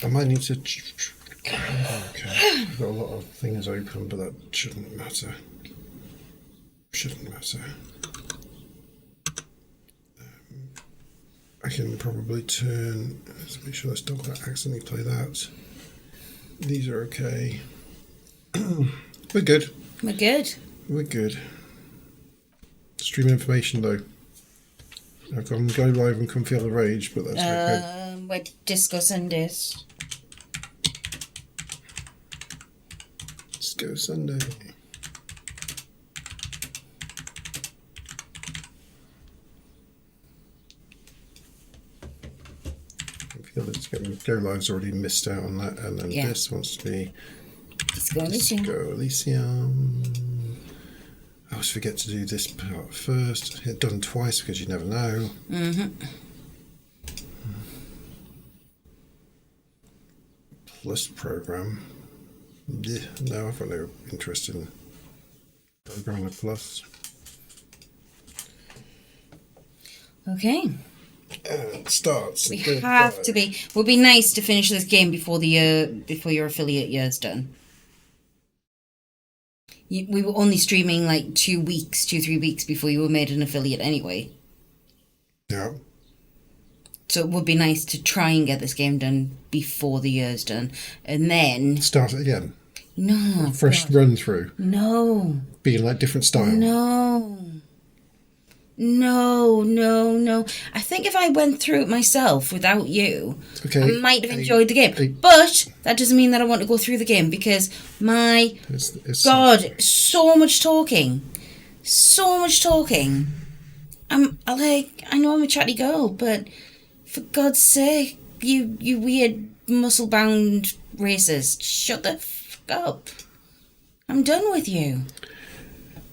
I might need to... Okay, I've got a lot of things open, but that shouldn't matter. I can probably turn... Let's make sure I don't accidentally play that. These are okay. We're good. We're good. Stream information, though. I've gone go live and come feel the rage, but that's okay. We're Disco Sundays. Disco Sunday. I feel that Go Live's already missed out on that, and then this wants to be Disco Elysium. I always forget to do this part first. It's done twice because you never know. Plus program. Yeah, no, I've got no interest in programming a plus. Okay. It starts. We have to be. Would be nice to finish this game before your affiliate year's done. We were only streaming like 2 weeks, 3 weeks before you were made an affiliate anyway. Yeah. So it would be nice to try and get this game done before the year's done. And then... Start it again. No. Fresh run through. No. Being like different style. No. I think if I went through it myself without you, I might have enjoyed the game. But that doesn't mean that I want to go through the game because God, so much talking. I know I'm a chatty girl, but for God's sake, you weird muscle-bound racist, shut the fuck up. I'm done with you.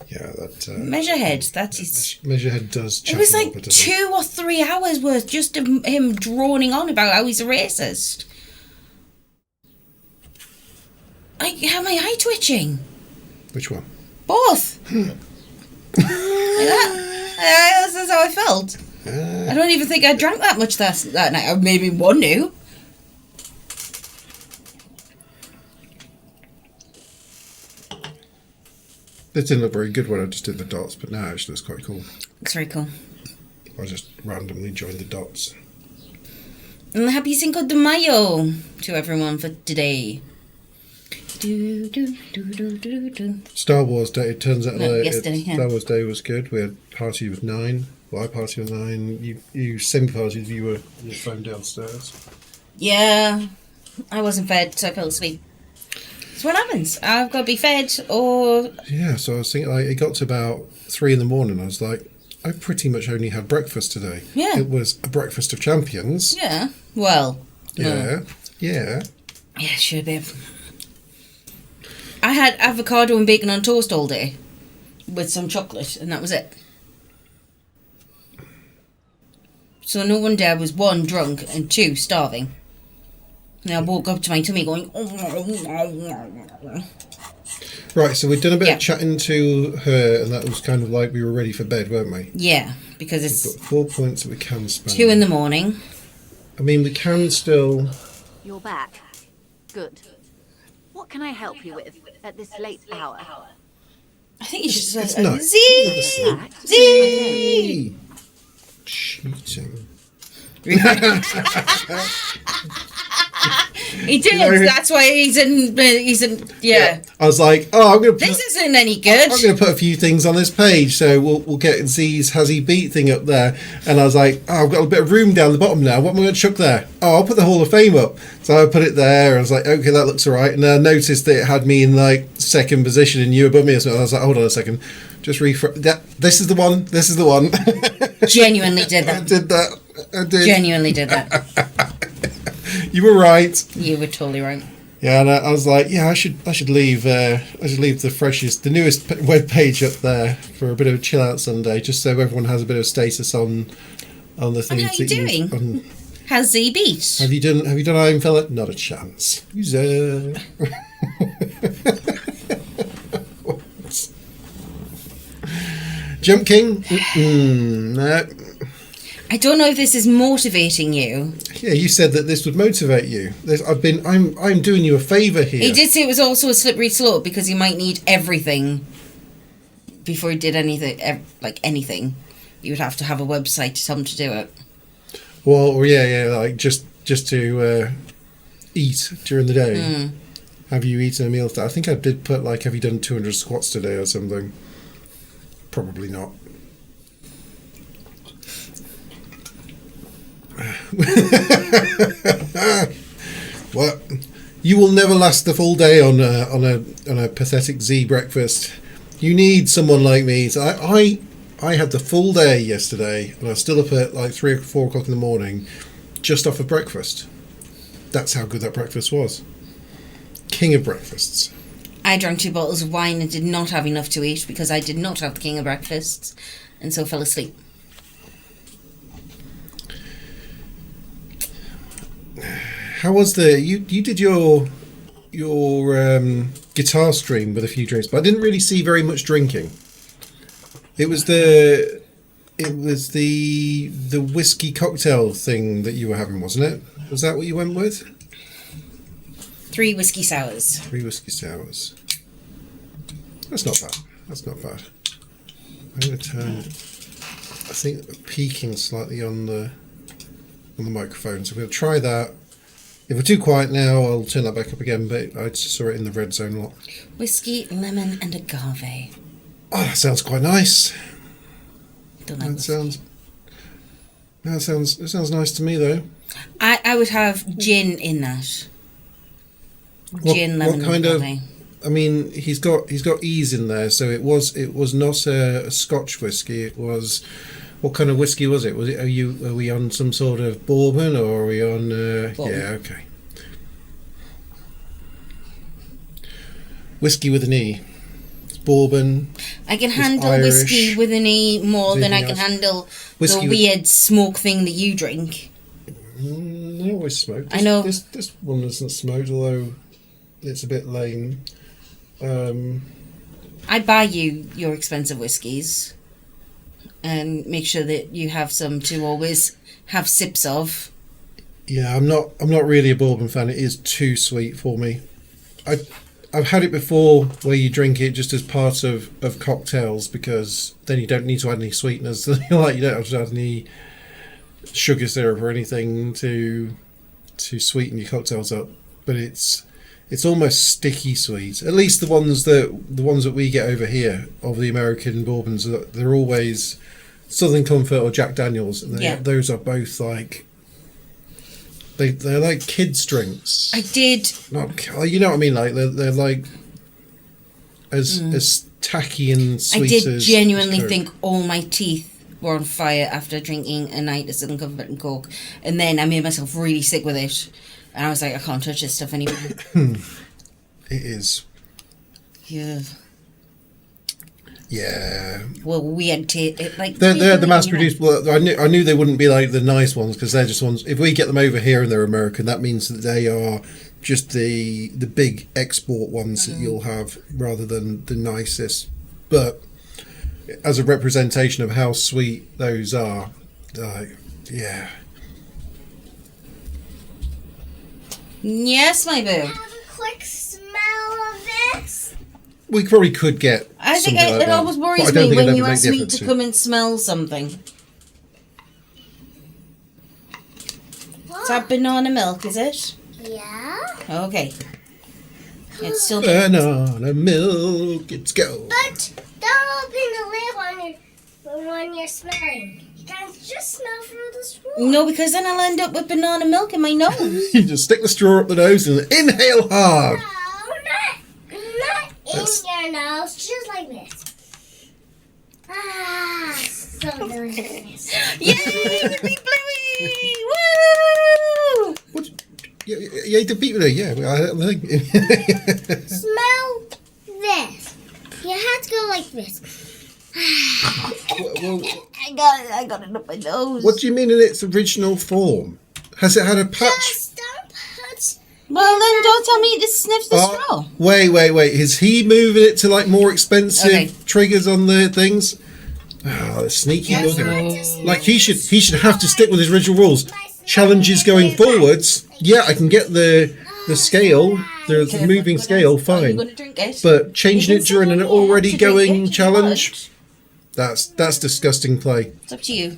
Yeah, that... Measurehead, that's his... Measurehead does... It was like 2 or 3 hours worth just of him droning on about how he's a racist. How am I eye twitching? Which one? Both. Like that. That's how I felt. I don't even think I drank that much that night. Or maybe one knew. It didn't look very good when I just did the dots, but now it actually looks quite cool. Looks very cool. I just randomly joined the dots. And happy Cinco de Mayo to everyone for today. Star Wars Day, it turns out yesterday, Star Wars Day was good. We had party with 9. Well, I party with 9. You semi-partied, you were on your phone downstairs. Yeah, I wasn't fed, so I fell asleep. That's what happens. I've got to be fed or... Yeah, so I was thinking, it got to about 3 in the morning. I was like, I pretty much only had breakfast today. Yeah. It was a breakfast of champions. Yeah, well. Yeah, yeah. Yeah, should be. I had avocado and bacon on toast all day with some chocolate, and that was it. So no wonder I was 1, drunk, and 2, starving. And I woke up to my tummy going... Right, so we'd done a bit of chatting to her, and that was kind of like we were ready for bed, weren't we? Yeah, because it's... We've got 4 points that we can spend. 2 in the morning. I mean, we can still... You're back. Good. What can I help you with at this late hour? I think you should say... nice. Z! Cheating. He did. That's why he's in. Yeah. I was like, I'm gonna. This isn't any good. I'm gonna put a few things on this page, so we'll get Z's Has He Beat thing up there. And I was like, I've got a bit of room down the bottom now. What am I going to chuck there? I'll put the Hall of Fame up. So I put it there. I was like, okay, that looks alright. And I noticed that it had me in like 2nd position, and you above me or something. I was like, hold on a second, just refresh. This is the one. This is the one. Genuinely did that. I did that. I did. Genuinely did that. You were right. You were totally right. Yeah, and I was like, I should leave the newest web page up there for a bit of a chill out Sunday, just so everyone has a bit of status on the things. How are you doing? How's Z beat? Have you done Iron Fella? Not a chance. Jump King? No. I don't know if this is motivating you. Yeah, you said that this would motivate you. I'm doing you a favour here. He did say it was also a slippery slope because he might need everything before he did anything. Anything, you would have to have a website to tell him to do it. Well, yeah, like just to eat during the day. Have you eaten a meal? I think I did put like, have you done 200 squats today or something? Probably not. Well, you will never last the full day on a pathetic Z breakfast. You need someone like me. So I had the full day yesterday, and I was still up at like 3 or 4 o'clock in the morning, just off of breakfast. That's how good that breakfast was. King of breakfasts. I drank 2 bottles of wine and did not have enough to eat because I did not have the king of breakfasts, and so fell asleep. How was you did your guitar stream with a few drinks, but I didn't really see very much drinking. It was the whiskey cocktail thing that you were having, wasn't it? Was that what you went with? 3 whiskey sours. 3 whiskey sours. That's not bad. That's not bad. I'm going to turn. I think peaking slightly on the microphone, so I'm going to try that. If we're too quiet now, I'll turn that back up again, but I just saw it in the red zone a lot. Whiskey, lemon, and agave. Oh, that sounds quite nice. Don't like That whiskey. sounds nice to me, though. I would have gin in that. Gin, lemon, what kind and of? agave. I mean, he's got ease in there, so it was not a Scotch whiskey. It was. What kind of whiskey was it? Are we on some sort of bourbon, or are we on? Bourbon. Yeah, okay. Whiskey with an E. It's bourbon. I can It's handle Irish. whiskey with an E more Is than I anything can else? handle Whiskey the with- weird smoke thing that you drink. I always smoke. I know. This one doesn't smoke, although it's a bit lame. I buy you your expensive whiskies and make sure that you have some to always have sips of. Yeah, I'm not really a bourbon fan. It is too sweet for me. I've had it before where you drink it just as part of cocktails, because then you don't need to add any sweeteners. Like, you don't have to add any sugar syrup or anything to sweeten your cocktails up. But it's almost sticky sweet. At least the ones that we get over here of the American bourbons, they're always Southern Comfort or Jack Daniels, and those are both like they're like kids' drinks. I did. Not, you know what I mean? Like they're like as tacky and sweet. I did as genuinely Coke. think all my teeth were on fire after drinking a night of Southern Comfort and Coke, and then I made myself really sick with it, and I was like, I can't touch this stuff anymore. It is. Yeah. Yeah. Well, we had like They're the mass-produced. Well, I knew they wouldn't be like the nice ones, because they're just ones. If we get them over here and they're American, that means that they are just the big export ones that you'll have, rather than the nicest. But as a representation of how sweet those are, yeah. Yes, my boo. Have a quick smell of this. We probably could get. I think something like it that, always but I worries don't me think it'd when ever you make ask the me effort to come and smell something. Is that banana milk, is it? Yeah. Okay. It's still Banana milk, let's go. But don't open the lid when you're smelling. You can just smell through the straw. No, because then I'll end up with banana milk in my nose. You just stick the straw up the nose and inhale hard. No, not That's- in your nose, just like this. Ah, so delicious. Yay, Big Bluey! Woo! What? Yeah, the people there. Yeah, I think. Smell this. You have to go like this. well, I got it up my nose. what do you mean in its original form? Has it had a patch? Just don't put. Well, then don't tell me to sniff the straw. Wait. Is he moving it to like more expensive Okay. triggers on the things? Oh, the sneaky Yes, bugger. no. Like he should have to stick with his original rules. My challenges going forwards, yeah, I can get the scale, the moving scale, Are you fine. going to drink it? But changing You it can during say an you already have to drink going it if you challenge, that's disgusting play. want. It's up to you.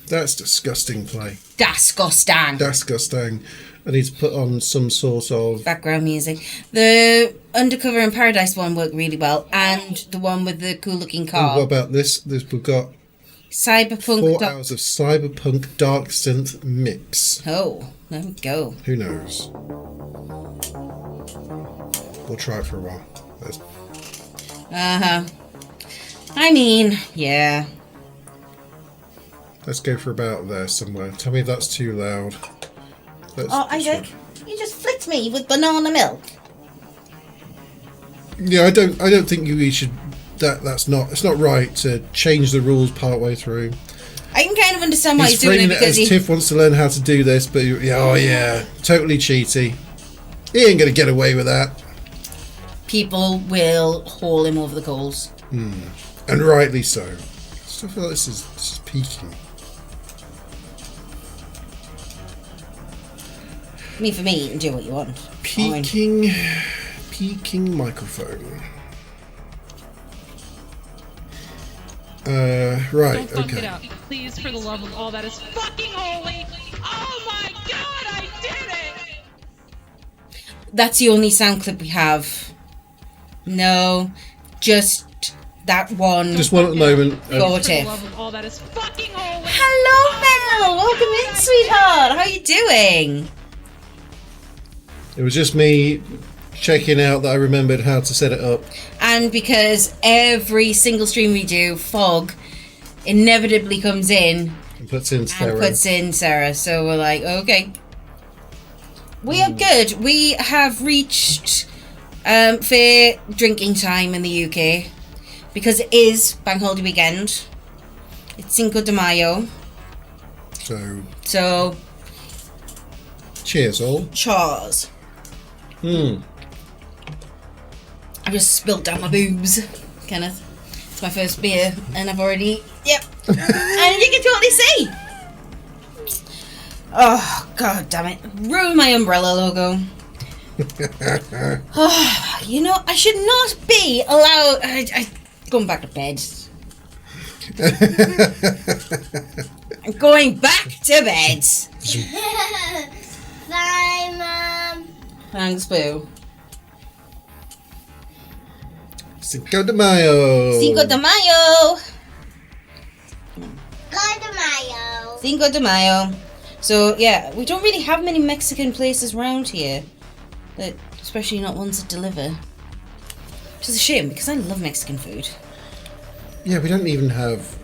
That's disgusting play. Disgusting. Disgusting. I need to put on some sort of... Background music. The Undercover in Paradise one worked really well, and the one with the cool looking car. What about this? We've got Cyberpunk. 4 hours of cyberpunk dark synth mix. Oh, there we go. Who knows? We'll try it for a while. I mean, yeah. Let's go for about there somewhere. Tell me if that's too loud. Oh, Isaac, you just flicked me with banana milk. Yeah, I don't think you should. It's not right to change the rules part way through. I can kind of understand why He's he's doing it framing it because as Tiff wants to learn how to do this, but yeah, totally cheaty. He ain't gonna get away with that. people will haul him over the coals. And rightly so. So I feel like this is peaking. I mean, for me, you can do what you want. Fine. Peaking microphone. Right, Don't fuck it okay. up. Please, for the love of all that is fucking holy. Oh my god, I did it! That's the only sound clip we have. No, just that one. Just one at the moment. Go For the Tiff. love of all that is fucking holy. Hello, Mel. Welcome in, sweetheart. How you doing? It was just me checking out that I remembered how to set it up. And because every single stream we do, Fog inevitably comes in And puts in and stereo. puts in Sarah. So we're like, okay. We are good. We have reached fair drinking time in the UK because it is Bank Holiday weekend. It's Cinco de Mayo. So, Cheers all. chars. I just spilled down my boobs, Kenneth. It's my first beer, and I've already... Yep. And you can totally see. Oh, god damn it. Ruined my umbrella logo. Oh, you know, I should not be allowed... I going back to bed. I'm going back to bed. Bye, Mom. Thanks, Boo. Cinco de Mayo. Cinco de Mayo. Go to Mayo. Cinco de Mayo. So, yeah, we don't really have many Mexican places around here. That, especially not ones that deliver. Which is a shame, because I love Mexican food. Yeah, we don't even have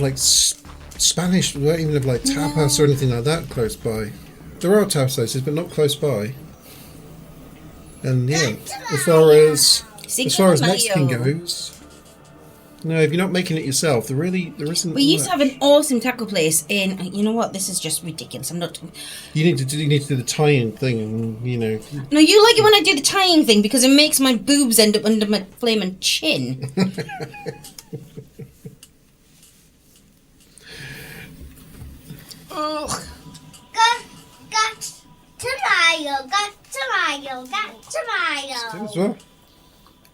like Spanish. We don't even have like tapas or anything like that close by. There are tapas places, but not close by. And yeah, as far as Mexican goes, no, if you're not making it yourself, there isn't. We used to much. have an awesome taco place in. You know what? This is just ridiculous. I'm not. You need to do the tie-in thing, and you know. No, you like it when I do the tying thing because it makes my boobs end up under my flaming chin. Ugh. Got tomato. Got tomato. Got tomato. As well.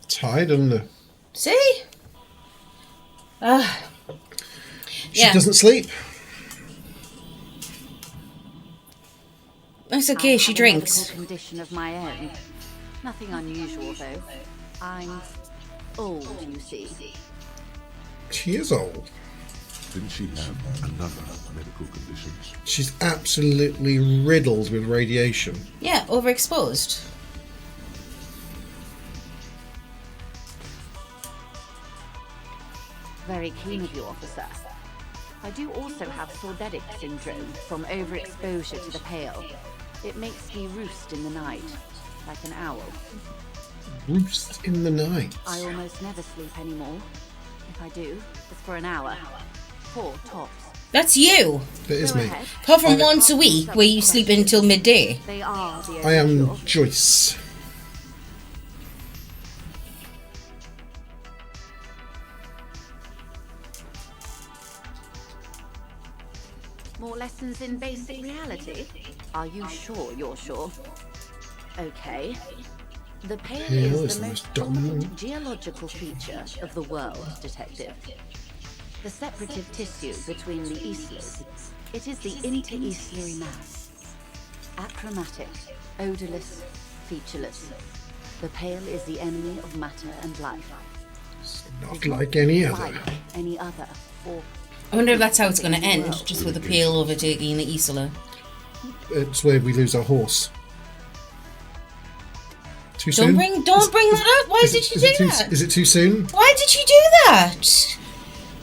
Tied under. See? She Yeah. doesn't sleep. That's okay. I She have a drinks. medical condition of my own. Nothing unusual though. I'm old, you see. She is old. Didn't she have another medical condition? She's absolutely riddled with radiation. Yeah, overexposed. Very keen of you, officer. I do also have sordedic syndrome from overexposure to the pale. It makes me roost in the night, like an owl. Roost in the night. I almost never sleep anymore. If I do, it's for an hour. 4 tops. That's you. That is Go me. ahead. Apart from once a week where you sleep until midday. They are the I am overkill. Joyce. More lessons in basic reality? Are you sure you're sure? Okay. The Pale Pale is the most dominant dominant geological feature of the world, Detective. The separative tissue between the islas. It is the interocellular mass. Achromatic, odorless, featureless. The Pale is the enemy of matter and life. Not like any other. Like any other, or I wonder if that's how it's going to end, just with a Pale overtaking the Isola. It's where we lose our horse. Too soon? Don't bring that up. Why did you do that? Is it too soon? Why did you do that?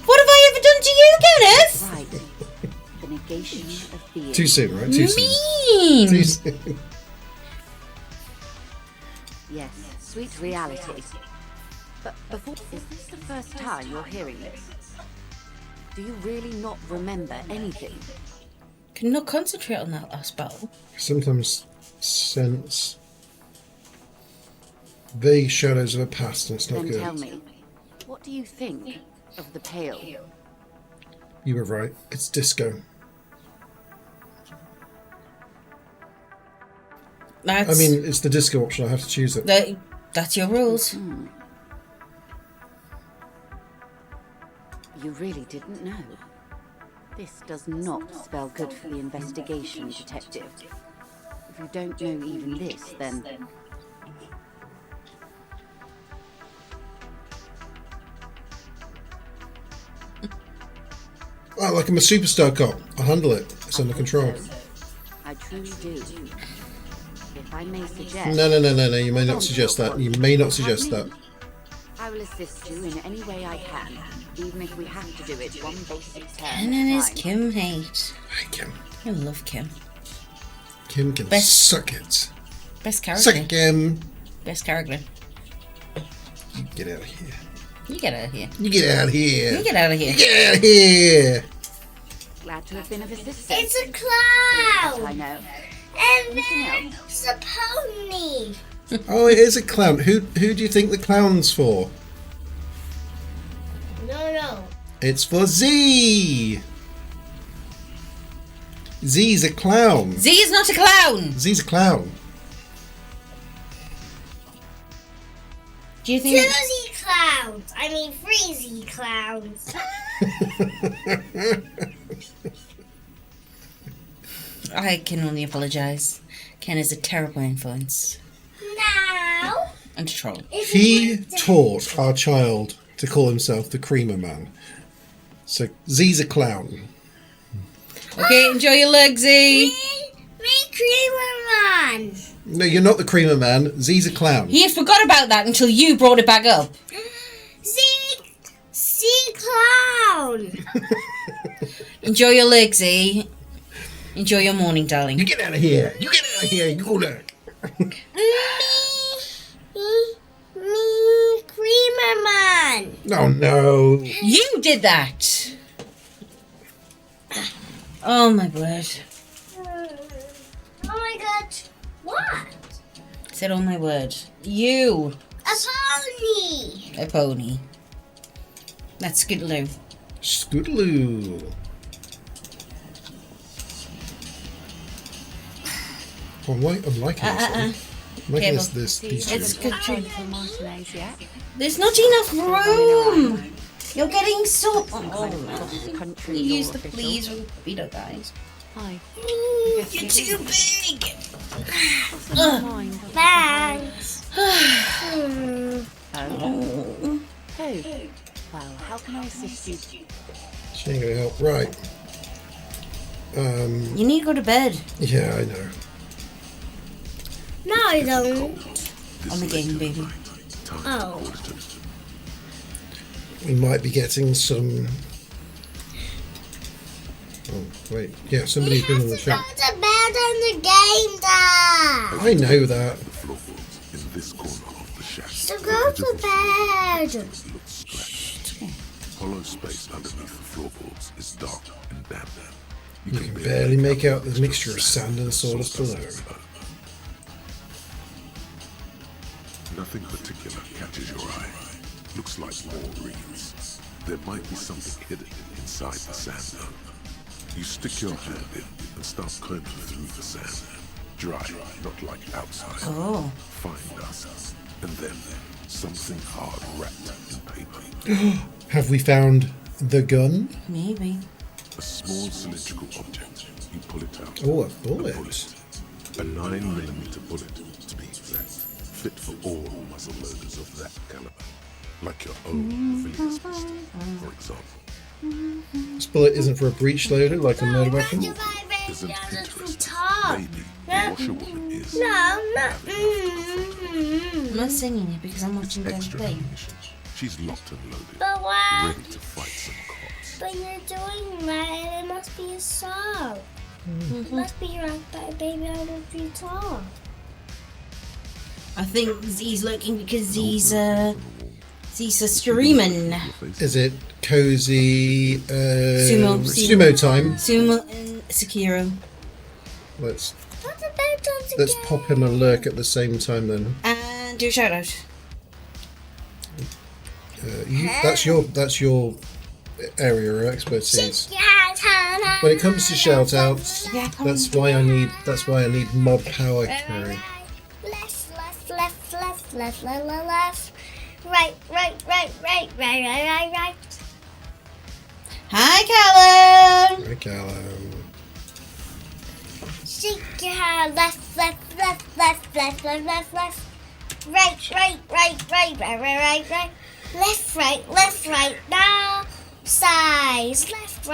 What have I ever done to you, Kenneth? right. The negation of being. Too soon, right? Too soon. Mean. Too soon. Yes, sweet reality. But before, is this the first time you're hearing this? Do you really not remember anything? Can not concentrate on that last battle. Sometimes sense vague shadows of a past, and it's not Then good. tell me, what do you think of the Pale? You were right. It's disco. That's, I mean, it's the disco option. I have to choose it. that's your rules. You really didn't know. This does not spell good for the investigation, Detective. If you don't know even this, then... Oh, like I'm a superstar cop. I'll handle it. It's under control. I truly do. If I may suggest... No. You may not suggest that. You may not suggest that. I will assist you in any way I can, even if we have to do it one basic turn Ken at and a his time. Kim hate. Hey, Kim. I love Kim. Kim can Best- suck it. Best Suck character. it, Kim. Best character. You get out of here. You get out of here. You get out of here. You get out of here. Get out of here. Glad to have been of assistance. It's a I clown. know. And Anything then else? it's a pony. Oh, it is a clown. Who do you think the clown's for? No. It's for Z. Z's a clown. Z is not a clown. Z's a clown. Do you think? Two clowns. I mean, 3 clowns. I can only apologise. Ken is a terrible influence Now, and a troll. if He you taught our child to call himself the Creamer Man. So Z's a clown. Okay, enjoy your leg, Z. me Creamer Man. No, you're not the Creamer Man. Z's a clown. He forgot about that until you brought it back up. C clown. Enjoy your leg, Z. Enjoy your morning, darling. You get out of here. You get out of here. You go there. Me Creamer Man. Oh no. You did that. Oh my word. Oh my god. What? I said, oh my word. You, A pony. a pony. That's Scootaloo. Scootaloo. I'm liking this one. I'm liking Careful. these It's two. good. For Martinez yet? There's not enough room. You're getting so. The country You use law the official. please Vito guys. Hi. You're too big. Mind. Thanks. Oh. Oh. Well, how can I assist you? She ain't gonna help. Right. You need to go to bed. Yeah, I know. No, I don't. On the game, baby. Oh. We might be getting some. Oh wait, yeah, somebody's been in the chat. Go to bed on the game, Dad. I know that. The floorboards in this corner of the shack. So go to bed. Hollow space underneath the floorboards is dark and damp. You can barely make out the mixture of sand and sawdust below. Nothing particular catches your eye. Looks like more reeds. There might be something hidden inside the sand though. You stick your hand in and start combing through the sand. Dry, not like outside. Oh. Find us. And then something hard wrapped in paper. Have we found the gun? Maybe. A small cylindrical object. You pull it out. Oh, a bullet. A 9mm bullet, to be exact. Fit for all muzzle loaders of that caliber. Like your own Villiers pistol, for example. This bullet isn't for a breech loader like a murder weapon. Isn't That's interesting. top. Maybe the washerwoman is. No, not. I'm not singing it because I'm watching Dead Extra Play. ammunition. She's locked and loaded. But why? Ready to fight some cops. But you're doing that, and it must be a song. It must be rocked by Baby I Don't Be Tall. I think Z's looking because he's a streaming. Is it cozy Sumo time? Sumo and Sekiro. Let's What's the bedtime let's pop him a lurk at the same time then. And do a shout out. That's your area of expertise. When it comes to shout outs, that's why I need mod power carry. Left. Right. Hi, Callum! Hi, Callum. Shake your hand. Left. Right. Left, right. Now sides. Left,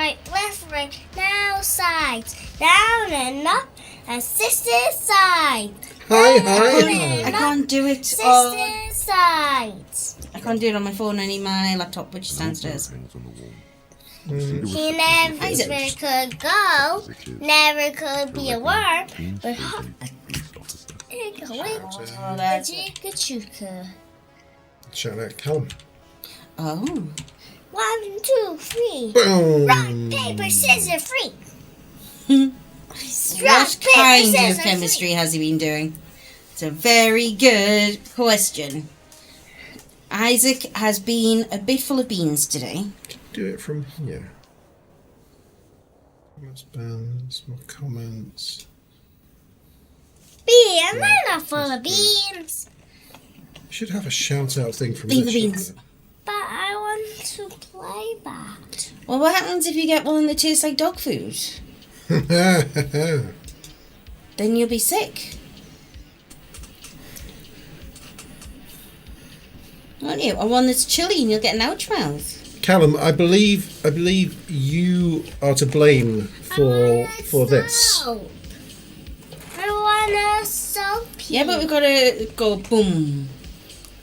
right. Now sides. Down and up. And sister side. Hi. I can't do it Sister on. sides. I can't do it on my phone. I need my laptop, which is downstairs. Hangs on the wall. He never Isaac. could go. Never could be a worm. But Oh, that's it. Chicka. Shout out, Callum. Oh. 1, 2, 3. Boom. Rock, paper, scissors, free. What kind of chemistry has he been doing? It's a very good question. Isaac has been a bit full of beans today. Do it from here. Comments, bands, more comments. Beans, I'm not full of beans. You should have a shout out thing from Leave this the beans. show. But I want to play that. Well, what happens if you get one that tastes like dog food? Then you'll be sick. Won't you? Or one that's chilly and you'll get an ouch mouth. Callum, I believe you are to blame for this. Soap. I want a soap. Yeah, but we've got to go boom.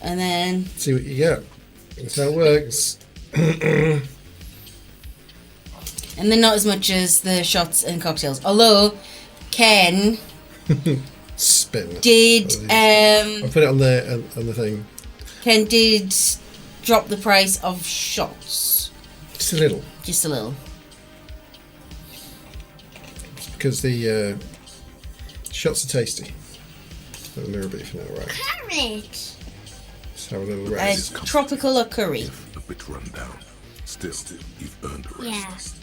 And then... See what you get. That's how it works. And then not as much as the shots and cocktails. Although, Ken Spin. did... I'll put it on the thing. Ken did drop the price of shots. Just a little. Just a little. Because the shots are tasty. The mirror beef now, right? Carrot. Let's have a little rest. Tropical or curry. A bit run down. Still, you've earned a rest. Yeah.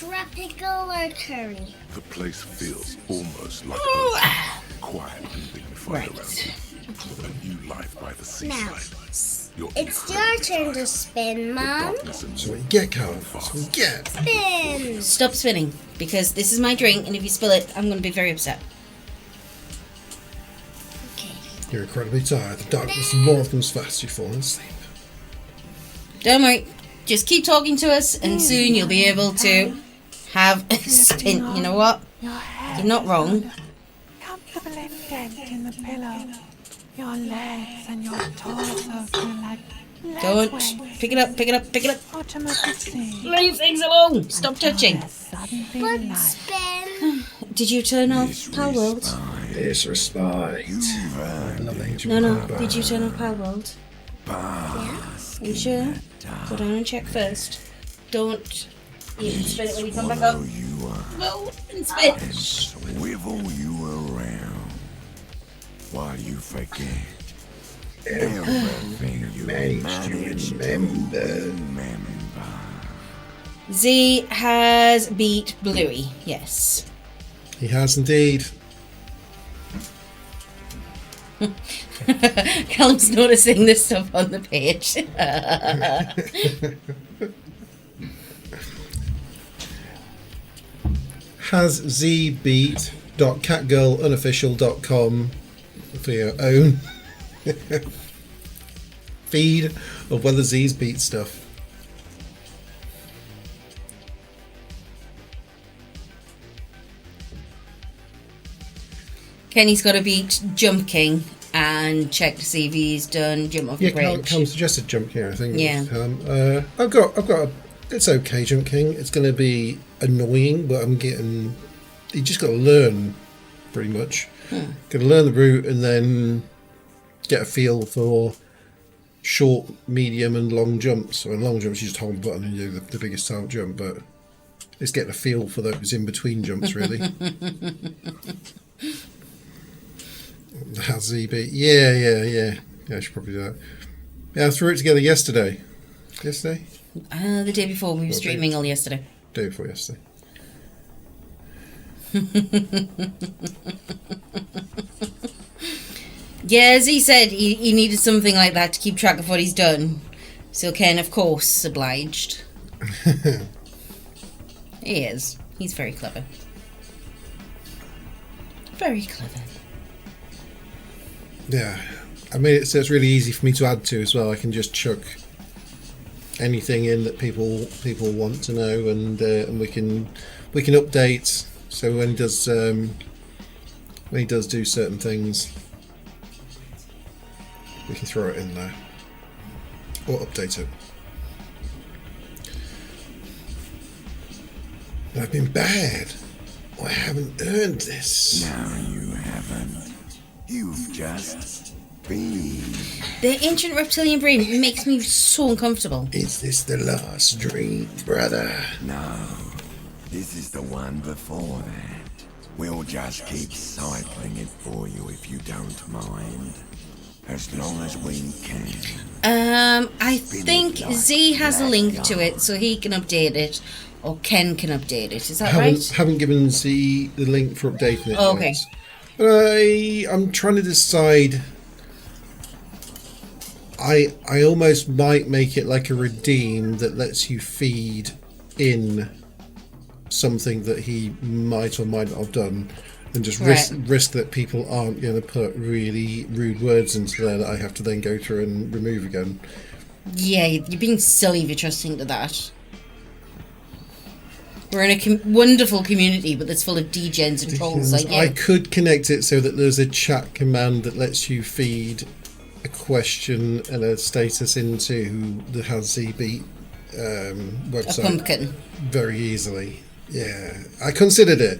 Tropical or curry? The place feels almost like Oh, quiet and dignified right. around you. A new life by the Now, seaside. Your it's your turn to spin, Mom. So what you get, Callum. That's what you get. Spin. Stop spinning, because this is my drink, and if you spill it, I'm going to be very upset. Okay. You're incredibly tired. The darkness more comes fast. You've fallen asleep. Don't worry, just keep talking to us, and soon you'll be able to have a spin. You know what? You're not wrong. Comfortable indent in the pillow. Your legs and your torso feel like Don't. Pick it up. bottom of the sea. Leave things alone. Stop touching. A sudden But light. spin. Did you turn off Pal World? It's respite. No. Did you turn off Pal World? Yeah. Are you sure? Go down and check first. Don't. You can spin it when you come back up. Go and spin. Swivel you around while you forget everything you managed to remember. Z has beat Bluey, yes. He has indeed. Callum's noticing this stuff on the page. Has Z beat .catgirlunofficial.com for your own feed of whether Z's beat stuff. Kenny's got to beat Jump King and check to see if he's done Jump Off the Bridge. Callum suggested Jump King, I think. Yeah. I've got it's okay, Jump King. It's going to be annoying, but you just got to learn, pretty much. Got to learn the route and then get a feel for short, medium, and long jumps. So in long jumps, you just hold the button and you do the biggest out jump, but it's getting a feel for those in between jumps, really. How's Z beat? Yeah, I should probably do that. Yeah, I threw it together yesterday. The day before. We were streaming all yesterday. Day before yesterday. Yeah, as he said, he needed something like that to keep track of what he's done. So Ken, of course, obliged. He is. He's very clever. Very clever. Yeah, I made it so it's really easy for me to add to as well. I can just chuck anything in that people want to know, and we can update. So when he does do certain things, we can throw it in there or update it. But I've been bad. I haven't earned this. No, you haven't. You've just been. The ancient reptilian brain makes me so uncomfortable. Is this the last dream, brother? No, this is the one before that. We'll just keep cycling it for you if you don't mind. As long as we can. I think Z has a link to it, so he can update it, or Ken can update it. Is that right? Haven't given Z the link for updating it. Oh, okay. Yet. But I'm trying to decide. I almost might make it like a redeem that lets you feed in something that he might or might not have done, and just risk that people aren't going to put really rude words into there that I have to then go through and remove again. Yeah, you're being silly if you're trusting to that. We're in a wonderful community, but that's full of degens and trolls like you. I could connect it so that there's a chat command that lets you feed a question and a status into the Has Z Beat website. A pumpkin. Very easily. Yeah, I considered it.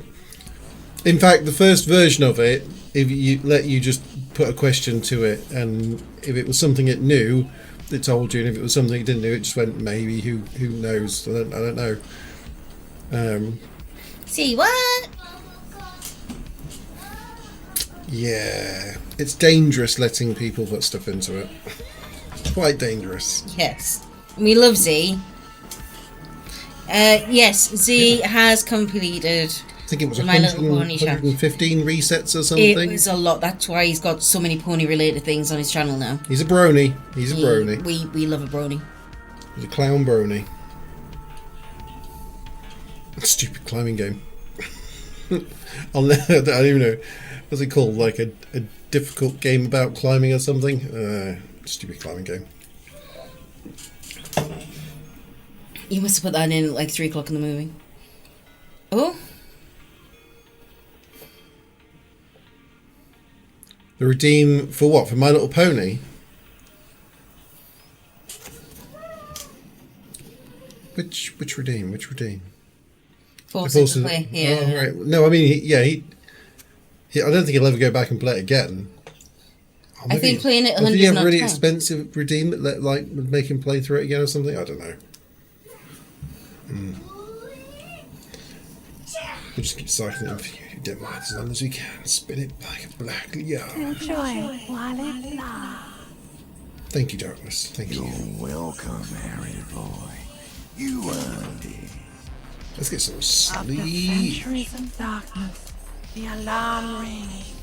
In fact, the first version of it, if you let you just put a question to it, and if it was something it knew, it told you, and if it was something it didn't know, it just went maybe. Who knows? I don't know. See what? Yeah, it's dangerous letting people put stuff into it. Quite dangerous. Yes. We love Z. Yes, Z has completed. I think it was My Little Pony chat. 115 resets or something. It was a lot. That's why he's got so many pony-related things on his channel now. He's a brony. He's a brony. We love a brony. He's a clown brony. Stupid climbing game. I don't even know. What's it called? Like a difficult game about climbing or something? Stupid climbing game. You must have put that in at like 3 o'clock in the movie. Oh? The redeem for what? For My Little Pony? Which redeem? Which redeem? Force it to play, yeah. Oh, right. No, I mean, he I don't think he'll ever go back and play it again. Oh, I think playing it 100 did he have a really not expensive redeem that would make him play through it again or something? I don't know. We'll just keep cycling it for you. You don't mind as long as we can. Spin it like a black yarn. Enjoy it while it lasts. Thank you, Darkness. Thank you. You're welcome, Harry boy. You earned it. Let's get some After sleep. centuries of darkness, the alarm rings.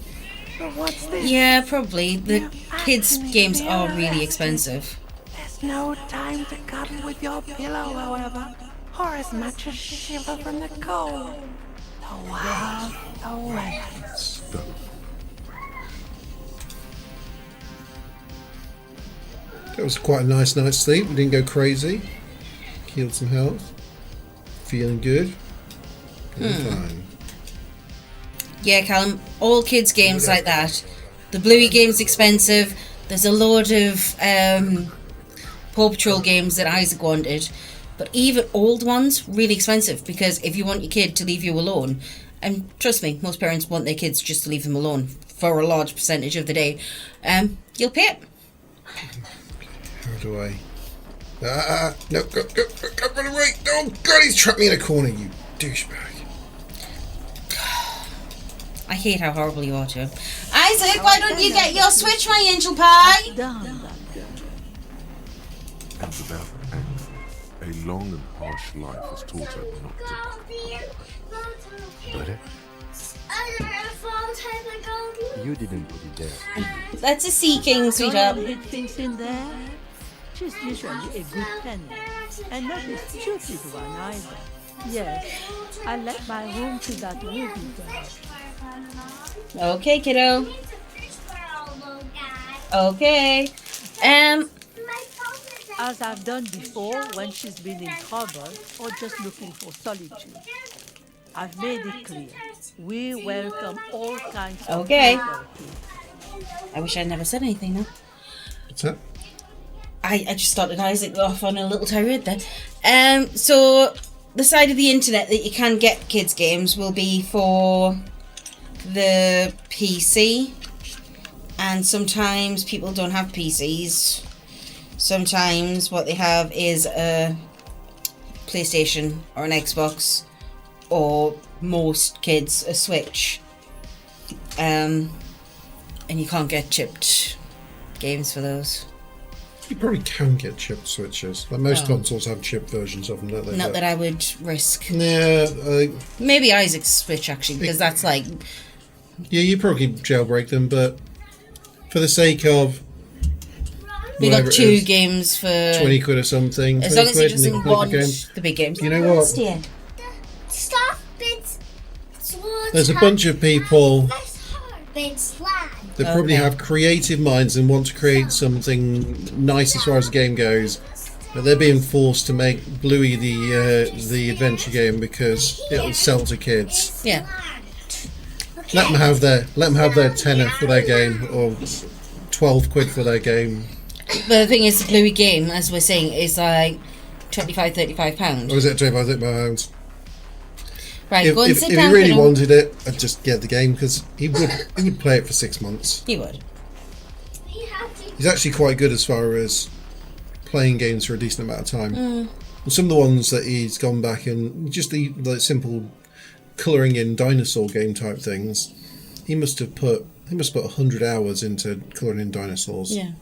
But what's this? Yeah, probably. The kids' games are really expensive. There's no time to cuddle with your pillow, however, or as much as shiver from the cold. The world awaits. Stuff. That was quite a nice night's sleep. We didn't go crazy. Healed some health. Feeling good. Fine. Yeah, Callum, all kids' games like that. The Bluey game's expensive. There's a load of Paw Patrol games that Isaac wanted. But even old ones, really expensive, because if you want your kid to leave you alone, and trust me, most parents want their kids just to leave them alone for a large percentage of the day, you'll pay it. How do I... no, go, run away! Oh, God, he's trapped me in a corner, you douchebag. I hate how horrible you are to him. Isaac, why don't you get your Switch, my angel pie? Down that girl. And without anger, a long and harsh life has taught her not to. Ready? You didn't put it there. That's a Sea King, sweetheart. Don't hit things in there. She's usually a good penny, and not a stupid one either. Yes, I let my room to that movie girl. Okay, kiddo. Okay. As I've done before when she's been in trouble or just looking for solitude. I've made it clear. We welcome all kinds of Okay. people. I wish I'd never said anything now. What's that? I just started Isaac off on a little tirade there. So the side of the internet that you can get kids games will be for the PC, and sometimes people don't have PCs. Sometimes what they have is a PlayStation or an Xbox, or most kids a Switch. And you can't get chipped games for those. You probably can get chipped Switches. Like most consoles have chipped versions of them, don't they? Not that I would risk. Yeah, Maybe Isaac's Switch, actually, because that's like... yeah, you probably jailbreak them, but for the sake of We whatever got it 2 is, games for... 20 quid or something. As 20 long as he quid and you doesn't can play want the game. the big games. You know what? Steer. Stop bits. Swords. There's a bunch of people Bits land. that probably Okay. have creative minds and want to create something nice as far as the game goes, but they're being forced to make Bluey the adventure game because it'll sell to kids. Yeah. Let them have their tenner for their game, or 12 quid for their game. But the thing is, the Bluey game, as we're saying, is like £25-35. Or is it £25? Right, go and sit if down. he really kiddo. wanted it, I'd just get the game because he would play it for 6 months. He would. He's actually quite good as far as playing games for a decent amount of time. And some of the ones that he's gone back and just the like simple colouring in dinosaur game type things, he must put 100 hours into colouring in dinosaurs. Yeah.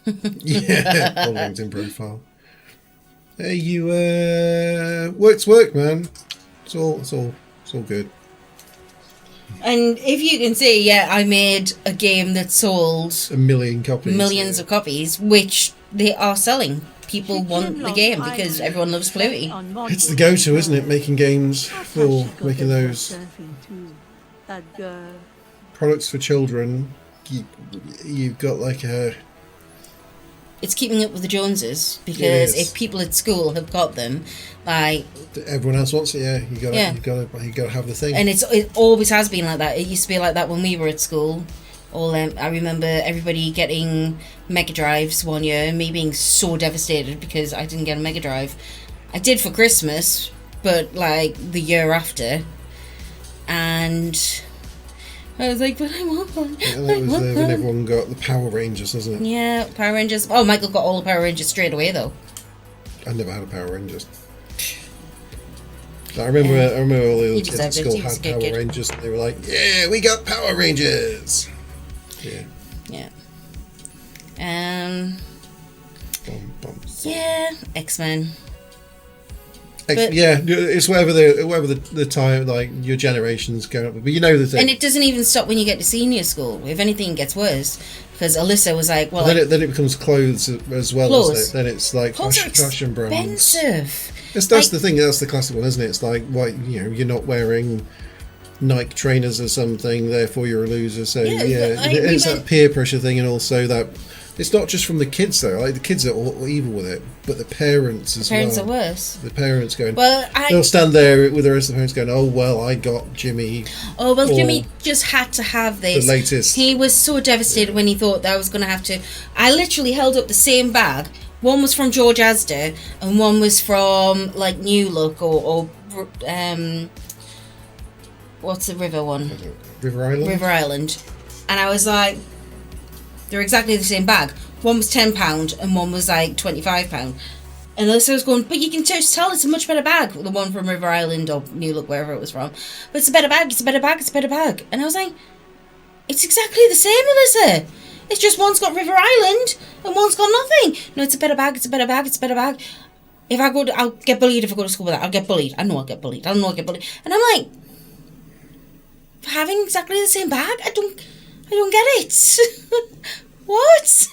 Yeah, on LinkedIn profile. Hey, you work's work, man. It's all good. And if you can see, yeah, I made a game that sold A million copies. millions of copies, which they are selling. People want the game because everyone loves Bluey. It's the go-to, isn't it? Making games for making those That girl. products for children. You've got like a... It's keeping up with the Joneses because It is. if people at school have got them, like, Everyone else wants it, yeah. Yeah. You gotta have the thing. and it always has been like that. It used to be like that when we were at school. I remember everybody getting Mega Drives one year, and me being so devastated because I didn't get a Mega Drive. I did for Christmas, but like the year after, and I was like, but I want one. And that was when everyone got the Power Rangers, wasn't it? Yeah, Power Rangers. Oh, Michael got all the Power Rangers straight away though. I never had a Power Rangers. I remember all the You other kids at deserved it. school You was had a good Power kid. Rangers, and they were like, "Yeah, we got Power Rangers." Yeah. Yeah. Yeah, X-Men. Yeah, it's whatever the time, like your generation's going up with. But you know the thing. And it doesn't even stop when you get to senior school. If anything, it gets worse. Because Alyssa was like, well... then it becomes clothes as well, clothes. isn't it? Then it's like fashion brands. Expensive. That's the thing, that's the classic one, isn't it? It's like, well, you know, you're not wearing Nike trainers or something, therefore you're a loser. So, it's that peer pressure thing, and also that... It's not just from the kids though. Like the kids are all evil with it, but the parents as well. Parents are worse. The parents going. Well, they'll stand there with the rest of the parents going, "Oh well, I got Jimmy." Oh well, Jimmy just had to have this. The latest. He was so devastated when he thought that I was going to have to. I literally held up the same bag. One was from George Asda, and one was from like New Look or what's the river one? River Island. River Island, and I was like. They're exactly the same bag. One was £10 and one was like £25. And Alyssa was going, but you can just tell it's a much better bag. The one from River Island or New Look, wherever it was from. But it's a better bag, it's a better bag, it's a better bag. And I was like, it's exactly the same, Alyssa. It's just one's got River Island and one's got nothing. No, it's a better bag, it's a better bag, it's a better bag. If I go I'll get bullied if I go to school with that. I'll get bullied. I know I'll get bullied. And I'm like, having exactly the same bag? I don't get it. What?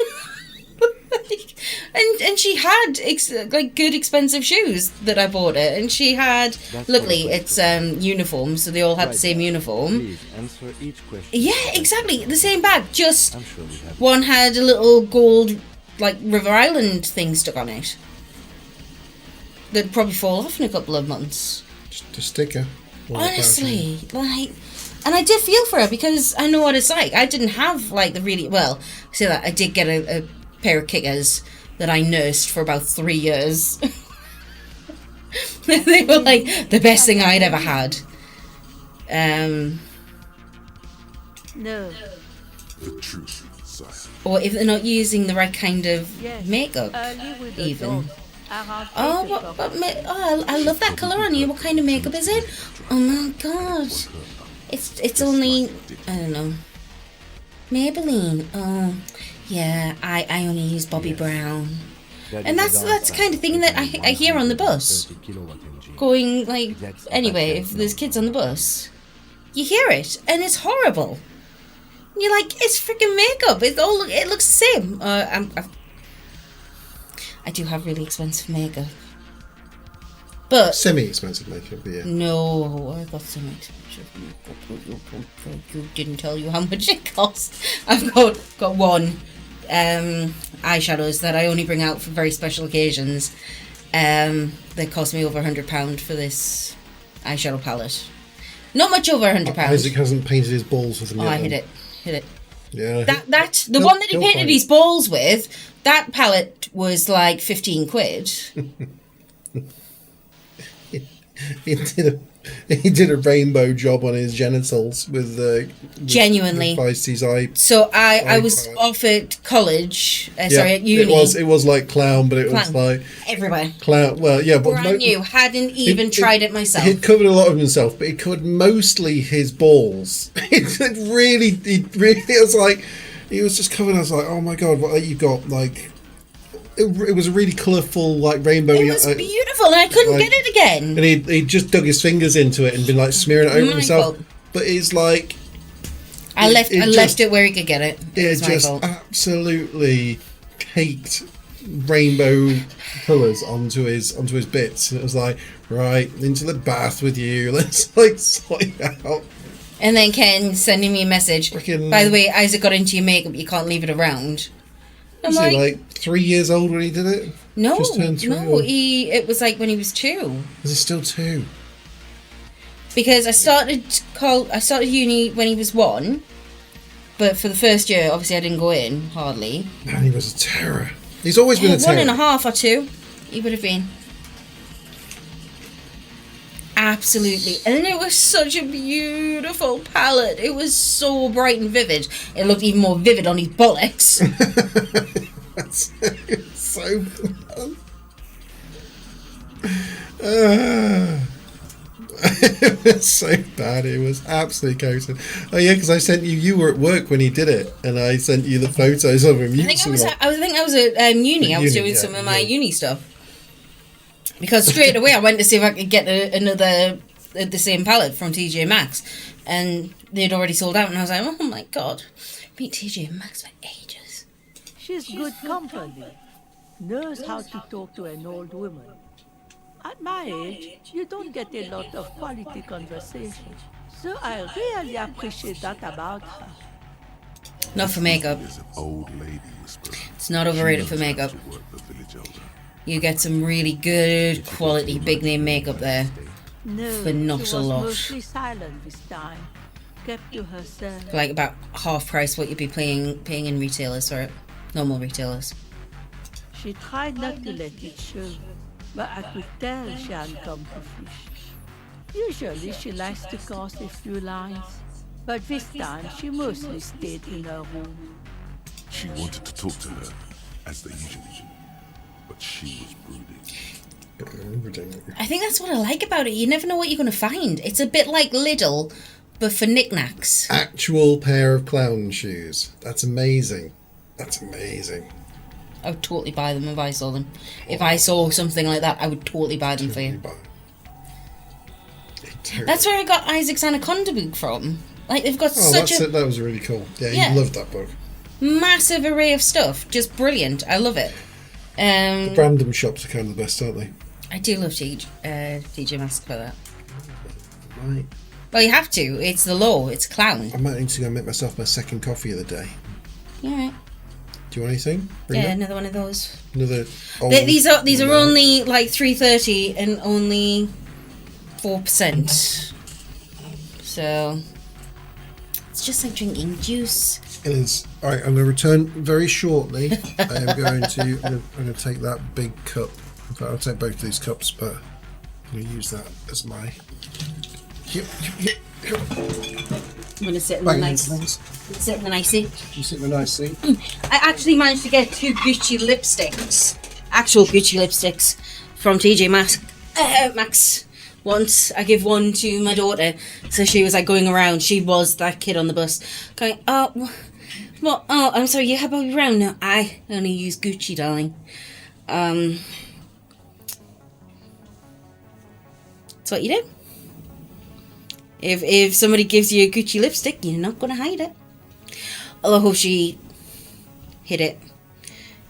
and she had good expensive shoes that I bought her, and she had luckily it's uniforms, so they all had the same uniform. Please answer each question. Yeah, exactly the same bag. Just one had a little gold like River Island thing stuck on it. That'd probably fall off in a couple of months. Just a sticker. Honestly, like. And I did feel for her because I know what it's like. I didn't have like the really well. Say that I did get a pair of kickers that I nursed for about 3 years. They were like the best thing I'd ever had. No. The truth, sire. Or if they're not using the right kind of makeup, even. Oh, I love that colour on you. What kind of makeup is it? Oh my god. It's only, I don't know, Maybelline. Oh, yeah, I only use Bobbi Brown. And that's the kind of thing that I hear on the bus. Going, like, anyway, if there's kids on the bus, you hear it, and it's horrible. And you're like, it's freaking makeup. It looks the same. I do have really expensive makeup. But semi-expensive makeup, yeah. No, I got some expensive makeup. You didn't tell you how much it cost. I've got one eyeshadows that I only bring out for very special occasions. They cost me over £100 for this eyeshadow palette. Not much over £100. Isaac hasn't painted his balls with them yet. I hit it. Yeah. The one that he painted his balls with, that palette was like 15 quid. He did a rainbow job on his genitals with genuinely Feisty eye. So I was off at college. At uni. It was like clown, but it was like everywhere. Clown. Well, yeah, but brand new. Hadn't even tried it myself. He'd covered a lot of himself, but he covered mostly his balls. He was like, he was just covered. I was like, oh my god, what you got? Like, it was a really colourful, like rainbow. It was beautiful, and I couldn't get it again. And he just dug his fingers into it and been like smearing it over himself. But it's like I left it where he could get it. It just absolutely caked rainbow colours onto his bits, and it was like, right, into the bath with you. Let's like sort it out. And then Ken sending me a message. By the way, Isaac got into your makeup. You can't leave it around. Was he like 3 years old when he did it? No, just turned 3. No, it was like when he was 2. Was he still 2? Because I started uni when he was 1, but for the first year, obviously, I didn't go in hardly. Man, he was a terror. He's always been a terror. 1.5 or 2, he would have been. Absolutely. And it was such a beautiful palette. It was so bright and vivid. It looked even more vivid on his bollocks. That's so fun. It was so bad. It was absolutely coated. Oh yeah, because I sent you. You were at work when he did it, and I sent you the photos of him. I think I was at uni. I was doing some of my uni stuff. Because straight away I went to see if I could get another the same palette from TJ Maxx, and they'd already sold out. And I was like, oh my god, beat TJ Maxx for ages. She's good company. Knows how to talk to an old woman. At my age, you don't get a lot of quality conversation. So I really appreciate that about her. Not for makeup. There's an old lady whisperer. It's not overrated for makeup. You get some really good quality big name makeup there. No, for not she a was lot. mostly silent this time. Kept to herself. Like about half price what you'd be paying in retailers for it. Normal retailers. She tried not to let it show, but I could tell she hadn't come to fish. Usually she likes to cast a few lines, but this time she mostly stayed in her room. She wanted to talk to her, as they usually do, but she was brooding. I think that's what I like about it. You never know what you're going to find. It's a bit like Lidl, but for knickknacks. Actual pair of clown shoes. That's amazing. That's amazing. I would totally buy them if I saw them. If I saw something like that, I would totally buy them for you. That's where I got Isaac's Anaconda book from. Like, they've got that was really cool. Yeah, you loved that book. Massive array of stuff. Just brilliant. I love it. The Brandon shops are kind of the best, aren't they? I do love TJ Maxx for that. Right. Well, you have to. It's the law. It's a clown. I might need to go make myself my second coffee of the day. Yeah, right. Do you want anything? Another one of those. Another. These are only like $3.30 and only 4%. So it's just like drinking juice. It is. All right, I'm going to return very shortly. I am going to take that big cup. In fact, I'll take both of these cups, but I'm going to use that as my. I'm going to sit in the nice seat. You sit in the nice seat. I actually managed to get 2 Gucci lipsticks. Actual Gucci lipsticks from TJ Maxx. Once I give one to my daughter, so she was like going around. She was that kid on the bus going, oh, what? Oh, I'm sorry, you have Bobbi Brown? No, I only use Gucci, darling. That's what you do. If somebody gives you a Gucci lipstick, you're not going to hide it. Although she hid it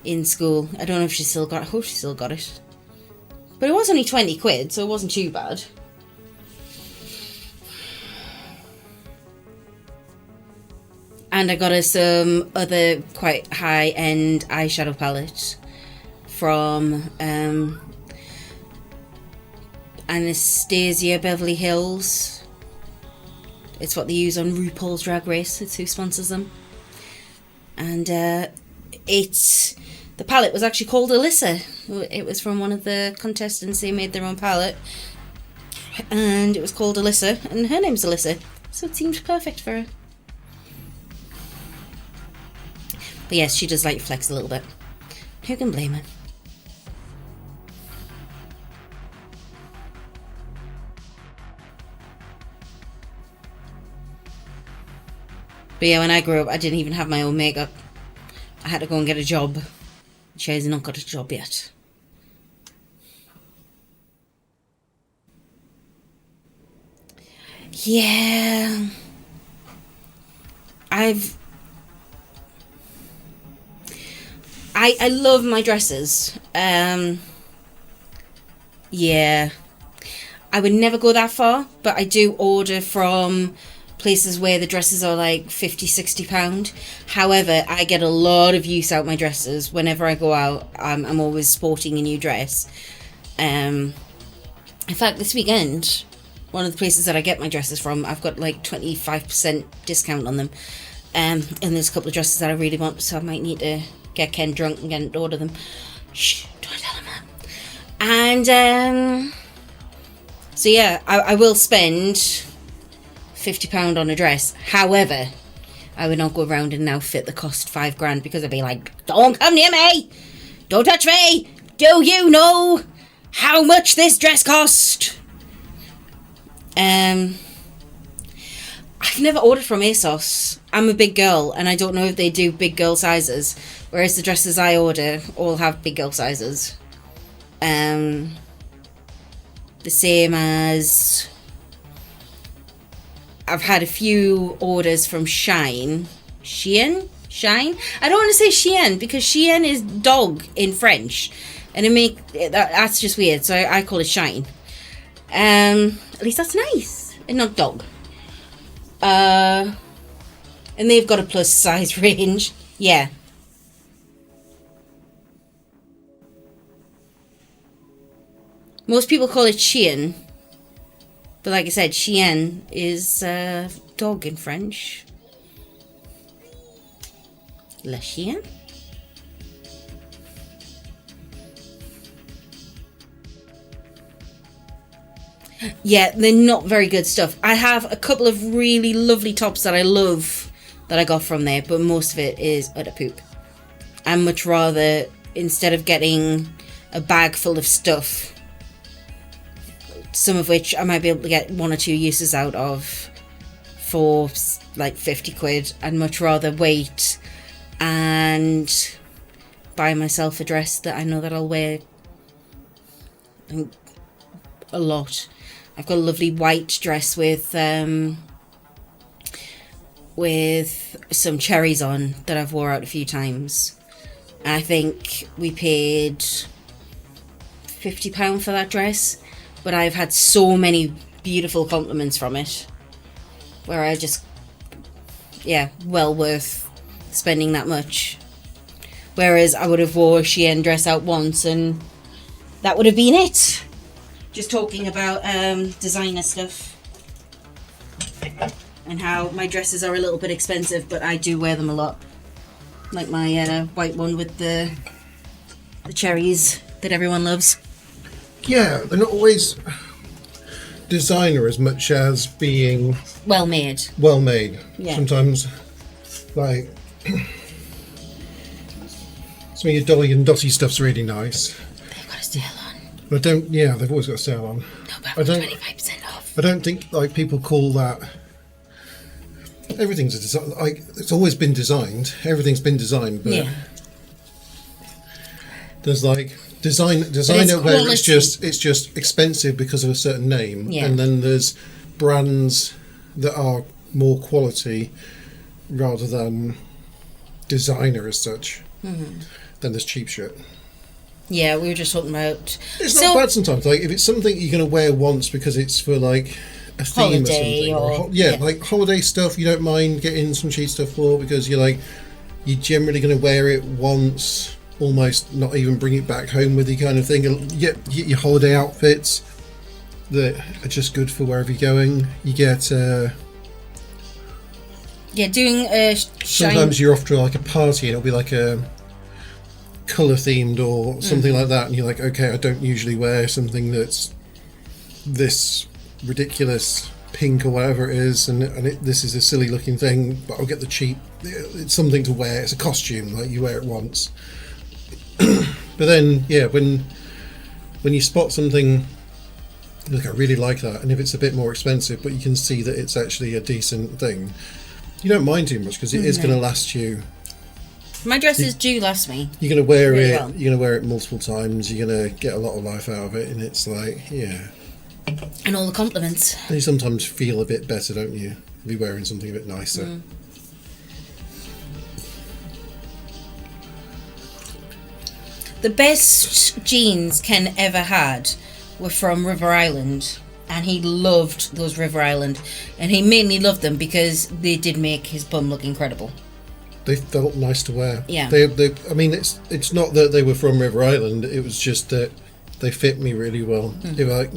in school. I don't know if she still got it. I hope she still got it. But it was only 20 quid, so it wasn't too bad. And I got her some other quite high-end eyeshadow palette from Anastasia Beverly Hills. It's what they use on RuPaul's Drag Race. It's who sponsors them. And the palette was actually called Alyssa. It was from one of the contestants. They made their own palette. And it was called Alyssa. And her name's Alyssa. So it seemed perfect for her. But yes, she does like flex a little bit. Who can blame her? But yeah, when I grew up, I didn't even have my own makeup. I had to go and get a job. She has not got a job yet. Yeah. I love my dresses. Yeah. I would never go that far, but I do order from places where the dresses are like £50-60. However, I get a lot of use out my dresses. Whenever I go out, I'm always sporting a new dress. In fact, this weekend, one of the places that I get my dresses from, I've got like 25% discount on them. And there's a couple of dresses that I really want, so I might need to get Ken drunk and get order them. Shh, don't tell him that. And so yeah, I will spend £50 on a dress. However, I would not go around in an outfit that cost £5,000 because I'd be like, don't come near me, don't touch me. Do you know how much this dress cost? I've never ordered from ASOS. I'm a big girl, and I don't know if they do big girl sizes. Whereas the dresses I order all have big girl sizes. The same as I've had a few orders from Shein. I don't want to say Shein because Shein is dog in French, and that's just weird. So I call it Shein. At least that's nice, and not dog. And they've got a plus size range. Yeah. Most people call it Shein. But like I said, Shein is dog in French. Le chien. Yeah, they're not very good stuff. I have a couple of really lovely tops that I love that I got from there, but most of it is utter poop. I'd much rather, instead of getting a bag full of stuff, some of which I might be able to get 1 or 2 uses out of for like 50 quid, I'd much rather wait and buy myself a dress that I know that I'll wear a lot. I've got a lovely white dress with some cherries on that I've wore out a few times. I think we paid £50 for that dress, but I've had so many beautiful compliments from it where I just, yeah, well worth spending that much. Whereas I would have wore a Shein dress out once and that would have been it. Just talking about designer stuff and how my dresses are a little bit expensive, but I do wear them a lot. Like my white one with the cherries that everyone loves. Yeah, they're not always designer as much as being well made. Well made. Yeah. Sometimes, like, some of your Dolly and Dottie stuff's really nice. They've got a sale on. But they've always got a sale on. No, but 25% off. I don't think, like, people call that. Everything's a design. Like, it's always been designed. Everything's been designed, but there's like designer where it's just expensive because of a certain name, and then there's brands that are more quality rather than designer as such. Then there's cheap shit. Yeah, we were just talking about. It's not bad sometimes. Like if it's something you're going to wear once because it's for like a theme holiday or something, like holiday stuff, you don't mind getting some cheap stuff for because you're generally going to wear it once, almost not even bring it back home with you, kind of thing. And you get your holiday outfits that are just good for wherever you're going. You get. Doing a. Sometimes you're off to like a party and it'll be like a colour themed or something like that, and you're like, okay, I don't usually wear something that's this ridiculous pink or whatever it is, and this is a silly looking thing, but I'll get the cheap. It's something to wear. It's a costume, like you wear it once. But then, when you spot something, look, I really like that, and if it's a bit more expensive, but you can see that it's actually a decent thing, you don't mind too much because it is going to last you. My dresses do last me. You're going to wear really it. well. You're going to wear it multiple times. You're going to get a lot of life out of it, and it's like, And all the compliments. And you sometimes feel a bit better, don't you? Be wearing something a bit nicer. The best jeans Ken ever had were from River Island, and he loved those River Island, and he mainly loved them because they did make his bum look incredible. They felt nice to wear. Yeah. They I mean, it's not that they were from River Island. It was just that they fit me really well. They were like,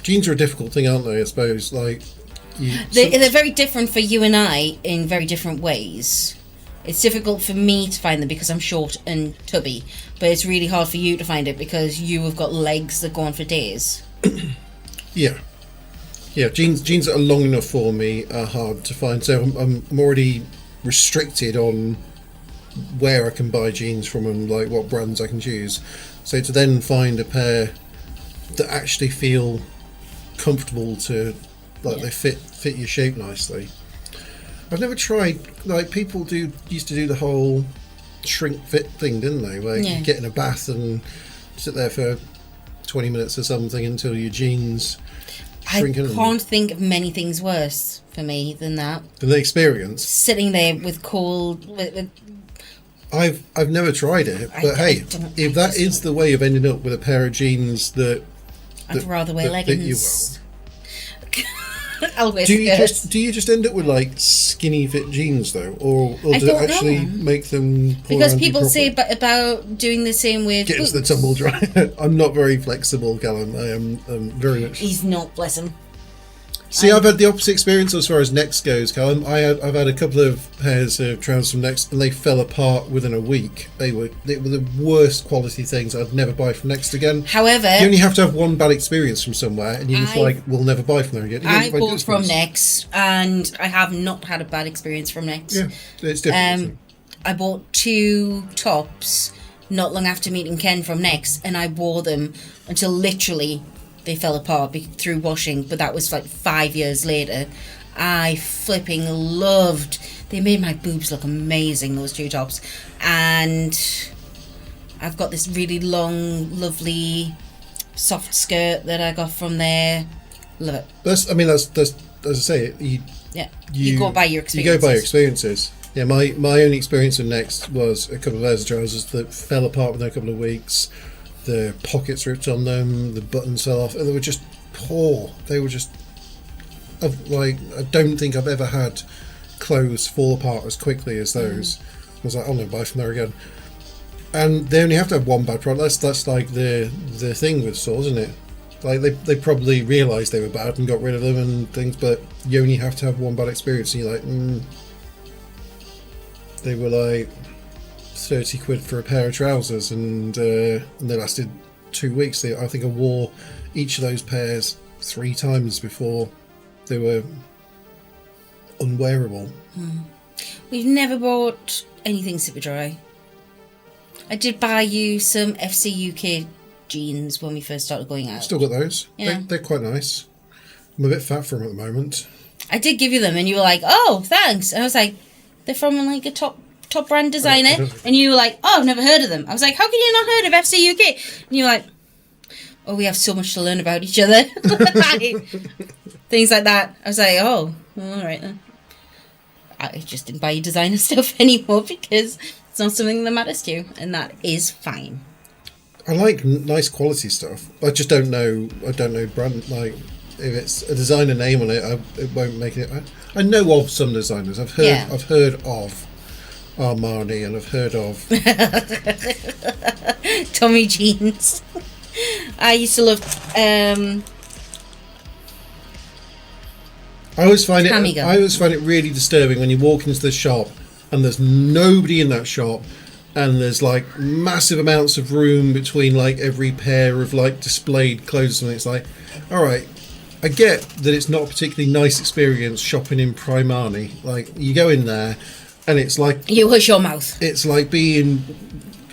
jeans are a difficult thing, aren't they? I suppose they're very different for you and I in very different ways. It's difficult for me to find them because I'm short and tubby, but it's really hard for you to find it because you have got legs that go on for days. Yeah, jeans that are long enough for me are hard to find. So I'm already restricted on where I can buy jeans from and like what brands I can choose. So to then find a pair that actually feel comfortable to like they fit your shape nicely. I've never tried, like people used to do the whole shrink fit thing, didn't they? Where you get in a bath and sit there for 20 minutes or something until your jeans shrink. I can't think of many things worse for me than that. Than the experience. Sitting there with cold. I've never tried it, but hey, if that is the way of ending up with a pair of jeans that I'd rather wear leggings. I'll wear do skirts. you just end up with like skinny fit jeans though, or does it actually make them? Because people say about doing the same with get boots. into the tumble dryer. I'm not very flexible, Callum. I am very much. He's not, bless him. See, I've had the opposite experience as far as Next goes, Callum. I've had a couple of pairs of trousers from Next, and they fell apart within a week. They were the worst quality things. I'd never buy from Next again. However, you only have to have one bad experience from somewhere, and you're just like, we'll never buy from there again. I bought from Next, and I have not had a bad experience from Next. Yeah, it's different. I bought 2 tops not long after meeting Ken from Next, and I wore them until literally they fell apart through washing, but that was like 5 years later. I flipping loved. They made my boobs look amazing, those 2 tops. And I've got this really long, lovely, soft skirt that I got from there. Love it. That's as I say, you go by your experiences. You go by your experiences. Yeah, my only experience with Next was a couple of pairs of trousers that fell apart within a couple of weeks. The pockets ripped on them, the buttons fell off, and they were just poor. They were just like, I don't think I've ever had clothes fall apart as quickly as those. I was like, I'll never buy from there again. And they only have to have one bad product. That's like the thing with stores, isn't it? Like they probably realised they were bad and got rid of them and things, but you only have to have one bad experience, and you're like, They were like 30 quid for a pair of trousers, and they lasted 2 weeks. I think I wore each of those pairs 3 times before they were unwearable. We've never bought anything super dry. I did buy you some FC UK jeans when we first started going out. Still got those. Yeah. They're quite nice. I'm a bit fat for them at the moment. I did give you them, and you were like, "Oh, thanks." And I was like, "They're from like a top brand designer," and you were like, "Oh, I've never heard of them." I was like, "How can you not heard of FC UK?" And you were like, "Oh, we have so much to learn about each other." Things like that. I was like, "Oh, all right then." I just didn't buy you designer stuff anymore because it's not something that matters to you, and that is fine. I like nice quality stuff. I just don't know. I don't know brand, like if it's a designer name on it. It won't make it. I know of some designers. I've heard of Armani, and I've heard of Tommy Jeans. I used to love. I always find it really disturbing when you walk into the shop and there's nobody in that shop, and there's like massive amounts of room between like every pair of like displayed clothes, and it's like, all right, I get that it's not a particularly nice experience shopping in Primani. Like, you go in there and it's like, you hush your mouth. It's like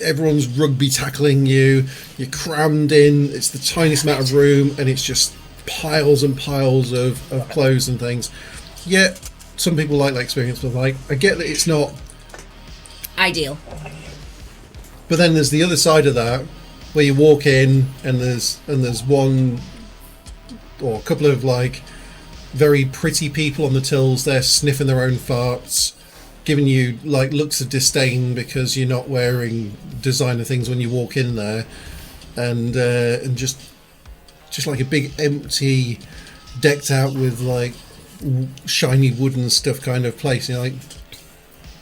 everyone's rugby tackling you. You're crammed in. It's the tiniest amount of room, and it's just piles and piles of clothes and things. Yet some people like that experience, but like, I get that it's not ideal. But then there's the other side of that, where you walk in and there's one or a couple of like very pretty people on the tills. They're sniffing their own farts, giving you like looks of disdain because you're not wearing designer things when you walk in there, and just like a big empty, decked out with like shiny wooden stuff kind of place. And you're like,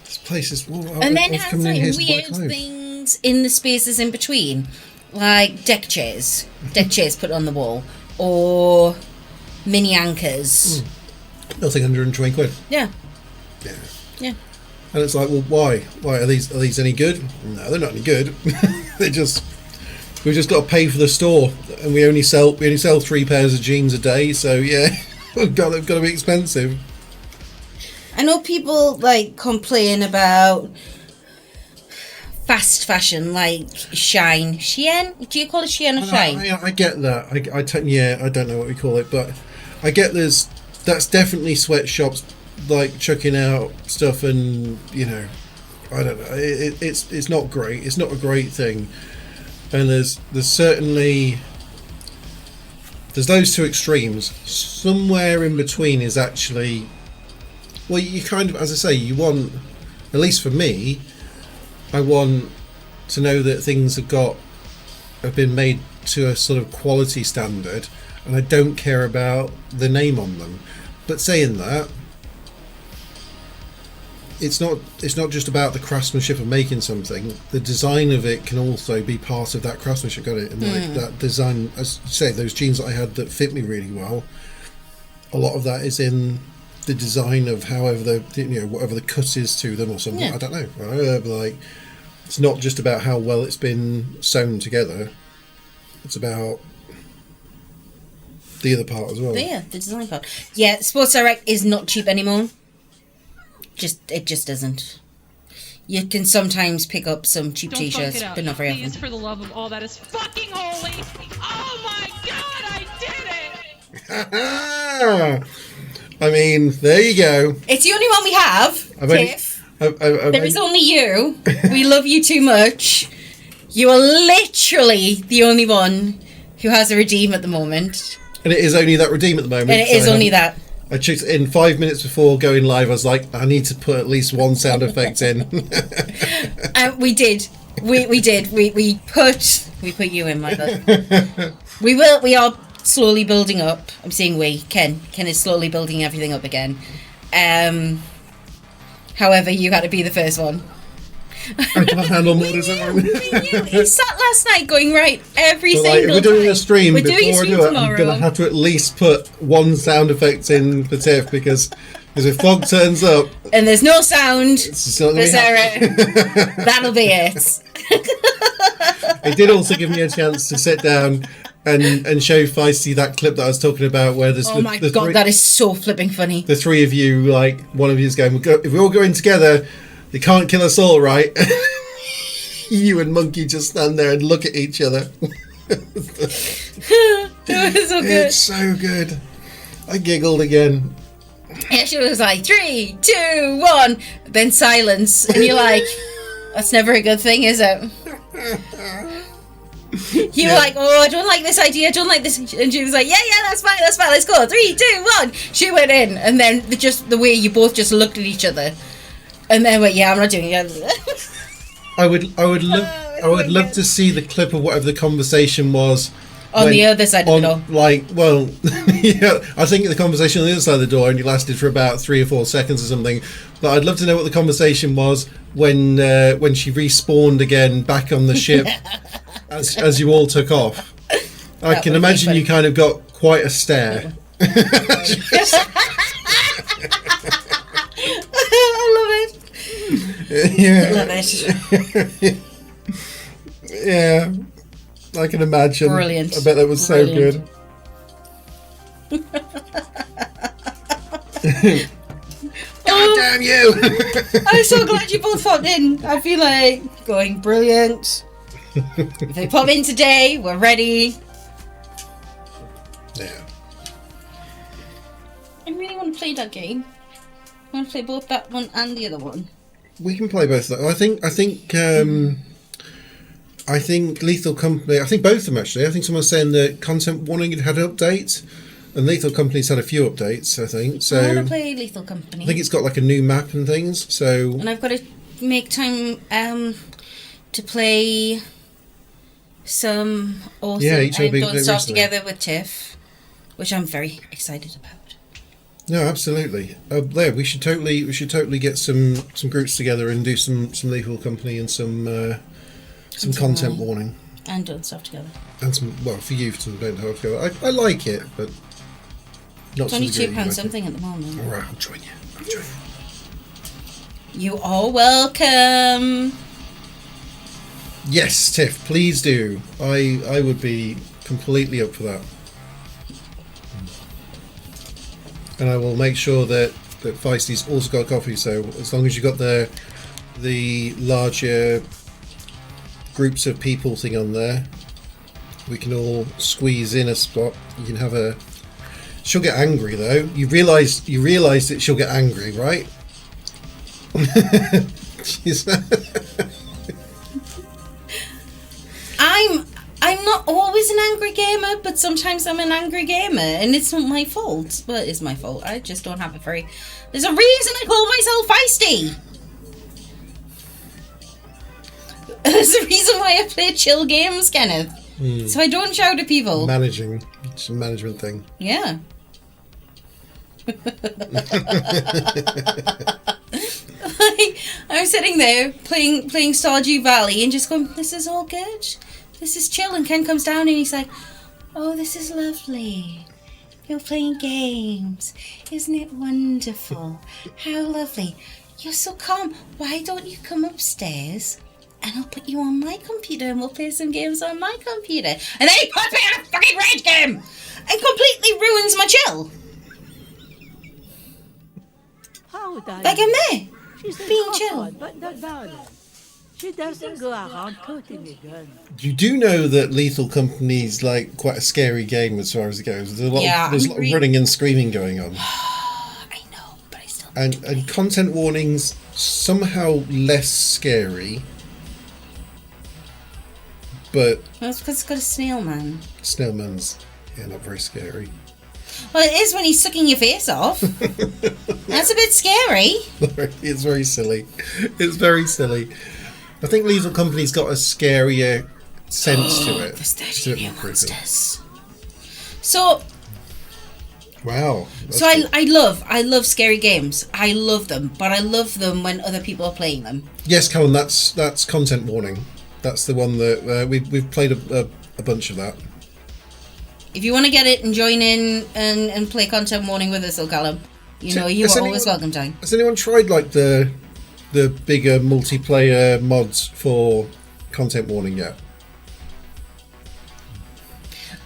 this place is. And then has like weird things in the spaces in between, like deck chairs put on the wall, or mini anchors. Nothing under 120 quid. Yeah. And it's like, well, why are these any good? No, they're not any good. We've just got to pay for the store, and we only sell 3 pairs of jeans a day, so yeah, they've got to be expensive. I know people like complain about fast fashion, like Shein. Do you call it Shein or Shine? I get that. I don't know what we call it, but I get there's that's definitely sweatshops like chucking out stuff, and you know, I don't know. It's not great. It's not a great thing. And there's certainly those two extremes. Somewhere in between is actually, well, you kind of, as I say, you want, at least for me, I want to know that things have been made to a sort of quality standard, and I don't care about the name on them. But saying that, it's not just about the craftsmanship of making something. The design of it can also be part of that craftsmanship, got it? And like that design, as you say, those jeans that I had that fit me really well, a lot of that is in the design of however whatever the cut is to them or something. I don't know. Right? But like, it's not just about how well it's been sewn together. It's about the other part as well. The design part. Yeah, Sports Direct is not cheap anymore. It just isn't. You can sometimes pick up some cheap Don't t-shirts, fuck it up. but not very Please, often. for the love of all that is fucking holy. Oh my god, I did it! I mean, there you go. It's the only one we have, Tiff. There is only you. We love you too much. You are literally the only one who has a redeem at the moment. And it is only that redeem at the moment. And it is only that. I checked in 5 minutes before going live. I was like, I need to put at least one sound effect in. And we did. We did. We put you in, Michael. We are slowly building up. I'm saying we. Ken is slowly building everything up again. However, you got to be the first one. I can't handle more this at the moment. He sat last night going, right, every single if we're doing time. a stream, We're doing a before I stream do it, tomorrow. I'm going to have to at least put one sound effect in for Tiff, because if Fog turns up and there's no sound it's not for gonna be Sarah, that'll be it. It did also give me a chance to sit down and show Feisty that clip that I was talking about, where there's Oh my god, that is so flipping funny. the three of you, like one of you is going, if we all go in together, they can't kill us all, right? You and Monkey just stand there and look at each other. It was so good. It's so good. I giggled again. Yeah, she was like 3, 2, 1, then silence, and you're like, that's never a good thing, is it? You were like, oh, I don't like this idea, I don't like this, and she was like, yeah, that's fine, let's go, 3, 2, 1. She went in, and then the way you both just looked at each other, and then went, yeah, I'm not doing it. I would love to see the clip of whatever the conversation was on the other side of the door. Like, well, yeah, I think the conversation on the other side of the door only lasted for about 3 or 4 seconds or something. But I'd love to know what the conversation was when she respawned again back on the ship as you all took off. I can imagine you kind of got quite a stare. I love it. Yeah. Love it. Yeah, I can imagine. Brilliant. I bet that was so good. God damn you! I'm so glad you both popped in. I feel like going brilliant. If they pop in today, we're ready. Yeah. I really want to play that game. I want to play both that one and the other one. We can play both of them. I think Lethal Company, I think both of them actually. I think someone's saying that Content Warning had an update, and Lethal Company's had a few updates, I think. So I want to play Lethal Company. I think it's got like a new map and things. So and I've got to make time to play some awesome Don't Stop Together with Tiff, which I'm very excited about. No, absolutely. There, we should totally get some groups together and do some Lethal Company and some Content Warning. And Don't Stop Together. And some, well, for you, some Don't Stop Together. I like it, but not. It's only £2 something at the moment. All right, I'll join you. You are welcome. Yes, Tiff, please do. I would be completely up for that. And I will make sure that Feisty's also got coffee, so as long as you've got the larger groups of people thing on there, we can all squeeze in a spot. You can have a She'll get angry though. You realise that she'll get angry, right? She's I'm not always an angry gamer, but sometimes I'm an angry gamer, and it's not my fault. Well, it is my fault. I just don't have a very... There's a reason I call myself feisty. There's a reason why I play chill games, Kenneth. So I don't shout at people. managing. It's a management thing. Yeah. I'm sitting there playing Stardew Valley and just going, this is all good. This is chill. And Ken comes down and he's like, oh, this is lovely. You're playing games. Isn't it wonderful? How lovely. You're so calm. Why don't you come upstairs and I'll put you on my computer and we'll play some games on my computer. And then he puts me on a fucking rage game and completely ruins my chill. How would I? Like I'm there. She's being a chill. one, but not violent. She doesn't go around toting a gun. You do know that Lethal Company's like quite a scary game as far as it goes. There's a lot, there's a lot of running and screaming going on. I know, but I still... And content warnings somehow less scary. But... Well, it's because it's got a snail man. Snailman's, yeah, not very scary. Well, it is when he's sucking your face off. That's a bit scary. It's very silly. It's very silly. I think Lethal Company's got a scarier sense to it. There's 30 Certainly new creepy. monsters. So... Wow. So I love scary games. I love them, but I love them when other people are playing them. Yes, Colin, that's content warning. That's the one that we've played a bunch of that. If you want to get it and join in and play content warning with us, Callum, you are always welcome, Jane. Has anyone tried like the bigger multiplayer mods for content warning yet?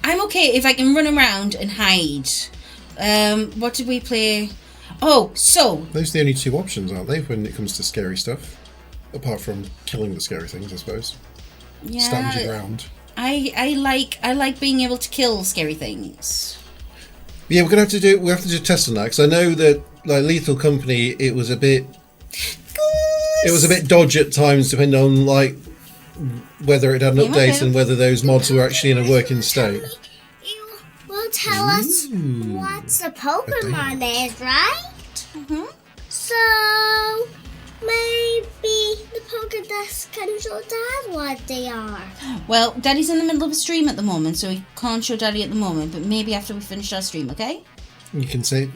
I'm okay if I can run around and hide. What did we play? Oh, so... Those are the only two options, aren't they, when it comes to scary stuff? Apart from killing the scary things, I suppose. Yeah, Stand your ground. I like being able to kill scary things. Yeah, we have to do a test on that, because I know that like Lethal Company, it was a bit dodgy at times, depending on like whether it had an update and whether those mods were actually in a working state. You will tell us what the Pokemon is, right? Mm-hmm. So maybe the Pokedex can show Dad what they are. Well, Daddy's in the middle of a stream at the moment, so he can't show Daddy at the moment. But maybe after we finish our stream, okay? You can say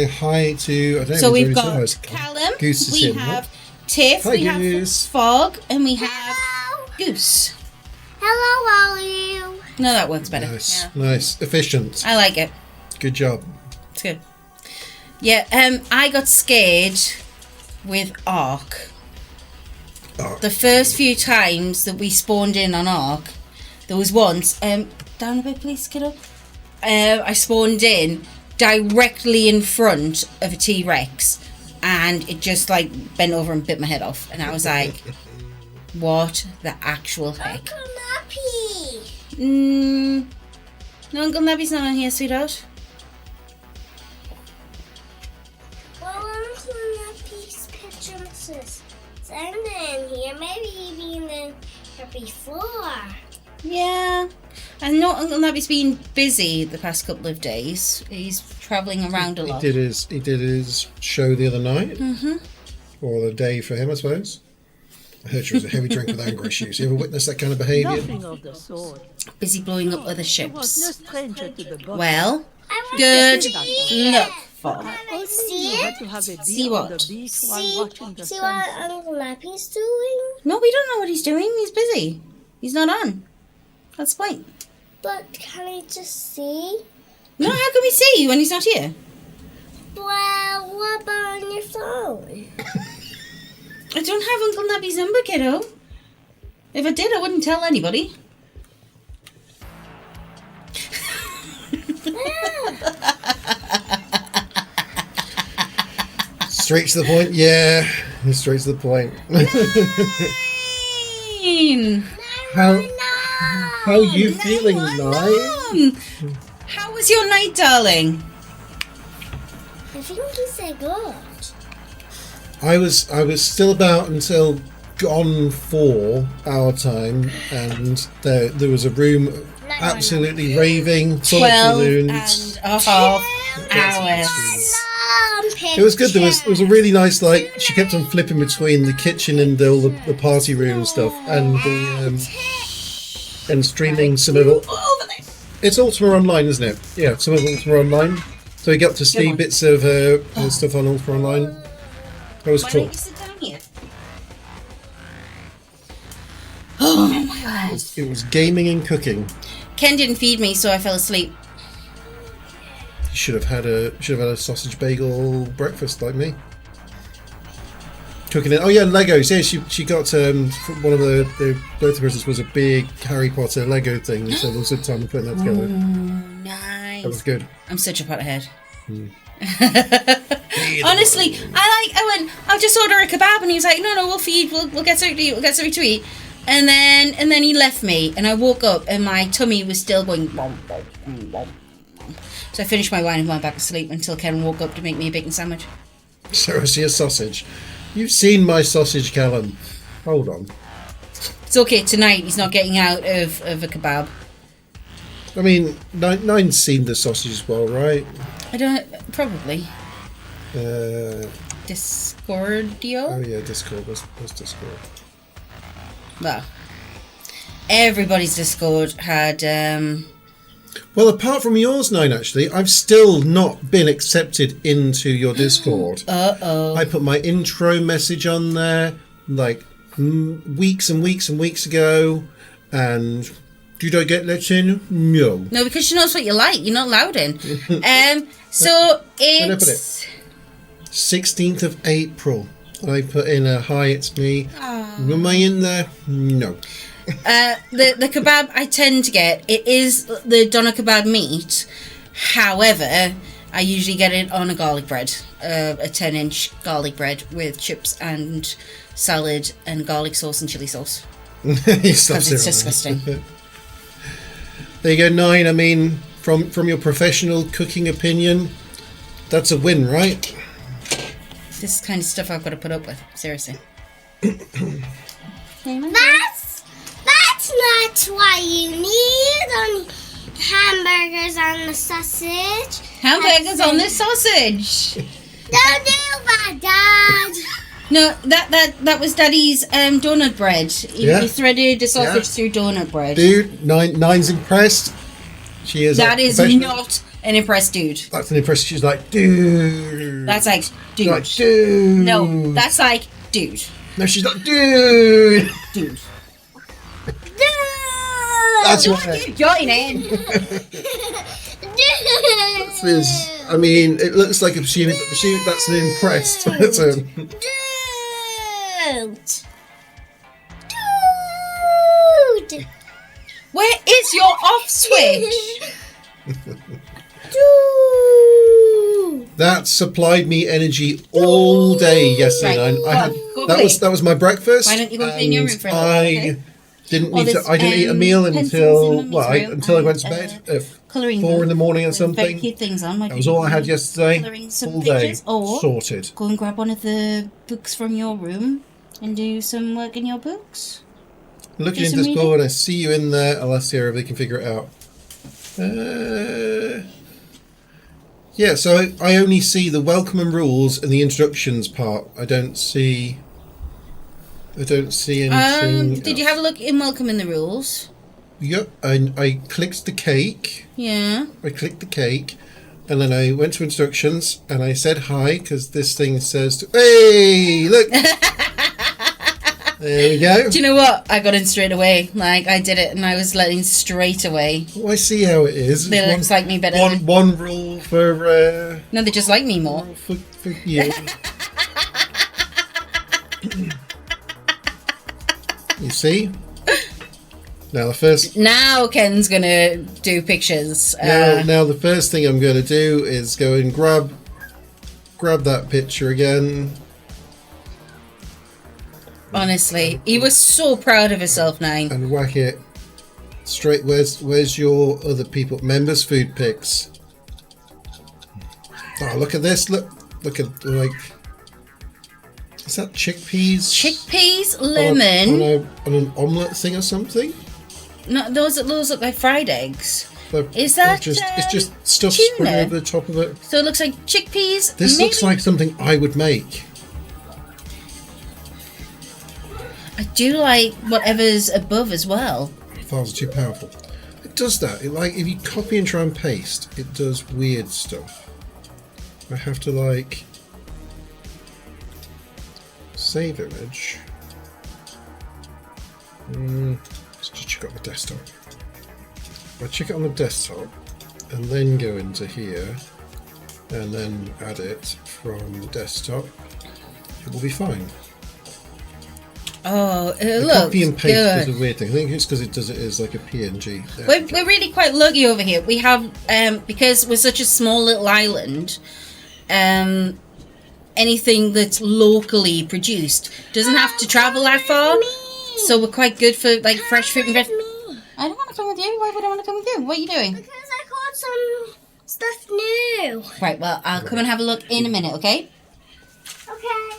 hi to. I don't know. So we've if got there's Callum, Goose is we here, have right? Tiff, Hi, we Goose. have Fog, and we have Hello. Goose. Hello, how are you? No, that works better. Nice, Yeah. nice, efficient. I like it. Good job. It's good. Yeah, I got scared with Ark. The first few times that we spawned in on Ark, there was once, down a bit please, kiddo. I spawned in directly in front of a T-Rex and it just like bent over and bit my head off. And I was like, what the actual heck? Uncle Nappy. No, Uncle Nappy's not on here, sweetheart. Well, Uncle Nappy's picture says in here. Maybe he been in here before. Yeah. I know Uncle Nappy's been busy the past couple of days. He's travelling around a lot. He did his show the other night. Mm-hmm. Or the day for him, I suppose. I heard she was a heavy drinker with anger issues. You ever witnessed that kind of behaviour? Nothing of the sort. Busy blowing up other She was no ships. stranger to the bottom. Well, I want good to see luck, it. Fog. Can I see You had it? to have a See beer on what? the beach while watching the See what sunset. Uncle Nappy's doing? No, we don't know what he's doing. He's busy. He's not on. That's the point. But can I just see? No, how can we see you when he's not here? Well, what about on your phone? I don't have Uncle Nappy's number, kiddo. If I did, I wouldn't tell anybody. Straight to the point, yeah. Straight to the point. Fine. How are you feeling, Nye? How was your night, darling? I think he's so good. I was still about until gone 4 our time, and there was a room absolutely raving, full of 12 balloons. and a half hours. It was good. There was a really nice, like, she kept on flipping between the kitchen and all the party room stuff, and and streaming some of it. It's Ultima Online, isn't it? Yeah, some of Ultima Online. So you get to see bits of her stuff on Ultima Online. That was Why cool. don't you sit down here? Oh my god. It was gaming and cooking. Ken didn't feed me, so I fell asleep. You should have had a sausage bagel breakfast like me. Cooking it. Oh yeah, Legos. Yeah, she got one of the birthday presents was a big Harry Potter Lego thing. So there was a time putting that together. Nice. That was good. I'm such a pothead. Honestly, I went, I'll just order a kebab, and he was like, no, we'll feed, we'll get something to eat, we'll get something to eat. And then he left me, and I woke up, and my tummy was still going. So I finished my wine and went back to sleep until Ken woke up to make me a bacon sandwich. So I see a sausage. You've seen my sausage, Callum. Hold on. It's okay, tonight he's not getting out of a kebab. I mean, Nine's seen the sausage as well, right? I don't, probably. Discordio? Oh yeah, Discord. What's Discord? Well, everybody's Discord had, Well, apart from yours, Nine, actually, I've still not been accepted into your Discord. Uh-oh. I put my intro message on there, like, weeks and weeks and weeks ago, and did I get let in? No. No, because she knows what you like. You're not allowed in. So When I put it's... 16th of April. I put in a hi, it's me. Am I in there? No. The kebab I tend to get, it is the doner kebab meat. However, I usually get it on a garlic bread, a 10-inch garlic bread with chips and salad and garlic sauce and chili sauce. Because it's disgusting. There you go, Nine. I mean, from your professional cooking opinion, that's a win, right? This is the kind of stuff I've got to put up with. Seriously. That's not what you need. Only hamburgers on the sausage. Hamburgers on this sausage. Don't do that, Dad. No, that was Daddy's donut bread. He threaded the sausage through donut bread. Dude, Nine's impressed. She is. That is not an impressed dude. That's an impressed. She's like, dude. That's like, dude. Like, dude. No, that's like, dude. No, she's like, dude. Dude. That's right. Join in. I mean, it looks like a she that's an impressed. That's a. Dude. Where is your off switch? Dude. That supplied me energy all day yesterday. Right. That was my breakfast. Why don't you go clean your room for a little bit, okay? I didn't eat a meal until I went to bed at 4 in the morning or something. Things on. That was all I had yesterday. All day sorted. Go and grab one of the books from your room and do some work in your books. Looking in Discord, I see you in there. I'll ask Sarah if they can figure it out. Yeah, so I only see the welcome and rules and the instructions part. I don't see anything. Did you have a look in welcome in the rules? Yep, I clicked the cake. Yeah. I clicked the cake, and then I went to instructions, and I said hi, because this thing says, hey, look! There we go. Do you know what? I got in straight away. Like, I did it, and I was letting straight away. Oh, I see how it is. They just like me better. One rule for... No, they just like me more. For you. You see? Now Ken's gonna do pictures. Now the first thing I'm going to do is go and grab that picture again. Honestly, he was so proud of himself, Nine. And whack it straight. Where's your other people? Members food pics. Oh, look at this. Look at, like... Is that chickpeas? Chickpeas, lemon. On an omelette thing or something? No, those look like fried eggs. Is that it's just stuff tuna? spread over the top of it. So it looks like chickpeas. This maybe? looks like something I would make. I do like whatever's above as well. Files are too powerful. It does that. It, like, if you copy and try and paste, it does weird stuff. I have to, like, save image. Let's just check it on the desktop. I check it on the desktop and then go into here and then add it from desktop. It will be fine. Oh, it The looks copy and paste good. is a weird thing. I think it's because it does it as like a PNG. We're really quite lucky over here. We have, because we're such a small little island, anything that's locally produced doesn't have to travel that far. So we're quite good for like fresh fruit and veg. I don't want to come with you. Why would I want to come with you? What are you doing? Because I got some stuff new. Right, well, I'll come and have a look in a minute, okay? Okay.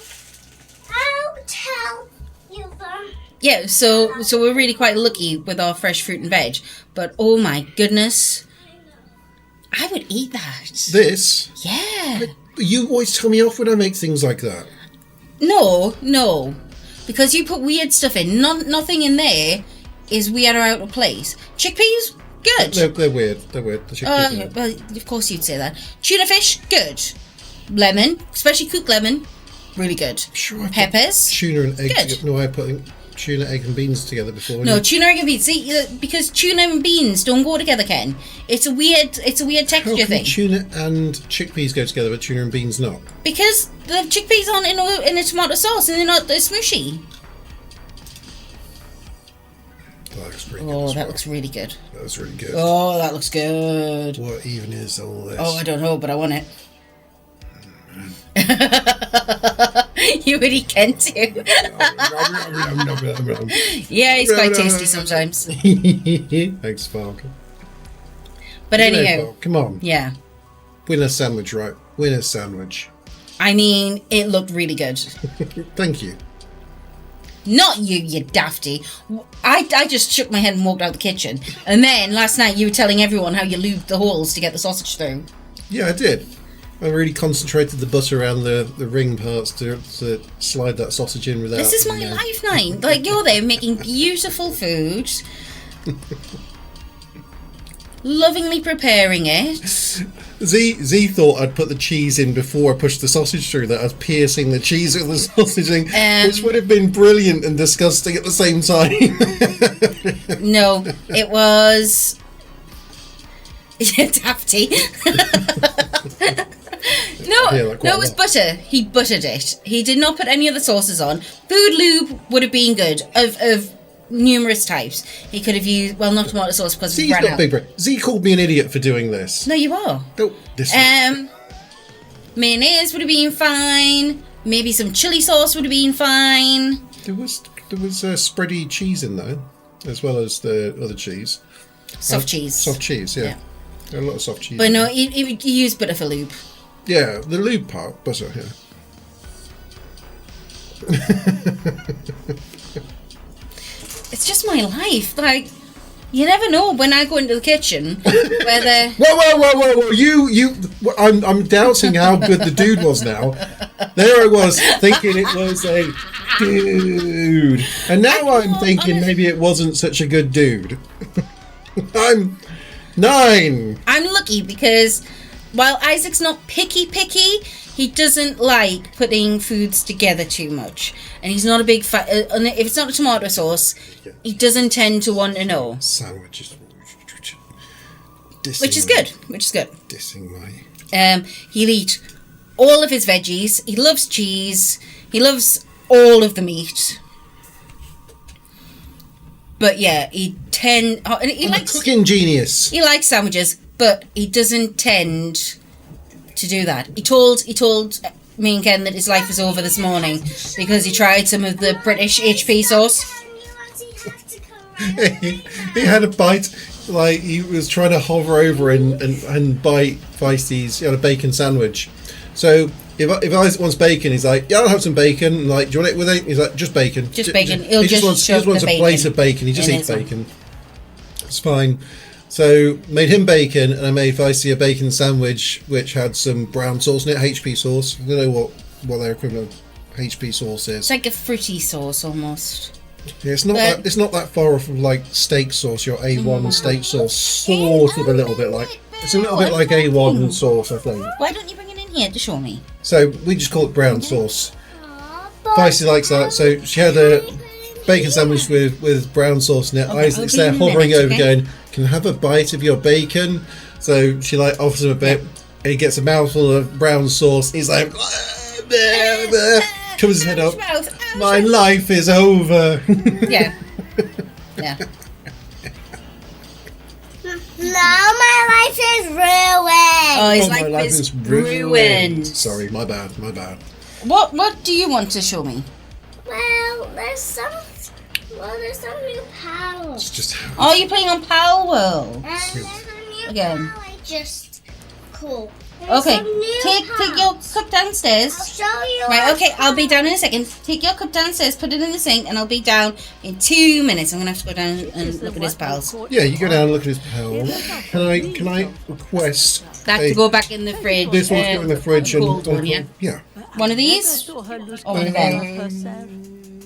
I'll tell you them. Yeah, so we're really quite lucky with our fresh fruit and veg. But oh my goodness, I would eat that. This? Yeah. You always tell me off when I make things like that. No. Because you put weird stuff in. Nothing in there is weird or out of place. Chickpeas, good. They're weird. They're weird. The chickpeas are weird. Well, of course you'd say that. Tuna fish, good. Lemon, especially cooked lemon, really good. Sure, I put Peppers, tuna and egg. good. No, I put tuna, egg, and beans together before. No, tuna egg and beans. See, because tuna and beans don't go together, Ken. It's a weird texture How can thing. tuna and chickpeas go together, but tuna and beans not? Because the chickpeas aren't in a tomato sauce and they're smooshy. That looks pretty good. Oh, as that well. looks really good. That looks really good. Oh, that looks good. What even is all this? Oh, I don't know, but I want it. You would eat Ken too. Yeah, it's quite tasty sometimes. Thanks, Sparkle. But anyhow, Come on. yeah. Win a sandwich, right? Win a sandwich. I mean, it looked really good. Thank you. Not you, you dafty. I just shook my head and walked out the kitchen. And then last night you were telling everyone how you lubed the holes to get the sausage through. Yeah, I did. I really concentrated the butter around the ring parts to slide that sausage in without... This is my life, Nine. Like, you're there making beautiful food. Lovingly preparing it. Z thought I'd put the cheese in before I pushed the sausage through, that I was piercing the cheese with the sausage in, which would have been brilliant and disgusting at the same time. No, it was... Dafty. No, it was butter. He buttered it. He did not put any other sauces on. Food lube would have been good, of numerous types. He could have used, well, not tomato sauce because Z's we ran not out. big brain. Z called me an idiot for doing this. No, you are. Oh, this Mayonnaise would have been fine. Maybe some chili sauce would have been fine. There was spready cheese in there, as well as the other cheese. Soft cheese. Soft cheese, yeah. There are a lot of soft cheese. But no, he used butter for lube. Yeah, the lube part, butter, yeah. It's just my life. Like, you never know when I go into the kitchen whether... Whoa! I'm doubting how good the dude was now. There I was, thinking it was a dude. And now I'm thinking maybe it wasn't such a good dude. I'm 9. I'm lucky because while Isaac's not picky, he doesn't like putting foods together too much. And he's not a big fan. If it's not a tomato sauce, he doesn't tend to want to know. Sandwiches. Which is good. Dissing my... He'll eat all of his veggies. He loves cheese. He loves all of the meat. But yeah, he likes cooking genius. He likes sandwiches, but he doesn't tend to do that. He told me and Ken that his life was over this morning because he tried some of the British HP sauce. He had a bite. Like, he was trying to hover over and bite Feisty's, a bacon sandwich. So if Isaac wants bacon, he's like, yeah, I'll have some bacon. And like, do you want it with it? He's like, just bacon. Just bacon. He just wants a plate of bacon. He just eats bacon. It's fine. So made him bacon, and I made Feisty a bacon sandwich, which had some brown sauce in it, HP sauce. I don't know what their equivalent of HP sauce is. It's like a fruity sauce almost. Yeah, it's not that far off of like steak sauce, your A1 steak sauce, sort of a little bit like. It's a little bit like A1 sauce, I think. Why don't you bring it in here to show me? So we just call it brown sauce. Feisty likes that, so she had a bacon sandwich with brown sauce in it. Okay, Isaac's there hovering over, going, "Can I have a bite of your bacon?" So she like offers him a bit. And he gets a mouthful of brown sauce. He's like, covers his head up. My life is over. Yeah. Yeah. Now my life is ruined. Oh, his my life is ruined. Sorry, my bad. What do you want to show me? Well, there's some new power. It's just Oh, you're playing on Pal World. And there's a new Again. power. Just cool. There's Okay, some new take your powers. cup downstairs. I'll show you. Right, okay, I'll be down in a second. Take your cup downstairs, put it in the sink, and I'll be down in 2 minutes. I'm gonna have to go down and look at his pals. yeah. You go down and look at his pals. Can I request That to go back in the fridge. this one's go in the fridge and cold one, yeah. yeah, One of these? Saw her lose Or one of control them? of herself.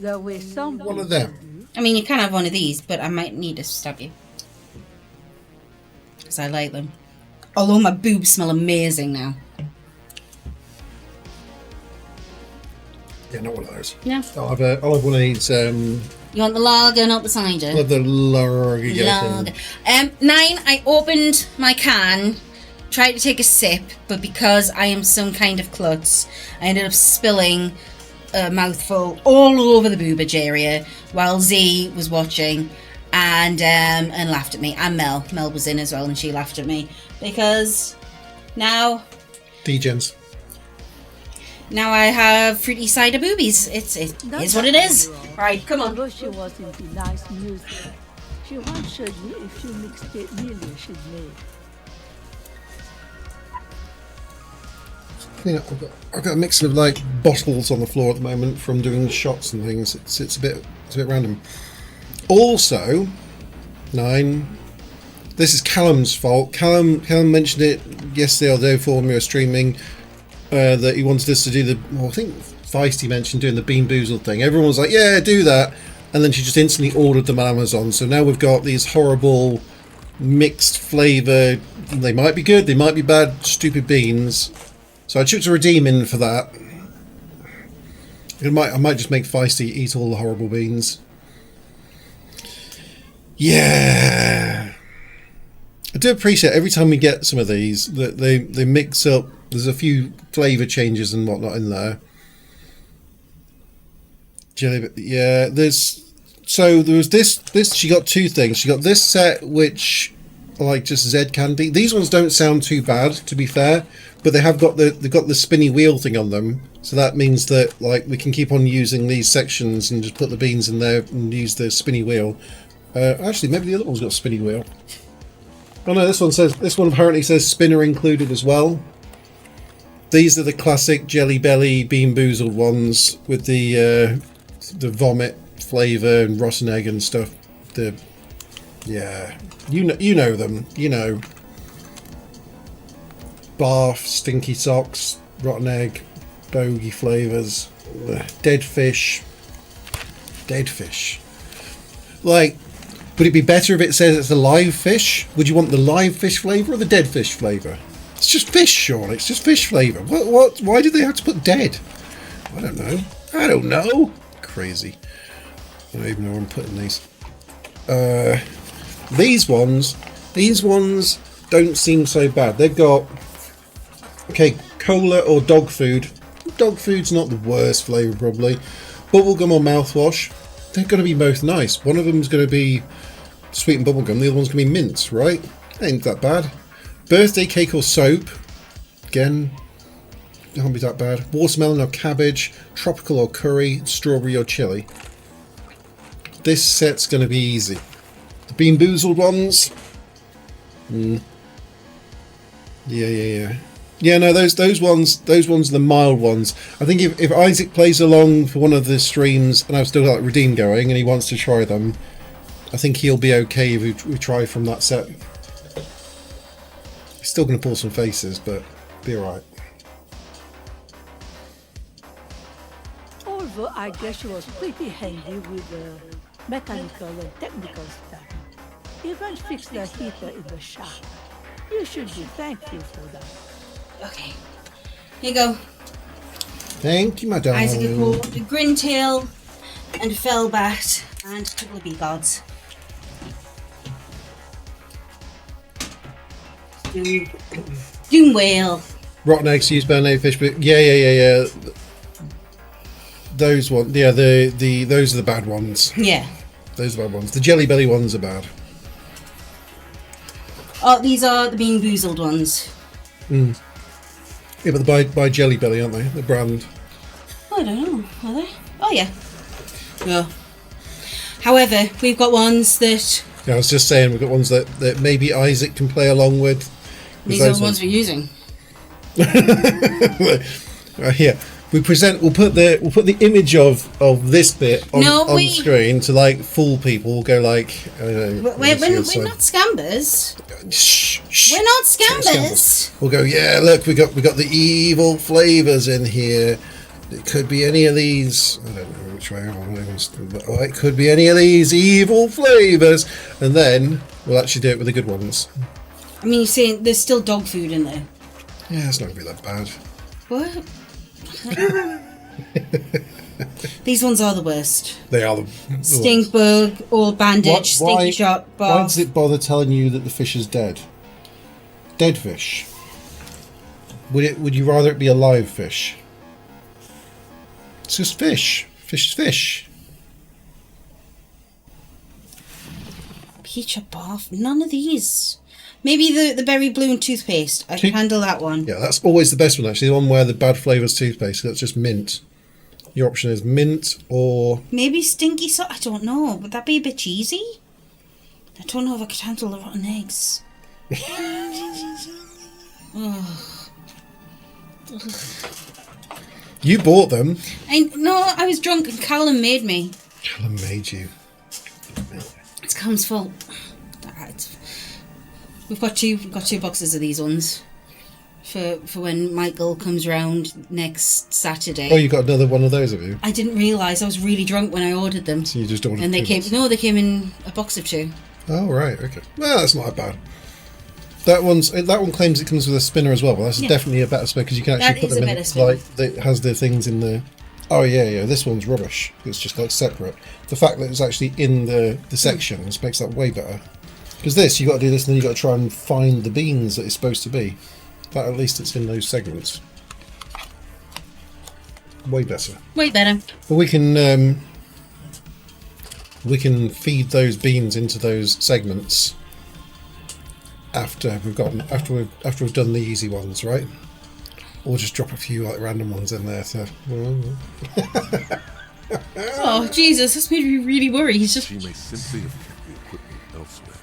There were some one of them. I mean, you can have one of these, but I might need to stab you. Because I like them. Although my boobs smell amazing now. Yeah, not one of those. Yeah. I'll have one of these. You want the lager, not the cider? Love the lager. Lager. 9, I opened my can, tried to take a sip, but because I am some kind of klutz, I ended up spilling a mouthful all over the boobage area while Z was watching and laughed at me. And Mel was in as well, and she laughed at me because now Degens. I have fruity cider boobies. It is what it is. Right, come on. Although she was into nice music, she once showed me a few mixtape music she'd made. Yeah, I've got a mix of like bottles on the floor at the moment from doing shots and things. It's a bit random. Also, 9. This is Callum's fault. Callum mentioned it yesterday or the day before when we were streaming. That he wanted us to do I think Feisty mentioned doing the Bean Boozled thing. Everyone was like, yeah, do that. And then she just instantly ordered them on Amazon. So now we've got these horrible mixed flavour. They might be good, they might be bad, stupid beans. So I chucked a redeem in for that. I might just make Feisty eat all the horrible beans. Yeah. I do appreciate every time we get some of these that they mix up. There's a few flavour changes and whatnot in there. Jelly, yeah. There was this. She got 2 things. She got this set, which are like just Z candy. These ones don't sound too bad, to be fair, but they've got the spinny wheel thing on them. So that means that like we can keep on using these sections and just put the beans in there and use the spinny wheel. Actually, maybe the other one's got a spinny wheel. Oh no, this one apparently says spinner included as well. These are the classic Jelly Belly Bean Boozled ones with the vomit flavour and rotten egg and stuff. You know them. You know. Barf, stinky socks, rotten egg, bogey flavours, dead fish. Like, would it be better if it says it's a live fish? Would you want the live fish flavour or the dead fish flavour? It's just fish, Sean. It's just fish flavour. What? Why did they have to put dead? I don't know. Crazy. I don't even know where I'm putting these. These ones don't seem so bad. They've got cola or dog food. Dog food's not the worst flavour probably. Bubblegum or mouthwash. They're going to be both nice. One of them's going to be sweetened bubblegum. The other one's going to be mint, right? Ain't that bad. Birthday cake or soap. Again, can't be that bad. Watermelon or cabbage. Tropical or curry. Strawberry or chili. This set's going to be easy. The Bean Boozled ones. Yeah, no, those ones are the mild ones. I think if Isaac plays along for one of the streams and I've still got Redeem going and he wants to try them, I think he'll be okay if we try from that set. He's still going to pull some faces, but be alright. Although I guess she was pretty handy with the mechanical and technical stuff. Even fixed the heater in the shop. You should be thankful for that. Okay. Here you go. Thank you, madam. Isaac had caught a Grintail and a Fellbat and a couple of bee gods. Doom Whale. Rotten eggs used by no fish, but yeah. Those ones, yeah, those are the bad ones. Yeah. Those are the bad ones. The Jelly Belly ones are bad. Oh, these are the Bean Boozled ones. Yeah, but they're by Jelly Belly, aren't they? The brand. I don't know. Are they? Oh yeah. Yeah. However, we've got ones that. Yeah, I was just saying we've got ones that maybe Isaac can play along with. These are the ones we're using. Yeah, we'll put the image of this bit on screen to like fool people. We'll go like I don't know. We're not scammers. Shh. We're not scammers. We'll go. Yeah, look, we got the evil flavors in here. It could be any of these. I don't know which way. It could be any of these evil flavors, and then we'll actually do it with the good ones. I mean, you're saying there's still dog food in there. Yeah, it's not gonna be that bad. What? These ones are the worst. They are the stink bug, old bandage, stinky shot. Why does it bother telling you that the fish is dead? Dead fish. Would you rather it be a live fish? It's just fish. Fish is fish. Peach or bath? None of these. Maybe the berry blue and toothpaste. I can handle that one. Yeah, that's always the best one actually. The one where the bad flavour's toothpaste. That's just mint. Your option is mint or... Maybe stinky salt? I don't know. Would that be a bit cheesy? I don't know if I could handle the rotten eggs. You bought them. No, I was drunk and Callum made me. Callum made you. It's Callum's fault. Alright. We've got two boxes of these ones. For when Michael comes round next Saturday. Oh, you got another one of those, have you? I didn't realise I was really drunk when I ordered them. So you just ordered and they came. No, they came in a box of 2. Oh right, okay. Well, that's not bad. That one claims it comes with a spinner as well. Well, that's definitely a better spinner because you can actually put them in like it has the things in the. Oh yeah. This one's rubbish. It's just like separate. The fact that it's actually in the sections makes that way better. Because this, you got to do this, and then you got to try and find the beans that it's supposed to be. But at least it's in those segments. Way better. Way better. But we can feed those beans into those segments after we've done the easy ones, right? Or just drop a few like random ones in there. So. Oh Jesus, that's made me really worried. She may simply have kept the equipment elsewhere.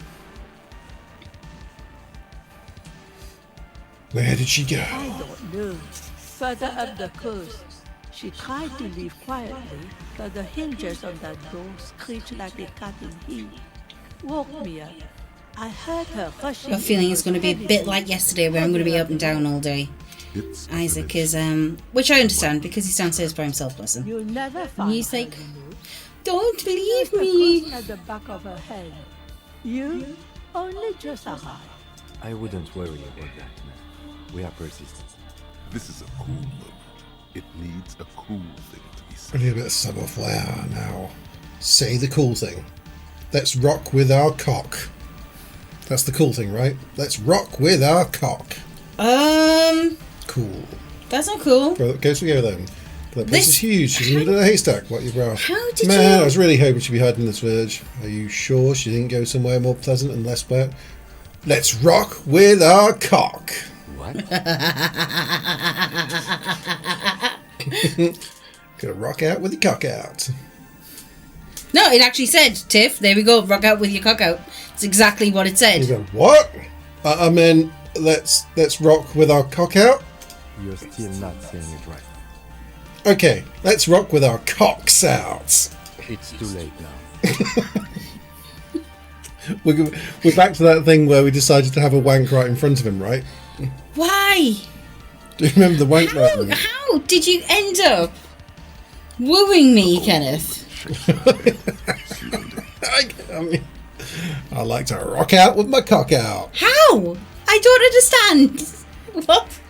Where did she go? I don't know. Further up the coast, she tried to leave quietly, but the hinges on that door screeched like a cat in heat. Woke me up. I heard her rushing. I have a feeling it's going to be a bit like yesterday, where I'm going to be up and down all day. Isaac is, which I understand because he's downstairs by himself, bless him. You'll never find and he's like, "Don't leave me." At the back of her head. You only just arrived. I wouldn't worry about that. We are persistent. This is a cool moment. It needs a cool thing to be I said. need a bit of savoir-faire now. Say the cool thing. Let's rock with our cock. That's the cool thing, right? Let's rock with our cock. Cool. That's not cool. Go to go then. That place is huge. She's in the middle of a haystack. What your brow? How did Man, you... I was really hoping she'd be hiding this village. Are you sure she didn't go somewhere more pleasant and less wet? Let's rock with our cock. What? Gonna rock out with your cock out. No, it actually said, Tiff, there we go, rock out with your cock out. It's exactly what it said. You go, what? I mean, let's rock with our cock out. You're still not saying it right. Okay, let's rock with our cocks out. It's too late now. We're back to that thing where we decided to have a wank right in front of him, right? Why? Do you remember the wank right? How did you end up wooing me, Kenneth? I mean, I like to rock out with my cock out. How? I don't understand. What?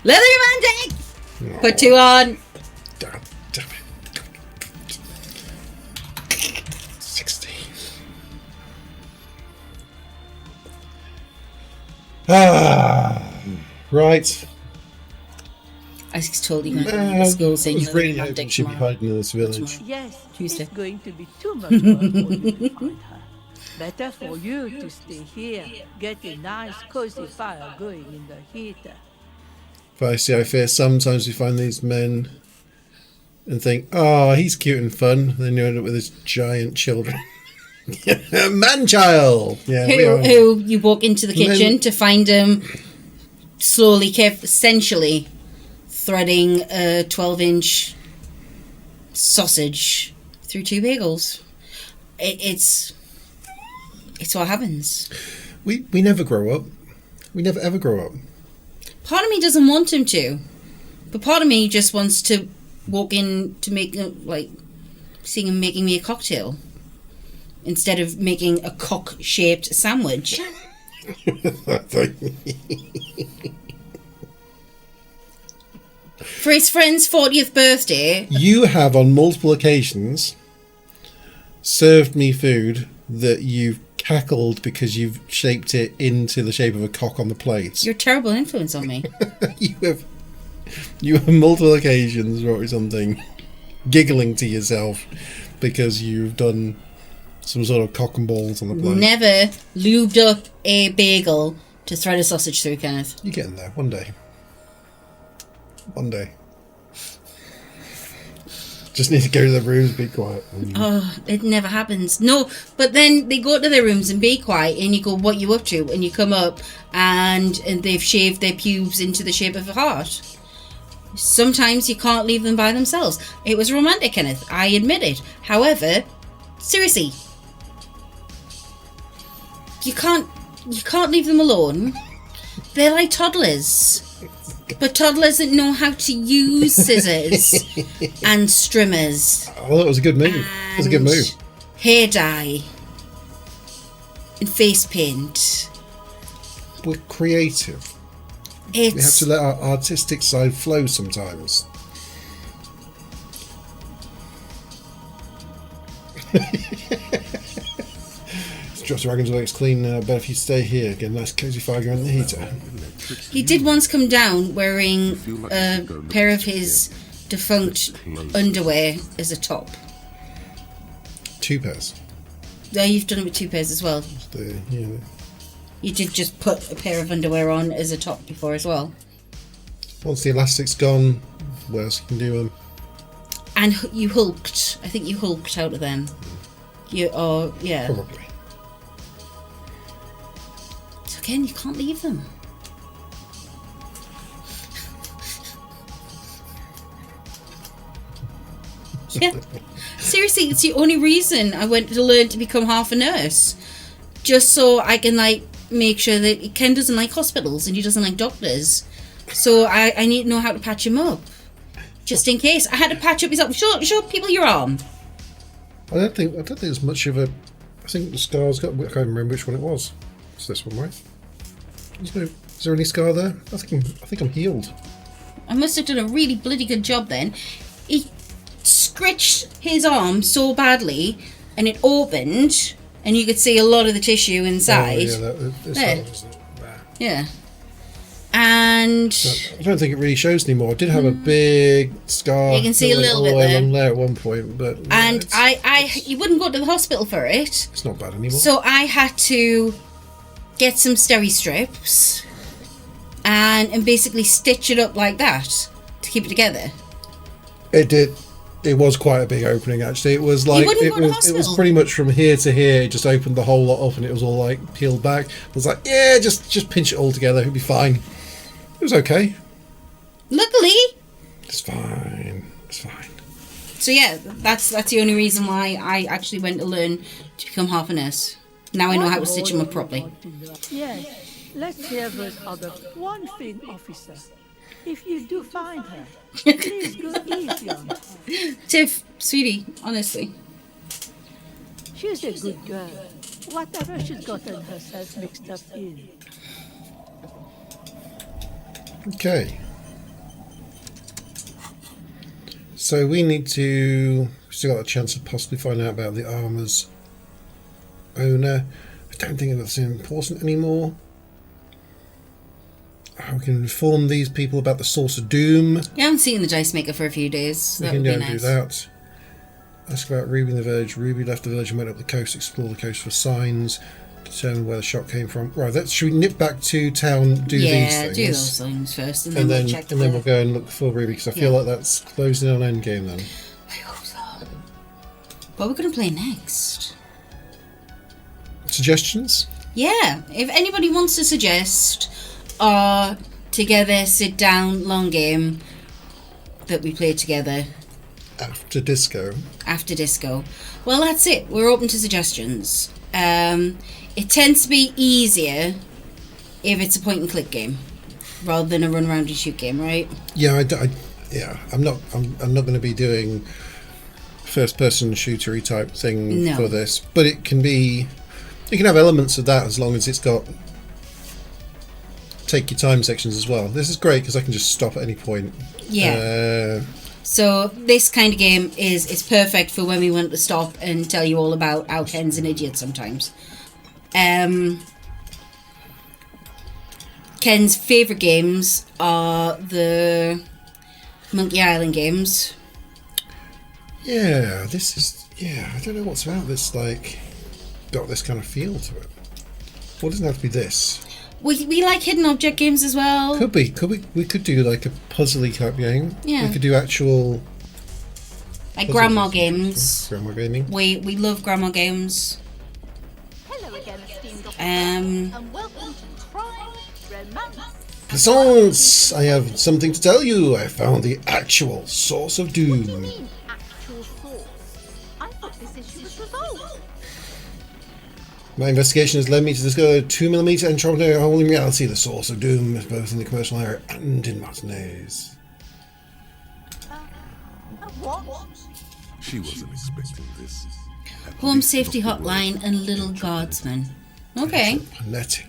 Leather romantic! Put two on. Damn it. 16. Right. I was told you went to school saying It's leather really romantic hoping she'd be tomorrow. hiding in this village. Yes, Tuesday. it's going to be too much work for you to find her. Better for you to stay here, get a nice cozy fire going in the heater. Feisty, I fear sometimes we find these men and think, oh, he's cute and fun. Then you end up with his giant children. Man-child! Yeah, we are. Who you walk into the kitchen then- to find him slowly, essentially threading a 12-inch sausage through two bagels. It's what happens. We never grow up. We never ever grow up. Part of me doesn't want him to, but part of me just wants to walk in to make seeing him making me a cocktail instead of making a cock-shaped sandwich. For his friend's 40th birthday, You have on multiple occasions served me food that you've cackled because you've shaped it into the shape of a cock on the plate. you're a terrible influence on me. You have multiple occasions wrote something giggling to yourself because you've done some sort of cock and balls on the plate. Never lubed up a bagel to thread a sausage through, Kenneth. You're getting there one day. One day. Just need to go to the rooms, be quiet. Oh, it never happens. No, but then they go to their rooms and be quiet, and you go, what you up to? And you come up, and they've shaved their pubes into the shape of a heart. Sometimes you can't leave them by themselves. It was romantic, Kenneth. I admit it. However, seriously, you can't leave them alone. They're like toddlers. But toddlers that know how to use scissors and strimmers. Oh, that was a good move. It was a good move. Hair dye and face paint. We're creative. We have It's to let our artistic side flow sometimes. Drops Dragons looks clean. Better if you stay here. Get a nice cozy fire going in the heater. he did once come down wearing a pair of his defunct underwear as a top. 2 pairs. Yeah, you've done it with 2 pairs as well. You did just put a pair of underwear on as a top before as well. Once the elastic's gone, what else you can do with them? And you hulked. I think you hulked out of them. Yeah. Probably. So again, you can't leave them. Yeah. Seriously, it's the only reason I went to learn to become half a nurse. Just so I can, make sure that Ken doesn't like hospitals and he doesn't like doctors. So I need to know how to patch him up. Just in case. I had to patch up myself. Show people your arm. I don't think there's much of a. I think the scar's got. I can't remember which one it was. It's this one, right? Is there any scar there? I think I'm healed. I must have done a really bloody good job then. He scratched his arm so badly and it opened and you could see a lot of the tissue inside. There. Yeah. And I don't think it really shows anymore. I did have a big scar. You can see a that went little all the bit way there. along there at one point, but and you wouldn't go to the hospital for it. it's not bad anymore. So I had to get some steri strips and basically stitch it up like that to keep it together. It did. It was quite a big opening, actually. It was like wouldn't it go to was hospital. pretty much from here to here. It just opened the whole lot up, and it was all like peeled back. I was like, yeah, just pinch it all together. It'll be fine. It was okay. Luckily. It's fine. It's fine. So yeah, that's the only reason why I actually went to learn to become half a nurse. Now I know how to stitch them up properly. Yes, let's hear those other one thing, officer. If you do find her, please go easy on her. Tiff, sweetie, honestly. She's a good girl. Whatever she's gotten herself mixed up in. Okay. So we need to still got a chance of possibly finding out about the armor's owner. I don't think that's important anymore. We can inform these people about the source of doom. Yeah, I haven't seen the dice maker for a few days. So We that can would go be and nice. do that. Ask about Ruby and the Village. Ruby left the village and went up the coast, explore the coast for signs, determine where the shot came from. Right, should we nip back to town, do these Yeah, things? do those things first, and then we'll check and then we'll go and look for Ruby, because I feel Yeah. like that's closing on Endgame then. I hope so. What are we going to play next? Suggestions? Yeah, if anybody wants to suggest our together sit down long game that we play together After disco. after disco, well, that's it. We're open to suggestions. It tends to be easier if it's a point and click game rather than a run around and shoot game, right? Yeah, I'm not going to be doing first person shootery type thing No. for this, but it can have elements of that as long as it's got take your time sections as well. This is great because I can just stop at any point. Yeah. So this kind of game is perfect for when we want to stop and tell you all about how Ken's an idiot sometimes. Ken's favourite games are the Monkey Island games. Yeah, I don't know what's about this, like, got this kind of feel to it. Well, it doesn't have to be this. We like hidden object games as well. Could be. We could do like a puzzly type game. Yeah. We could do actual Like puzzles. grandma games. Grandma gaming. We love grandma games. Hello again, esteemed officer, Um, and welcome to Crime, Romance. Croissants! I have something to tell you. I found the actual source of What do you doom. mean, actual source? I thought this issue was resolved. My investigation has led me to discover 2mm entropic hole in reality. The source of doom is both in the commercial area and in Martinez. What? She wasn't expecting this. At Home least Safety not the Hotline word and Little Guardsman. Okay. Kinetic.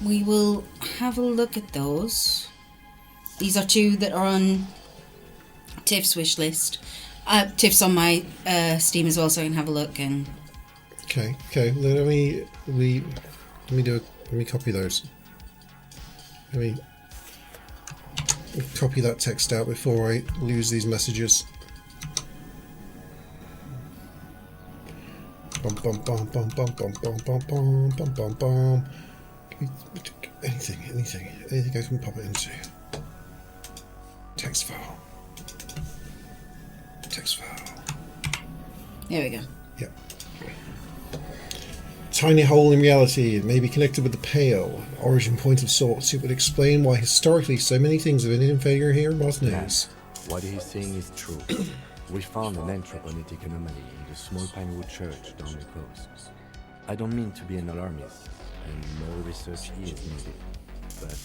We will have a look at those. These are two that are on Tiff's wish list. Tiff's on my Steam as well, so I can have a look. And Okay. Let me copy those. Let me copy that text out before I lose these messages. Bum bum bum bum bum bum bum bum bum bum bum bum. Anything I can pop it into. Text file. there we go. Yep. Tiny hole in reality. It may be connected with the Pale, origin point of sorts. It would explain why historically so many things have been in failure here in Martinez. What he's saying is true. We found an anthroponetic anomaly in the small Pinewood church down the coast. I don't mean to be an alarmist, and more research is needed, but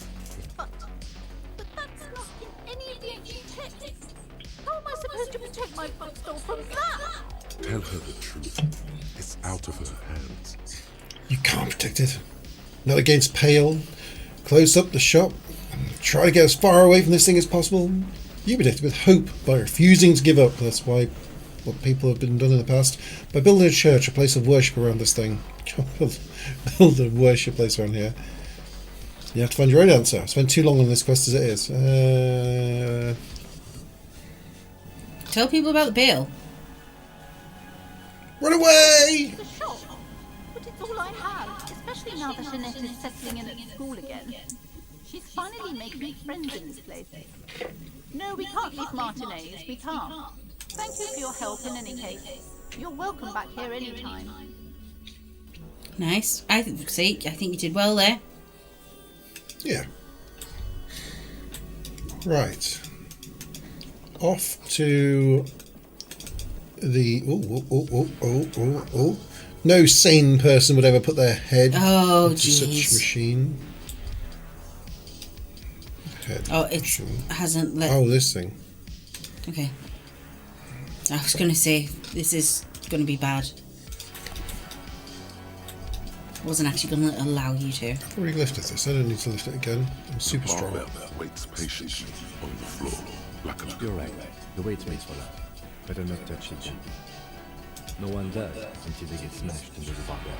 But that's not in any of the ancient texts. How am I supposed to protect my bookstore from that? Tell her the truth. It's out of her hands. You can't protect it. Not against Pale. Close up the shop and try to get as far away from this thing as possible. You protect it with hope by refusing to give up. That's why what people have been done in the past. By building a church, a place of worship around this thing. Build a worship place around here. You have to find your own answer. I spent too long on this quest as it is. Tell people about the Pale. Run away! The shop. But it's all I have, especially now that Annette is settling in at school again. She's finally making friends in this place. No, we can't leave Martinez. We can't. Thank you for your help in any case. You're welcome back here anytime. Nice. I think you did well there. Yeah. Right. Off to the... Oh. No sane person would ever put their head into such machine. It hasn't let... Oh, this thing. Okay. I was going to say, this is going to be bad. I wasn't actually going to allow you to. I've already lifted this. I don't need to lift it again. I'm super strong. Waits patiently on the floor like a... You're right. The weight makes for that. Better not touch it gently. No one does until they get smashed into the bottom.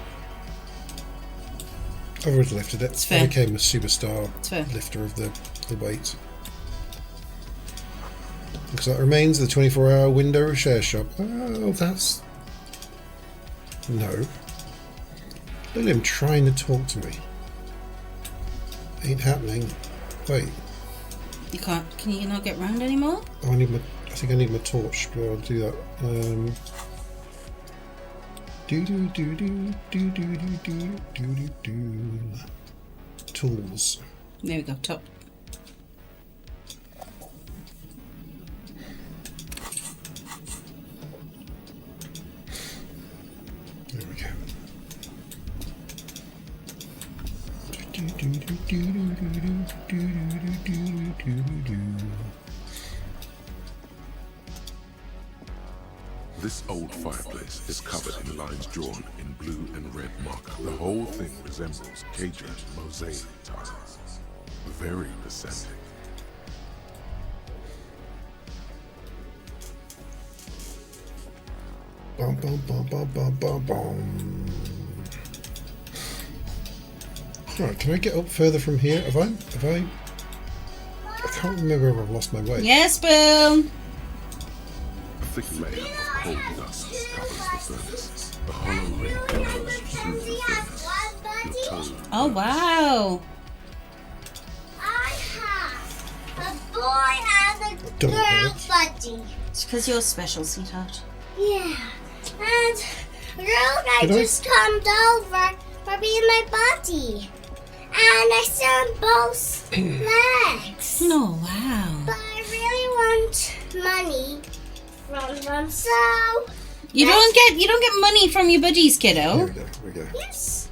I've already lifted it. It's fair. I became a superstar It's fair. lifter of the weight. Looks like remains of the 24-hour window share shop. Oh, that's... No. Look at him trying to talk to me. Ain't happening. Wait. You can't... Can you not get round anymore? Oh, I think I need my torch, but I'll do that. Tools. There we go, top. There we go. This old fireplace is covered in lines drawn in blue and red marker. The whole thing resembles Cajun mosaic tiles. Very pedantic. Bum, bum, bum, bum, bum, bum, bum. Right, can I get up further from here? Have I? I can't remember if I've lost my way. Yes, Bill! A thick layer of coal dust covers the furnace. A hollow ring goes through the furnace. Your toe. Oh, wow! I have a boy and a girl buddy. It's because you're special, sweetheart. Yeah. And a girl guy just come over for being my buddy. And I saw both legs. Oh, wow. But I really want money from them, so... You don't get money from your buddies, kiddo. Here we go. Yes.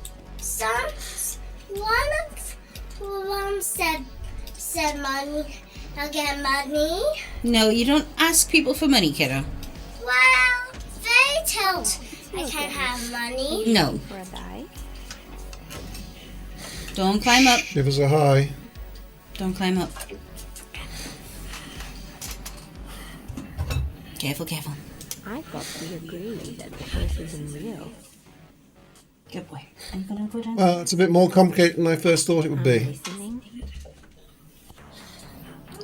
One of them said money. I'll get money. No, you don't ask people for money, kiddo. Well, they told I can't have money. No. For a die. Don't climb up. Shivers are high. Don't climb up. Careful, careful. I thought we agreed that the curse isn't real. Good boy. Are you gonna go down? It's a bit more complicated than I first thought it would be.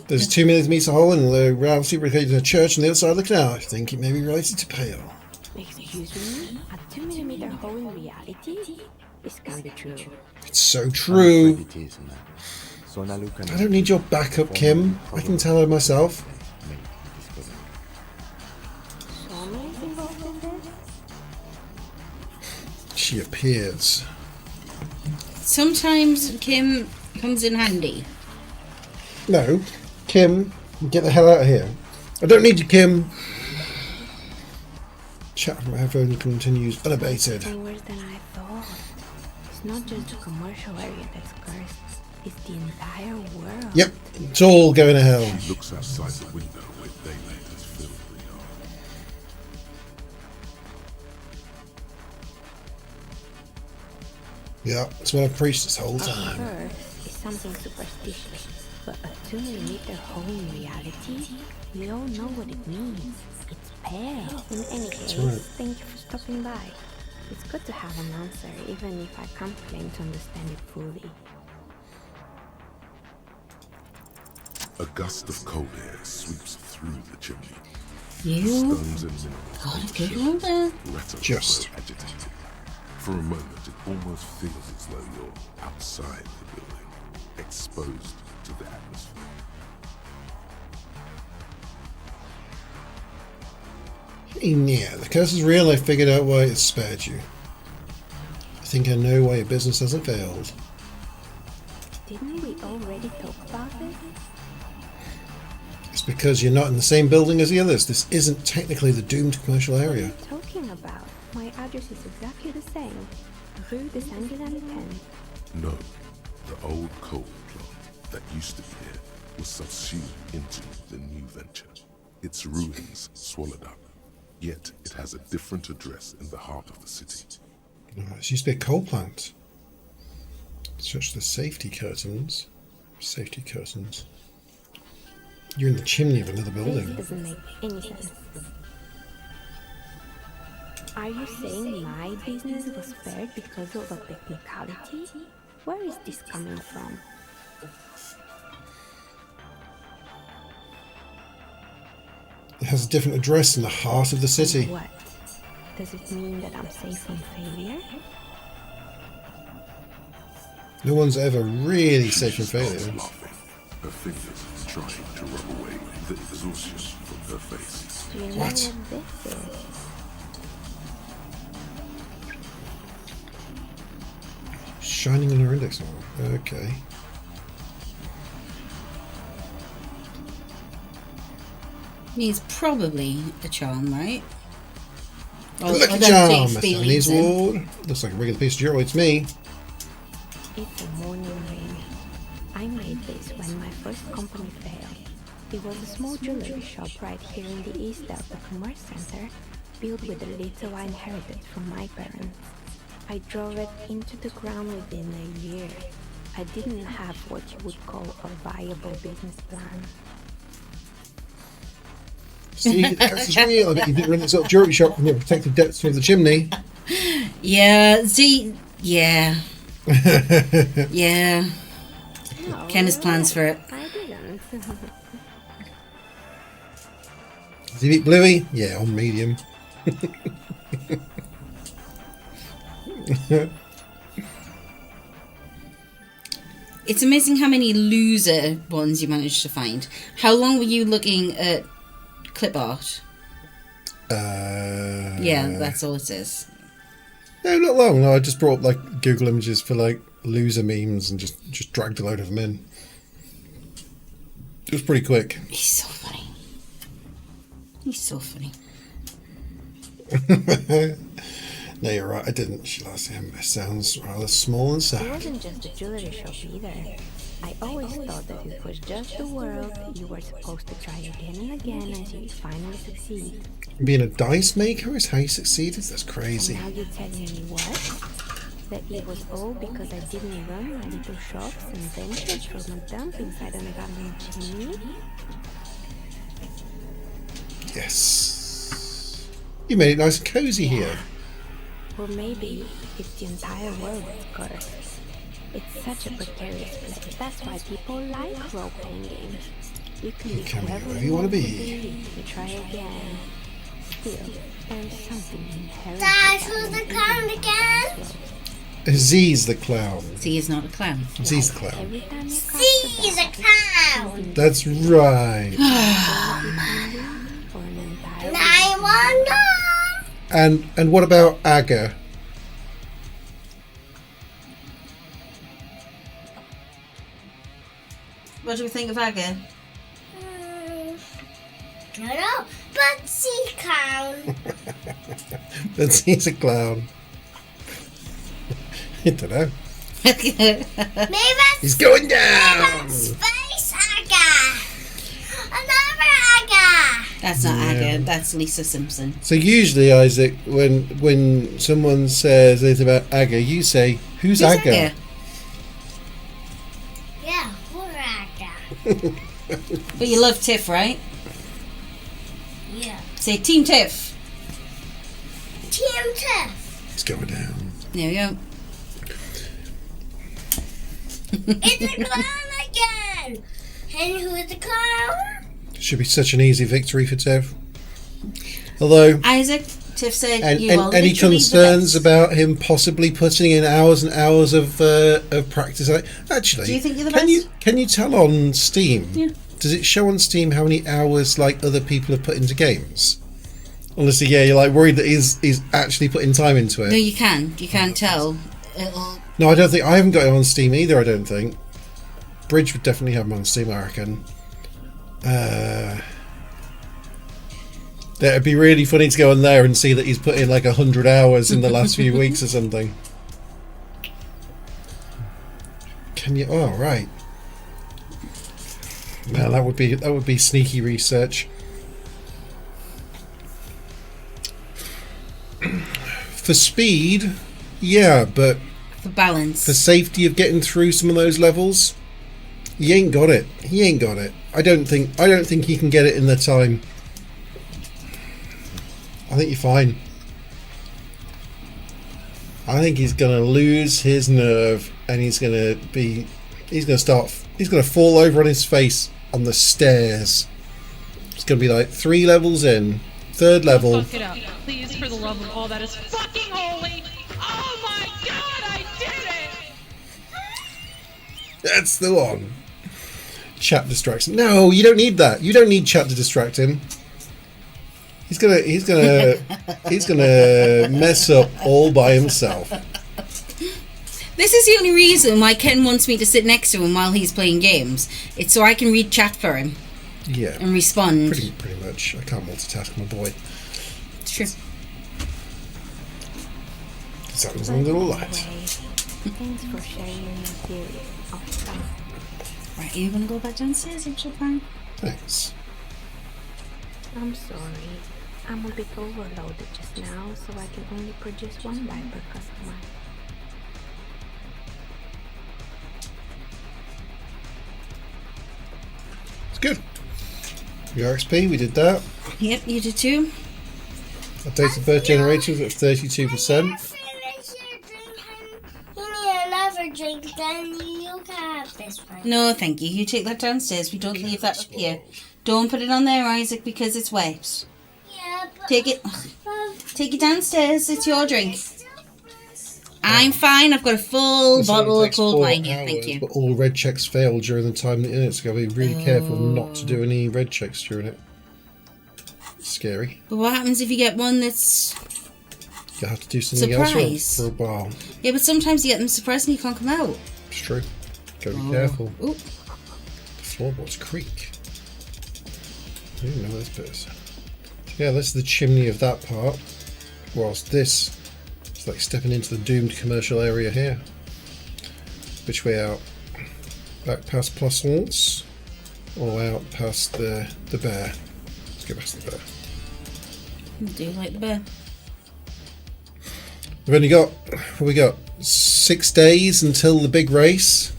There's a 2 minute meter hole in the reality located in a church on the other side of the canal. I think it may be related to Pale. Excuse me? A 2 millimeter hole in reality? This can't be true. It's so true. It is, man. So now look at I don't need your backup, Kim. I can tell her myself. Someone's involved in this? She appears. Sometimes Kim comes in handy. No, Kim, get the hell out of here. I don't need you, Kim. Chat from my headphone continues unabated. It's worse than I thought. It's not just the commercial area that's cursed. It's the entire world. Yep, it's all going to hell. She looks outside the window where daylight has filled the yard. Yeah, that's what I've preached this whole time. A curse is something superstitious, but a 2 millimeter hole in reality? We all know what it means. It's pale. In any case, right. Thank you for stopping by. It's good to have an answer, even if I can't claim to understand it fully. A gust of cold air sweeps through the chimney. You Stones and minerals got a good one there. Just. agitated. For a moment, it almost feels as though you're outside the building, exposed to the atmosphere. Yeah, the curse is real. I figured out why it spared you. I think I know why your business hasn't failed. Didn't we already talk about this? It's because you're not in the same building as the others. This isn't technically the doomed commercial area. What are you talking about? My address is exactly the same. Rue de Saint-Guilhem 10. No, the old coal plant that used to be here was subsumed into the new venture. Its ruins swallowed up. Yet it has a different address in the heart of the city. Oh, this used to be a coal plant. Search the safety curtains. Safety curtains. You're in the chimney of another This building. doesn't make any sense. Are you saying my business was spared because of a technicality? Where is this coming from? It has a different address in the heart of the city. What? Does it mean that I'm safe from failure? No one's ever really safe from failure. Laughing, her fingers trying to rub away the exhaustion from her face. Do you know What? what this is? Shining on her index finger. Okay. It's probably a charm, right? Or Look at that charm, takes Mr. feelings Annie's in. ward. Looks like a regular piece of jewelry. It's me. It's a morning ring. I made this when my first company failed. It was a small jewelry shop right here in the East Delta Commerce Center, built with the little I inherited from my parents. I drove it into the ground within a year. I didn't have what you would call a viable business plan. See, the curse is real. I bet you didn't run this little jewelry shop from the protected depths through the chimney. Yeah, see, yeah. Yeah. No, Ken has plans for it. I didn't. Does he beat Bluey? Yeah, on medium. It's amazing how many loser ones you managed to find. How long were you looking at clip art? Yeah, that's all it is. No, not long. No, I just brought up like Google images for like loser memes and just dragged a load of them in. It was pretty quick. He's so funny. He's so funny. No, you're right. I didn't. It sounds rather small and It sad. wasn't just a jewelry shop either. I always thought that it was just the world. You were supposed to try again and again until you finally succeed. Being a dice maker is how you succeeded? That's crazy. And now you're telling me what? That it was all because I didn't run my little shops and ventures from a dump inside an abandoned chimney? Yes. You made it nice and cozy here. Or maybe it's the entire world that's cursed. It's such a precarious place. That's why people like role-playing games. You can be can be whoever whoever you wanna be. You try again. Still, there's something inherent. Dad, who's the clown again? Z's the clown. See, he's not a clown. Z's the clown. Every time you cast He's a clown. That's right. for an entire 911. And what about Aga? What do we think of Aga? I don't know, but see clown. But Z's a clown. I don't know. Maybe that's He's going down. Space Aga. Another Aga. That's not Yeah. Aga, that's Lisa Simpson. So usually, Isaac, when someone says anything about Aga, you say, "Who's Aga?" Aga? Yeah, who's Aga? But you love Tiff, right? Yeah. Say Team Tiff. Team Tiff. It's going down. There we go. It's a clown again. And who's the clown? Should be such an easy victory for Tev. Although, Isaac, Tiff said and, you are and any literally the concerns best. about him possibly putting in hours and hours of practice? Actually, Do you think you're the can best? Can you tell on Steam? Yeah. Does it show on Steam how many hours like other people have put into games? Honestly, yeah, you're like worried that he's actually putting time into it. No, you can. You can't tell. No, I don't think I haven't got it on Steam either. I don't think. Bridge would definitely have them on Steam, I reckon. It'd be really funny to go on there and see that he's put in like 100 hours in the last few weeks or something. Can you? Oh, right. Man, that would be sneaky research. For speed, yeah, but for balance, for safety of getting through some of those levels, he ain't got it. He ain't got it. I don't think he can get it in the time. I think you're fine. I think he's gonna lose his nerve, and he's gonna fall over on his face on the stairs. It's gonna be like 3 levels in, 3rd level. Fuck it up, please, for the love of all that is fucking holy. Oh my god, I did it! That's the one. Chat distracts him. No, you don't need that. You don't need chat to distract him. He's gonna mess up all by himself. This is the only reason why Ken wants me to sit next to him while he's playing games. It's so I can read chat for him. Yeah. And respond. Pretty much. I can't multitask, my boy. It's true. Sounds a little light. Thanks for sharing your theory of time. Right, are you gonna go back downstairs, Japan? Thanks. I'm sorry. I'm a bit overloaded just now, so I can only produce 1 bag per customer. It's good. The RXP, we did that. Yep, you did too. Our date of birth generations at 32%. You need another drink, then you can have this one. No, thank you. You take that downstairs. We don't leave that up here. Don't put it on there, Isaac, because it's wet. Yeah, but Take it downstairs. It's your drink. I'm fine. I've got a full bottle of cold wine here. Thank you. But all red checks failed during the time that in it, so gotta be really careful not to do any red checks during it. Scary. But what happens if you get one that's You have to do something surprise else for a while. Yeah, but sometimes you get them suppressed and you can't come out. It's true. Gotta be careful. Ooh. The floorboards creak. I didn't know this bit is. Yeah, this is the chimney of that part. Whilst this is like stepping into the doomed commercial area here. Which way out? Back past Poissons or out past the bear? Let's go past the bear. Do you like the bear? We've only got, what we got? 6 days until the big race.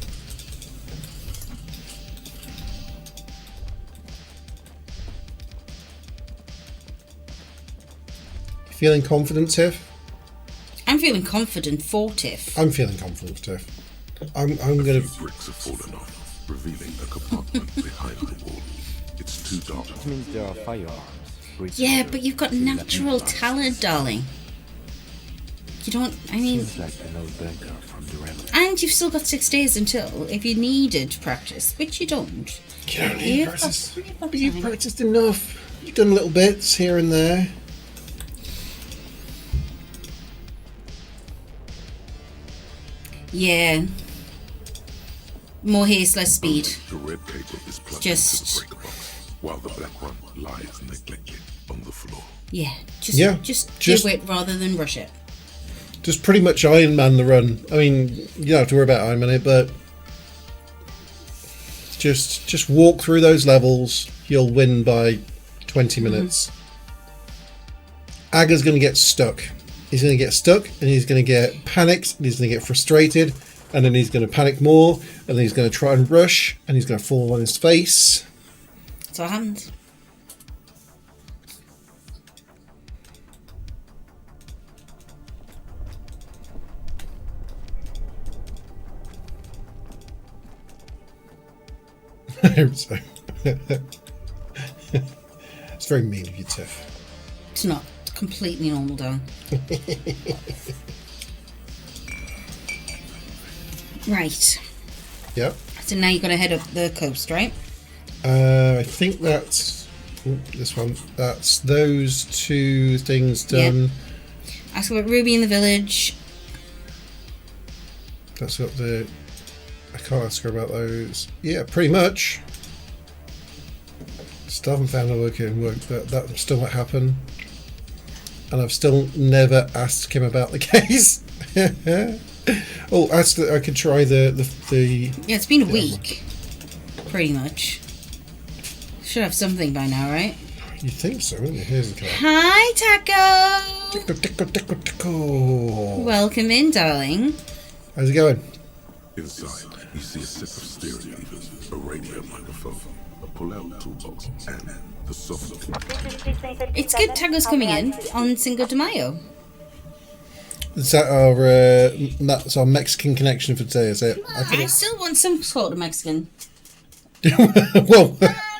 Feeling confident, Tiff? I'm feeling confident for Tiff. I'm feeling confident, Tiff. I'm gonna. Bricks have fallen off, revealing a compartment behind the wall. It's too dark. It means there are firearms. Yeah, but you've got natural talent, darling. You don't. I mean. Seems like an old bunker from the rebel. And you've still got 6 days until, if you needed practice, which you don't. You don't need practice. But you've practiced enough. You've done little bits here and there. Yeah. More haste, less speed. The red cable is plugged Just. into the breaker box, while the black one lies neglected on the floor. Yeah. Just do it rather than rush it. Just pretty much Iron Man the run. I mean, you don't have to worry about Iron Man it, but just walk through those levels. You'll win by 20 minutes. Aga's going to get stuck. He's going to get stuck, and he's going to get panicked, and he's going to get frustrated, and then he's going to panic more, and then he's going to try and rush, and he's going to fall on his face. That's what happens. I hope so. It's very mean of you, Tiff. It's not. It's completely normal, darling. Right. Yep. So now you've got to head up the coast, right? I think that's This one. That's those two things done. Ask about Ruby in the village. That's got the... I can't ask her about those. Yeah, pretty much. Still haven't found a working work, but that still might happen. And I've still never asked him about the case. Oh, I could try the Yeah, it's been a week. Pretty much. Should have something by now, right? You think so, wouldn't you? Here's the card. Hi, Taco! Taco. Welcome in, darling. How's it going? Inside, you see a set of stereo levers, a radio microphone, a pull-out toolbox, and the software. It's good Taco's coming in on Cinco de Mayo. Is that that's our Mexican connection for today, is it? I still want some sort of Mexican.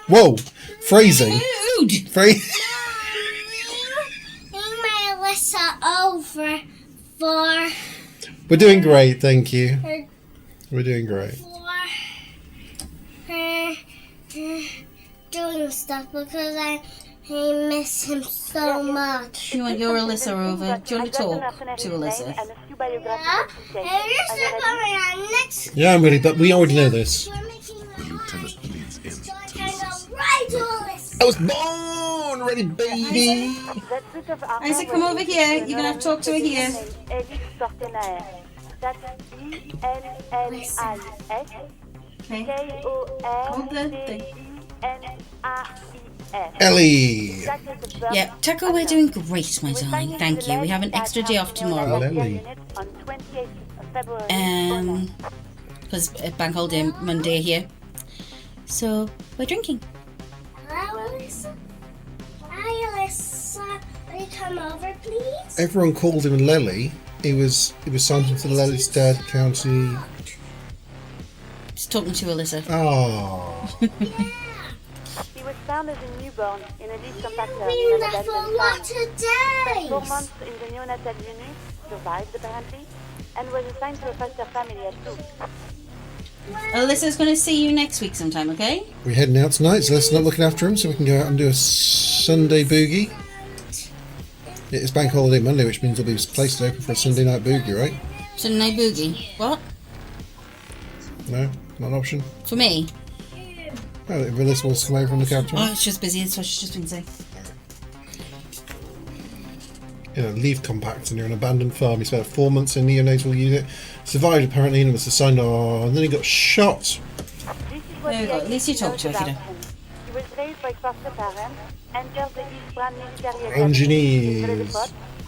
Whoa, phrasing. Dude! Bring my Alyssa over for We're doing great, thank you. We're doing great. her doing stuff because I miss him so much. You want your Alyssa over? Do you want to talk to Alyssa? Yeah? And you're still coming on next. Yeah, I'm ready, but we already know this. The lieutenant leads in to listen. Right, Alyssa. I was born ready, baby. Isaac, come over here. You're going to have to talk to her here. Okay. Hold the thing. Ellie. Yeah, Taco, we're doing great, my darling. Thank you. We have an extra day off tomorrow. Ellie. Because bank holiday Monday here. So, we're drinking. Hello, Alyssa. Hi, Alyssa. Will you come over, please? Everyone called him Lely. He was signed into Lelystad County. Just talking to Alyssa. Oh. He was found as a newborn in a lead compactor. Been there for a lot of days. 4 months in the neonatal unit, survived apparently, and was assigned to a foster family at 2. Alyssa's going to see you next week sometime, okay? We're heading out tonight, so let's not looking after him so we can go out and do a Sunday boogie. It's bank holiday Monday, which means there'll be places open for a Sunday night boogie, right? Sunday night boogie. What? No? Not an option? For me? Oh, if Alyssa wants to come over and look after him. Oh, it's just busy. That's what she's just been saying. You know, leave compact and you're an abandoned farm. He spent 4 months in a neonatal unit, survived apparently and was assigned and then he got shot. There we go. At least you talked to her, if you don't. He was raised by foster parents, entered the East Brand Military Academy Engineers.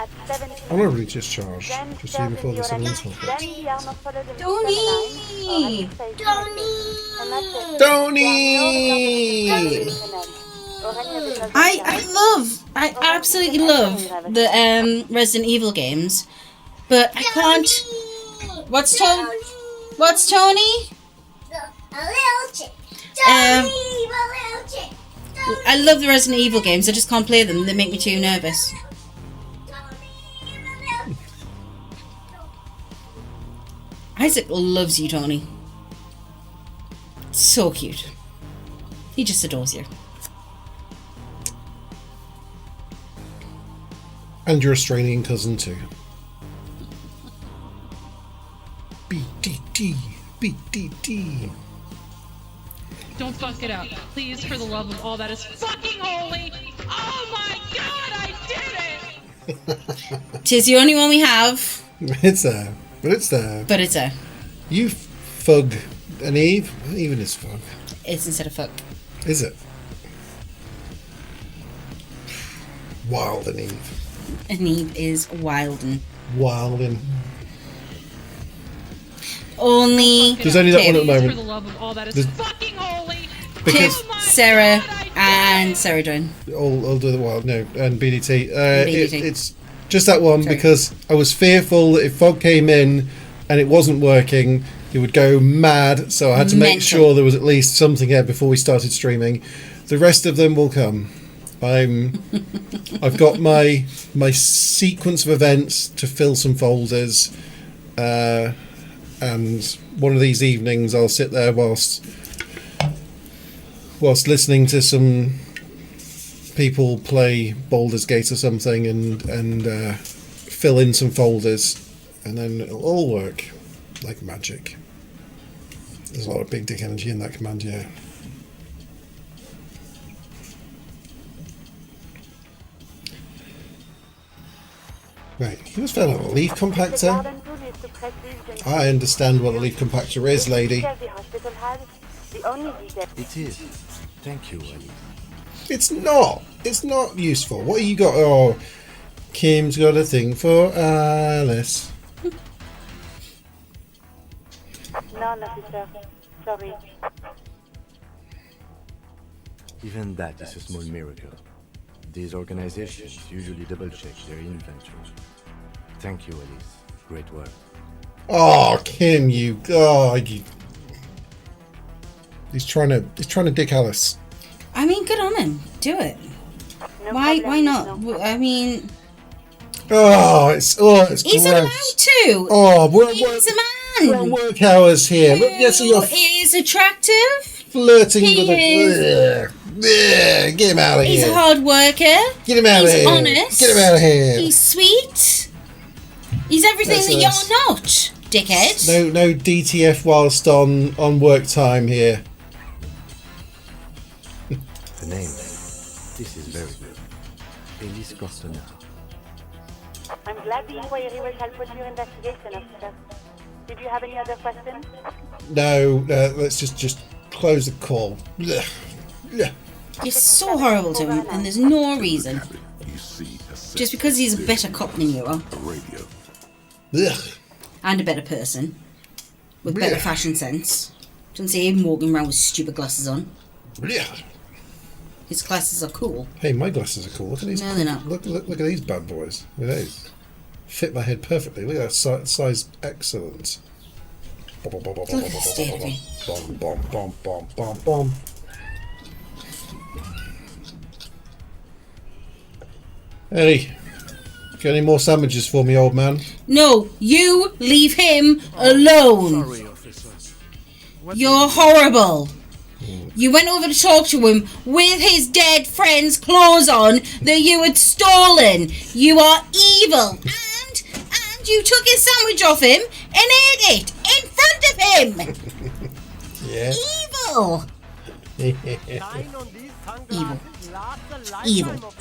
at 17. Honorably discharged to see before the civil assault. Then the armor followed him Tony! I absolutely love the Resident Evil games, but I can't. What's Tony? What's Tony? A little chick. A little chick. I love the Resident Evil games. I just can't play them. They make me too nervous. Isaac loves you, Tony. So cute. He just adores you. And your Australian cousin too. BDT. BDT. Don't fuck it up. Please, for the love of all that is fucking holy. Oh my god, I did it! Tis the only one we have. It's there. But it's there. But it's there. You fug and Eve. Even is fug. It's instead of fuck. Is it? Wild and Eve. And Eve is Wilden. Wilden. Only. There's only that one at the moment. For the love of all that is fucking holy. Because Sarah and Sarah Joan. I'll do the wild. No, and BDT. BDT. It's just that one Sorry. because I was fearful that if fog came in and it wasn't working, it would go mad. So I had to make Mental. sure there was at least something there before we started streaming. The rest of them will come. I've got my sequence of events to fill some folders, and one of these evenings I'll sit there whilst listening to some people play Baldur's Gate or something and fill in some folders, and then it'll all work like magic. There's a lot of big dick energy in that command, yeah. Right, he was found on a leaf compactor. I understand what a leaf compactor is, lady. It is. Thank you, Alice. It's not. It's not useful. What you got? Oh, Kim's got a thing for Alice. No, officer. Sorry. Even that is a small miracle. These organizations usually double-check their inventory. Thank you, Alice. Great work. Oh, Kim, you God, you. He's trying to dick Alice. I mean, good on him. Do it. No Why problem, not? no. I mean, It's he's gross. allowed to. Oh, He's a man. we're work hours here. Look, yes, you're He is attractive. flirting He with a. Ugh, get him out of He's here. a hard worker. Get him out He's of here. honest. Get him out of here. He's sweet. He's everything That's that us. you're not, dickhead. No DTF whilst on work time here. The name. This is very good. Elise Cortona. I'm glad the inquiry will help with your investigation, officer. Did you have any other questions? No, let's just close the call. Ugh. Ugh. You're so horrible to him, and there's no reason. You see Just because he's a better cop than you are, a radio. Ugh. and a better person, with better Yeah. fashion sense. Don't see him walking around with stupid glasses on. Ugh. His glasses are cool. Hey, my glasses are cool. Look at these. No, they're not. Look at these bad boys. Look at these. Fit my head perfectly. Look at that size, excellent. Bom, bom, bom, bom, Look at the state of me. bom, bom, bom, bom, bom, bom. Eddie, got any more sandwiches for me, old man? No, you leave him alone. Sorry, officer. You're horrible. You went over to talk to him with his dead friend's clothes on that you had stolen. You are evil. And you took his sandwich off him and ate it in front of him. Yeah. Evil. Evil. Evil.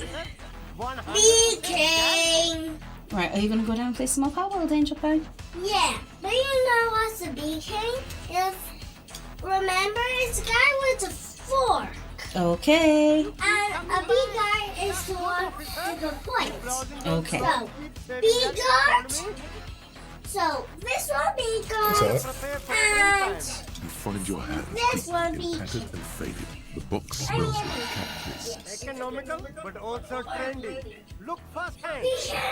BK! Right, are you going to go down and play some more Power World, Angel Pie? Yeah, but you know what's a BK? Remember, it's a guy with a fork. Okay. And a big guy is the one with the point. Okay. So, big guard. So, this one big guard. And You find your hand this one deep big. and tattered and faded. The box smells like cat piss. Economical, but also trendy. Look first hand,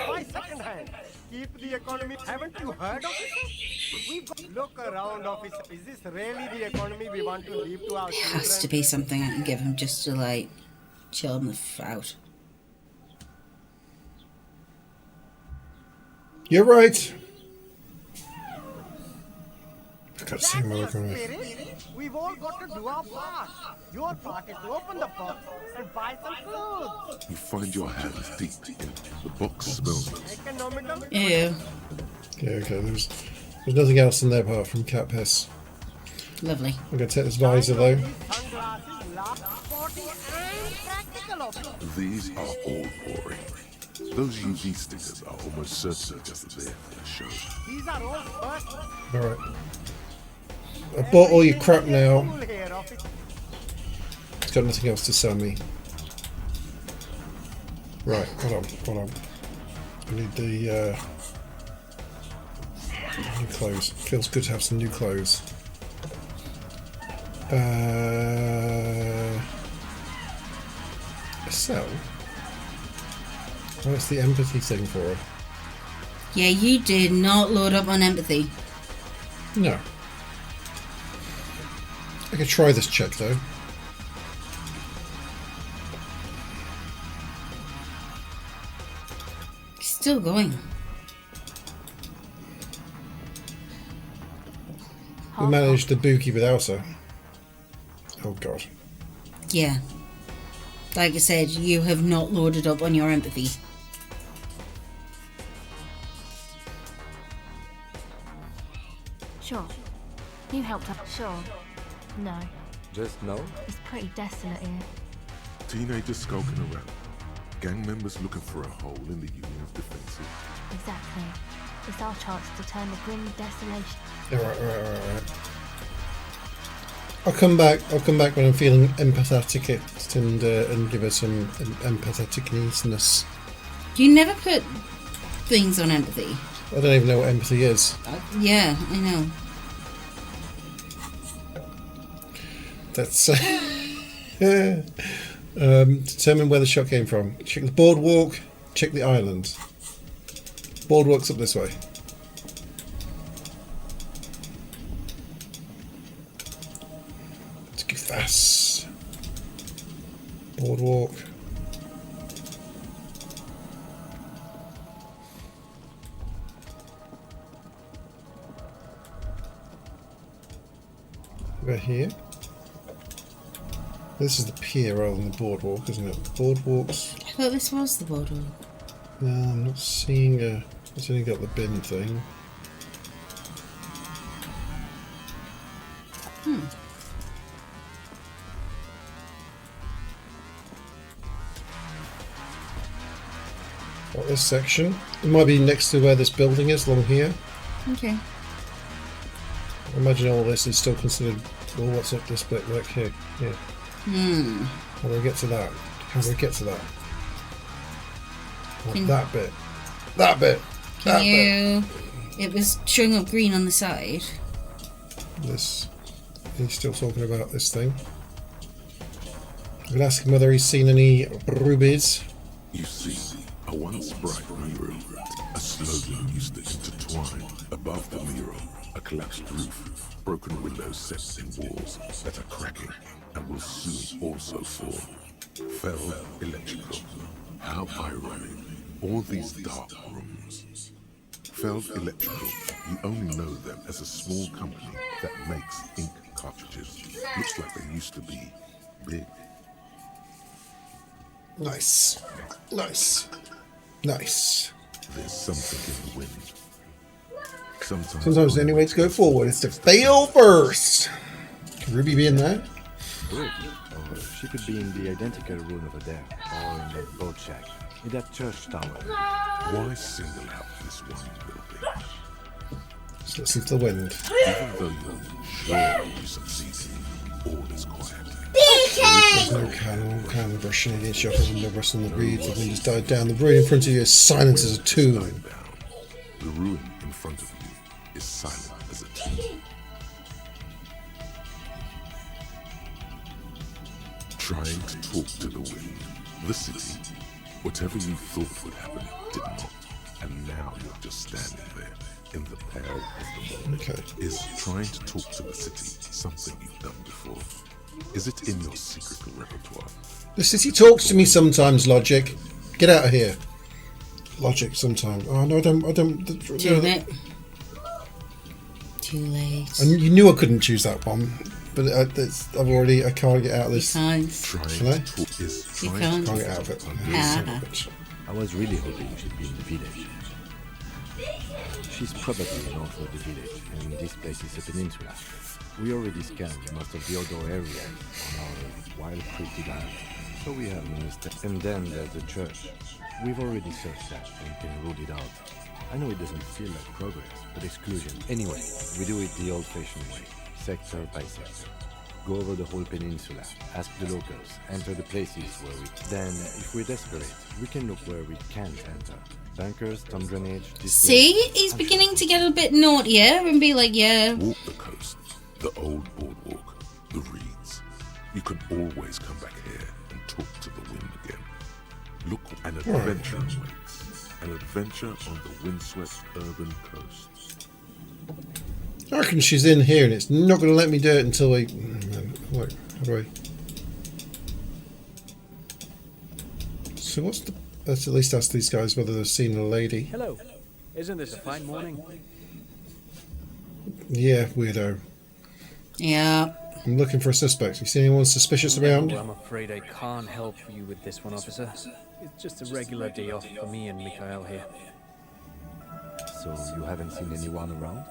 buy second hand. Keep the economy. Haven't you heard of it? We've got look around, officer. Is this really the economy we want to leave to our children? Has to be something I can give him just to, like, chill him the f out. You're right. I can't see my look on it. Spirit, we've all got to do our part. Your part is to open the box and buy some clothes. You find your hands deep in the box smells like Economical. Ew. Yeah, okay, there's nothing else in there apart from cat piss. Lovely. I'm going to take this visor though. Sunglasses, last 40 and practical officer. These are all boring. Those UV stickers are almost certainly just there for the show. These are all first. Alright. I bought all your crap now. Cool here, officer. It's got nothing else to sell me. Right, hold on. I need the new clothes. Feels good to have some new clothes. Sell? Oh, it's the empathy thing for her. Yeah, you did not load up on empathy. No. I could try this check though. Still going. We managed the Buki with Elsa. Oh god. Yeah. like I said, you have not loaded up on your empathy. Sure. You helped us. Sure. No. Just no? It's pretty desolate here. Teenagers skulking around. Gang members looking for a hole in the Union's defenses. Exactly. It's our chance to turn the grim desolation. Alright. I'll come back when I'm feeling empathetic and give her some empatheticness. You never put things on empathy. I don't even know what empathy is. Yeah, I know. That's determine where the shot came from. Check the boardwalk, check the island. Boardwalk's up this way. Let's go fast. Boardwalk. We're here. This is the pier rather than the boardwalk, isn't it? Boardwalks. I thought this was the boardwalk. No, I'm not seeing a... It's only got the bin thing. What, this section? It might be next to where this building is, along here. Okay. I imagine all this is still considered... Well, what's up this bit back here? Yeah. How do we get to that? How do we get to that? Oh, that bit. That bit. Can you... It was showing up green on the side. This. He's still talking about this thing. I'm going to ask him whether he's seen any rubies. You see, a once bright mural, a slogan used to intertwine. Above the mural, a collapsed roof, broken windows set in walls that are cracking and will soon also fall. Fell Electrical. How ironic. All these dark rooms. Feld Electrical, you only know them as a small company that makes ink cartridges. Looks like they used to be big. Nice. Nice. Nice. There's something in the wind. Sometimes the only way to go forward is to fail first. Could Ruby be in there? Good. Or she could be in the identical room over there, or in that boat shack, in that church tower. Why single out this one building? So let's see if the wind. Even though you're sure you succeed, all is quiet. There's no cannon brushing against your window, rustling the reeds. The wind has died down. The ruin in front of you is silent as a tomb. The ruin in front of you is silent as a tomb. Trying to talk to the wind. The city, whatever you thought would happen, did not. And now you're just standing there in the pale of the moment. Okay. Is trying to talk to the city something you've done before? Is it in your secret repertoire? The city talks to me sometimes, Logic. Get out of here. Logic sometimes. Oh no, I don't. Too late. Too late. And you knew I couldn't choose that one, but I can't get out of this. You can't. Can I? You can't. Can't get out of it. I was really hoping she'd be in the village. She's probably north of the village, and this place is a peninsula. We already scanned most of the outdoor areas on our wild cryptid land, so we have no mistake. And then there's the church. We've already searched that and can rule it out. I know it doesn't feel like progress, but exclusion. Anyway, we do it the old-fashioned way, sector by sector. Go over the whole peninsula, ask the locals, enter the places where we... Then, if we're desperate, we can look where we can't enter. Bunkers, storm drainage... See? He's beginning to get a bit naughtier and be like, yeah. Walk the coast, the old boardwalk, the reeds. You can always come back here and talk to the wind again. Look, an adventure awaits. An adventure on the windswept urban coast. I reckon she's in here and it's not going to let me do it until we... Wait, how do I... So what's the... Let's at least ask these guys whether they've seen a lady. Hello. Isn't this a fine morning? Yeah, weirdo. Yeah. I'm looking for a suspect. You see anyone suspicious around? No, I'm afraid I can't help you with this one, officer. It's just a regular day off for me and Mikhail here. So you haven't seen anyone around?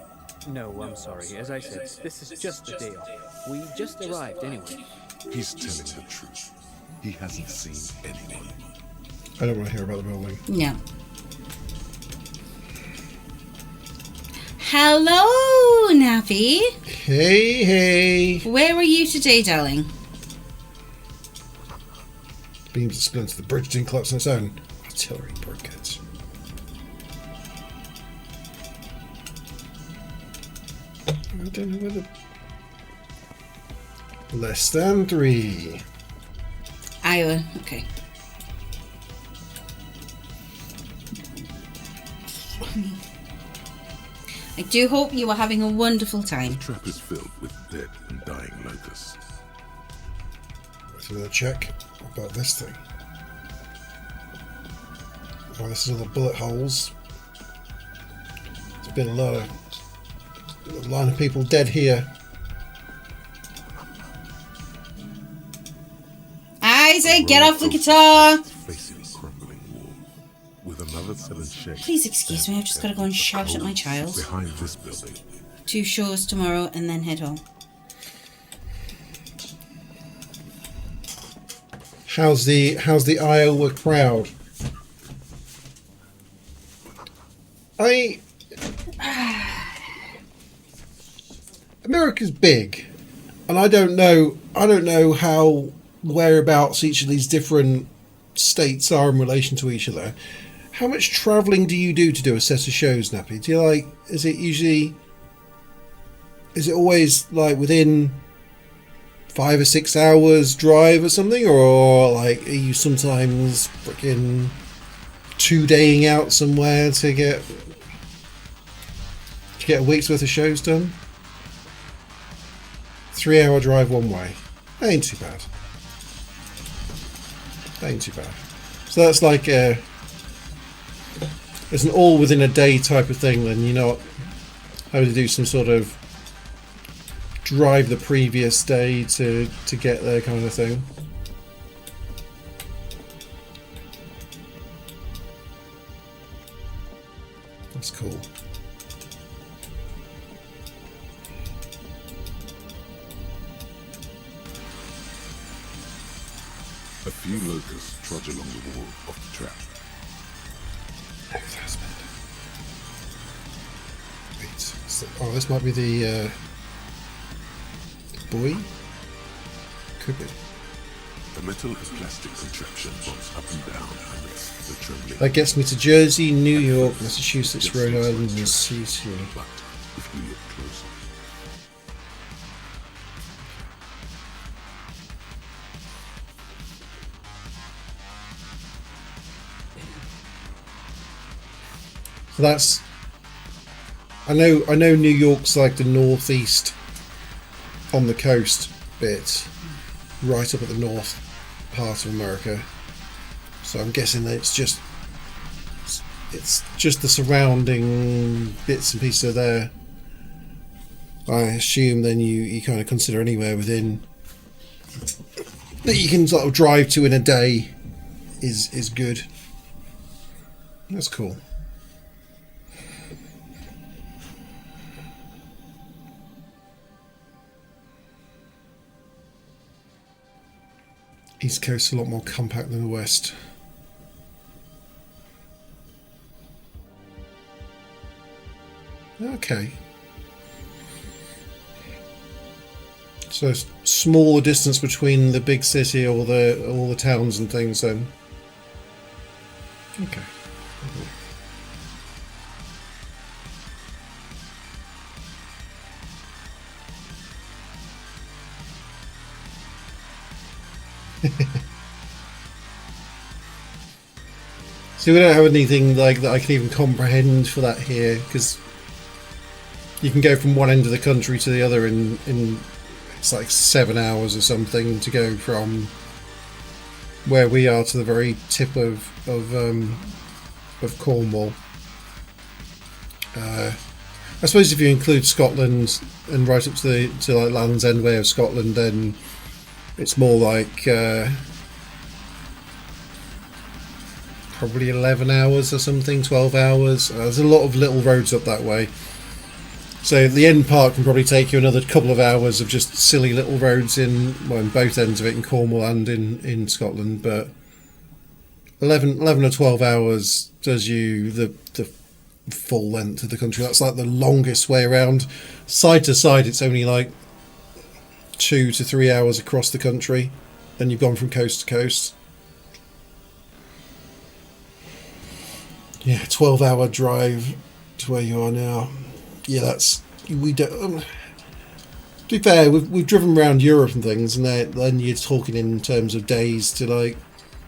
No, I'm sorry. As I said, this is just a day off. We just arrived anyway. He's telling the truth. He hasn't seen anyone. I don't want to hear about the building. No. Hello, Nappy. Hey, hey. Where were you today, darling? Beams of splinter. The bridge didn't collapse on its own. Artillery broadcast. I don't know whether... Less than 3. Iowa. Okay. I do hope you are having a wonderful time. The trap is filled with dead and dying locusts. Let's have a check about this thing. Oh, this is all the bullet holes. There's been a line of people dead here. Isaac, get off the guitar! Facing a crumbling wall, with another cell in shape. Please excuse me, I've just got to go and shout at my child. Behind this building. 2 shows tomorrow and then head home. How's the Iowa crowd? America's big, and I don't know how whereabouts each of these different states are in relation to each other. How much travelling do you do a set of shows, Nappy? Do you is it always like within 5 or 6 hours drive or something, or are you sometimes freaking 2-daying out somewhere to get a week's worth of shows done? 3-hour drive one way. That ain't too bad. So that's like it's an all within a day type of thing. Then you're not having to do some sort of drive the previous day to get there kind of thing. That's cool. A few locusts trudge along the wall of the trap. Oh, this might be the buoy? Could be. The metal and plastic contraption bumps up and down amidst the trembling. That gets me to Jersey, New York, Massachusetts, Rhode Island, and Seattle. But if you look closer, so that's. I know New York's like the northeast on the coast bit, right up at the north part of America. So I'm guessing that it's just the surrounding bits and pieces are there. I assume then you kind of consider anywhere within that you can sort of drive to in a day is good. That's cool. East Coast a lot more compact than the West. Okay. So smaller distance between the big city or all the towns and things then. Okay. See, we don't have anything like that I can even comprehend for that here, because you can go from one end of the country to the other in it's like 7 hours or something to go from where we are to the very tip of Cornwall. I suppose if you include Scotland and right up to like Land's End way of Scotland, then it's more like probably 11 hours or something, 12 hours. There's a lot of little roads up that way. So the end part can probably take you another couple of hours of just silly little roads in both ends of it, in Cornwall and in Scotland. But 11 or 12 hours does you the full length of the country. That's like the longest way around. Side to side, it's only like 2 to 3 hours across the country. Then you've gone from coast to coast. Yeah, 12-hour drive to where you are now. Yeah, that's we don't. To be fair, we've driven around Europe and things, and then you're talking in terms of days to like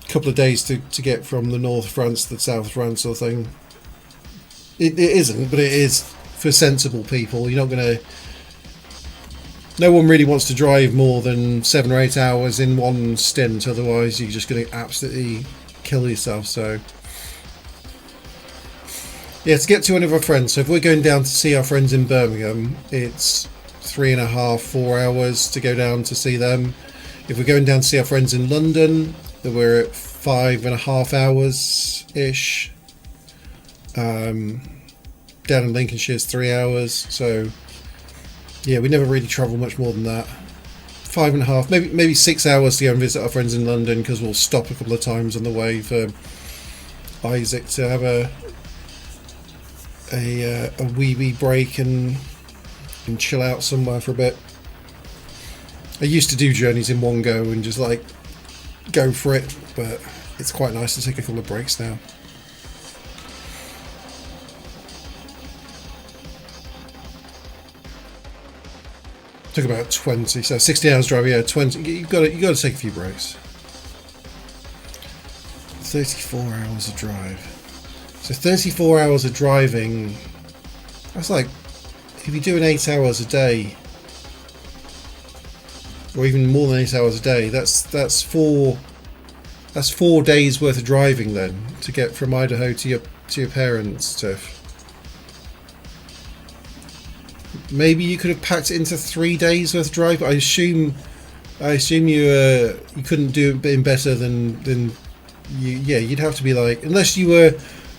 a couple of days to get from the north of France to the south of France sort of thing. It isn't, but it is for sensible people. You're not going to. No one really wants to drive more than 7 or 8 hours in one stint. Otherwise, you're just going to absolutely kill yourself. So. Yeah, to get to one of our friends. So if we're going down to see our friends in Birmingham, it's 3.5, 4 hours to go down to see them. If we're going down to see our friends in London, then we're at 5.5 hours ish. Down in Lincolnshire is 3 hours. So yeah, we never really travel much more than that. 5.5, maybe 6 hours to go and visit our friends in London, because we'll stop a couple of times on the way for Isaac to have a wee break and chill out somewhere for a bit. I used to do journeys in one go and just like go for it, but it's quite nice to take a couple of breaks now. Took about 20, so 60 hours drive. Yeah, 20. You've got to take a few breaks. 34 hours of drive. So 34 hours of driving, that's like, if you're doing 8 hours a day, or even more than 8 hours a day, that's 4 days worth of driving then, to get from Idaho to your parents' stuff. Maybe you could have packed it into 3 days worth of drive. I assume you couldn't do it in better than you. Yeah, you'd have to be like, unless you were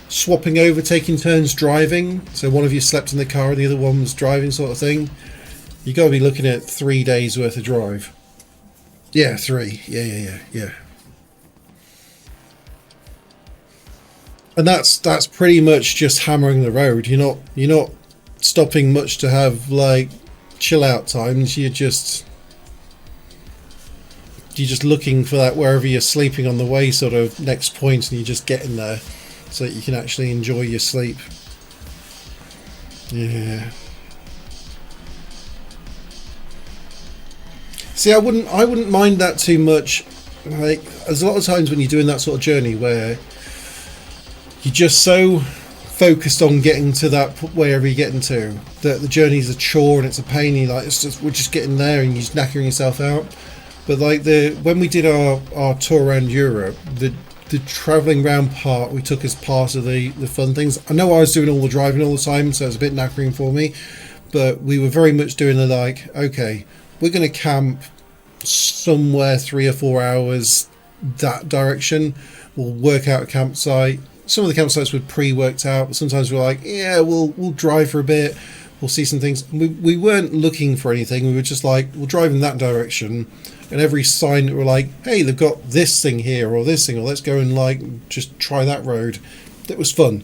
swapping over, taking turns driving, so one of you slept in the car and the other one was driving, sort of thing. You got to be looking at 3 days worth of drive. Yeah, 3. Yeah. And that's pretty much just hammering the road. You're not stopping much to have like chill out times. You're just looking for that wherever you're sleeping on the way sort of next point, and you're just getting there so that you can actually enjoy your sleep. Yeah. See, I wouldn't mind that too much. Like, there's a lot of times when you're doing that sort of journey where you're just so focused on getting to that wherever you're getting to that the journey's a chore and it's a pain. We're just getting there and you're just knackering yourself out. But like when we did our tour around Europe, the travelling around part we took as part of the fun things. I know I was doing all the driving all the time, so it was a bit knackering for me, but we were very much doing the like, okay, we're going to camp somewhere 3 or 4 hours that direction. We'll work out a campsite. Some of the campsites were pre-worked out, but sometimes we're like, yeah, we'll drive for a bit. We'll see some things. We weren't looking for anything. We were just like, we'll drive in that direction. And every sign that we're like, hey, they've got this thing here or this thing, or let's go and like just try that road. It was fun.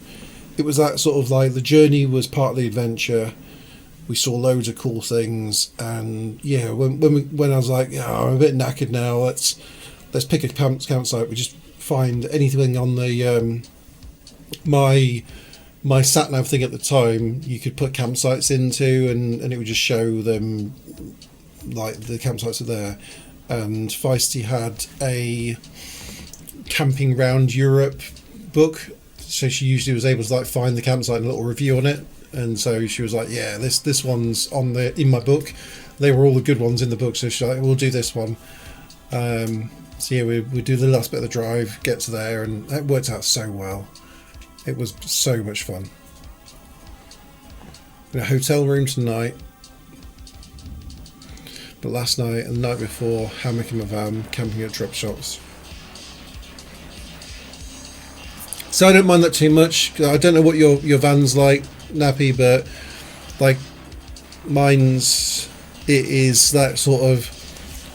It was that sort of like the journey was part of the adventure. We saw loads of cool things, and yeah, when I was like, yeah, I'm a bit knackered now. Let's pick a campsite. We just find anything on the my sat nav thing at the time. You could put campsites into, and it would just show them like the campsites are there. And Feisty had a camping round Europe book, so she usually was able to like find the campsite and a little review on it. And so she was like, yeah, this one's in my book. They were all the good ones in the book, so she's like, we'll do this one. So yeah, we do the last bit of the drive, get to there, and that worked out so well. It was so much fun. in a hotel room tonight. But last night and the night before, hammock in my van, camping at drop shops. So I don't mind that too much. I don't know what your van's like, Nappy, but like it is that sort of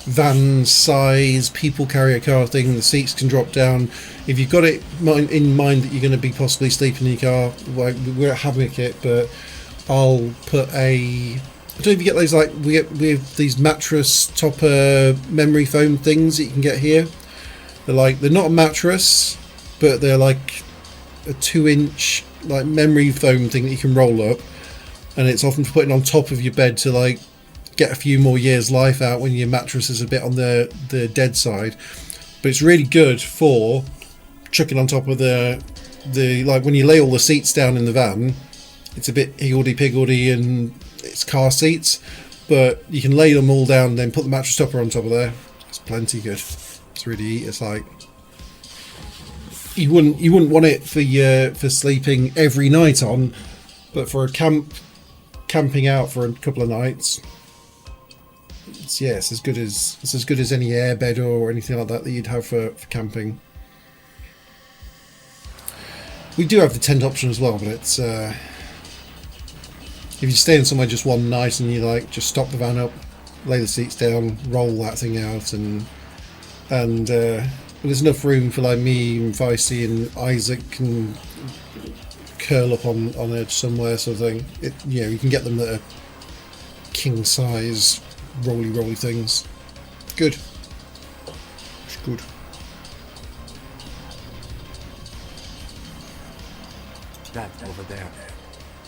van size, people carry a car thing. The seats can drop down. If you've got it in mind that you're going to be possibly sleeping in your car, like we're at Hammock it, but I'll put I don't know if you get those, like we have these mattress topper memory foam things that you can get here. They're not a mattress, but they're like a 2-inch like memory foam thing that you can roll up, and it's often for putting on top of your bed to like get a few more years life out when your mattress is a bit on the dead side. But it's really good for chucking on top of the like when you lay all the seats down in the van, it's a bit higgledy-piggledy and it's car seats, but you can lay them all down and then put the mattress topper on top of there. It's plenty good. It's really, it's like you wouldn't want it for sleeping every night on, but for a camping out for a couple of nights, it's as good as any airbed or anything like that you'd have for camping. We do have the tent option as well, but it's if you're staying somewhere just one night and you like just stop the van up, lay the seats down, roll that thing out, and there's enough room for like me and Vicey and Isaac can curl up on edge somewhere, sort of thing. You can get them that are king size rolly things. Good. It's good. That over there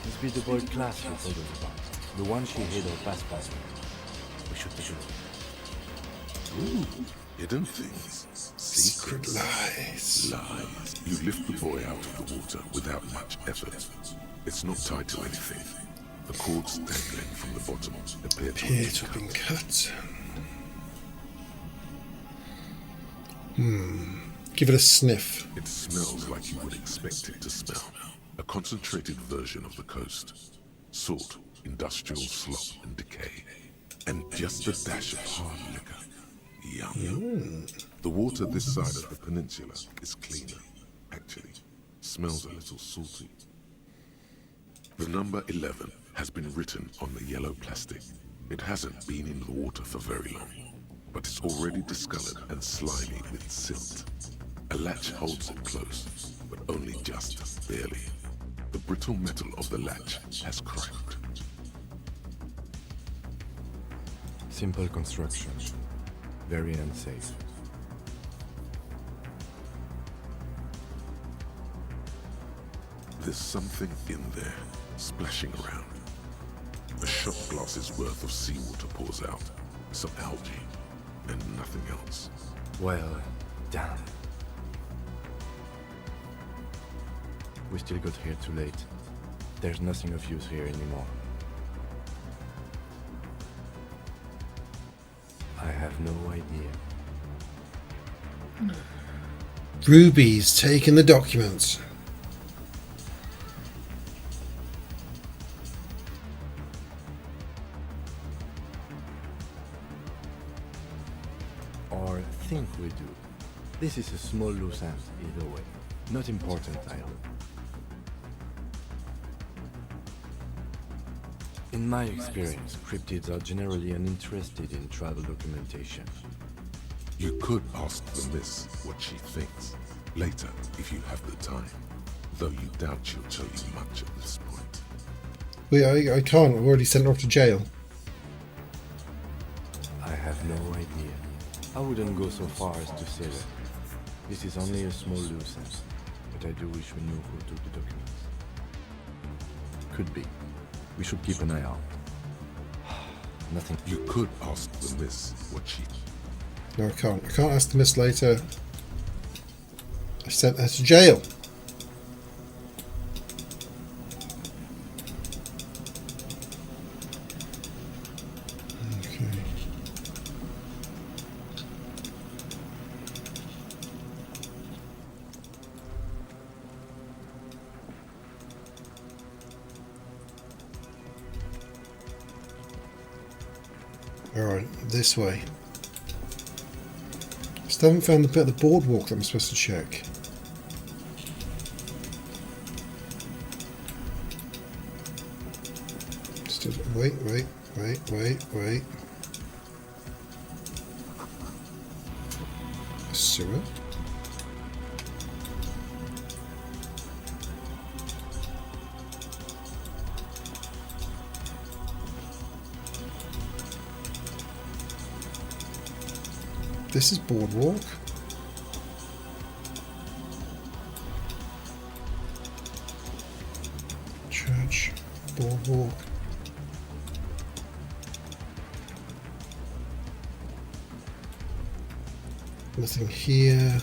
must be the boy class you told us about. The one she hid our passport. We should take a look. Ooh, hidden things. Secret lies. Lies. You lift the boy out of the water without much effort. It's not tied to anything. The cords dangling from the bottom appear to have been cut. Give it a sniff. It smells like you would expect it to smell. A concentrated version of the coast. Salt, industrial slop and decay. And just a dash of hard liquor. Yum. The water this side of the peninsula is cleaner. Actually, smells a little salty. The number 11 has been written on the yellow plastic. It hasn't been in the water for very long, but it's already discolored and slimy with silt. A latch holds it close, but only just barely. The brittle metal of the latch has cracked. Simple construction. Very unsafe. There's something in there, splashing around. A shot glass's worth of seawater pours out, some algae, and nothing else. Well, damn. We still got here too late. There's nothing of use here anymore. I have no idea. Ruby's taking the documents. Or think we do. This is a small loose end, either way. Not important, I hope. In my experience, cryptids are generally uninterested in travel documentation. You could ask the miss what she thinks, later if you have the time, though you doubt she'll tell you much at this point. Wait, I can't. I've already sent her off to jail. I have no idea. I wouldn't go so far as to say that. This is only a small loose end, but I do wish we knew who took the documents. Could be. We should keep an eye out. Nothing. You could ask the miss what she... No, I can't. I can't ask the miss later. I sent her to jail. Okay. Alright, this way. Still haven't found the bit of the boardwalk that I'm supposed to check. Wait. Sewer? This is boardwalk. Church, boardwalk. Nothing here.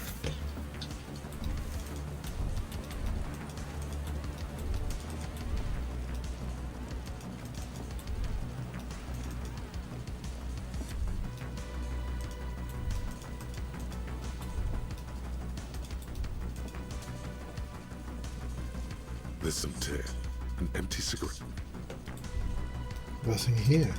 Listen, Ted. An empty cigarette. Nothing here.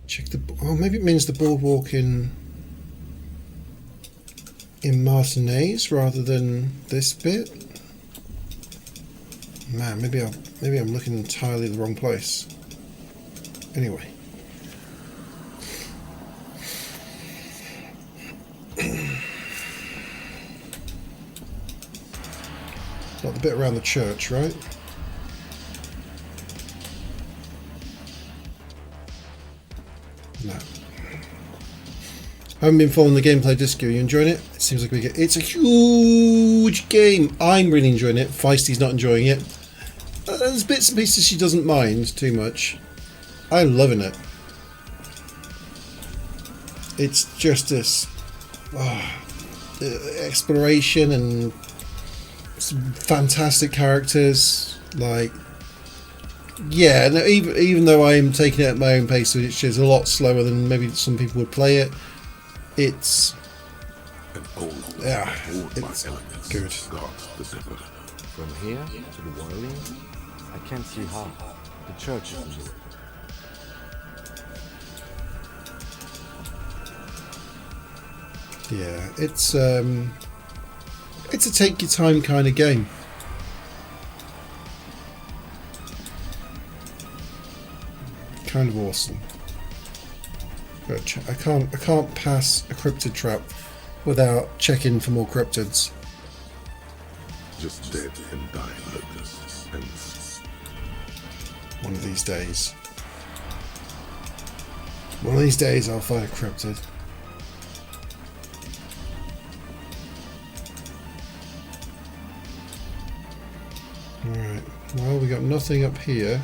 Check the. Oh, maybe it means the boardwalk in Martinez rather than this bit. Man, maybe I'm looking entirely the wrong place. Anyway. Not the bit around the church, right? No. I haven't been following the gameplay disco. Are you enjoying it? It seems like we get. It's a huge game. I'm really enjoying it. Feisty's not enjoying it. There's bits and pieces she doesn't mind too much. I'm loving it. It's just this exploration and some fantastic characters. Like, yeah, no, even though I'm taking it at my own pace, which is a lot slower than maybe some people would play it, it's it's good. From here to the Whirling, I can't see how. The church is new. Yeah, it's a take your time kind of game. Kind of awesome. But I can't pass a cryptid trap without checking for more cryptids. Just dead and dying locusts. And one of these days. One of these days I'll find a cryptid. Alright, well, we got nothing up here.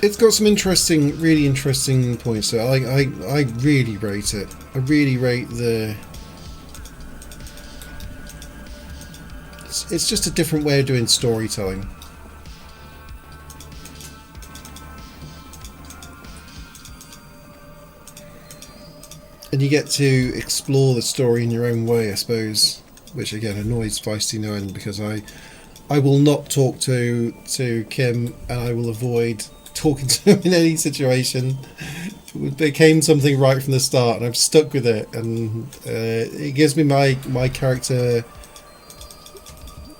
It's got some really interesting points there. I really rate it. I really rate the... It's just a different way of doing storytelling. And you get to explore the story in your own way, I suppose. Which again annoys Feisty no end, because I will not talk to Kim, and I will avoid talking to him in any situation. It became something right from the start, and I'm stuck with it, and it gives me my character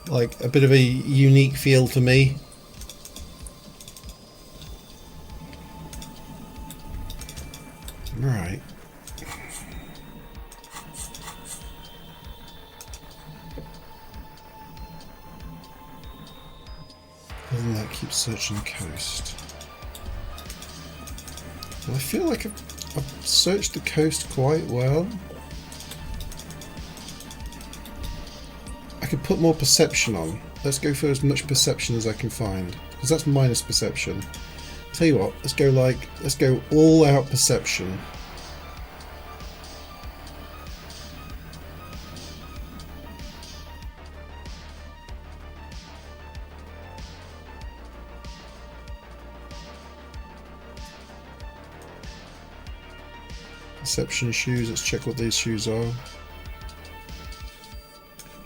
like a bit of a unique feel to me. Right. Other than that, keep searching the coast. Well, I feel like I've searched the coast quite well. I could put more perception on. Let's go for as much perception as I can find, because that's minus perception. Tell you what, let's go all out perception. Perception shoes. Let's check what these shoes are.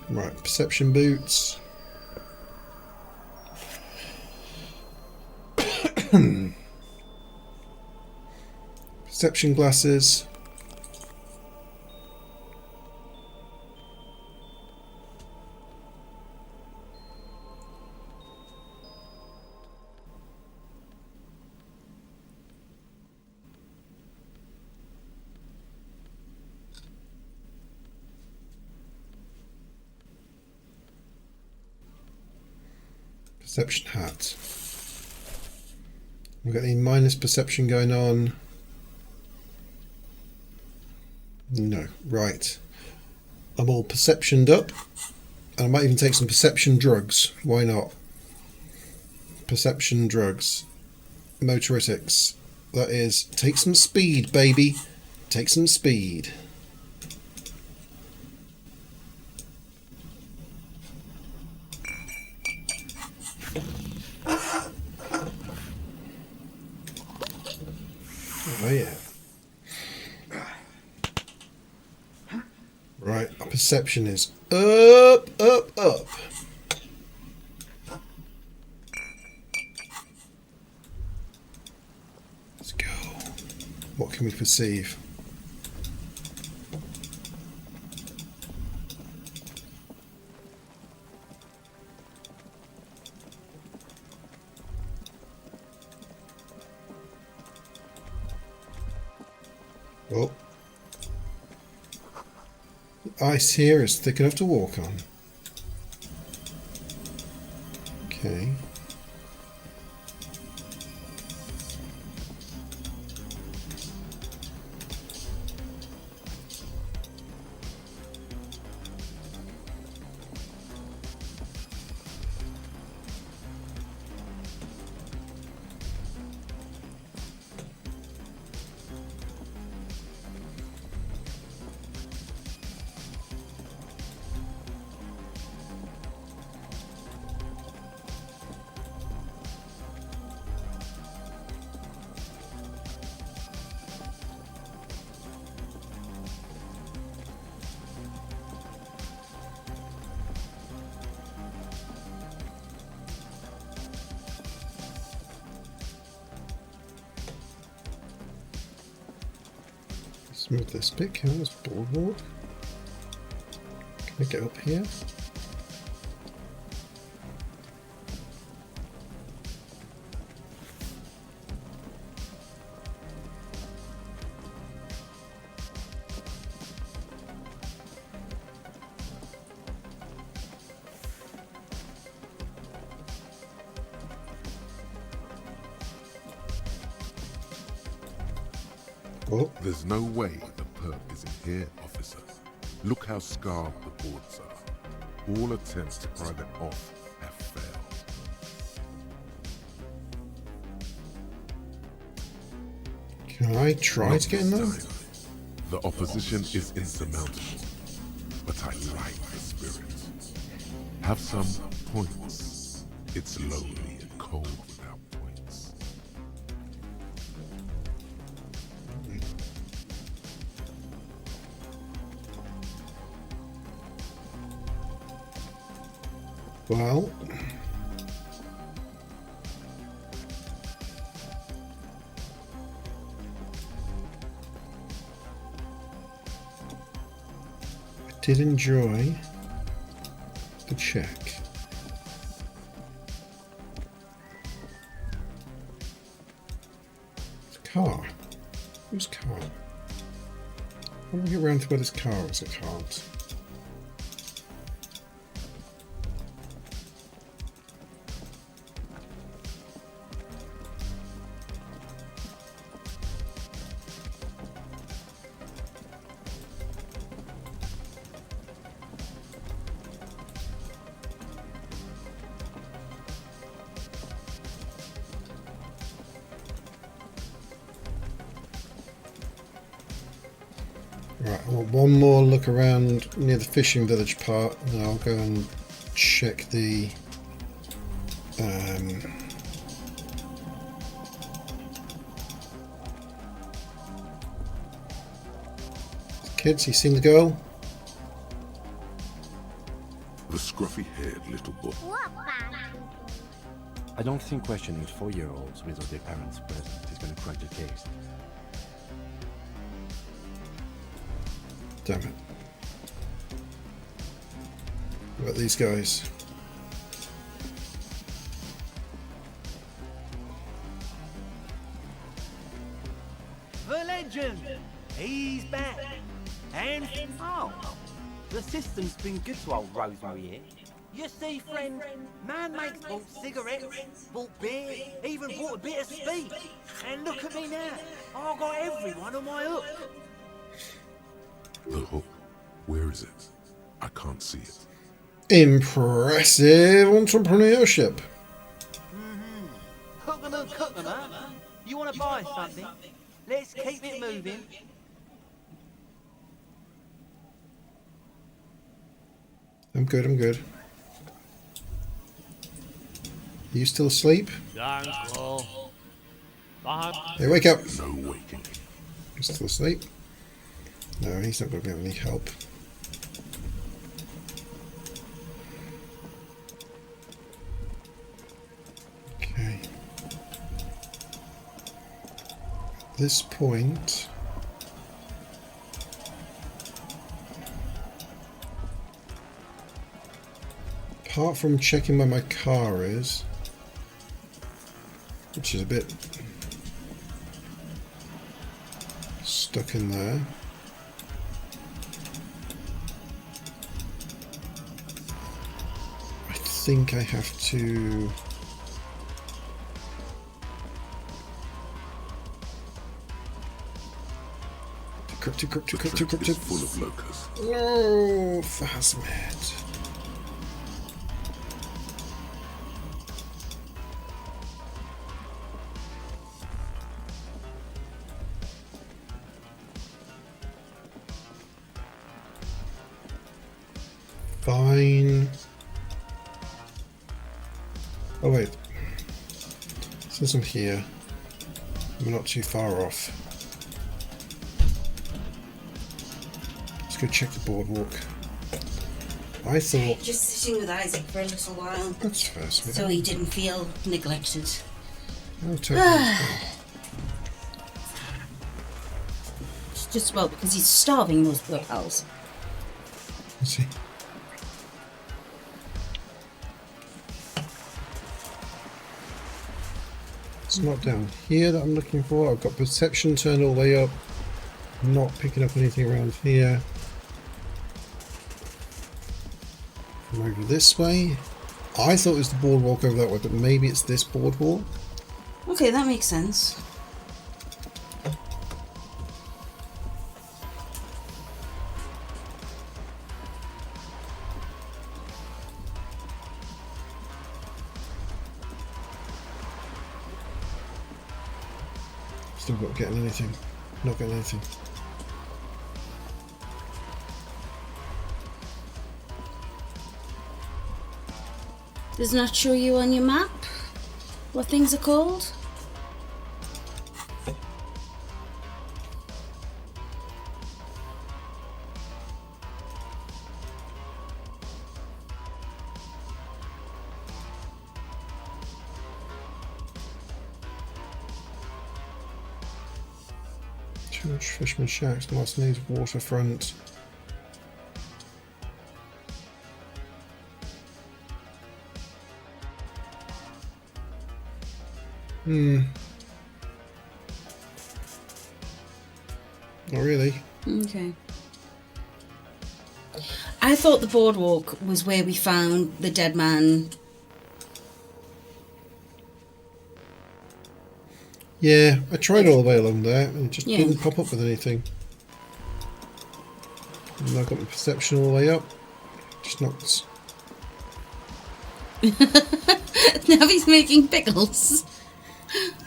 Right, perception boots. Perception glasses. Perception hat. We've got any minus perception going on? No. Right. I'm all perceptioned up. And I might even take some perception drugs. Why not? Perception drugs. Motoritics. That is, take some speed, baby. Take some speed. Oh yeah. Right, our perception is up, up, up. Let's go. What can we perceive? Oh. The ice here is thick enough to walk on. Okay. Move this bit, can this boardwalk? Can I get up here? Oh. There's no way the perk is in here, officer. Look how scarred the boards are. All attempts to pry them off have failed. Can I try to get in there? The opposition is insurmountable, but I like the spirit. Have some points. It's lonely and cold without points. Well, I did enjoy the check. It's a car. Whose car? How do we get around to where this car is? I can't. Right, I want one more look around near the fishing village part, and then I'll go and check the Kids, you seen the girl? The scruffy-haired little boy. I don't think questioning 4-year-olds without their parents present is going to crack the case. Damn it. What about these guys? The legend! He's back! And oh, the system's been good to old Rosemary here. You see, friend, man makes bought cigarettes, bought beer, even bought a bit of speed. And look at me now, I've got everyone on my hook. The hook. Where is it? I can't see it. Impressive entrepreneurship. Hook 'em and cook 'em, huh? You want to buy something? Let's keep it moving. I'm good, I'm good. Are you still asleep? Hey, wake up! No waking. You're still asleep? No, he's not going to be able any help. Okay. At this point... apart from checking where my car is, which is a bit stuck in there. I think I have to... Decrypted. Full of locusts. No, Phasmid. Fine. Oh wait. Since I'm here, I'm not too far off. Let's go check the boardwalk. I thought... Just sitting with Isaac for a little while. That's fair, Smith. So he didn't feel neglected. Oh, totally. It's just about because he's starving, those poor pals. Let's see. It's not down here that I'm looking for. I've got perception turned all the way up. I'm not picking up anything around here. From over this way. I thought it was the boardwalk over that way, but maybe it's this boardwalk. Okay, that makes sense. Still not getting anything. Not getting anything. Does not show you on your map what things are called? Church, Fisherman Shacks, Martinez Waterfront. Not really. Okay. I thought the boardwalk was where we found the dead man. Yeah, I tried all the way along there and it just didn't pop up with anything. And I've got my perception all the way up. Just not. Now he's making pickles.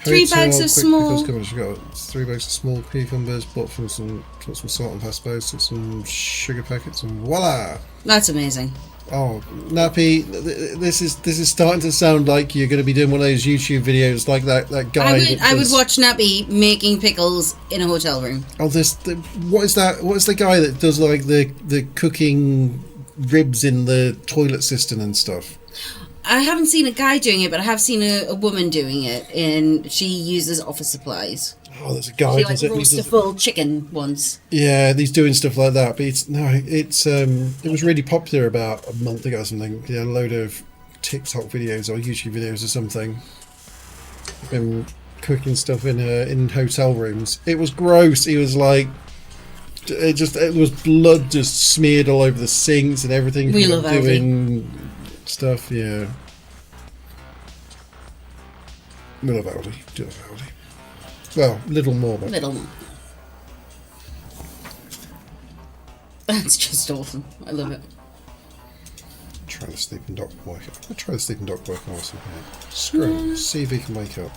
3 bags of small. Got 3 bags of small cucumbers, bought some salt and pesto, took some sugar packets, and voila! That's amazing. Oh, Nappy, this is starting to sound like you're going to be doing one of those YouTube videos like that guy. I would watch Nappy making pickles in a hotel room. Oh, what is that? What is the guy that does like the cooking ribs in the toilet cistern and stuff? I haven't seen a guy doing it, but I have seen a woman doing it, and she uses office supplies. Oh, there's a guy She who does it. roast a full chicken once. Yeah, he's doing stuff like that, but it was really popular about a month ago or something. Yeah, a load of TikTok videos or YouTube videos or something. Been cooking stuff in hotel rooms. It was gross. He was like, it was blood just smeared all over the sinks and everything. We love doing stuff. Yeah, we love Aldi. Do love Aldi. Well, little more. But little more. That's just awesome. I love it. Try the sleeping dog wake up. I'll try the sleeping dog wake up. Screw him. See if he can wake up.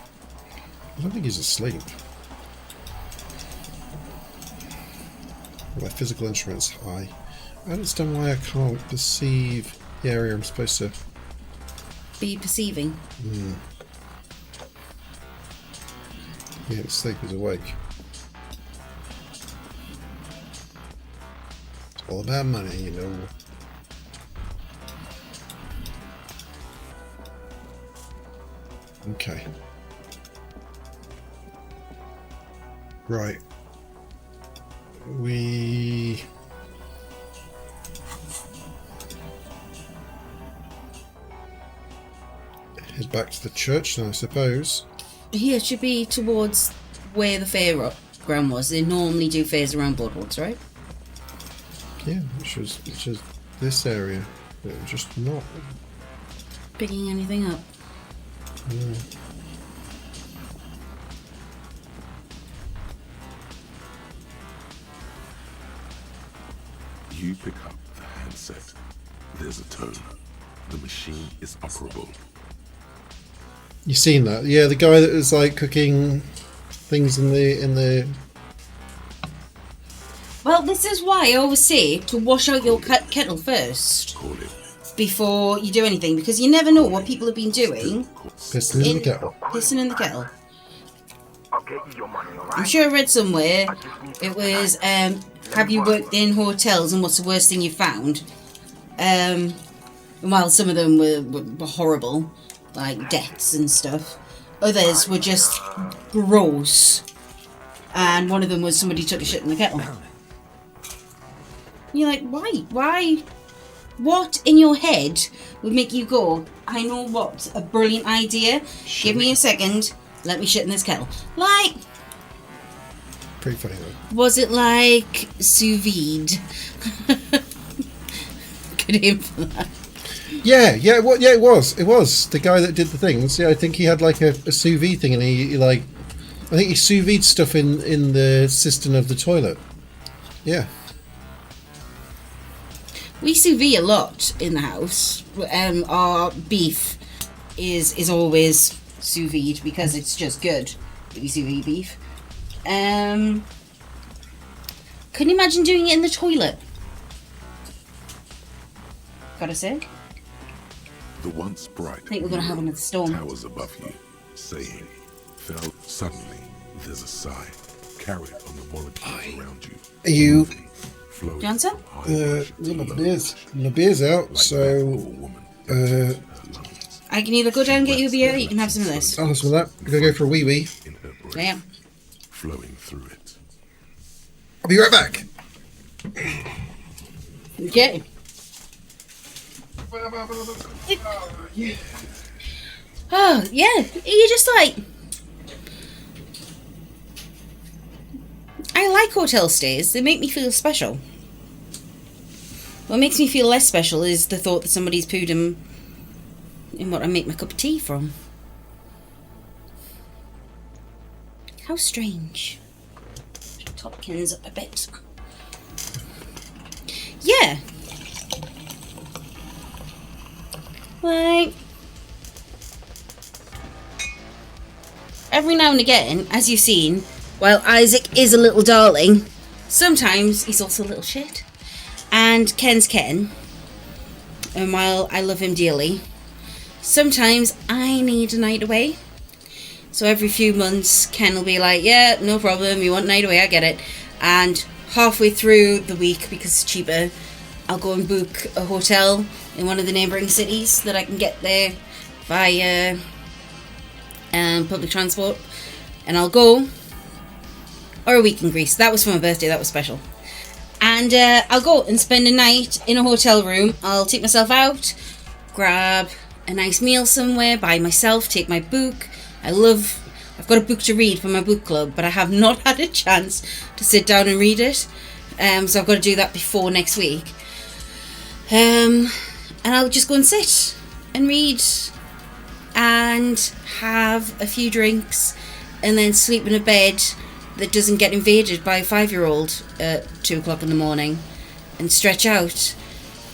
I don't think he's asleep. My physical instruments high. I don't understand why I can't perceive the area I'm supposed to be perceiving. Yeah, sleep is awake. It's all about money, you know. Okay. Right. We... head back to the church now, I suppose. Here it should be towards where the fairground was. They normally do fairs around Bloodwoods, right? Yeah, which is this area, but just not picking anything up. No. You pick up the handset. There's a tone. The machine is operable. You seen that? Yeah, the guy that was like cooking things in the. Well, this is why I always say to wash out your kettle first before you do anything, because you never know what people have been doing. Pissing in the kettle. Pissing in the kettle. I'm sure I read somewhere it was have you worked in hotels and what's the worst thing you found? While some of them were horrible, like deaths and stuff, others were just gross, and one of them was somebody took a shit in the kettle. You're like, why? What in your head would make you go, I know what, a brilliant idea, give me a second, let me shit in this kettle? Like, pretty funny though. Was it like sous vide? Good aim for that. Yeah, it was. It was the guy that did the things. Yeah, I think he had like a sous vide thing, and he like, I think he sous vide stuff in the cistern of the toilet. Yeah. We sous vide a lot in the house. Our beef is always sous vide because it's just good. We sous vide beef. Can you imagine doing it in the toilet? Gotta say. The once bright I think we're gonna have another storm. towers above you, saying, fell suddenly. There's a sigh carried on the molecules around you. Are you? Johnson? My beer's out, so. I can either go down and get you a beer, or you can have some of this. I'll have some of that. We're gonna go for a wee wee. Yeah. Flowing through it. I'll be right back. Okay. Oh, yeah. You're just like... I like hotel stays. They make me feel special. What makes me feel less special is the thought that somebody's pooed in what I make my cup of tea from. How strange. Topkins up a bit. Yeah. Like, every now and again, as you've seen, while Isaac is a little darling, sometimes he's also a little shit. And Ken's Ken. And while I love him dearly, sometimes I need a night away. So every few months, Ken will be like, yeah, no problem, you want a night away, I get it. And halfway through the week, because it's cheaper, I'll go and book a hotel in one of the neighbouring cities that I can get there via public transport. And I'll go. Or a week in Greece. That was for my birthday, that was special. And I'll go and spend a night in a hotel room. I'll take myself out, grab a nice meal somewhere by myself, take my book. I've got a book to read for my book club, but I have not had a chance to sit down and read it. So I've got to do that before next week. And I'll just go and sit and read and have a few drinks and then sleep in a bed that doesn't get invaded by a 5-year-old at 2 o'clock in the morning, and stretch out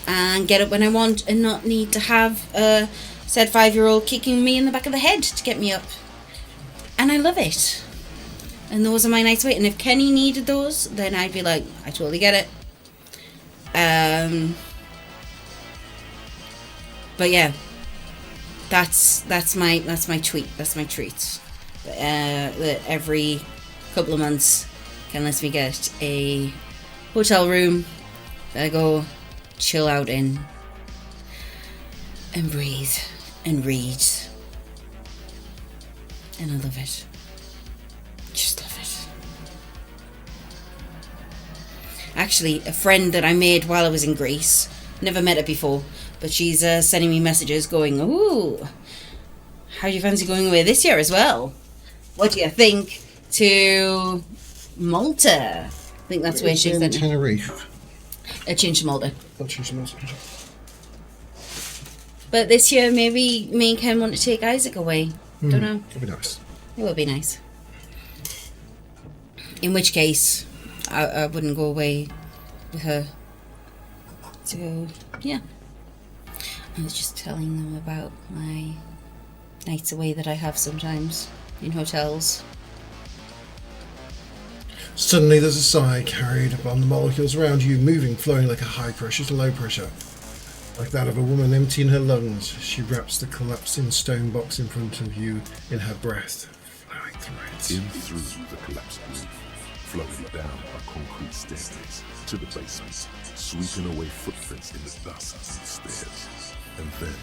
and get up when I want and not need to have said 5-year-old kicking me in the back of the head to get me up. And I love it. And those are my nights away. And if Kenny needed those, then I'd be like, I totally get it. But yeah, that's my tweet. That's my treat. That every couple of months Ken lets me get a hotel room that I go chill out in and breathe and read. And I love it. Just love it. Actually, a friend that I made while I was in Greece, never met her before, but she's sending me messages going, ooh, how do you fancy going away this year as well? What do you think to Malta? I think that's where she's in Tenerife. Chincha Malta. Not Chincha Malta. But this year, maybe me and Ken want to take Isaac away. Don't know. That'd be nice. It would be nice. In which case, I wouldn't go away with her. So, yeah. I was just telling them about my nights away that I have sometimes in hotels. Suddenly there's a sigh carried upon the molecules around you, moving, flowing like a high pressure to low pressure. Like that of a woman emptying her lungs, she wraps the collapsing stone box in front of you in her breath, flowing threads. In through the collapsed roof, flowing down a concrete staircase to the basement, sweeping away footprints in the dust and stairs. And then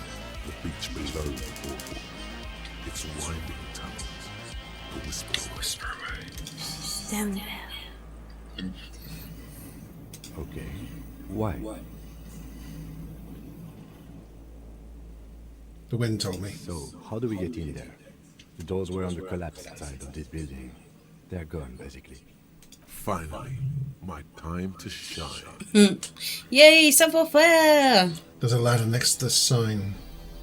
the beach below the portal, its winding tunnels, a whisper away. Okay. Why? The wind told me. So, how do we get in there? The doors were on the collapsed side of this building. They're gone, basically. Finally, my time to shine. Yay, savoir-faire! There's a ladder next to the sign.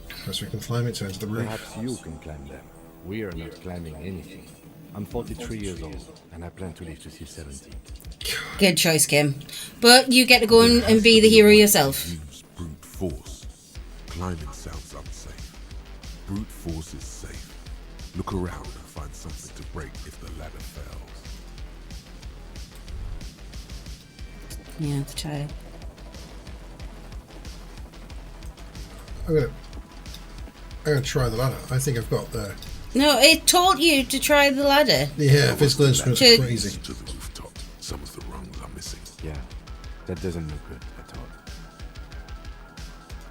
Perhaps we can climb it to enter the roof. Perhaps you can climb them. We are not climbing anything. I'm 43 years old, and I plan to live to see 70. Good choice, Kim. But you get to go and be the hero yourself. Use brute force. Climbing sounds unsafe. Brute force is safe. Look around and find something to break if the ladder fails. Yeah, the child. I'm gonna try the ladder. I think I've got the... No, it taught you to try the ladder. Yeah, physical instruments are crazy. To the rooftop. Some of the rungs are missing. Yeah, that doesn't look good at all.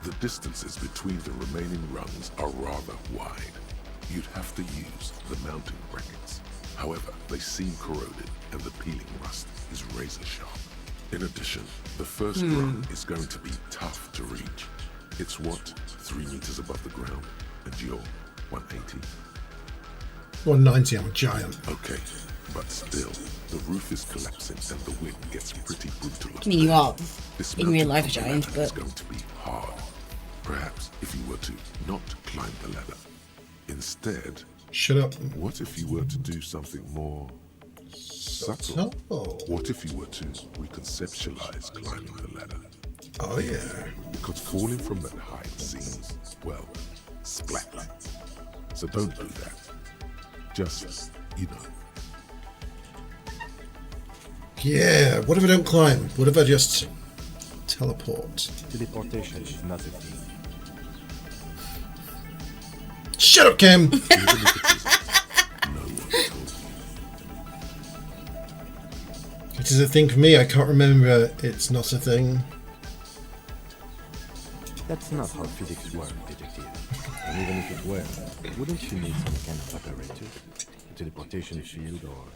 The distances between the remaining rungs are rather wide. You'd have to use the mounting brackets. However, they seem corroded and the peeling rust is razor sharp. In addition, the first rung is going to be tough to reach. It's what, 3 meters above the ground, and you're 180? 190, I'm a giant. Okay, but still, the roof is collapsing and the wind gets pretty brutal. I mean, you are in real Dismounting life a from the giant, ladder is but... going to be hard. Perhaps if you were to not climb the ladder. Instead... Shut up. What if you were to do something more... subtle? What if you were to reconceptualize climbing the ladder? Oh, yeah. Because falling from that height seems, well, splat. So don't do that. Just, you know. Yeah, what if I don't climb? What if I just Teleport. Teleportation is not a thing. Shut up, Kim! It is a thing for me. I can't remember. It's not a thing. That's not how physics work, detective. And even if it were, wouldn't you need some kind of apparatus? A teleportation shield or...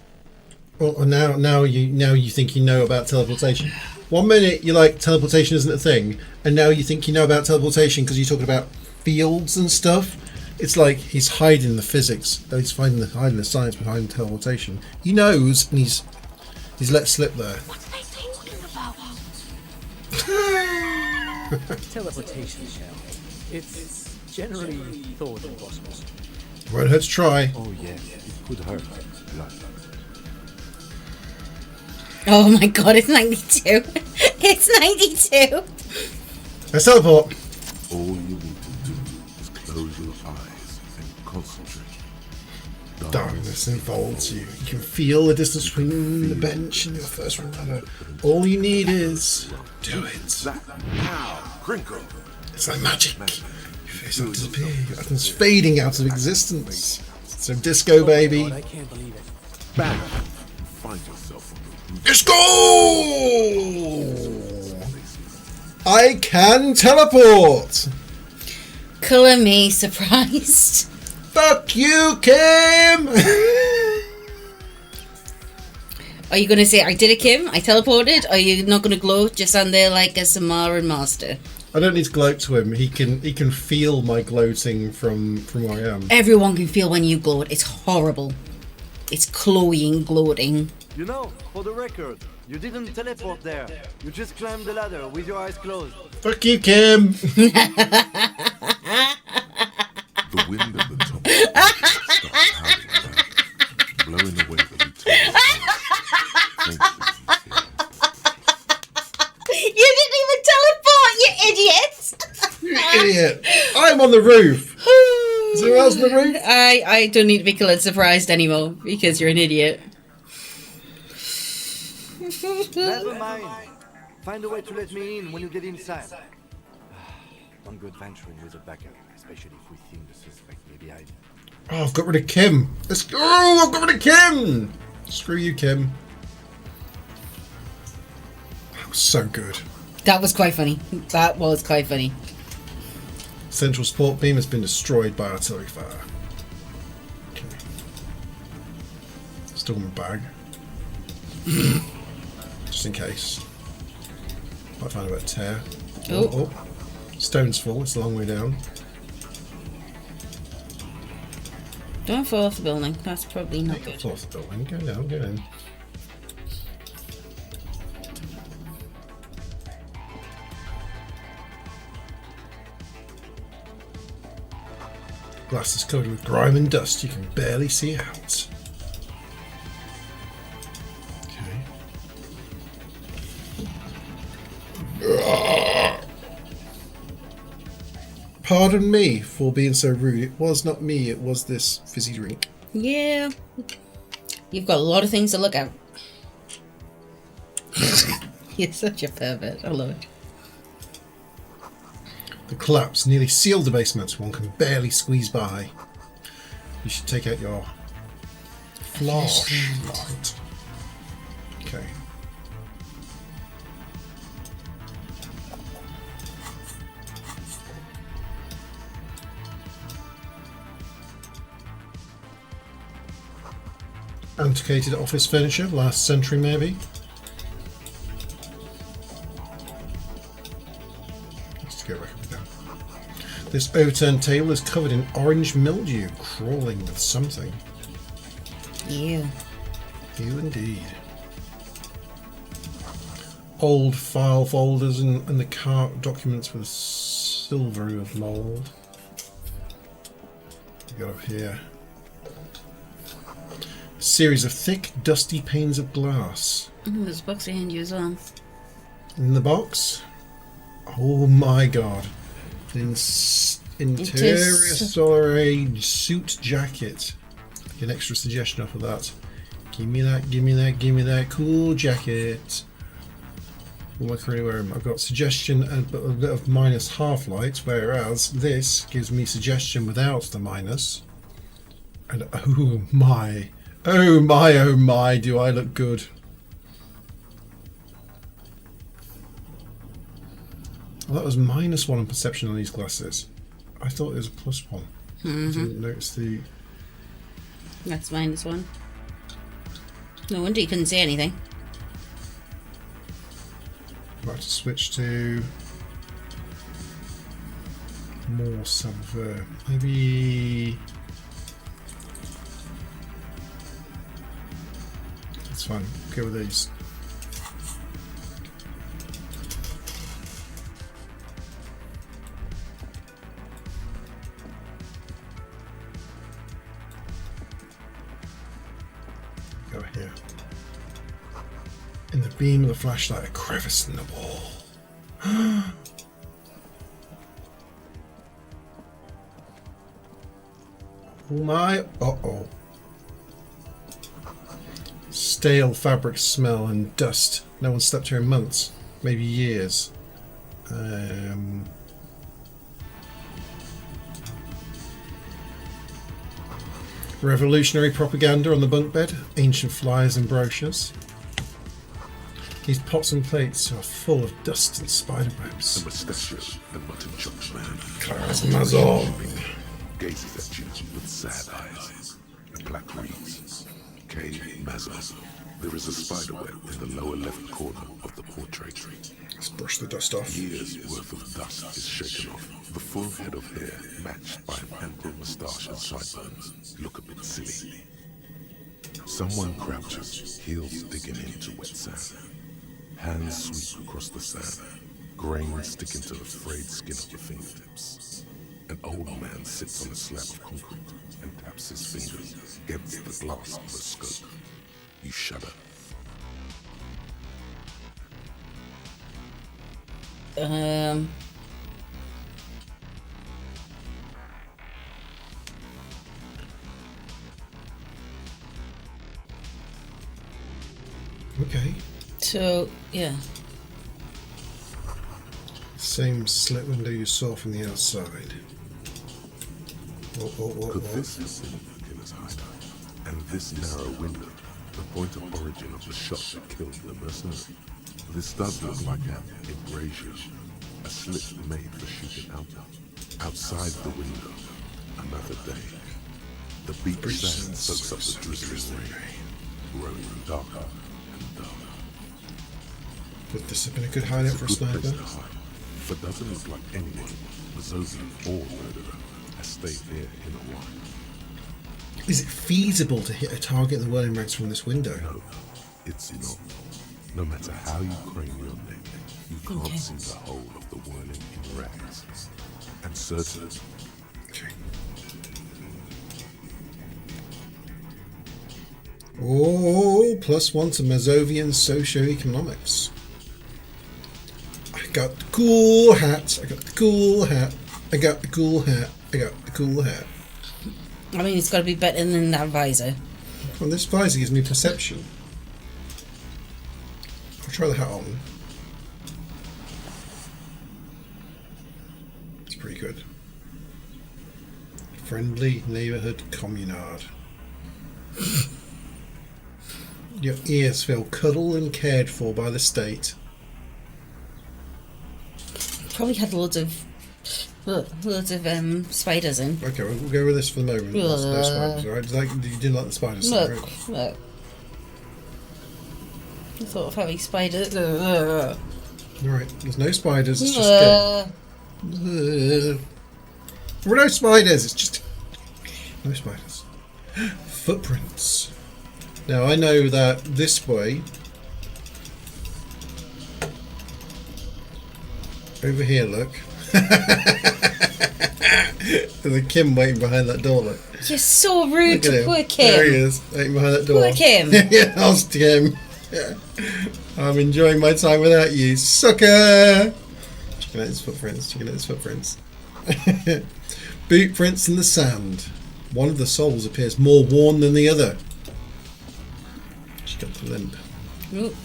Well, now you think you know about teleportation. 1 minute you're like, teleportation isn't a thing, and now you think you know about teleportation because you're talking about fields and stuff. It's like he's hiding the physics. He's hiding the science behind teleportation. He knows, and he's let slip there. Teleportation shell. It's generally thought impossible. Won't hurt to try. Oh yes, it could hurt. Blood. Oh my god, it's 92. It's 92. Let's teleport. All you need to do is close your eyes and concentrate. Darkness enfolds you. You can feel the distance between the bench and your first runner. All you need is do it. Now, crinkle. It's like magic. Your face will disappear. Your atoms fading out of existence. So disco, baby. I can't believe it. Bam. Find yourself on the roof. Let's go! I can teleport. Colour me surprised. Fuck you, Kim! Are you going to say, I did it, Kim? I teleported? Are you not going to gloat? Just stand there like a Samaran master? I don't need to gloat to him. He can feel my gloating from where I am. Everyone can feel when you gloat. It's horrible. It's cloying gloating. You know, for the record, you didn't teleport there. You just climbed the ladder with your eyes closed. Fuck you, Kim! The wind at the top starts howling back, blowing away the lieutenant. You didn't even teleport, you idiot! You idiot! I'm on the roof! Is there else on the roof? I don't need to be colored surprised anymore because you're an idiot. Never mind. Find a way to let me in when you get inside. Don't go adventuring with a backup, especially if we think the suspect may be hiding. Oh, I've got rid of Kim. Let's go! I've got rid of Kim! Screw you, Kim. That was so good. That was quite funny. That was quite funny. Central support beam has been destroyed by artillery fire. Okay. Still in my bag. Just in case. Might find a bit of tear. Oh. Stone's full, it's a long way down. Don't fall off the building. That's probably not good. Fall off the building. Go down, go in. Glass is covered with grime and dust. You can barely see out. Okay. Pardon me for being so rude. It was not me, it was this fizzy drink. Yeah. You've got a lot of things to look at. You're such a pervert. I love it. The collapse nearly sealed the basement. One can barely squeeze by. You should take out your flashlight. Okay. Antiquated office furniture, last century maybe. Let's go back up again. This overturned table is covered in orange mildew, crawling with something. Ew. Ew indeed. Old file folders and the cart documents with silvery with mould. We got up here. Series of thick, dusty panes of glass. There's a box behind you as well. In the box? Oh my god. Interior Solar suit jacket. Get an extra suggestion off of that. Give me that, give me that, give me that cool jacket. What am I currently wearing? I've got suggestion and a bit of minus half light, whereas this gives me suggestion without the minus. And oh my, oh my, oh my, do I look good. Well, that was -1 on perception on these glasses. I thought it was a +1. I didn't notice the... That's -1. No wonder you couldn't see anything. I'm about to switch to more silver. Maybe... That's fine. Go with these. Go here. In the beam of the flashlight, a crevice in the wall. Oh my! Uh-oh. Stale fabric smell and dust. No one slept here in months, maybe years. Revolutionary propaganda on the bunk bed. Ancient flyers and brochures. These pots and plates are full of dust and spiderwebs. The mustachio and mutton chops man. Claras Mazon gazes at you with sad eyes. The plaque reads, K. Mazon. There is a spiderweb in the lower left corner of the portrait. Let's brush the dust off. Years worth of dust is shaken off. The full head of hair, matched by an ample moustache and sideburns, look a bit silly. Someone crouches, heels digging into wet sand. Hands sweep across the sand. Grains stick into the frayed skin of the fingertips. An old man sits on a slab of concrete and taps his fingers against the glass of a scope. You shudder. Okay. So, yeah. Same slit window you saw from the outside. Could this have been the killer's hideout? And this narrow window, the point of origin of the shot that killed the mercenary? This does look like an embrasure, a slit made for shooting out. Outside the window, another day. The beach sand soaks up the drizzling rain, growing darker and darker. Would this have been a good hideout for a sniper? But doesn't look like anyone, Mazovian or murderer, has stayed here in a while. Is it feasible to hit a target in the whirling ranks from this window? No, it's not. No matter how you crane your neck, you can't see the whole of the whirling in rags. And certainly... Okay. Oh, +1 to Mazovian socioeconomics. I got the cool hat. I got the cool hat. I got the cool hat. I got the cool hat. I mean, it's got to be better than that visor. Well, this visor gives me perception. I'll try the hat on. It's pretty good. Friendly neighborhood communard. Your ears feel cuddled and cared for by the state. Probably had loads of spiders in. Okay, we'll go with this for the moment. No spiders, alright? You didn't like the spiders, Look, right? look. I thought of having spiders. Alright, there's no spiders, it's just there were no spiders, it's just no spiders. Footprints. Now I know that this way, over here, look. There's a Kim waiting behind that door, look. You're so rude to poor Kim. There he is, waiting behind that door. Poor Kim. Yeah, that's Kim. Yeah. I'm enjoying my time without you, sucker! Checking out his footprints, checking out his footprints. Boot prints in the sand. One of the soles appears more worn than the other. She got the limp. Ooh.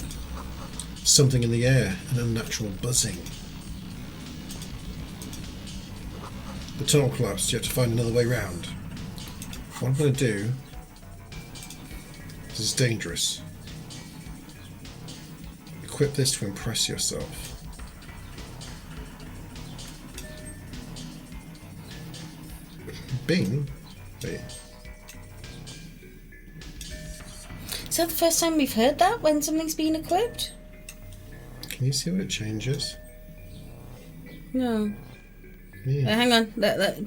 something in the air, an unnatural buzzing. The tunnel collapsed. You have to find another way round. What I'm going to do... This is dangerous. Equip this to impress yourself. Bing? Wait. Is that the first time we've heard that, when something's been equipped? Can you see what it changes? No. Yeah. Hang on,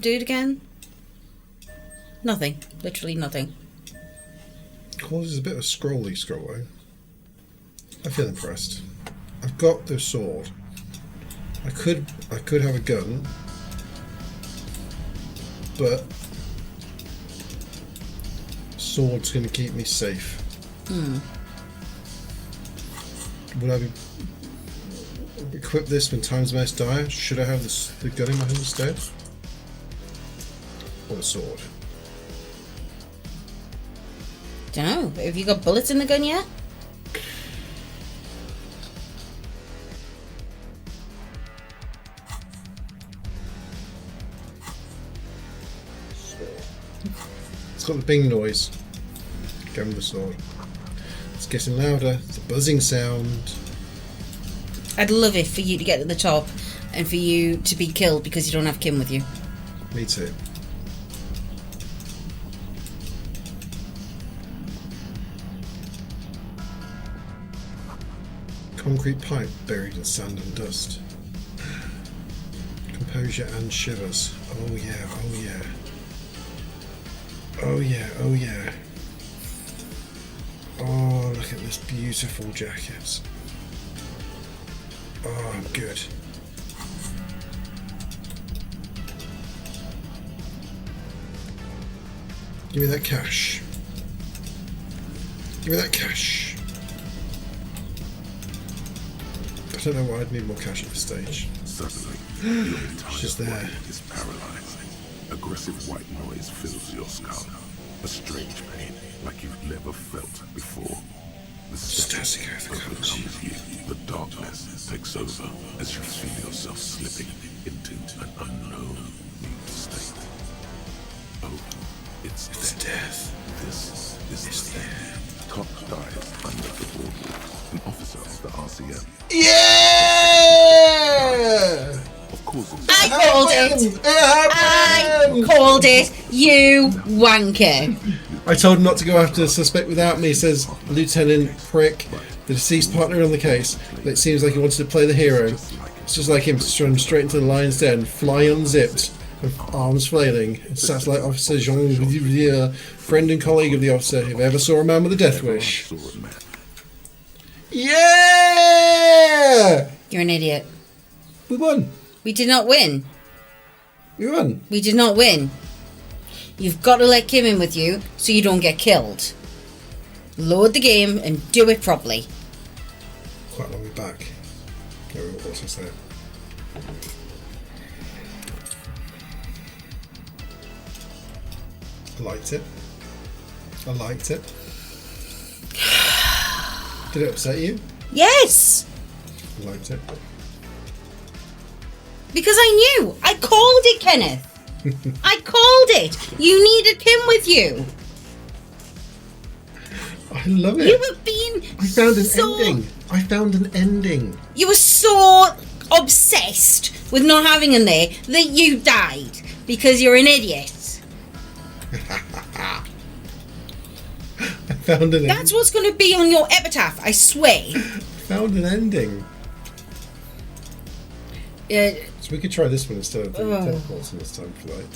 do it again. Nothing. Literally nothing. Causes a bit of a scrolling. I feel impressed. I've got the sword. I could have a gun, but sword's going to keep me safe. Would I be equip this when times most dire? Should I have the gun in my hand instead, or the sword? Don't know. Have you got bullets in the gun yet? It's got the bing noise. Go with the sword. It's getting louder. It's a buzzing sound. I'd love it for you to get to the top and for you to be killed because you don't have Kim with you. Me too. Concrete pipe buried in sand and dust. Composure and shivers. Oh yeah, oh yeah. Oh yeah, oh yeah. Oh, look at this beautiful jacket. Oh, I'm good. Give me that cash. Give me that cash. I don't know why I'd need more cash at this stage. Suddenly, your entire Just there. body is paralyzed. Aggressive white noise fills your skull. A strange pain like you've never felt before. The Static overcomes you. The darkness takes over as you feel yourself slipping into an unknown new state. Oh, it's death. This is the end. Top dies under the boardwalk. An officer of the RCM. Yeah! Of course. I called it! I called it, you wanker! I told him not to go after the suspect without me, says Lieutenant Prick, the deceased partner on the case. But it seems like he wanted to play the hero. It's just like him to run straight into the lion's den, fly unzipped, with arms flailing. And Satellite Officer Jean Riviere, friend and colleague of the officer, if ever saw a man with a death wish. Yeah! You're an idiot. We won. We did not win. We won. We did not win. You've got to let Kim in with you so you don't get killed. Load the game and do it properly. Quite a long way back. What was I saying? I liked it. I liked it. Did it upset you? Yes! I liked it. Because I knew. I called it, Kenneth. I called it. You needed Kim with you. I love it. You were being I found an ending. I found an ending. You were so obsessed with not having him there that you died because you're an idiot. I found an ending. That's what's going to be on your epitaph, I swear. Found an ending. So we could try this one instead of the tentacles in this time flight.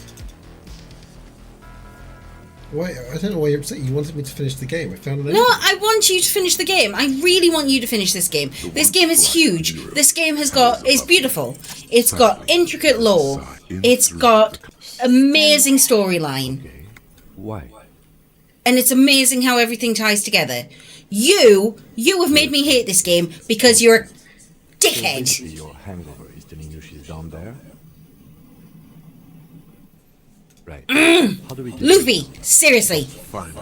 Why? I don't know why you're upset. You wanted me to finish the game. I found an ending. No, I want you to finish the game. I really want you to finish this game. This game is huge. This game is beautiful. It's got intricate lore. It's got amazing storyline. Why? And it's amazing how everything ties together. You have made me hate this game because you're a dickhead. So your hangover is telling you she's down there? Right. How do we do Luffy, seriously. I'm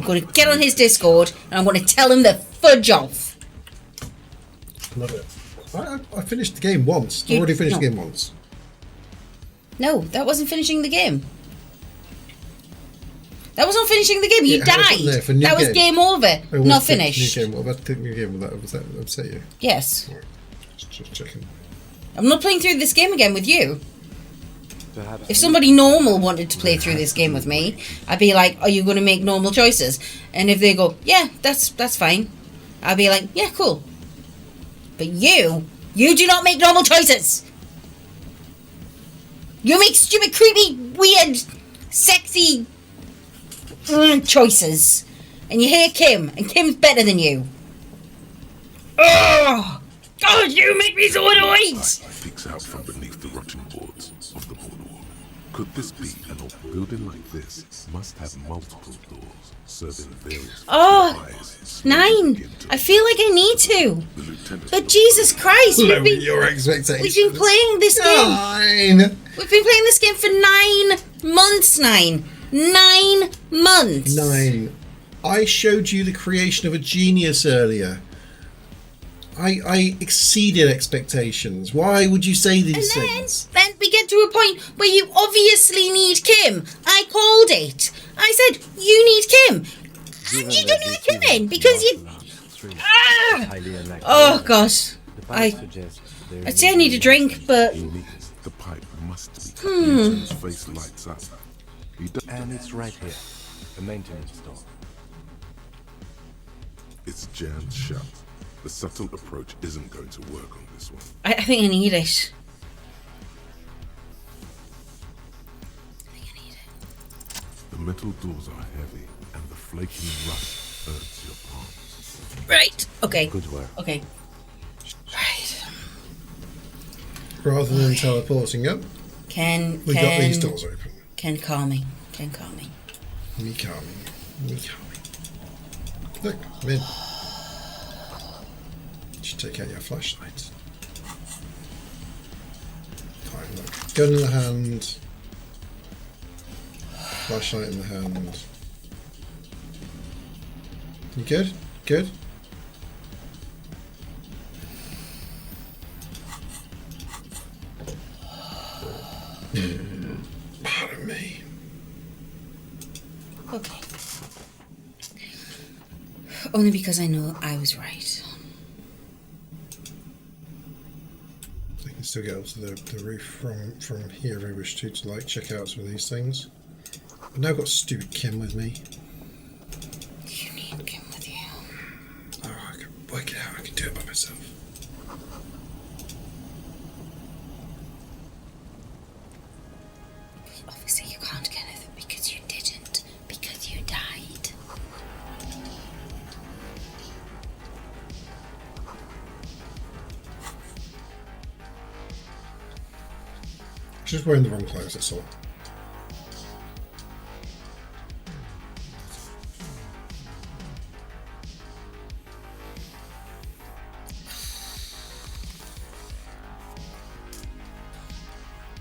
going to get on his Discord and I'm going to tell him the fudge off. Love it. I finished the game once. I already finished the game once. No, that wasn't finishing the game. That was not finishing the game. You Yeah, how was it there died. for new That was game? game over. Oh, Not was it finished. New game. What about the new game? Was that upset you? Yes. Right. Just checking. I'm not playing through this game again with you. Perhaps If somebody normal wanted to play through this game with me, I'd be like, "Are you going to make normal choices?" And if they go, "Yeah, that's fine," I'd be like, "Yeah, cool." But you do not make normal choices. You make stupid, creepy, weird, sexy choices, and you hate Kim, and Kim's better than you. Oh, God, you make me so annoyed. Light peeks out from beneath the rotting boards of the boardwalk. Could this be an old building like this? Must have multiple doors serving various Oh, eyes. 9. I feel like I need to. The lieutenant But Jesus Christ, Lower your expectations. we've been playing this game. 9. We've been playing this game for 9 months, 9. 9 months. 9. I showed you the creation of a genius earlier. I exceeded expectations. Why would you say these things? Then we get to a point where you obviously need Kim. I called it. I said, you need Kim. And you don't need Kim in because you... Ah! Oh, gosh. I'd say I need a drink, but... The pipe must be. His face lights up. And it's right here. The maintenance door. It's jammed shut. The subtle approach isn't going to work on this one. I think I need it. The metal doors are heavy, and the flaking rust hurts your palms. Right. Okay. Good work. Okay. Right. Rather than teleporting up, Ken we got these doors open. Ken, call me. Ken, call me. Me calming. Me calming. Look, I'm in. You should take out your flashlight. Fine, look. Gun in the hand. Flashlight in the hand. You good? Good? Pardon me. Okay. Only because I know I was right. We can still get up to the roof from here if we wish to like check out some of these things. I've now got stupid Kim with me. You need Kim with you. Oh, I can work it out. I can do it by myself. Obviously you can't, Kenneth, because you didn't. Because you died. Just wearing the wrong clothes, that's all.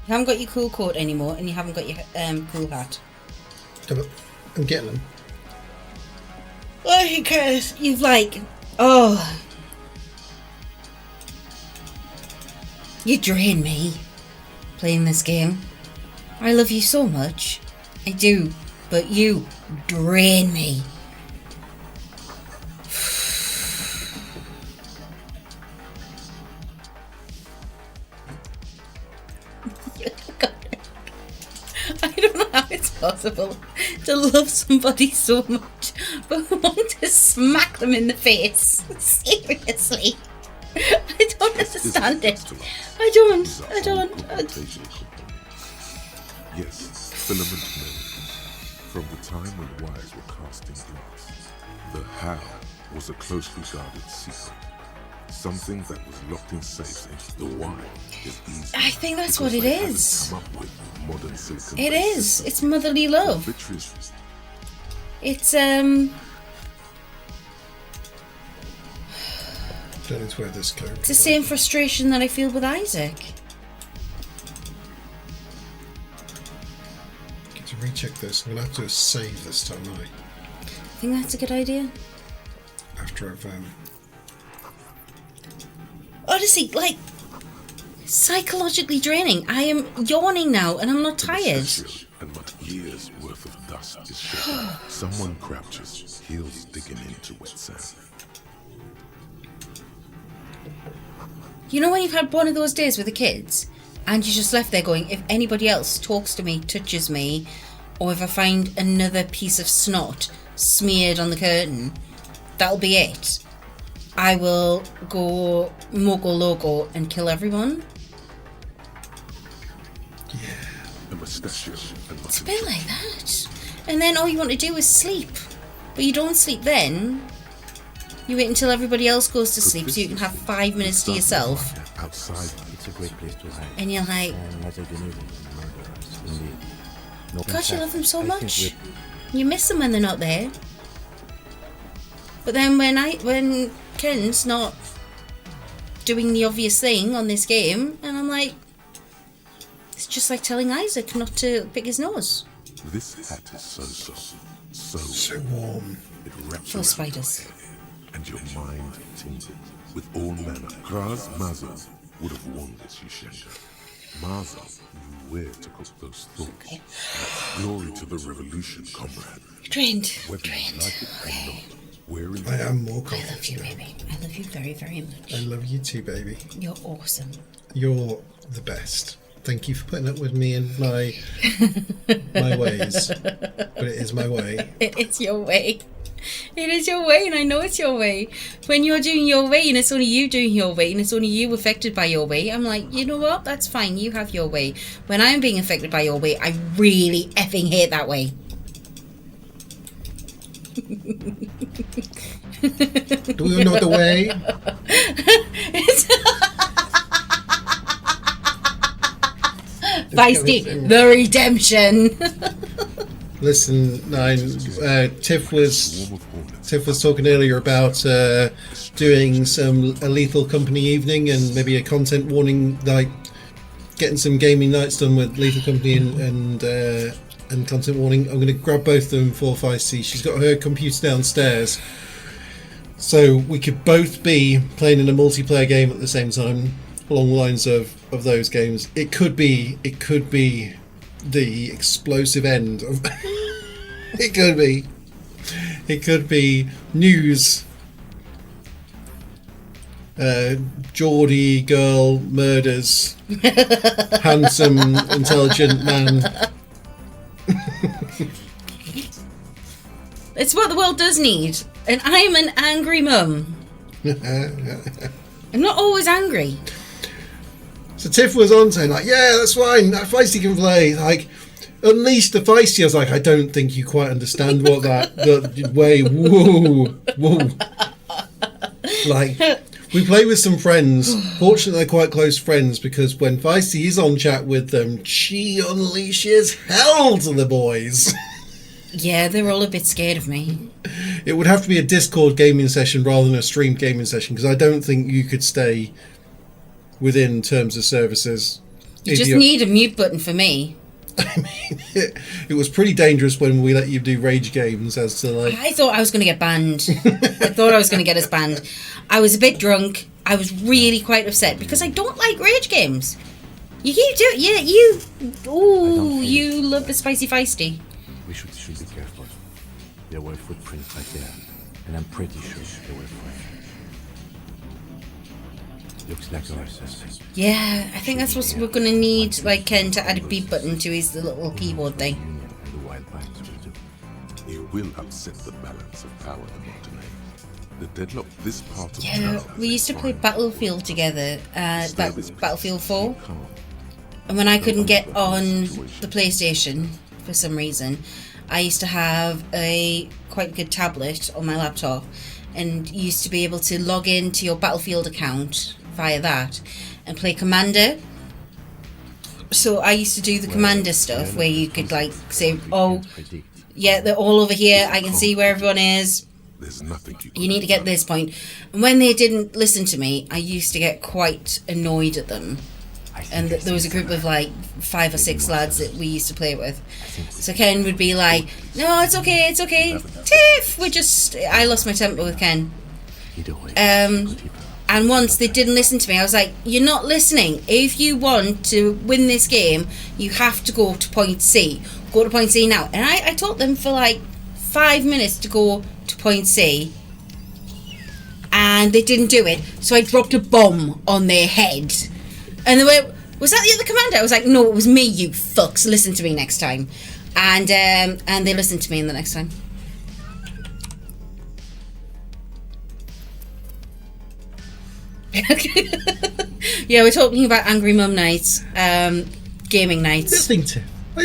You haven't got your cool coat anymore, and you haven't got your cool hat. I'm getting them. Oh, because you've like, oh, you drain me playing this game. I love you so much, I do, but you drain me. I don't know how it's possible to love somebody so much but want to smack them in the face. Seriously. I don't understand it. I don't. Yes, filament miracles. From the time when wires were cast in glass, the how was a closely guarded secret. Something that was locked in safes, and the why is easy. I think that's because what it they haven't is. come up with modern silicon It is. It's motherly love. It's Don't know where this goes. It's the same frustration that I feel with Isaac. Get to recheck this. I'm gonna have to save this time, aren't I? I think that's a good idea. After I've honestly, like, psychologically draining. I am yawning now, and I'm not tired. And what years worth of dust is shaken. Someone crouches, heels digging into wet sand. You know when you've had one of those days with the kids, and you're just left there going, if anybody else talks to me, touches me, or if I find another piece of snot smeared on the curtain, that'll be it. I will go Mogo Logo and kill everyone. It's a bit like that. And then all you want to do is sleep. But you don't sleep then. You wait until everybody else goes to sleep so you can have 5 minutes to yourself. Outside, it's a great place to hide. And you're like, gosh, you love them so much. You miss them when they're not there. But then when Ken's not doing the obvious thing on this game, and I'm like, it's just like telling Isaac not to pick his nose. This hat is so warm. It wraps Full around spiders. your head, and your mind tingles with all manner. Kraz Maza would have warned us, Yushenka. Maza knew where to cook those thoughts. That's glory to the revolution, comrade. Drained. Whether you like it or not, wearing I am more I love you, baby. I love you very, very much. I love you too, baby. You're awesome. You're the best. Thank you for putting up with me and my ways. But it is my way. It is your way. It is your way, and I know it's your way. When you're doing your way, and it's only you doing your way, and it's only you affected by your way, I'm like, you know what? That's fine. You have your way. When I'm being affected by your way, I really effing hate that way. Do you know the way? Feisty, the redemption. Listen, Nine. Tiff was talking earlier about doing a Lethal Company evening and maybe a content warning, like getting some gaming nights done with Lethal Company and content warning. I'm going to grab both of them for Feisty. She's got her computer downstairs, so we could both be playing in a multiplayer game at the same time, along the lines of those games. It could be the explosive end of it could be news, Geordie girl murders handsome intelligent man. It's what the world does need, and I'm an angry mum. I'm not always angry. So Tiff was on saying like, yeah, that's fine, Feisty can play. Like, unleash the Feisty. I was like, I don't think you quite understand what the way. Whoa. Like, we play with some friends. Fortunately, they're quite close friends because when Feisty is on chat with them, she unleashes hell to the boys. Yeah, they're all a bit scared of me. It would have to be a Discord gaming session rather than a streamed gaming session because I don't think you could stay within terms of services. You just need a mute button for me. I mean, it was pretty dangerous when we let you do rage games as to like... I thought I was going to get banned. I thought I was going to get us banned. I was a bit drunk. I was really quite upset because I don't like rage games. You do, yeah, you... Ooh, you love the spicy feisty. We should be careful. There were footprints right there, and I'm pretty sure they were fresh. Looks like ours. Yeah, I think that's what we're going to need, like Ken, to add a beep button to his little keyboard thing. It will upset the balance of power in Montenegro. The deadlock this part of Yeah, we used to play Battlefield together, Battlefield 4. And when I couldn't get on the PlayStation for some reason, I used to have a quite good tablet on my laptop and used to be able to log into your Battlefield account via that and play Commander. So I used to do the Commander stuff where you could like say, oh, yeah, they're all over here, I can see where everyone is. There's nothing you need to get to this point. And when they didn't listen to me, I used to get quite annoyed at them. And there was a group of like 5 or 6 lads that we used to play with. So Ken would be like, no, it's okay, Tiff, I lost my temper with Ken. And once they didn't listen to me, I was like, you're not listening. If you want to win this game, you have to go to point C. Go to point C now. And I told them for like 5 minutes to go to point C. And they didn't do it. So I dropped a bomb on their head. And they went, was that the other commander? I was like, no, it was me, you fucks. Listen to me next time. And they listened to me in the next time. Yeah, we're talking about Angry Mum nights, gaming nights. Nothing, Tiff.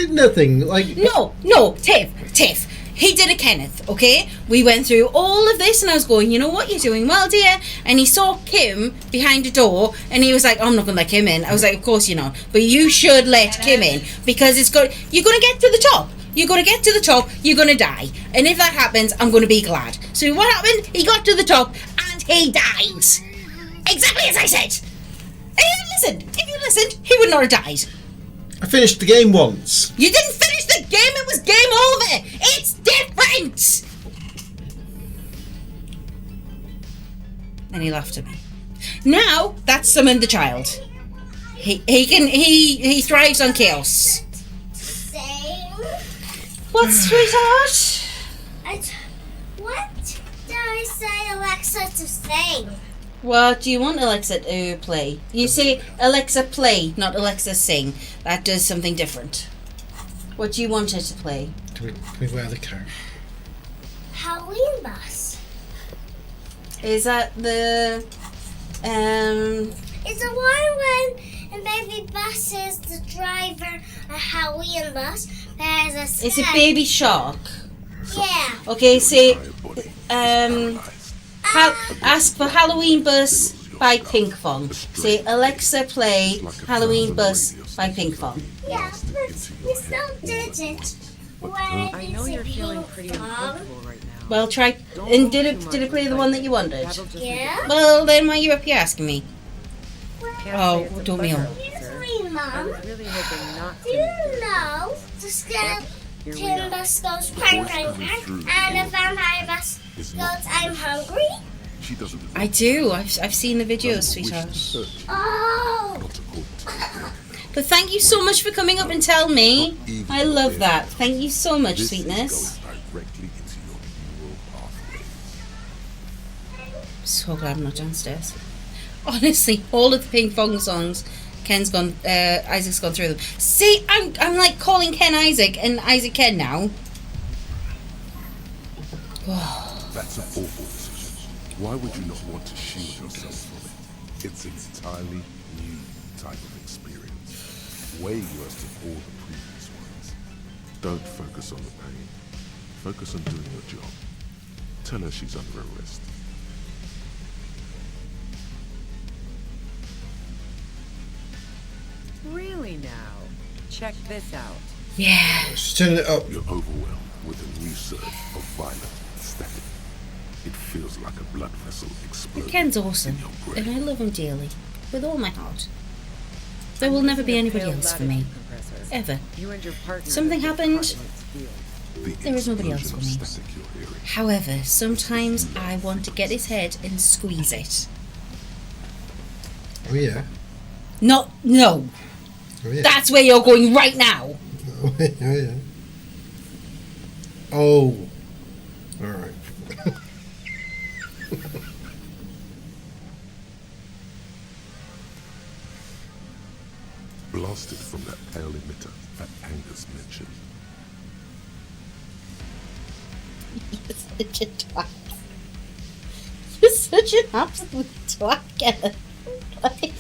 Nothing. Like No, Tiff. He did a Kenneth, okay? We went through all of this and I was going, you know what, you're doing well, dear. And he saw Kim behind a door and he was like, oh, I'm not going to let Kim in. I was like, of course you're not. But you should let Kim in because you're going to get to the top. You're going to get to the top, you're going to die. And if that happens, I'm going to be glad. So what happened? He got to the top and he died. Exactly as I said. If you listened, he would not have died. I finished the game once. You didn't finish the game, it was game over. It's different. And he laughed at me. Now that's summoned the child. He thrives on chaos. What, sweetheart? What do I say Alexa to sing? What do you want Alexa to play? You say Alexa play, not Alexa sing. That does something different. What do you want her to play? Can we wear the coat? Halloween Bus. Is that the It's the one when Baby Bus is the driver of Halloween Bus. There's a It's a baby shark. Yeah. Okay, say ask for Halloween Bus by Pinkfong. Say Alexa play Halloween Bus by Pinkfong. Yeah, but we still did it. I know you're feeling pretty uncomfortable right now. Well, try. And did it play the one that you wanted? Yeah. Well, then why are you up here asking me? Oh, don't me on. Usually, Mom, Really hoping not do you know the skeleton bus goes bang, bang, bang, and the vampire bus goes I'm hungry? I do. I've seen the videos, sweetheart. Oh! But thank you so much for coming up and tell me. I love that. Thank you so much, sweetness. So glad I'm not downstairs. Honestly, all of the Pink Fong songs, Isaac's gone through them. See, I'm like calling Ken Isaac and Isaac Ken now. That's an awful decision. Why would you not want to shield yourself from it? It's an entirely new type of experience. Way worse than all the previous ones. Don't focus on the pain. Focus on doing your job. Tell her she's under arrest. Really now? Check this out. Yeah. She's turning it up. You're overwhelmed with a new surge of violent static. It feels like a blood vessel exploding. Ken's awesome, and I love him dearly, with all my heart. There will never be anybody else for me. Ever. Something happened. There is nobody else for me. However, sometimes I want to get his head and squeeze it. Oh yeah. No. Oh yeah. That's where you're going right now. Oh yeah. Oh. All right. Blasted from that pale emitter that Angus mentioned. You're such a twat. You're such an absolute twat, Kenneth.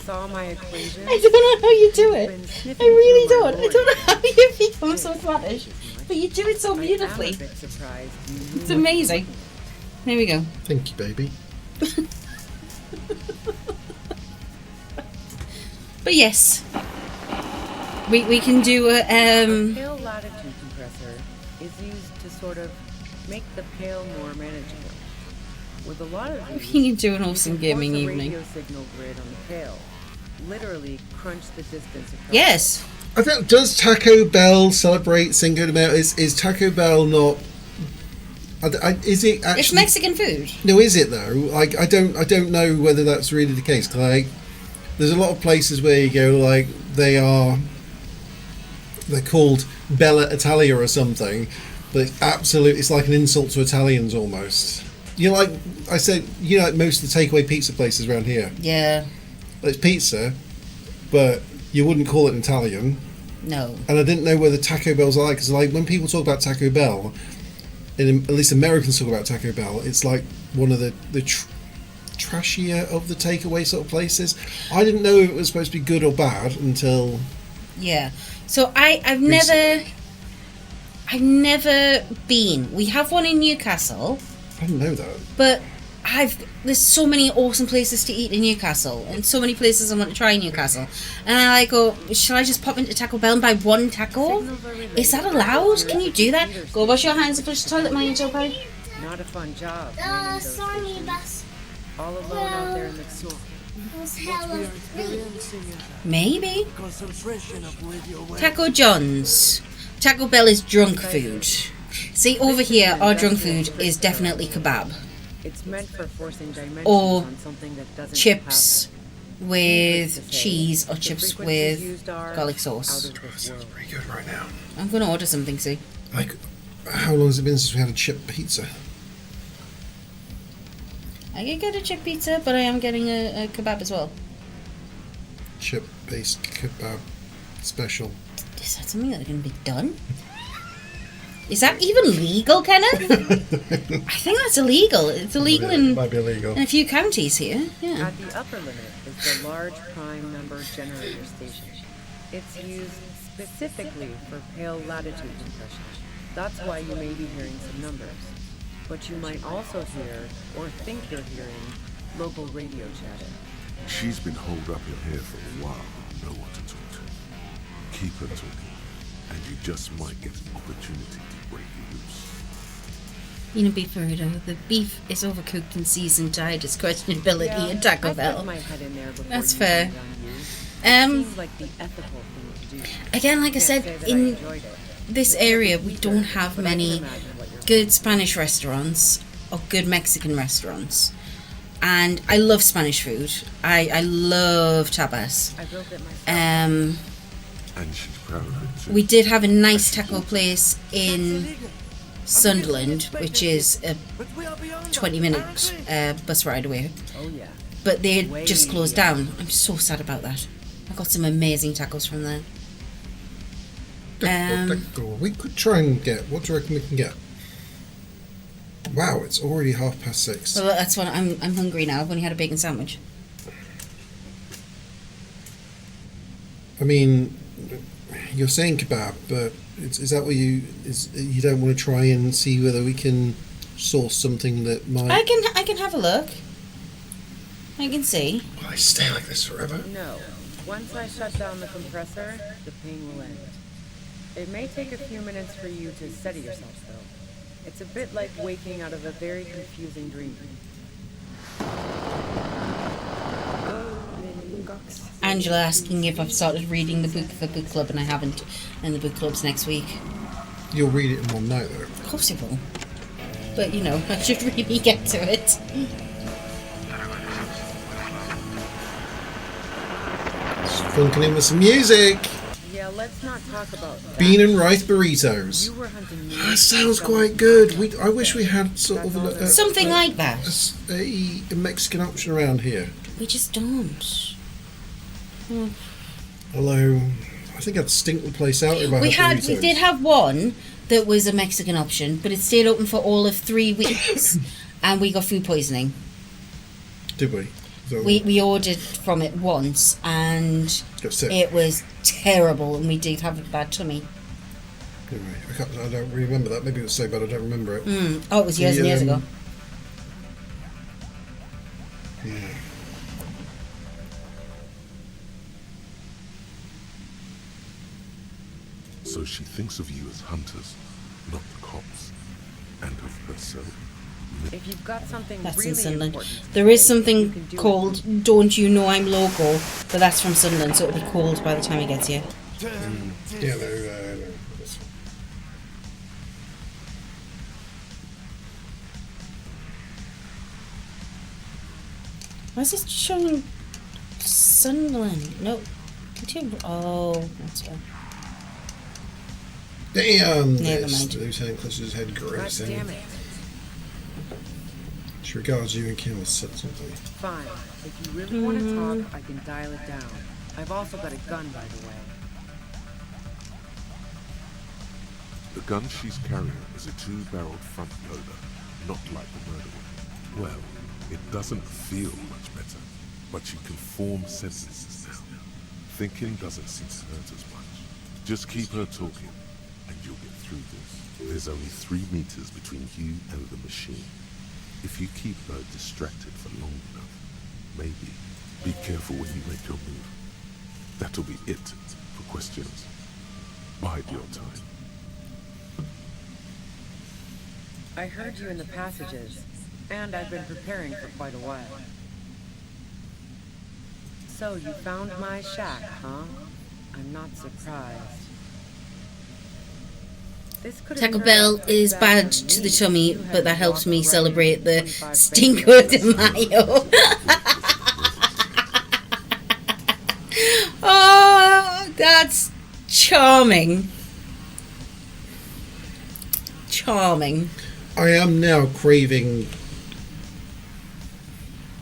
Saw my equation? I don't know how you do it. I really don't. I don't know how you become so twattish. But you do it so beautifully. It's amazing. There we go. Thank you, baby. But yes, we can do a Pale latitude compressor is used to sort of make the pale more manageable. With a lot of these, we can do an awesome gaming force a evening. radio signal grid on the pale. Literally crunch the distance across. Yes. I think, does Taco Bell celebrate Cinco de Mayo? Is Taco Bell not Is it actually? It's Mexican food. No, is it though? Like, I don't know whether that's really the case. 'Cause, like, there's a lot of places where you go, like, they're called Bella Italia or something, but it's like an insult to Italians almost. You know, like I said, you know, like most of the takeaway pizza places around here. Yeah. It's pizza, but you wouldn't call it Italian. No. And I didn't know whether Taco Bell's like, because like when people talk about Taco Bell, and at least Americans talk about Taco Bell, it's like one of the trashier of the takeaway sort of places. I didn't know if it was supposed to be good or bad until. Yeah. So I've never been. We have one in Newcastle. I didn't know that. But there's so many awesome places to eat in Newcastle, and so many places I want to try in Newcastle. And I go, shall I just pop into Taco Bell and buy one taco? Is that allowed? Can you do that? Go wash your hands and flush the toilet, my angel pie. Not a fun job. Sorry, bus. All alone out there in the swamp. Maybe. Taco John's. Taco Bell is drunk food. See, over here, our drunk food is definitely kebab. It's meant for forcing dimensions Or on something that doesn't chips with cheese or chips with garlic sauce. Sounds pretty good right now. I'm going to order something, see. Like, how long has it been since we had a chip pizza? I can get a chip pizza, but I am getting a kebab as well. Chip-based kebab special. Is that something that can be done? Is that even legal, Kenneth? I think that's illegal. It's illegal might be illegal. in a few counties here. Yeah. At the upper limit is the large prime number generator station. It's used specifically for pale latitude compression. That's why you may be hearing some numbers. But you might also hear, or think you're hearing, local radio chatter. She's been holed up in here for a while, no one to talk to. Keep her talking, and you just might get an opportunity to break loose. You know, beef burrito. The beef is overcooked and seasoned to hide its questionability at Taco Bell. My head in there before That's you fair. Seems like the ethical thing to do. Again, like I said, in this area, we don't have many good Spanish restaurants or good Mexican restaurants. And I love Spanish food. I love tapas. I built it myself. And she's proud of it too. We did have a nice taco place in Sunderland, which is a 20-minute bus ride away. Oh yeah. But they had just closed down. I'm so sad about that. I got some amazing tacos from there. We could try and get. What do you reckon we can get? Wow, it's already 6:30. Well, that's what I'm hungry now. I've only had a bacon sandwich. I mean, you're saying kebab, but is that what you don't want to try and see whether we can source something that might? I can have a look. I can see. Will I stay like this forever? No. Once I shut down the compressor, the pain will end. It may take a few minutes for you to steady yourself, though. It's a bit like waking out of a very confusing dream. Angela asking if I've started reading the book for book club, and I haven't. And the book club's next week. You'll read it in one night, though. Of course I will. But you know, I should really get to it. Funking in with some music. Yeah, let's not talk about that. Bean and rice burritos. You were hunting me. That sounds quite good. I wish we had sort of something like that. A Mexican option around here. We just don't. Although, I think I'd stink the place out if I We burritos. did have one that was a Mexican option, but it stayed open for all of 3 weeks, and we got food poisoning. Did we? So We ordered from it once, and got sick. it was terrible, and we did have a bad tummy. Anyway, I don't really remember that. Maybe it was so bad I don't remember it. Oh, it was years and years ago. Yeah. So she thinks of you as hunters, not cops, and of herself. If you've got something That's really in Sunderland. important, There is you something can do called Don't You Know I'm Local, but that's from Sunderland, so it'll be cold by the time it gets here. Yeah, no. Why is it showing Sunderland? No. Oh, that's right. Damn! Never This mind. Lieutenant Clutch's head God gross. damn it. She regards you and Kim as said something. Fine. If you really want to talk, I can dial it down. I've also got a gun, by the way. The gun she's carrying is a 2-barreled front loader, not like the murder one. Well, it doesn't feel much better, but she can form sentences now. Thinking doesn't seem to hurt as much. Just keep her talking, and you'll get through this. There's only 3 meters between you and the machine. If you keep her distracted for long enough, maybe. Be careful when you make your move. That'll be it for questions. Bide your time. I heard you in the passages, and I've been preparing for quite a while. So you found my shack, huh? I'm not surprised. This could have Taco turned Bell out is bad bad for to me the tummy, if you but that hadn't helps me walked celebrate the 25 Cinco de fingers. Mayo. Oh, that's charming. Charming. I am now craving.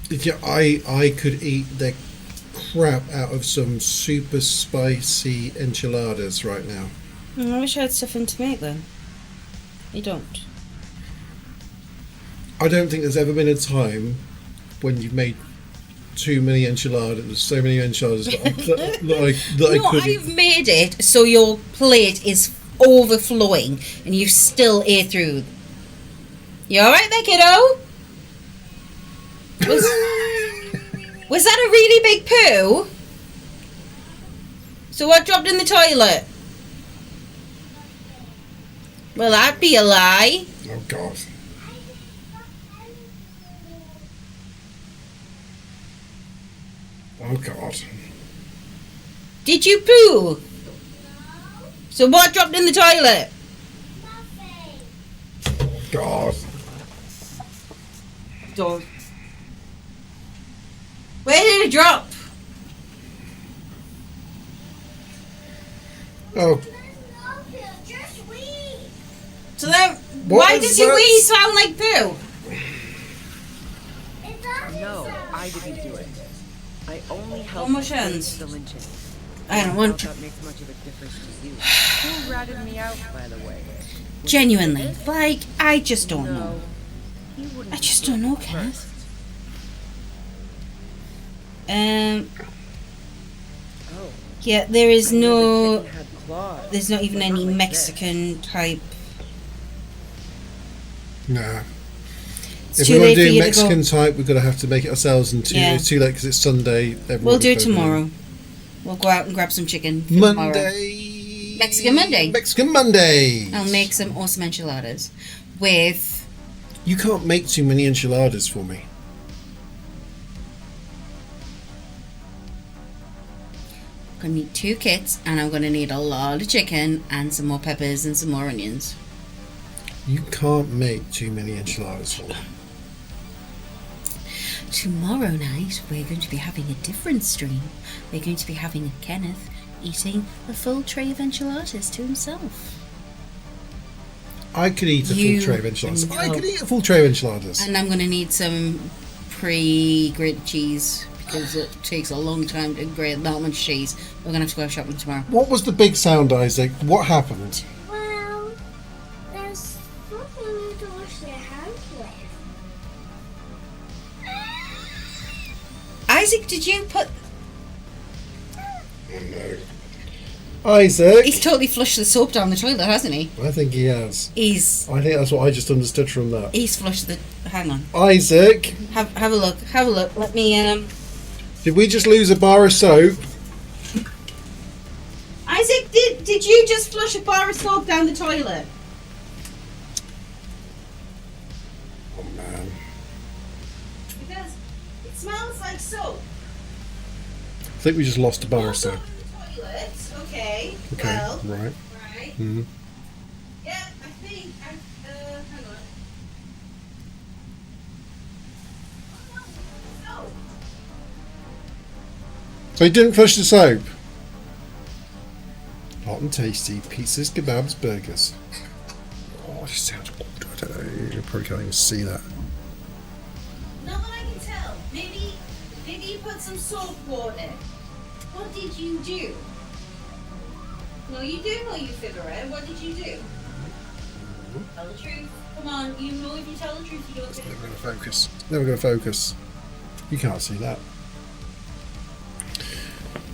Yeah, I could eat the crap out of some super spicy enchiladas right now. I wish I had stuffing to make them. You don't. I don't think there's ever been a time when you've made too many enchiladas. There's so many enchiladas that I No, couldn't. I've made it so your plate is overflowing and you still ate through. You alright there, kiddo? Was that a really big poo? So what dropped in the toilet? Well, that'd be a lie. Oh God. Oh God. Did you poo? So what dropped in the toilet? God. Don't. Where did it drop? Oh. So then, What why was does your that? wee sound like poo? No, I didn't do it. I only helped much ends? the lynching. I don't want doubt that makes much of a difference to you. Who ratted me out, by the way? Genuinely, like, I just don't know. No, he wouldn't I just don't know, Kenneth. Oh, Yeah, there is I knew the no. kitten had claws, There's not even but any like Mexican type. Nah. It's If too we want late to for do you Mexican to go. type, we've got to have to make it ourselves, and Yeah. it's too late because it's Sunday. We'll do it everyone's tomorrow. We'll go out and grab some chicken. For tomorrow. Monday. Mexican Monday. Mexican Monday. I'll make some awesome enchiladas with. You can't make too many enchiladas for me. I'm gonna need 2 kits, and I'm gonna need a lot of chicken and some more peppers and some more onions. You can't make too many enchiladas for me. Tomorrow night, we're going to be having a different stream. We're going to be having Kenneth eating a full tray of enchiladas to himself. I could eat a You full tray of enchiladas. I know. could eat a full tray of enchiladas. And I'm going to need some pre-grated cheese because it takes a long time to grate that much cheese. We're going to have to go shopping tomorrow. What was the big sound, Isaac? What happened? Well, there's something you to wash your hands with. Isaac, did you put... Isaac? He's totally flushed the soap down the toilet, hasn't he? I think he has. He's that's what I just understood from that. he's flushed the... Hang on. Isaac, Have a look. Have a look. Let me... did we just lose a bar of soap? Isaac, did you just flush a bar of soap down the toilet? Oh man. Because it smells like soap. I think we just lost a bar of soap. Toilet. Okay. Okay, Well. right. Right. Mhm. Yeah, I think. Hang on. So he didn't flush the soap. Hot and tasty pizzas, kebabs, burgers. Oh, this sounds good. I don't know. You probably can't even see that. Not that I can tell. Maybe you put some salt water. What did you do? No, you do know you figure it. What did you do? Tell the truth. Come on, you know if you tell the truth, you don't get it. Never going to focus. Never going to focus. You can't see that.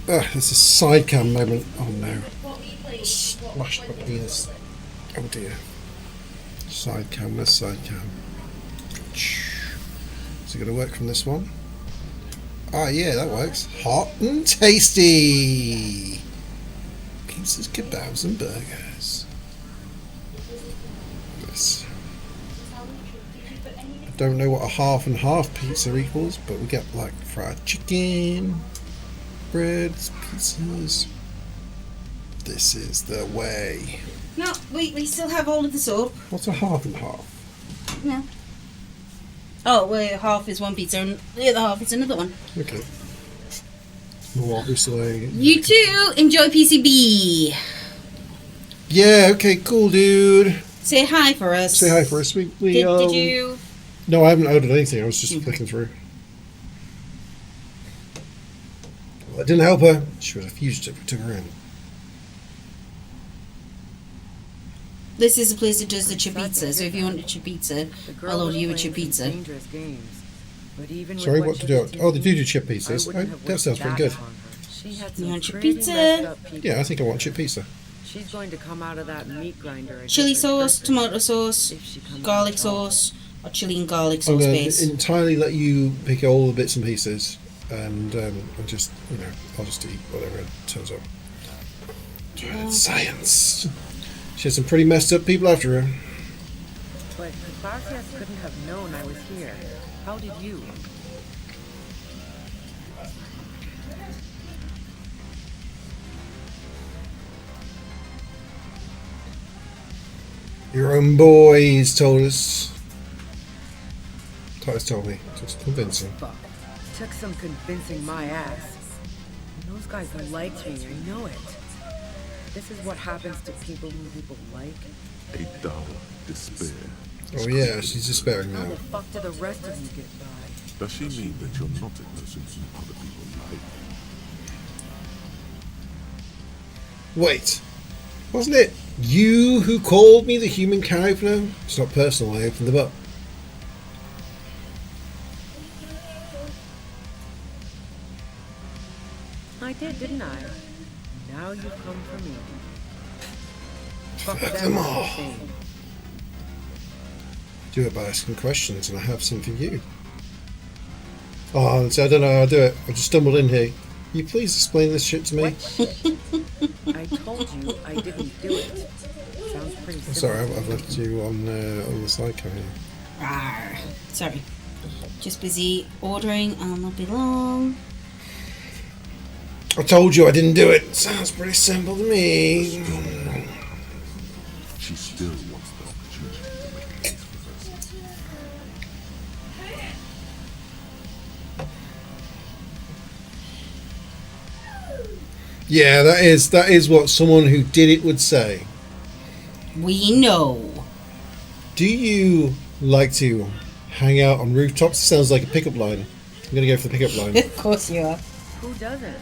There's a side cam moment. Oh no. Smashed my penis. Oh dear. Side cam, where's side cam? Is it going to work from this one? Ah, yeah, that works. Hot and tasty! Pizzas, kebabs, and burgers. This. I don't know what a half and half pizza equals, but we get like fried chicken, breads, pizzas. This is the way. No, we still have all of the soap. What's a half and half? No. Oh, well, half is one pizza and the other half is another one. Okay. Well, obviously. You too enjoy PCB. Yeah, okay, cool, dude. Say hi for us. Say hi for us. We did you? No, I haven't ordered anything. I was just flicking through. Well, it didn't help her. She was a fugitive. We took her in. This is a place that does the chipizza, so if you want a chipizza, I'll order you a chipizza. Sorry, what to do? Oh, they do chip pizzas. Oh, that sounds pretty good. You want chip pizza? Yeah, I think I want chip pizza. She's going to come out of that meat grinder. Chili sauce, tomato sauce, garlic sauce, or chili and garlic sauce base. I'm going to entirely let you pick all the bits and pieces, and I'll just, I'll just eat whatever turns up. It's science. She had some pretty messed up people after her. But Clausius couldn't have known I was here. How did you? Your own boys told us. Titus told me. Just convincing. Fuck. Took some convincing my ass. And those guys liked me, I know it. This is what happens to people who people like. A dull despair. Oh yeah, she's despairing now. How the fuck do the rest of you get by? Does she mean that you're not a person who other people like? Wait. Wasn't it you who called me the human can opener? It's not personal, I opened them up. I did, didn't I? Now you've come for me. Fuck them all. Do it by asking questions, and I have some for you. Oh, so I don't know how to do it. I just stumbled in here. Can you please explain this shit to me? I told you I didn't do it. Sounds pretty simple. Sorry, I've left you on the side camera. Rawr. Sorry. Just busy ordering. I'll not be long. I told you I didn't do it. Sounds pretty simple to me. She still wants the opportunity to make a case for herself. Yeah, that is what someone who did it would say. We know. Do you like to hang out on rooftops? Sounds like a pickup line. I'm gonna go for the pickup line. Of course you are. Who doesn't?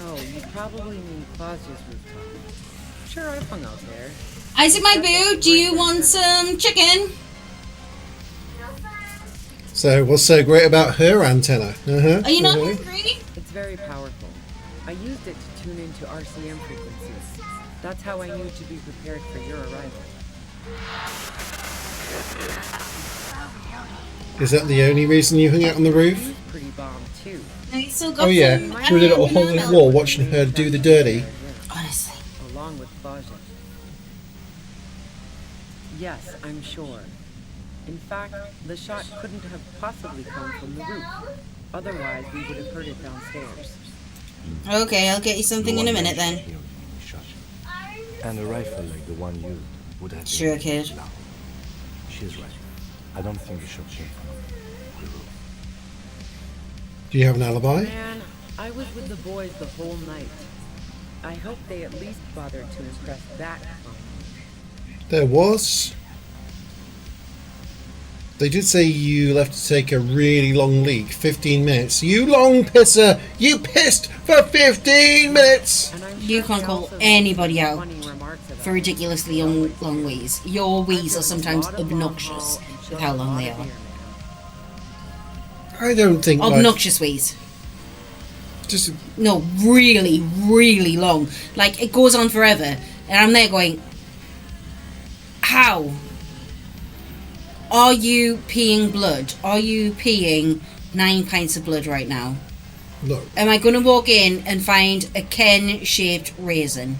Oh, you probably mean Clausius rooftop. Sure, I've hung out there. Isaac, my boo, do you want some chicken? So, what's so great about her antenna? Are you not hungry? It's very powerful. I used it to tune into RCM frequencies. That's how I knew to be prepared for your arrival. Is that the only reason you hung out on the roof? Pretty bomb too. Oh yeah, through the little hole in the wall, watching her do the dirty. Honestly. Along with Clausius. Yes, I'm sure. In fact, the shot couldn't have possibly come from the roof. Otherwise, we would have heard it downstairs. Okay, I'll get you something in a minute then. And a rifle like the one you would have been. Sure, kid. No. She's right. I don't think the shot came from the roof. Do you have an alibi? Man, I was with the boys the whole night. I hope they at least bothered to impress that clown. There was. They did say you left to take a really long leak, 15 minutes. You long pisser! You pissed for 15 minutes! You can't call anybody out for ridiculously long wheeze. Your wheeze are sometimes obnoxious with how long they are. I don't think obnoxious wheeze. Just no, really, really long. Like it goes on forever, and I'm there going, how? Are you peeing blood? Are you peeing 9 pints of blood right now? No. Am I going to walk in and find a Ken-shaped raisin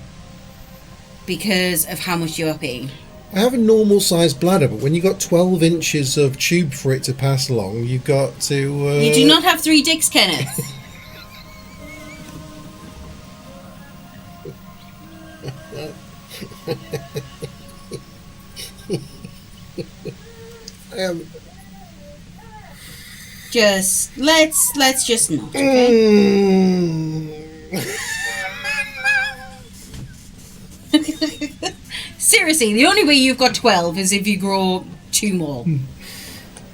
because of how much you are peeing? I have a normal sized bladder, but when you've got 12 inches of tube for it to pass along, you've got to... You do not have 3 dicks, Kenneth. Just let's just not, okay? Seriously, the only way you've got 12 is if you grow 2 more.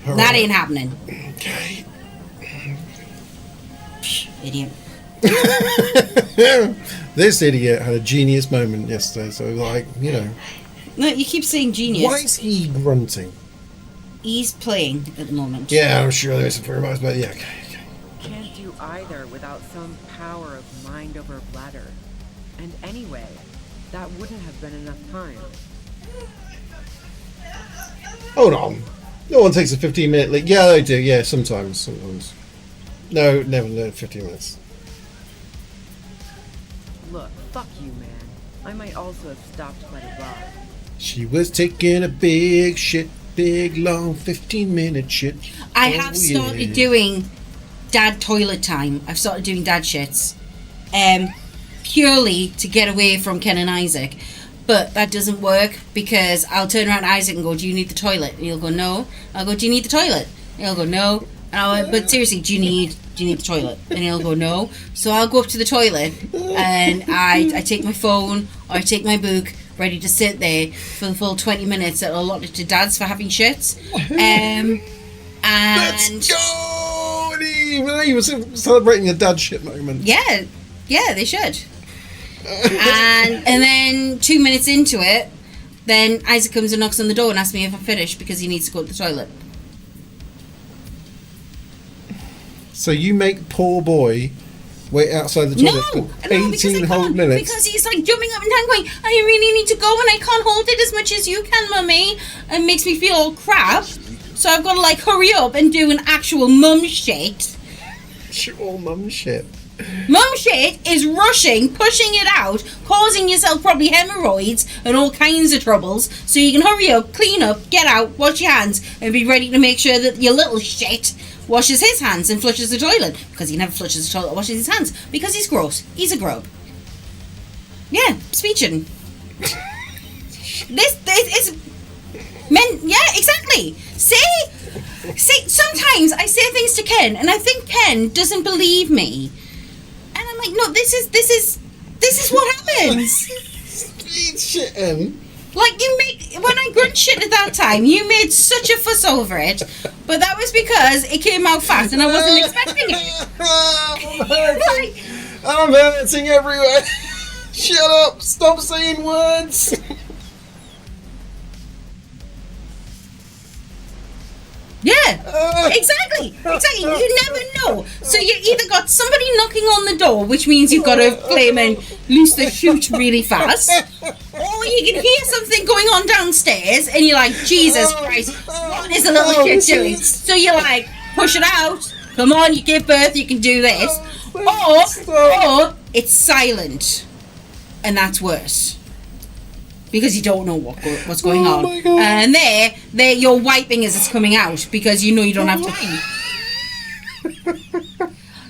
That ain't happening. Okay. Idiot. This idiot had a genius moment yesterday, so like, you know. No, you keep saying genius. Why is he grunting? He's playing at the moment. Yeah, I'm sure there is some remarks, but yeah, okay. Can't do either without some power of mind over bladder. And anyway, that wouldn't have been enough time. Hold on. No one takes a 15-minute leak. Yeah, they do. Yeah, sometimes. No, never 15 minutes. Look, fuck you, man. I might also have stopped by the bar. She was taking a big shit, big long 15-minute shit. I have started doing dad toilet time. I've started doing dad shits. Purely to get away from Ken and Isaac. But that doesn't work because I'll turn around to Isaac and go, do you need the toilet? And he'll go, no. I'll go, do you need the toilet? And he'll go, no. And I'll go, but seriously, do you need the toilet? And he'll go, no. So I'll go up to the toilet and I take my phone or I take my book, ready to sit there for the full 20 minutes that are allotted to dads for having shits. And Let's go! You were celebrating a dad shit moment. Yeah, they should. and then 2 minutes into it, then Isaac comes and knocks on the door and asks me if I'm finished because he needs to go to the toilet. So you make poor boy wait outside the toilet for 18 whole minutes? Because he's like jumping up and down going, I really need to go and I can't hold it as much as you can, mummy. It makes me feel all crap. So I've got to like hurry up and do an actual mum shit. Actual mum shit. Mum shit is rushing, pushing it out, causing yourself probably hemorrhoids and all kinds of troubles, so you can hurry up, clean up, get out, wash your hands, and be ready to make sure that your little shit washes his hands and flushes the toilet, because he never flushes the toilet or washes his hands, because he's gross. He's a grub. Yeah, speeching. This is... Men, yeah, exactly. See, sometimes I say things to Ken, and I think Ken doesn't believe me. And I'm like, no, this is what happens. Speed shitting. Like when I grunt shit at that time, you made such a fuss over it, but that was because it came out fast and I wasn't expecting it. I'm hurting everywhere. Shut up! Stop saying words. Yeah, exactly. You never know. So you either got somebody knocking on the door, which means you've got to flame and loose the chute really fast, or you can hear something going on downstairs, and you're like, Jesus Christ, what is the little kid doing? So you're like, push it out. Come on, you give birth, you can do this. Or it's silent, and that's worse. Because you don't know what's going on. My God. And there you're wiping as it's coming out because you know you don't have time.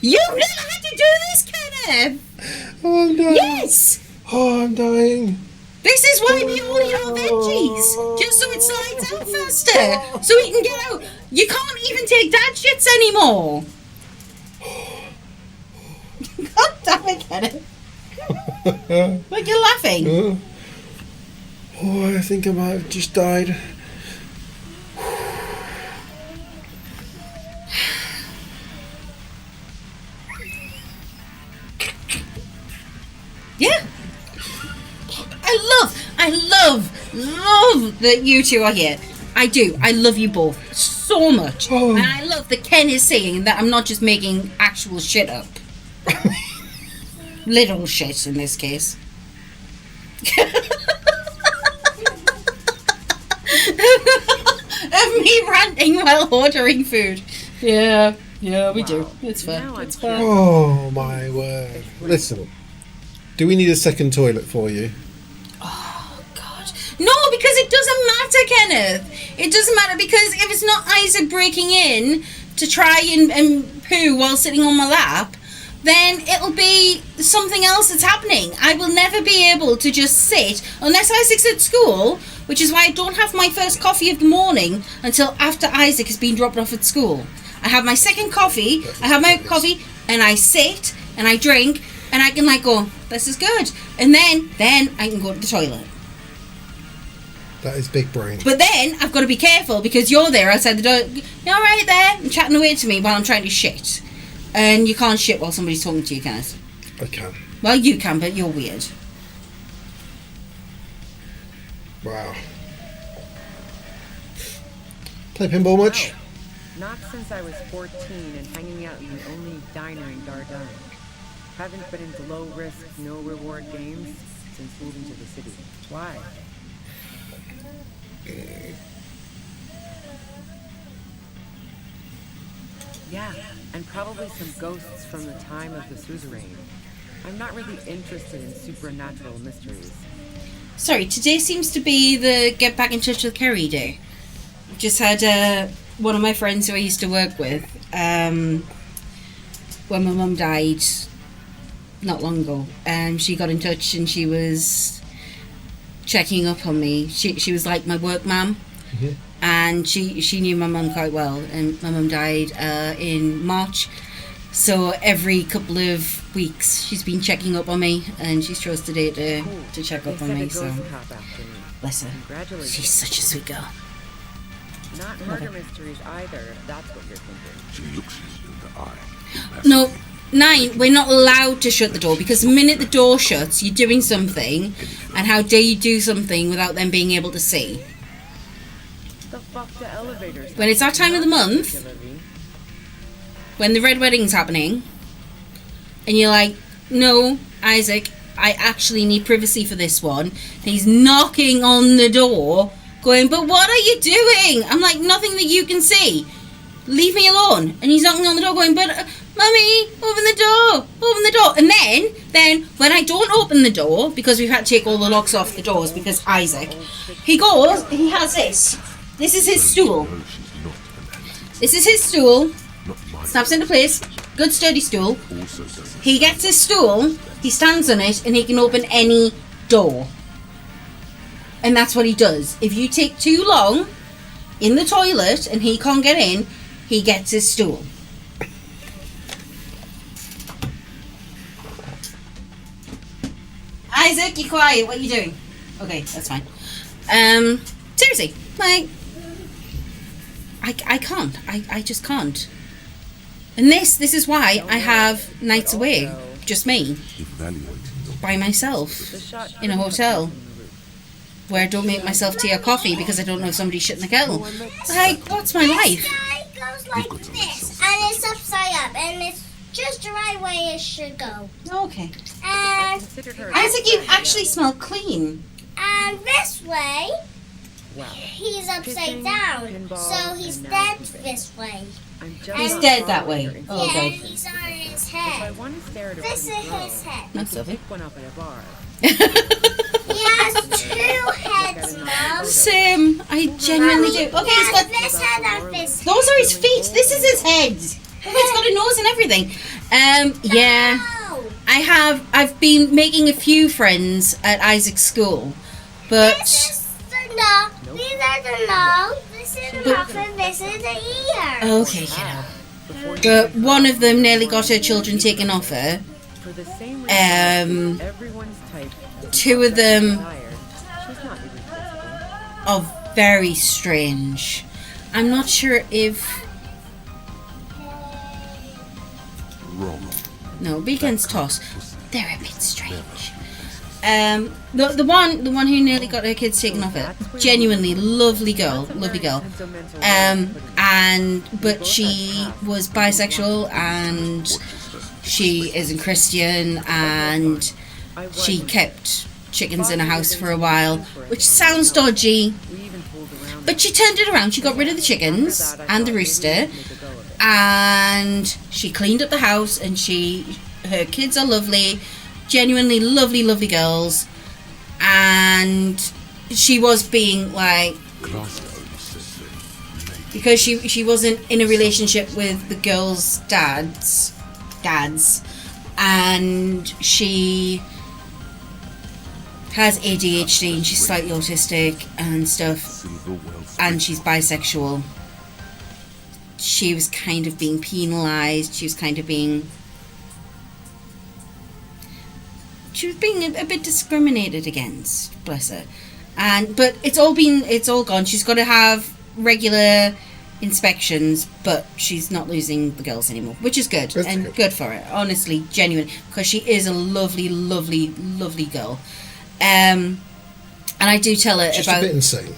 You've never had to do this, Kenneth! Oh, I'm dying. Yes! Oh, I'm dying. This is why we all eat our veggies. Just so it slides out faster. So we can get out. You can't even take dad shits anymore. God damn it, Kenneth. Like you're laughing. Oh, I think I might have just died. Yeah. I love that you two are here. I do. I love you both so much. And I love that Ken is saying that I'm not just making actual shit up. Little shit in this case. Of me ranting while ordering food. Yeah, we do. It's fun. It's fun. Oh my word. Listen, do we need a second toilet for you? Oh God. No, because it doesn't matter, Kenneth. It doesn't matter because if it's not Isaac breaking in to try and poo while sitting on my lap, then it'll be something else that's happening. I will never be able to just sit unless Isaac's at school, which is why I don't have my first coffee of the morning until after Isaac has been dropped off at school. I have my second coffee, and I sit and I drink and I can like go, this is good. And then I can go to the toilet. That is big brain. But then I've got to be careful because you're there outside the door. You're right there and chatting away to me while I'm trying to shit. And you can't shit while somebody's talking to you, Kenneth. I can. Well, you can, but you're weird. Wow. Play pinball much? Not since I was 14 and hanging out in the only diner in Dardenne. Haven't been into low-risk, no-reward games since moving to the city. Why? Yeah, and probably some ghosts from the time of the suzerain. I'm not really interested in supernatural mysteries. Sorry, today seems to be the get back in touch with Kerry day. Just had one of my friends who I used to work with, when my mum died not long ago, she got in touch and she was checking up on me. She was like my work mum. Mm-hmm. And she knew my mum quite well, and my mum died in March, so every couple of weeks she's been checking up on me, and she's chose today to check up on me, so bless her. She's such a sweet girl. Not murder mysteries either, if that's what you're thinking. She looks you in the eye. No, 9, we're not allowed to shut the door, because the minute the door shuts, you're doing something, and how dare you do something without them being able to see? When it's our time of the month, when the red wedding's happening, and you're like, no, Isaac, I actually need privacy for this one, and he's knocking on the door, going, but what are you doing? I'm like, nothing that you can see. Leave me alone. And he's knocking on the door going, but Mummy, open the door. And then when I don't open the door, because we've had to take all the locks off the doors because Isaac, he goes, he has this. This is his stool. This is his stool. Snaps into place. Good sturdy stool. He gets his stool, he stands on it, and he can open any door. And that's what he does. If you take too long in the toilet and he can't get in, he gets his stool. Isaac, you quiet. What are you doing? Okay, that's fine. Seriously, like, I can't. I just can't. And this is why I have nights away, just me, by myself, in a hotel, where I don't make myself tea or coffee because I don't know if somebody's shit in the kettle. Like, what's my life? It goes like this, and it's upside up, and it's just the right way it should go. Okay. And Isaac, you actually smell clean. And this way, he's upside down, so he's dead this way. He's dead that way. Oh, yeah, okay. he's on his head. This is his head. That's lovely. He has 2 heads, Mom. Same. I genuinely do. Okay, he's got this head and this. Those are his feet. This is his head. Oh, he's got a nose and everything. Yeah. I've been making a few friends at Isaac's school, but this is the nose. These are the nose. This is the mouth and this is the ear. Okay, kiddo. But one of them nearly got her children taken off her For the same reason everyone's type. Two of them She's not irreplaceable. are very strange. I'm not sure if... Wrong. No, Beacon's toss. They're a bit strange. The one who nearly got her kids taken off it, genuinely lovely girl. But she was bisexual and she isn't Christian, and she kept chickens in a house for a while, which sounds dodgy. But she turned it around. She got rid of the chickens and the rooster, and she cleaned up the house, and her kids are lovely, genuinely lovely girls, and she was being like, because she wasn't in a relationship with the girls' dads, and she has ADHD and she's slightly autistic and stuff, and she's bisexual. She was kind of being penalised. She was being a bit discriminated against, bless her. But it's all gone. She's got to have regular inspections, but she's not losing the girls anymore, which is good. That's good for her, honestly, genuinely, because she is a lovely girl. And I do tell her just about... a bit insane.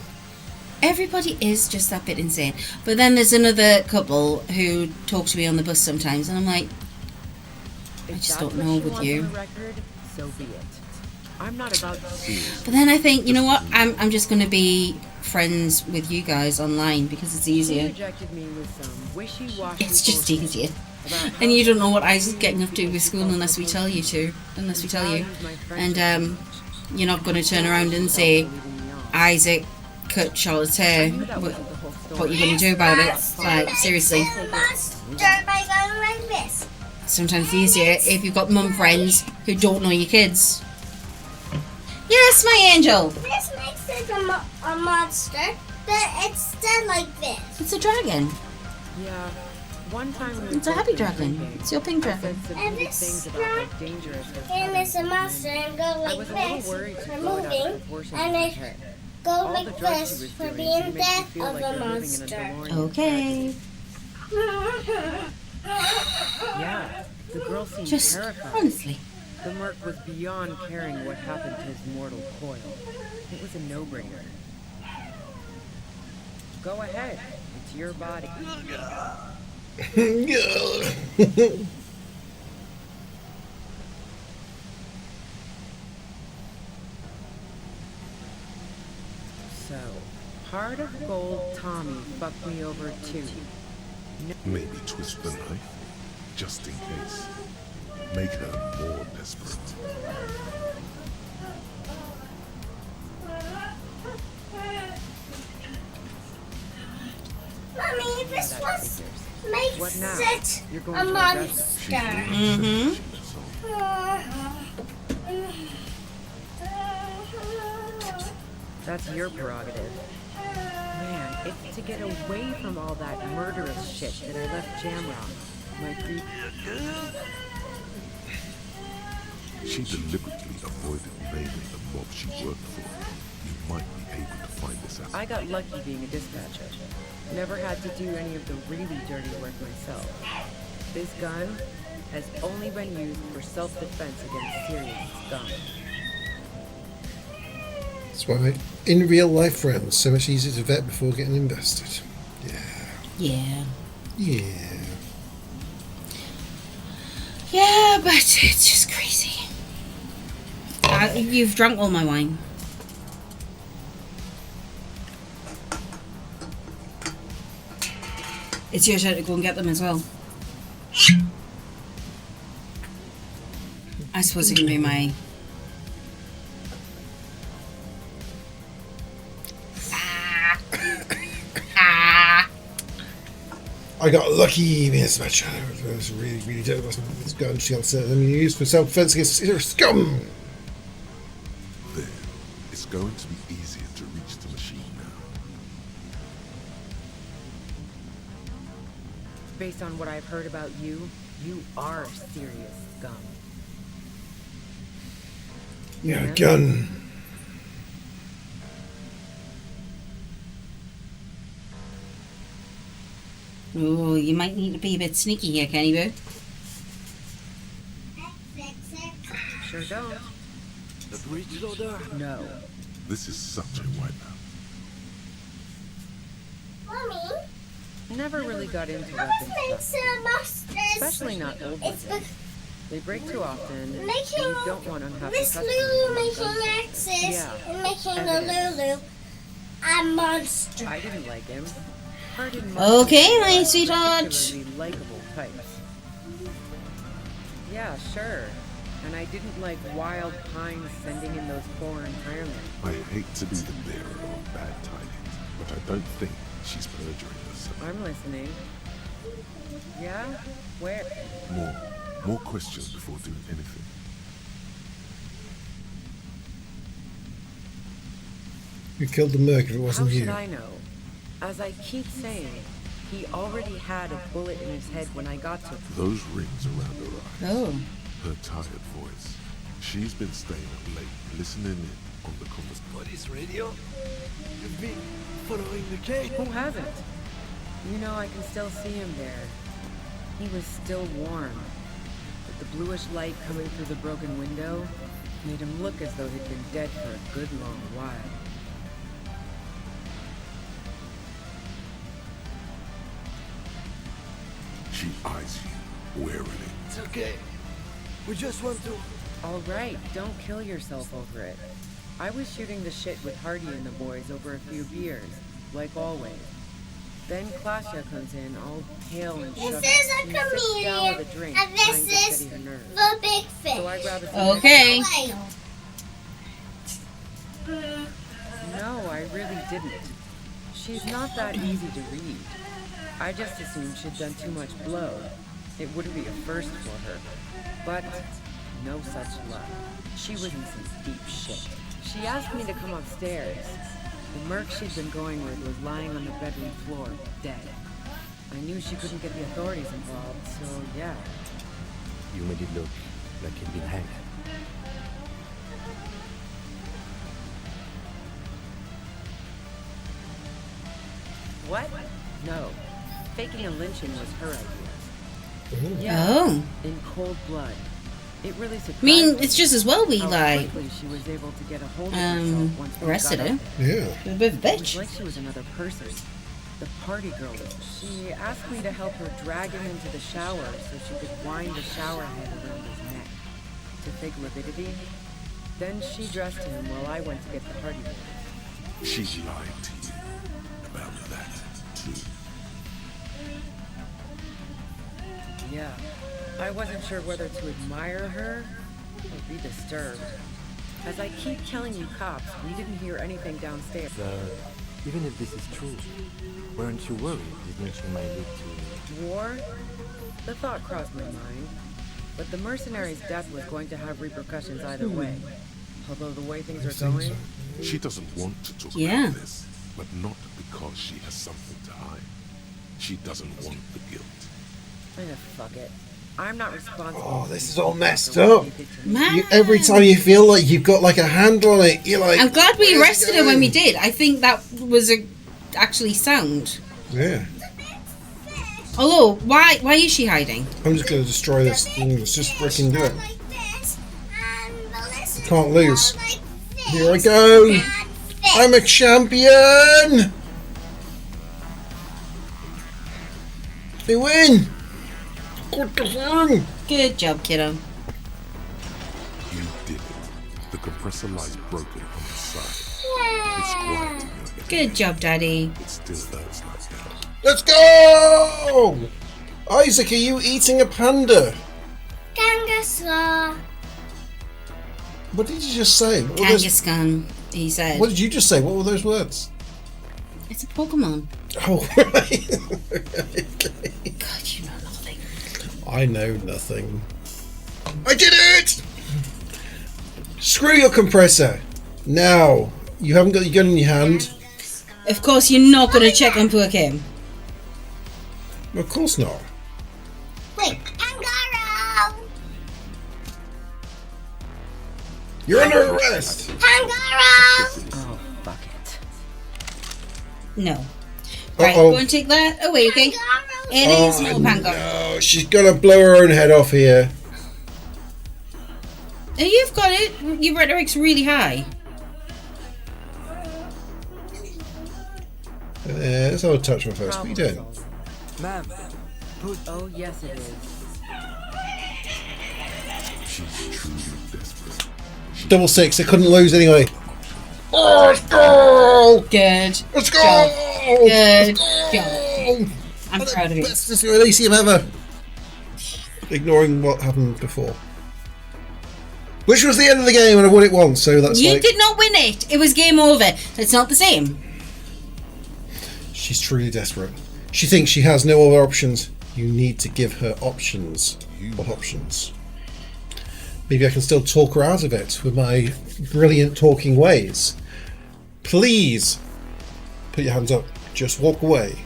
Everybody is just that bit insane. But then there's another couple who talk to me on the bus sometimes, and I'm like, I just don't know with you. So be it. I'm not about to. But then I think, you know what? I'm just going to be friends with you guys online because it's easier. It's just easier. And you don't know what Isaac's getting up to with school unless we tell you. And you're not going to turn around and say, Isaac cut Charlotte's hair. What are you going to do about it? Like, seriously. Sometimes it's easier if you've got mum friends who don't know your kids. Yes, my angel. This makes it a monster, but it's still like this. It's a dragon. Yeah. One time it's a happy dragon. It's your pink dragon. And it's not. And it's a monster and go like this for moving, and it go like this for being death of a monster. Okay. Yeah, the girl seemed just terrified. Honestly. The merc was beyond caring what happened to his mortal coil. It was a no-brainer. Go ahead. It's your body. So, Heart of Gold Tommy fucked me over too. Maybe twist the knife, just in case. Make her more desperate. Mommy, this makes it a monster. That's your prerogative. Man, it's to get away from all that murderous shit that I left Jamrock. My creep. She deliberately avoided naming the mob she worked for. You might be able to find this out. I got lucky being a dispatcher. Never had to do any of the really dirty work myself. This gun has only been used for self-defense against serious scum. That's why in real life friends, so much easier to vet before getting invested. Yeah, but it's just crazy. You've drunk all my wine. It's your turn to go and get them as well. I suppose it can be my... I got lucky, Miss Matcha. It was really dead. This gun she used for self-defense against her scum. There. It's going to be easier to reach the machine now. Based on what I've heard about you, you are serious scum. Yeah, gun. Oh, you might need to be a bit sneaky here, Kenny Boo. Sure don't. The breach loader? No. This is such a wipeout. Mommy? Never really got into weapons stuff. Especially not old ones. They break too often, and you don't want unhappy Miss customers. Lulu making Axis Yeah, and making a evidence. Lulu a monster. I didn't like him. Okay, my sweetheart. Particularly likable types. Yeah, sure. And I didn't like Wild Pines sending in those foreign hirelings. I hate to be the bearer of bad tidings, but I don't think she's perjuring herself. I'm listening. Yeah? Where? More questions before doing anything. Who killed the Merc if it How wasn't should you? I know? As I keep saying, he already had a bullet in his head when I got to him. Those rings around her eyes. Oh. Her tired voice. She's been staying up late, listening in on the conversation. Police radio? You've been following the case? Who hasn't? You know, I can still see him there. He was still warm. But the bluish light coming through the broken window made him look as though he'd been dead for a good long while. She eyes you warily. It's okay. We just want to... All right, don't kill yourself over it. I was shooting the shit with Hardy and the boys over a few beers, like always. Then Klasha comes in, all pale and shut. This is a She sits down comedian, with a drink, and trying this to is steady her nerves. the big fish. So I grab a Okay. No, I really didn't. She's not that easy to read. I just assumed she'd done too much blow. It wouldn't be a first for her. But no such luck. She was in some deep shit. She asked me to come upstairs. The merc she'd been going with was lying on the bedroom floor, dead. I knew she couldn't get the authorities involved, so yeah. You made it look like he'd been hanged. What? No. Faking a lynching was her idea. Oh. In cold blood. It really surprised I mean, me it's just as well we, how like, quickly she was able to get a hold of herself once we arrested got her. up there. Yeah. She's a bit of a It was bitch. like she was another person. The party girl. She asked me to help her drag him into the shower so she could wind the shower head around his neck. To fake lividity. Then she dressed him while I went to get the party girl. She lied to you about that, too. Yeah. I wasn't sure whether to admire her or be disturbed. As I keep telling you cops, we didn't hear anything downstairs. Even if this is true, weren't you worried this lynching might lead to... War? The thought crossed my mind. But the mercenary's death was going to have repercussions either way. Although the way things are going... She doesn't want to talk Yeah. about this, but not because she has something to hide. She doesn't want the guilt. Fuck it. I'm not responsible. Oh, this is all messed up. Man. Every time you feel like you've got like a handle on it, you're like... I'm glad we "Where's it arrested her when we going?" did. I think that was actually sound. Yeah. Although, why is she hiding? I'm just going to destroy this thing. Let's just freaking do it. Melissa Can't lose. Here I go. I'm a champion. They win. Good job, kiddo. You did it. The compressor light's broken on the side. It's quiet in your head. Good job, Daddy. It still hurts like that. Let's go! Isaac, are you eating a panda? Kangaskhan. What did you just say? What were those- Kangaskhan, he said. What did you just say? What were those words? It's a Pokemon. Oh, right. God, you know nothing. I know nothing. I did it! Screw your compressor. Now, you haven't got your gun in your hand. Of course, you're not going to check on poor Kim. Of course not. Wait, Angaro. You're under arrest! Kangaroo! Oh, fuck it. No. Right, Uh-oh. go and take that away, okay? It is no Pangoro. No, she's gonna blow her own head off here. Oh, you've got it. Your rhetoric's really high. Let's have a touch one first. What are you doing? Ma'am. Oh, yes, it is. She's truly desperate. Double six. They couldn't lose anyway. Oh, let's go! Good. Let's go! Good. Let's Go. I'm proud of you. Best Elysium ever. Ignoring what happened before. Which was the end of the game and I won it once, so that's You like... did not win it. It was game over. It's not the same. She's truly desperate. She thinks she has no other options. You need to give her options. What options? Maybe I can still talk her out of it with my brilliant talking ways. Please put your hands up. Just walk away.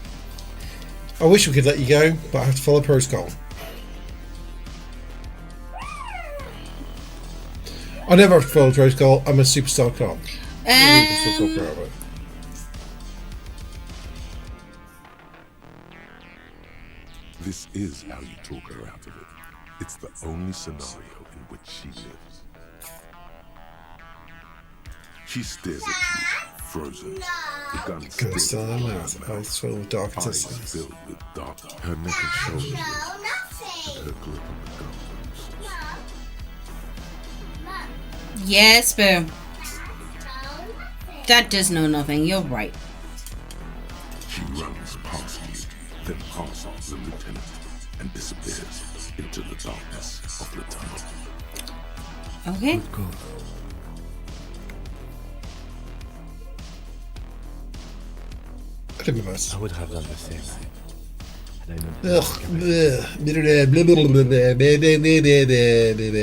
I wish we could let you go, but I have to follow protocol. I never have to follow protocol. I'm a superstar cop. This is how you talk her out of it. It's the only scenario in which she lives. She stares at you, frozen. The gun still in her mouth. Eyes full of dark eyes intestines. filled with dark. Her neck and shoulders and her grip on the gun. Yes, boom. That does know nothing. You're right. She runs past you, then past the lieutenant, and disappears into the darkness of the tunnel. Okay. I would have done the same. Had I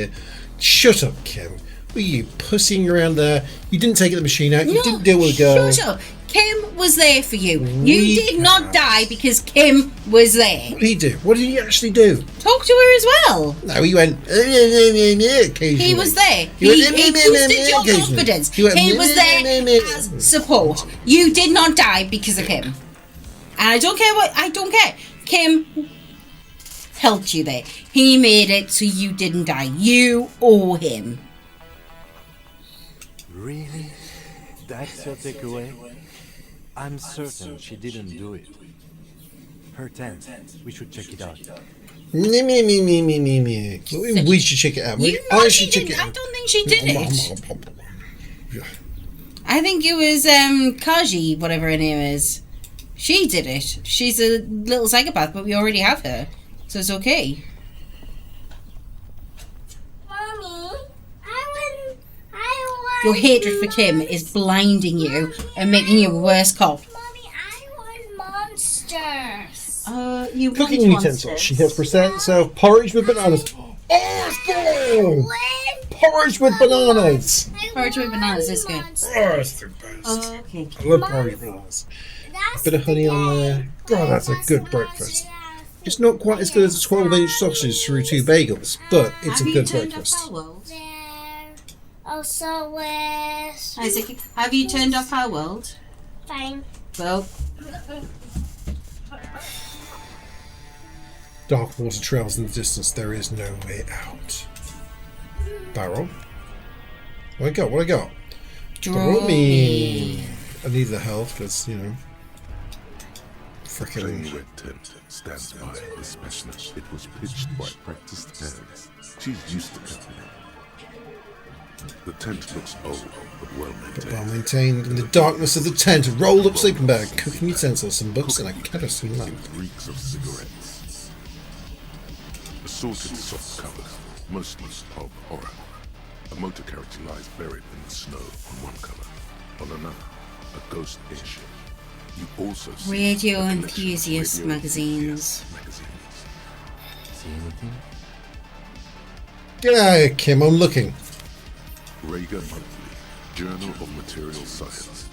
known. Shut up, Kim. Were you pussying around there? You didn't take the machine out. You didn't deal with a girl. Shut up. Kim was there for you. You did not die because Kim was there. What did he do? What did he actually do? Talk to her as well. No, he went occasionally. He was there. He went, He boosted your occasionally. confidence. He went, He was there as support. You did not die because of Kim. And I don't care what. I don't care. Kim helped you there. He made it so you didn't die. You owe him. Really? That's your takeaway? I'm certain she didn't do it. Her tent. We should check it out. We should check it out. I should check it out. I don't think she did it. I think it was Kaji, whatever her name is. She did it. She's a little psychopath, but we already have her. So it's okay. Mommy, I want Your hatred for Kim is blinding you and making you a worse cop. monsters. You Cooking utensils. She has percent of porridge with bananas. Oh, porridge with bananas. Porridge with bananas is good. Oh, it's the best. Okay. I love porridge with bananas. A bit of honey on there. God, that's a good breakfast. It's not quite as good as a 12-inch sausage through 2 bagels, but it's a good breakfast. Also with... Isaac, have you turned off our world? Fine. Well, Dark water trails in the distance. There is no way out. Barrel. What I got? What I got? Draw me. I need the health because, you know. Freaking. Plain red tent stands by the specialist. It was pitched by practiced hands. She's used to company. The tent looks old, but well maintained. Well maintained. In the darkness of the tent, a rolled up sleeping bag, cooking utensils, some books, and a kerosene lamp. Reeks of cigarettes. Assorted soft covers, mostly pulp horror. A motor carriage lies buried in the snow on one cover. On another, a ghost airship. You also see Radio a collection of Enthusiast radio magazines. See anything? Get out of here, Kim, I'm looking. Rager Monthly, Journal of Material Science.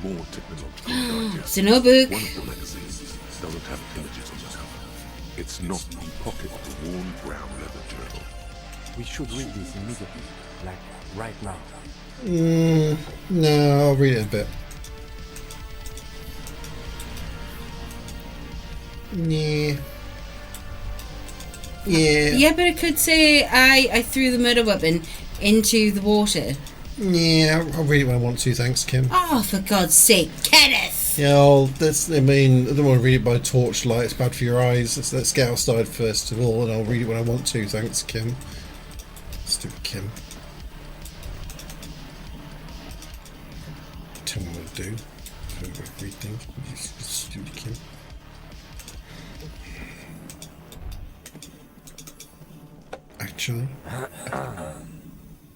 More technological digest. It's a notebook. One of the magazines doesn't have images on the cover. It's not the pocket of the worn brown leather journal. We should read this immediately, like right now. No, I'll read it in a bit. Yeah. Yeah. Yeah, but it could say I threw the murder weapon into the water. Yeah, I'll read it when I want to, thanks, Kim. Oh, for God's sake, Kenneth! Yeah, well, I don't want to read it by torchlight, it's bad for your eyes. Let's get outside first of all, and I'll read it when I want to, thanks, Kim. Stupid Kim. Tell me what to do. Everything. Stupid Kim. Actually.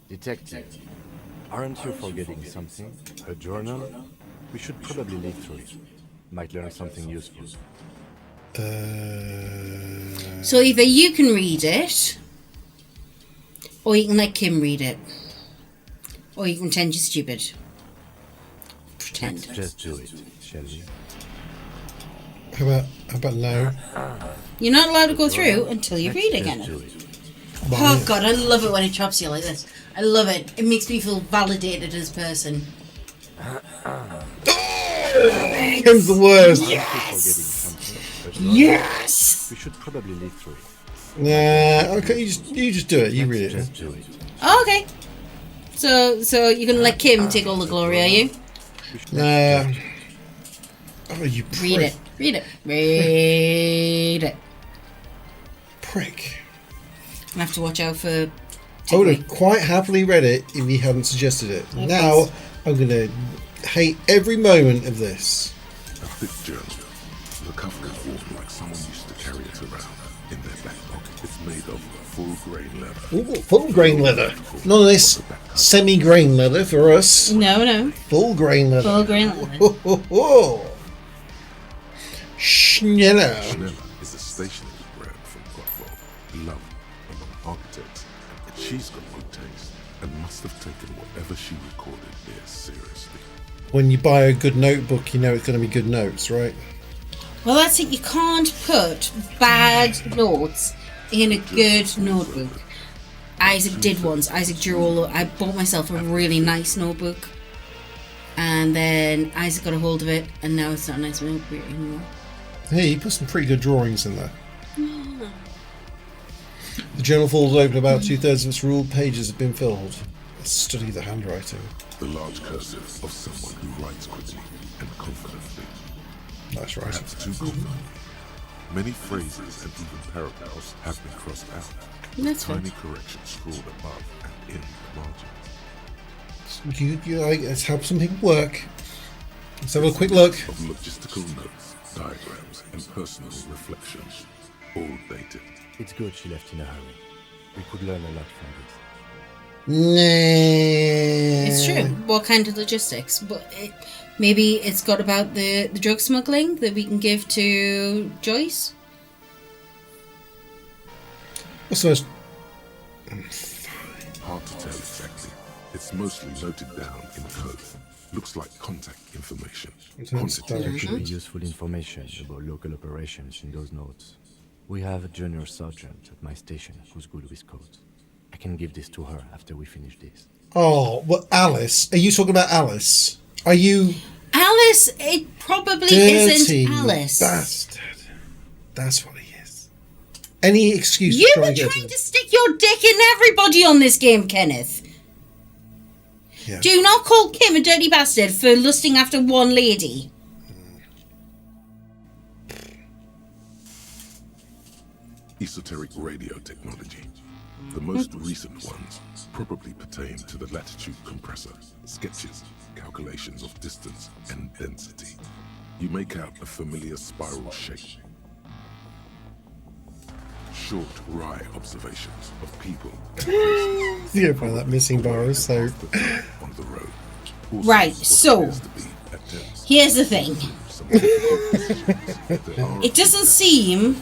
Detective, aren't you forgetting something? A journal? We should probably leaf through it. Might learn something useful. So either you can read it, or you can let Kim read it. Or you can pretend you're stupid. Pretend. Let's just do it, shall we? How about now? You're not allowed to go through until you read again. Oh God, I love it when it chops you like this. I love it. It makes me feel validated as a person. Kim's the worst. Yes. We should probably leaf through it. Nah, okay, you just do it. You read it. Just do it. Oh, okay. So you're gonna let Kim take all the glory, are you? Nah. Oh, you prick. Read it. Read it. Read it. Prick. I have to watch out for. I would have quite happily read it if he hadn't suggested it. Okay. Now I'm gonna hate every moment of this. A thick journal. The cover is worn like someone used to carry it around in their back pocket. It's made of full grain leather. Ooh, full grain leather. None of this semi-grain leather for us. No. Full grain leather. Full grain leather. Oh. Schnella. Schnella is a stationery brand from Gottwald, beloved among architects, and she's got good taste and must have taken whatever she recorded there seriously. When you buy a good notebook, you know it's going to be good notes, right? Well, that's it. You can't put bad notes in a good notebook. Isaac did once. Isaac drew all. I bought myself a really nice notebook, and then Isaac got a hold of it, and now it's not a nice notebook anymore. Hey, you put some pretty good drawings in there. The journal folds open. About 2/3 of its ruled pages have been filled. Let's study the handwriting. The large cursive of someone who writes quickly and confidently. That's right. Perhaps too confidently. Many phrases and even paragraphs have been crossed out. That's Tiny corrections scrawled above and in the margins. Let's help some people work. Let's have a quick look. Of logistical notes, diagrams, and personal reflections, all dated. It's good she left in a hurry. We could learn a lot from this. It's true. What kind of logistics? But maybe it's got about the drug smuggling that we can give to Joyce. What's the most... Hard to tell exactly. It's mostly noted down in code. Looks like contact information. There should be useful information about local operations in those notes. We have a junior sergeant at my station who's good with codes. I can give this to her after we finish this. Oh, well, Alice. Are you talking about Alice? Are you... Alice? It probably dirty isn't Alice. Bastard. That's what he is. Any excuse You've to try been and get trying to stick your dick in everybody on this game, Kenneth. Yeah. Do not call Kim a dirty bastard for lusting after one lady. Esoteric radio technology. The most recent ones probably pertain to the latitude compressor, sketches, calculations of distance and density. You make out a familiar spiral shape. Short, wry observations of people and places. You find that missing bar is so... on the road. Also, Right, what so appears to be attempts here's the thing. It doesn't seem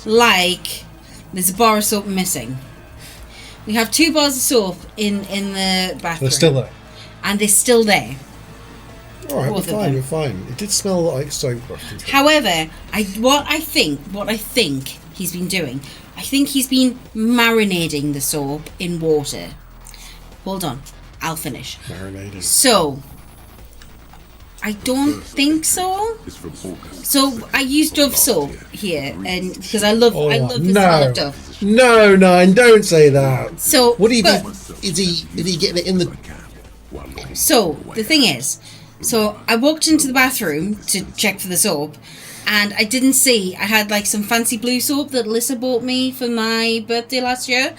like there's a bar of soap missing. We have 2 bars of soap in the bathroom. They're still there. And they're still there. Alright, we're Both of fine, them. we're fine. It did smell like soap. However, what I think he's been doing, I I think he's been marinating the soap in water. Hold on, I'll finish. Marinating. So, I don't think so. So I use Dove soap here, and because I love the smell of Dove. No, Nine, don't say that. So what do you do? Is he getting it in the? So the thing is, so I walked into the bathroom to check for the soap, and I didn't see. I had like some fancy blue soap that Alyssa bought me for my birthday last year.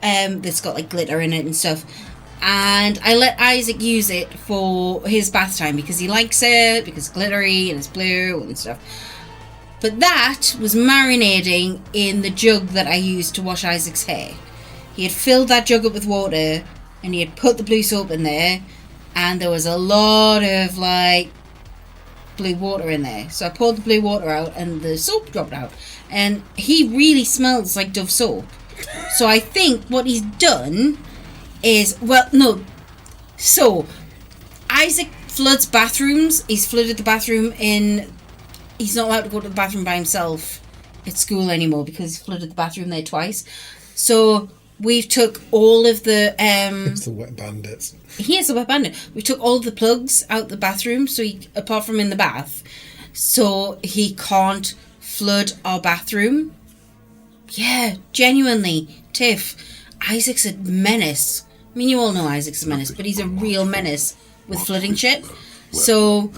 That's got like glitter in it and stuff. And I let Isaac use it for his bath time because he likes it, because it's glittery and it's blue and stuff. But that was marinating in the jug that I used to wash Isaac's hair. He had filled that jug up with water and he had put the blue soap in there, and there was a lot of like blue water in there. So I poured the blue water out and the soap dropped out. And he really smells like Dove soap. So I think what he's done is, well, no. So, Isaac floods bathrooms. He's flooded the bathroom in... He's not allowed to go to the bathroom by himself at school anymore because he's flooded the bathroom there twice. So, we've took all of the... It's the wet bandits. He is a wet bandit. We took all the plugs out the bathroom, so he, apart from in the bath, so he can't flood our bathroom. Yeah, genuinely, Tiff, Isaac's a menace. I mean, you all know Isaac's a menace, but he's a real menace with flooding shit. So,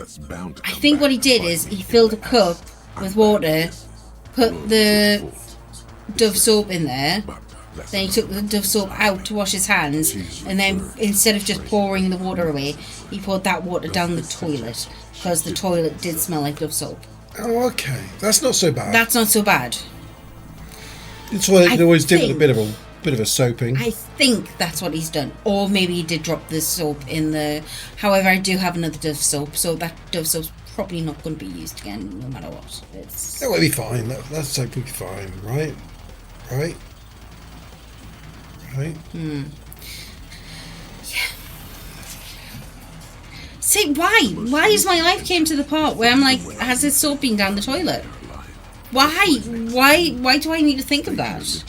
I think what he did is he filled a cup with water, put the Dove soap in there, then he took the Dove soap out to wash his hands, and then instead of just pouring the water away, he poured that water down the toilet, because the toilet did smell like Dove soap. Oh, okay. That's not so bad. That's not so bad. It's why they always did with a bit of a soaping. I think that's what he's done. Or maybe he did drop the soap in the... However, I do have another Dove soap, so that Dove soap's probably not going to be used again, no matter what. That will be fine. That soap will be fine, right? Right? Yeah. See, why? Why is my life came to the part where I'm like, has this soap been down the toilet? Why? Why do I need to think of that?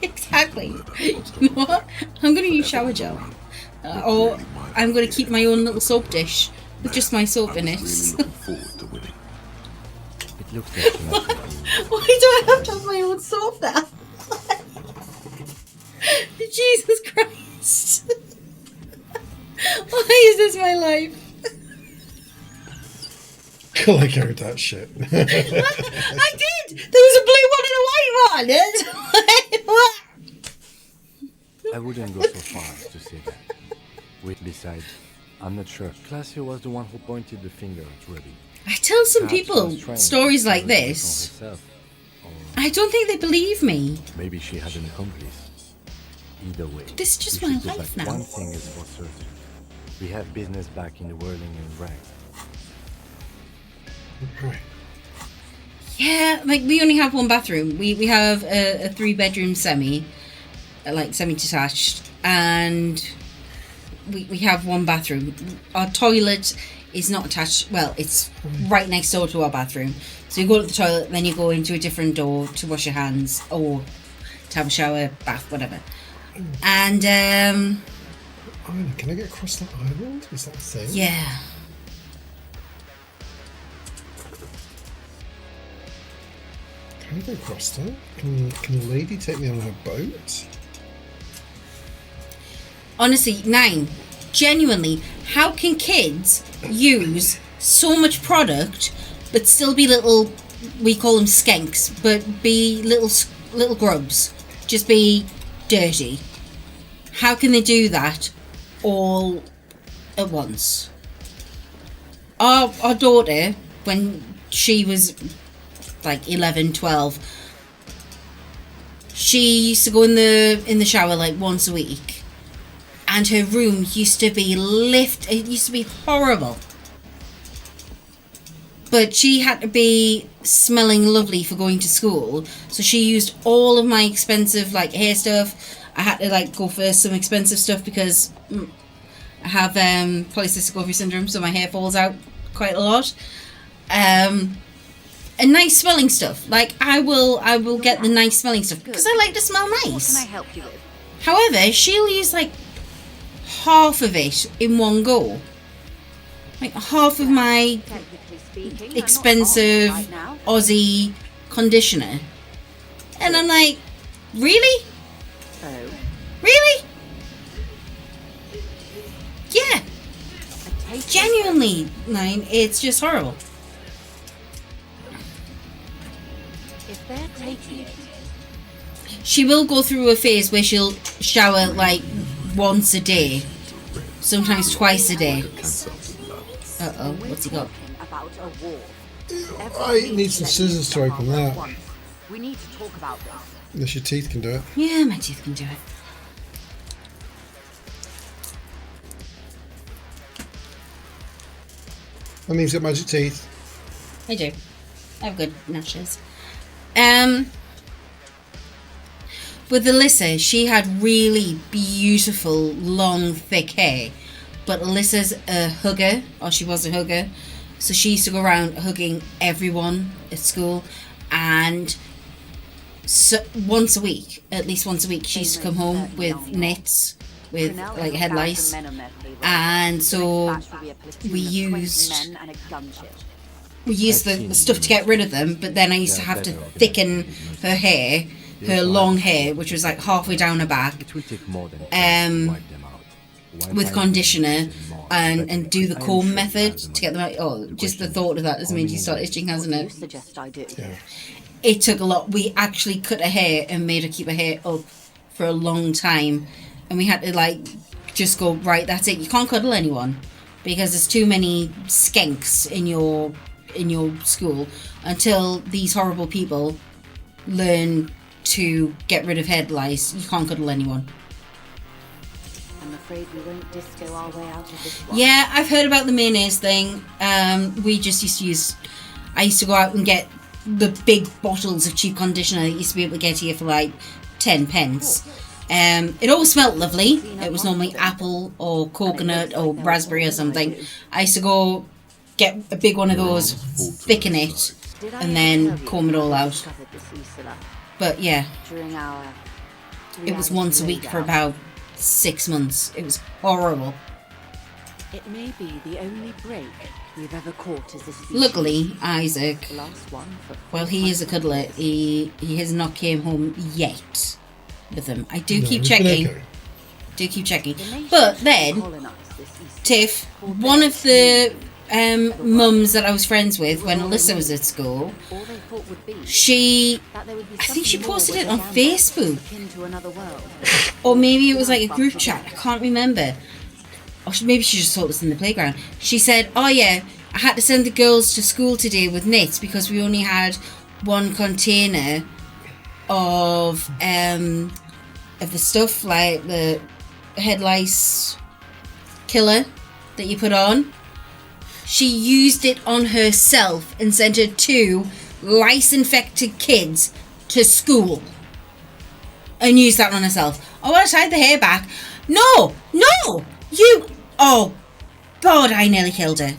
Exactly. You know what? I'm going to use shower gel. Or I'm going to keep my own little soap dish with just my soap in it. It looks like Why do I have to have my own soap now? Jesus Christ. Why is this my life? I carried that shit. I did! There was a blue one and a white one! I wouldn't go so far as to say that. Wait, besides, I'm not sure. Classio was the one who pointed the finger at Ruby. I tell some Perhaps people was trying stories to like revenge on this. herself, or I don't think they believe me. maybe she had an accomplice. Either way, This is just we my should go life back. now. One thing is for certain. We have business back in the whirling and rags. Right. Yeah, like we only have one bathroom. We have a 3-bedroom semi, like semi-detached, and we have one bathroom. Our toilet is not attached. Well, it's right next door to our bathroom. So you go to the toilet, then you go into a different door to wash your hands or to have a shower, bath, whatever. And Can I get across that island? Is that a thing? yeah. Can I go across that? Can a lady take me on her boat? Honestly, 9. Genuinely, how can kids use so much product but still be little, we call them skanks, but be little grubs, just be dirty? How can they do that all at once? Our daughter, when she was like 11, 12, she used to go in the shower like once a week, and her room used to be it used to be horrible, but she had to be smelling lovely for going to school, so she used all of my expensive like hair stuff. I had to like go for some expensive stuff because I have polycystic ovary syndrome, so my hair falls out quite a lot. a nice smelling stuff. Like I will get the nice smelling stuff because I like to smell nice. What can I help you with? However, she'll use like half of it in one go. Like half of my expensive Aussie conditioner. And I'm like, really? Oh. Really? Yeah. Genuinely, it's just horrible. If they're taking it, she will go through a phase where she'll shower like once a day, sometimes twice a day. Uh-oh, what's he got? about a war. I need some scissors to open that. We need to talk about this. Unless your teeth can do it. Yeah, my teeth can do it. That means you've got magic teeth. I do. I have good gnashes. With Alyssa, she had really beautiful, long, thick hair. But Alyssa's a hugger, or she was a hugger. So she used to go around hugging everyone at school. And so at least once a week, she used to come home with nits, with like head lice. And so we used the stuff to get rid of them, but then I used to have to thicken her hair, her long hair, which was like halfway down her back, with conditioner and do the comb method to get them out. Oh, just the thought of that has made you start itching, hasn't it? Suggest I do. It took a lot. We actually cut her hair and made her keep her hair up for a long time, and we had to like just go, right, that's it, you can't cuddle anyone because there's too many skanks in your school until these horrible people learn to get rid of head lice. You can't cuddle anyone. I'm afraid we won't disco our way out of this one. Yeah, I've heard about the mayonnaise thing. We just used to I used to go out and get the big bottles of cheap conditioner that you used to be able to get here for like 10 pence. It always smelled lovely. It was normally apple or coconut or raspberry or something. I used to go get a big one of those, thicken it, and then comb it all out. But yeah, it was once a week for about 6 months. It was horrible. It may be the only break we've ever caught as a species. Luckily, Isaac, while he is a cuddler, he has not came home yet with them. I do keep checking. But then, Tiff, one of the mums that I was friends with when Alyssa was at school, I think she posted it on Facebook. Or maybe it was like a group chat, I can't remember. Or maybe she just told us in the playground. She said, oh yeah, I had to send the girls to school today with knits because we only had one container of the stuff, like the head lice killer that you put on. She used it on herself and sent her 2 lice-infected kids to school. And used that on herself. Oh, I tied the hair back. No! Oh, God, I nearly killed her.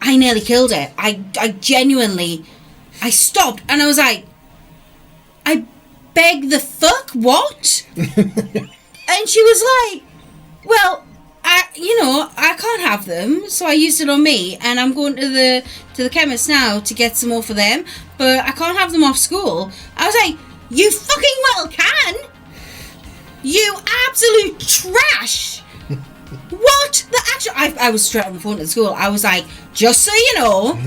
I genuinely, I stopped and I was like, I beg the fuck, what? And she was like, well, I can't have them, so I used it on me, and I'm going to the chemist now to get some more for them, but I can't have them off school. I was like, you fucking well can! You absolute trash! What? I was straight on the phone to the school. I was like, just so you know,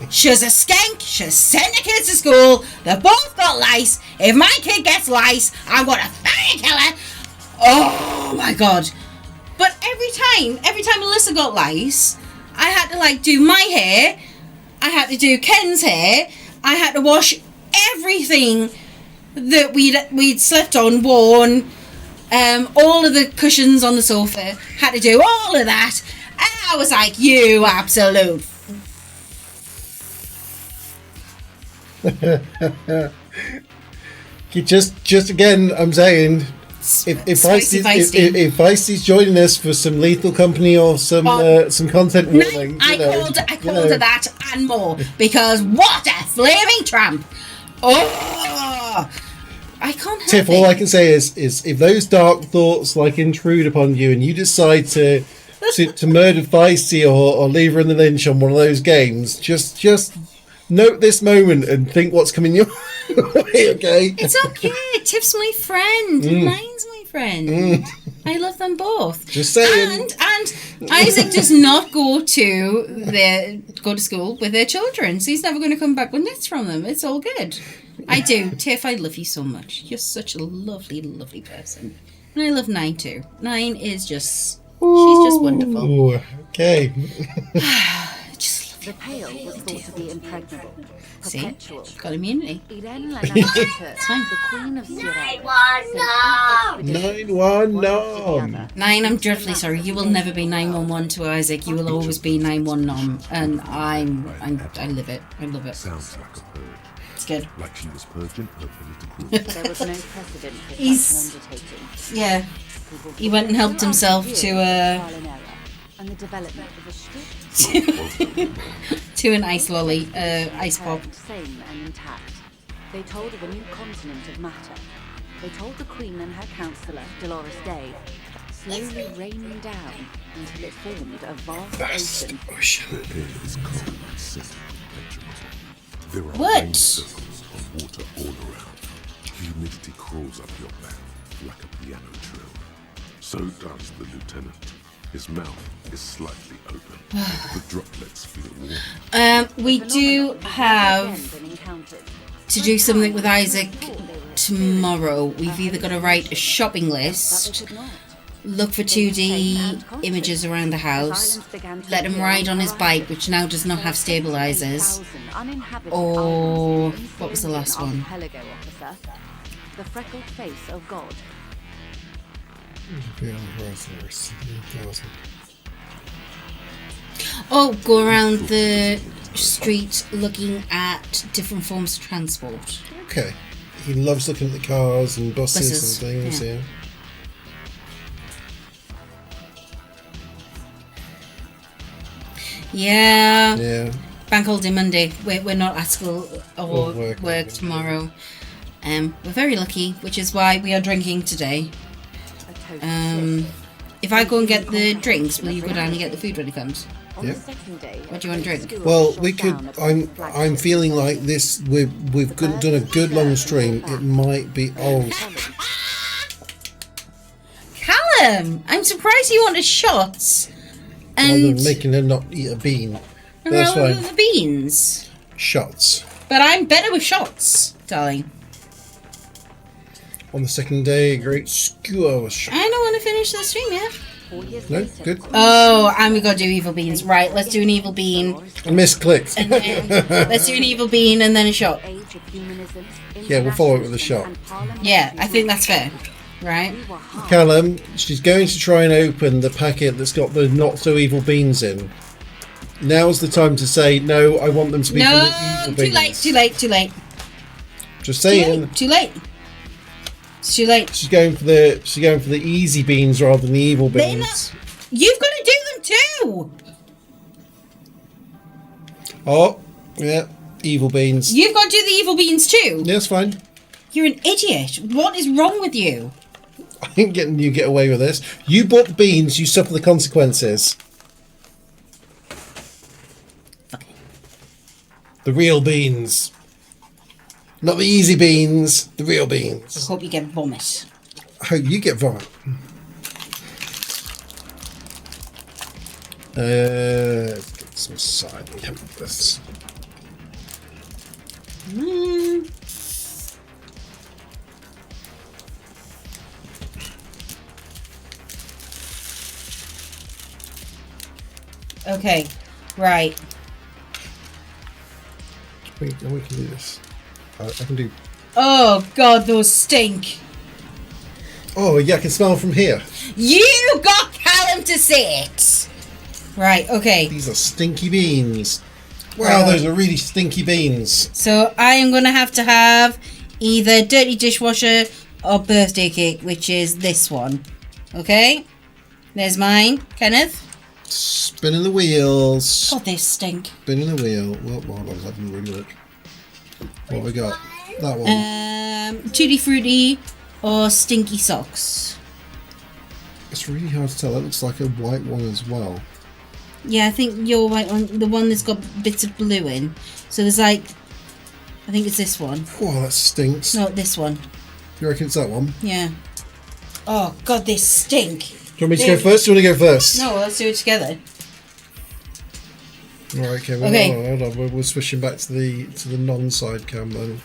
she's a skank, she's sent her kids to school, they both got lice. If my kid gets lice, I'm gonna fucking kill her. Oh my God. But every time Alyssa got lice, I had to like do my hair, I had to do Ken's hair, I had to wash everything that we'd slept on, worn, all of the cushions on the sofa, had to do all of that. And I was like, you absolute. just again, I'm saying, if Spicy if Feisty's joining us for some Lethal Company or some content warning, I called her that and more because what a flaming tramp! Oh, I can't help Tiff, it. all I can say is if those dark thoughts like intrude upon you and you decide to murder Feisty or leave her in the lynch on one of those games, just note this moment and think what's coming your way, okay? It's okay. Tiff's my friend. Mine's my friend. I love them both. Just saying. And Isaac does not go to school with their children, so he's never going to come back with nits from them. It's all good. I do. Tiff, I love you so much. You're such a lovely, lovely person. And I love Nine too. Nine is just... She's just wonderful. Ooh, okay. The Pale was thought to be impregnable, perpetual. Got immunity. Irene Lannister, the Queen of Syrah. 911. 9, I'm dreadfully sorry. You will never be 911 to Isaac. You will always be 919, and I live it. I love it. Sounds like a purge. It's good. Like she was purging her political. There was no precedent for such an undertaking. Yeah. He went and helped himself to and the development of a to an ice lolly, ice pop. Sane and intact. They told of a new continent of matter. They told the Queen and her counsellor, Dolores Day, slowly raining down until it formed a vast ocean. The air is cold and scented perpetually. There are What? rain circles of water all around. Humidity crawls up your back like a piano trill. So does the lieutenant. His mouth is slightly open. The droplets feel warm. We do have to do something with Isaac tomorrow. We've either got to write a shopping list, look for 2D images around the house, let him ride on his bike, which now does not have stabilizers, or what was the last one? The freckled face of God. Oh, go around the street looking at different forms of transport. Okay. He loves looking at the cars and buses Buses, and things, yeah. Yeah. Yeah. Bank holiday Monday. We're not at school or Or work tomorrow. We're very lucky, which is why we are drinking today. If I go and get the drinks, will you go down and get the food when it comes? Yeah. What do you want to drink? Well, we could. I'm feeling like this. We've done a good long stream. It might be. Oh, Callum, I'm surprised you wanted shots. rather And than making her not eat a bean. That's rather fine. than the beans. Shots But I'm better with shots, darling. on the second day. Great skewer shot. I don't want to finish the stream yet. No, good. Oh, and we got to do evil beans. Right, let's do an evil bean. I misclicked. And then let's do an evil bean and then a shot. Yeah, we'll follow it with a shot. Yeah, I think that's fair. Right? Callum, she's going to try and open the packet that's got the not so evil beans in. Now's the time to say no. I want them to be from the No, evil too beans. late, too late. Just saying. Too late. It's too late. She's going for the easy beans rather than the evil They're beans. You've got to do them too. Oh, yeah, evil beans. You've got to do the evil beans too. Yeah, that's fine. You're an idiot. What is wrong with you? I ain't getting you get away with this. You bought the beans, you suffer the consequences. The real beans. Not the easy beans, the real beans. I hope you get vomit. I hope you get vomit. Let's get some side and come with this. Okay, right. Wait, we can do this. I can do. Oh God, those stink. Oh yeah, I can smell from here. You got Callum to say it. Right. Okay. These are stinky beans. Wow, those are really stinky beans. So I am going to have either dirty dishwasher our birthday cake, which is this one. Okay? There's mine. Kenneth? Spinning the wheels. God, they stink. Spinning the wheel. What on, that didn't really work. What have we got? That one. Tutti Frutti or Stinky Socks? It's really hard to tell. That looks like a white one as well. Yeah, I think your white one, the one that's got bits of blue in. So there's like, I think it's this one. Oh, that stinks. No, this one. You reckon it's that one? Yeah. Oh, God, they stink. Do you want me to go first? Do you want to go first? No, let's do it together. Right, okay. Well, Okay. Hold on. We're switching back to the non-side cam then.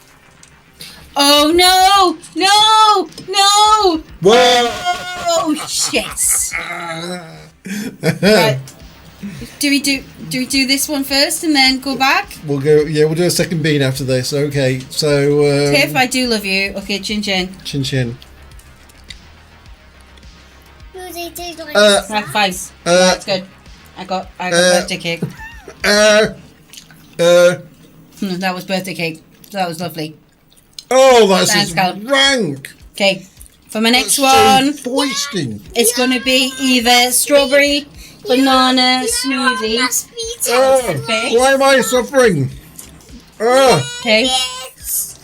Oh, no! No! No! Whoa! Oh, shit. Right. Do we do this one first and then go back? We'll go. Yeah, we'll do a second bean after this. Okay. So. Tiff, I do love you. Okay, chin chin. Chin chin. Right, fine. That's good. I got birthday cake. That was birthday cake. That was lovely. Oh, that's Thanks, just Callum. rank. Okay, for my next That's one, so foisting. it's going to be either strawberry banana smoothie. Why am I suffering? Okay.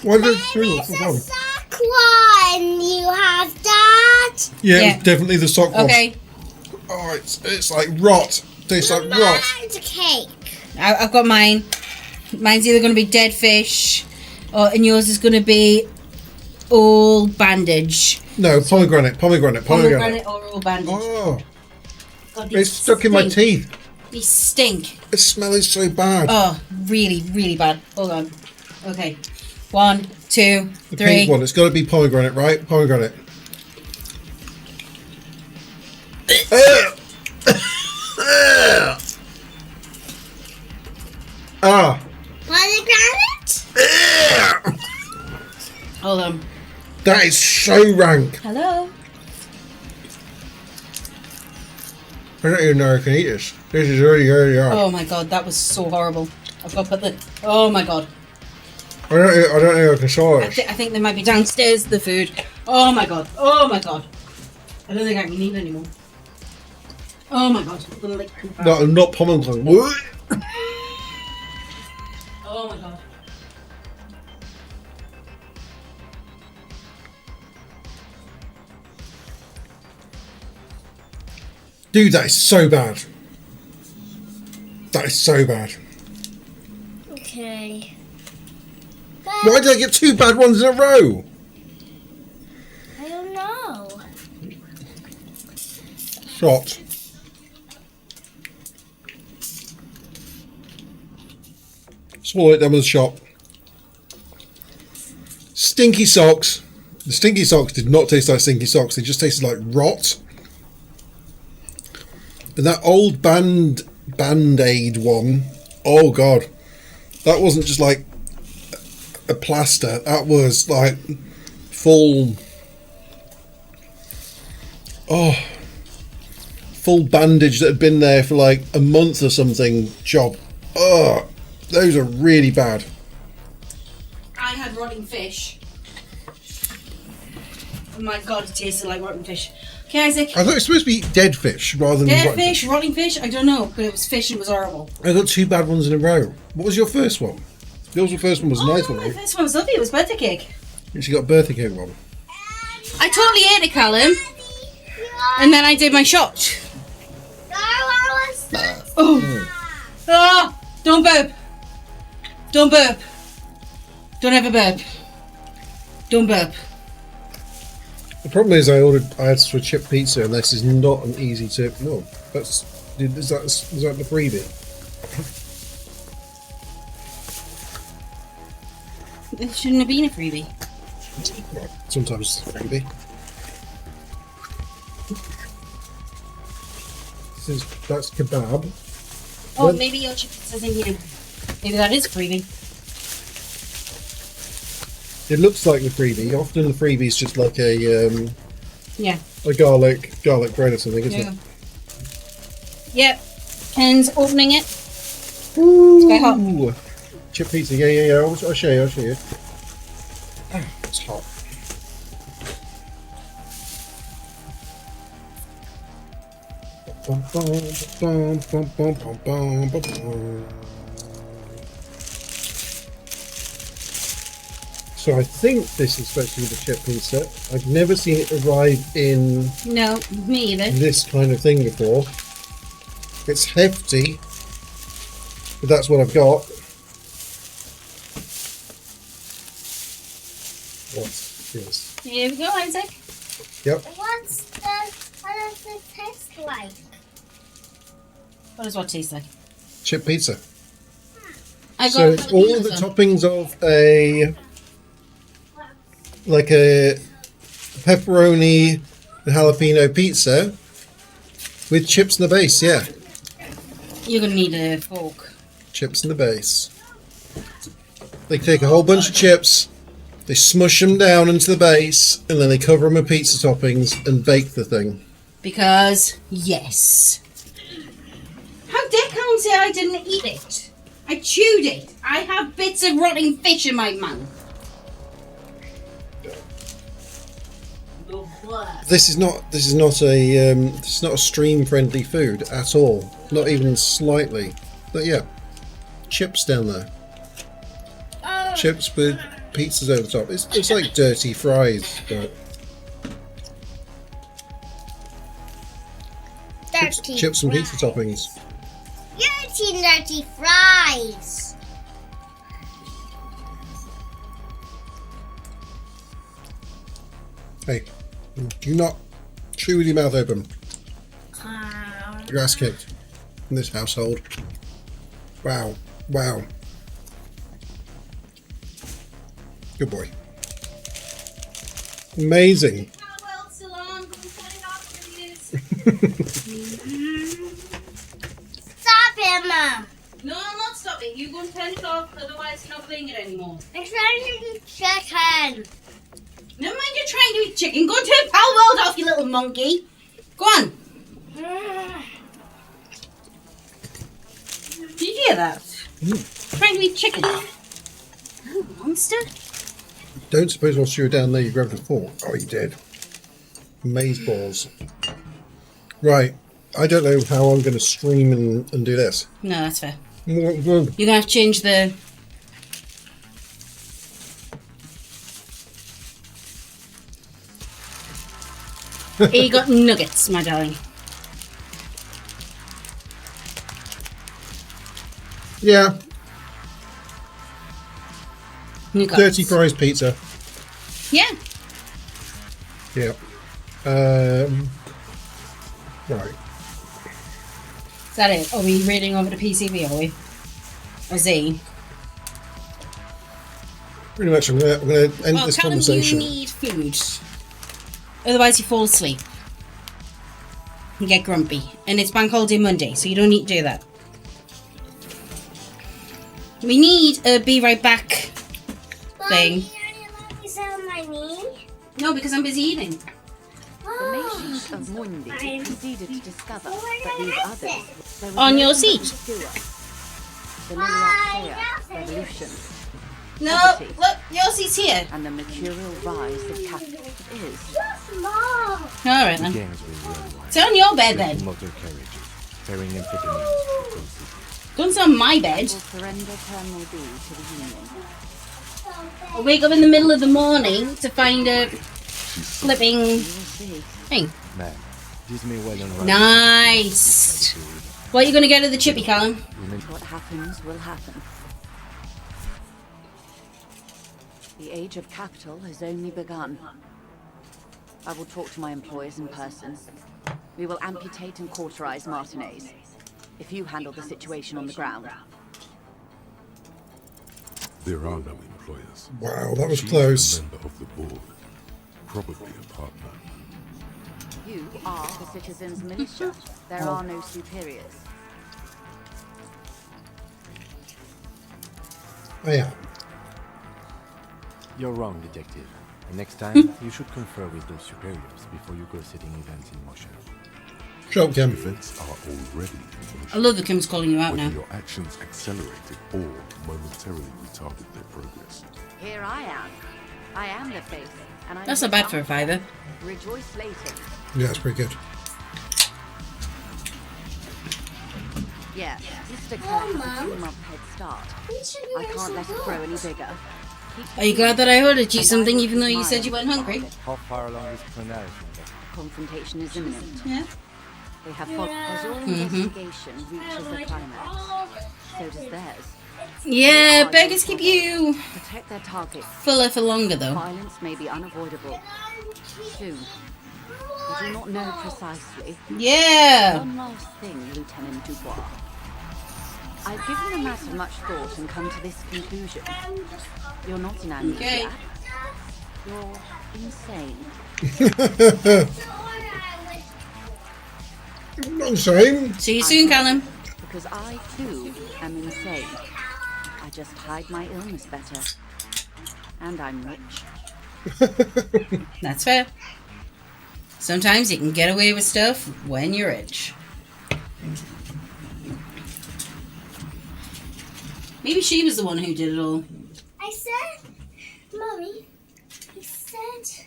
Why did it Sock one. You have that. Yeah, Yeah. it's definitely the sock one. Okay, Oh, it's like rot. Tastes like rot. And cake. I've got mine. Mine's either going to be dead fish, and yours is going to be all bandage. No, pomegranate. Pomegranate or all bandage. Oh, God, these it's stuck in my stink. teeth. These stink. The smell is so bad. Oh, really, really bad. Hold on. Okay. 1, 2, The 3. pink one. It's got to be pomegranate, right? Pomegranate. Ah. Pomegranate? Hold on. That is so rank. Hello? I don't even know I can eat this. This is really hard. Oh my god, that was so horrible. I've got to put the... Oh my god. I don't think I can saw I it. think they might be downstairs, the food. Oh my god. Oh my god. I don't think I can eat anymore. Oh my god. I'm gonna lick my No, not pomegranate. What? Oh my god. Dude, that is so bad. That is so bad. Okay. Why did I get 2 bad ones in a row? I don't know. Shot. Swallow it down with a shot. Stinky socks. The stinky socks did not taste like stinky socks. They just tasted like rot. And that old Band-Aid one. Oh god. That wasn't just like a plaster. That was like full... Oh... full bandage that had been there for like a month or something job. Oh, those are really bad. I had rotting fish. Oh my god, it tasted like rotten fish. Okay, Isaac. I thought it was supposed to be dead fish rather than Dead rotten fish, rotting fish? I don't know, but it was fish and it was horrible. I got 2 bad ones in a row. What was your first one? Yours, the first one was a nice one. My Right? first one was lovely, it was birthday cake. You got a birthday cake one. I totally ate it, Callum. And then I did my shot. Oh. Ah! Don't burp. Don't burp. Don't ever burp. Don't burp. The problem is I asked for chip pizza and this is not an easy tip. No, is that the freebie? It shouldn't have been a freebie. Sometimes it's a freebie. That's kebab. Oh, But- maybe your chicken says in here. Maybe that is a freebie. It looks like the freebie. Often the freebie is just like a Yeah. garlic bread or something, isn't Yeah. it? Yep. Ken's opening it. It's quite hot. Ooh. Chip pizza, yeah. I'll show you. Ah, it's hot. So I think this is supposed to be the chip pizza. I've never seen it arrive in No, me either. this kind of thing before. It's hefty, but that's what I've got. What's this? Here we go, Isaac. Yep. What does it taste like? What does what taste like? Chip pizza. I So got it's all the toppings of a pepperoni and jalapeno pizza with chips in the base. Yeah, You're gonna need a fork. chips in the base. They take a whole bunch of chips, they smush them down into the base, and then they cover them with pizza toppings and bake the thing. Because, yes. How dare Colin say I didn't eat it? I chewed it. I have bits of rotting fish in my mouth. This is not a stream friendly food at all. Not even slightly. But yeah, chips down there. Chips with pizzas over the top. It's like dirty fries, but chips and pizza toppings. Dirty fries. Hey, do not chew with your mouth open. Your ass kicked in this household. Wow. Wow. Good boy. Amazing. Stop it, Mom. No, I'm not stopping. You go and turn it off, otherwise you're not playing it anymore. I'm trying to eat chicken. Never mind you're trying to eat chicken. Go and turn Pal World off, you little monkey. Go on. Did you hear that? Trying to eat chicken. Oh, monster. Don't suppose whilst you were down there you grabbed a fork. Oh, you did. Maze balls. Right. I don't know how I'm going to stream and do this. No, that's fair. You're You're going to have to change the... You got nuggets, my darling. Yeah. Nuggets. Dirty fries pizza. Yeah. Yeah. Right. Is that it? Are we reading over the PCB, are we? Or Z? Pretty much I'm going to end this Callum, conversation. you need food. Otherwise you fall asleep. You get grumpy. And it's Bank Holiday Monday, so you don't need to do that. We need a be right back thing. Is that my name? No, because I'm busy eating. The nations of Mundi proceeded to discover that these others... there was On no your common seat. pursuer. The Liliaxea revolution. No, poverty, look, your seat's here. And the mercurial rise of capital is... Alright then. Gangs will realize It's on your bed then. motor carriages, carrying amphetamines. Don't sit on my bed. will surrender Terminal B to the Union. I wake up in the middle of the morning to find a flipping thing. Man, this may well unravel. Nice. What are you going to get at the chippy, Callum? What happens will happen. The age of capital has only begun. I will talk to my employers in person. We will amputate and cauterize Martinez. If you handle the situation on the ground. There are no employers. Wow, that was She's close. a member of the board, probably a partner. You are the citizens' militia. There are no superiors. Oh, yeah. You're wrong, detective. And next time, you should confer with those superiors before you go setting events in motion. Shut up, Kim. Events are already in motion. I love that Kim's calling you out Whether now. your actions accelerated or momentarily retarded their progress. Here I am. I am the face. And I'm That's not bad for a fiver. Rejoice later. Yeah, that's pretty good. Yes, Mr. Kirk has a 2-month head start. I can't let it grow any bigger. Are you glad that I ordered you something even though you said you weren't hungry? How far along is Plenarius? Confrontation is imminent. Yeah. They have as your investigation reaches a climax, so does theirs. Yeah, beggars keep you Protect their targets. fuller for longer though. Violence may be unavoidable. Soon. I do not know precisely. Yeah. One last thing, Lieutenant Dubois. I've given the matter much thought and come to this conclusion. You're not an amnesiac. You're insane. I'm sorry. See you soon, Callum. Because I, too, am insane. I just hide my illness better. And I'm rich. That's fair. Sometimes you can get away with stuff when you're rich. Maybe she was the one who did it all. I said, Mommy, he said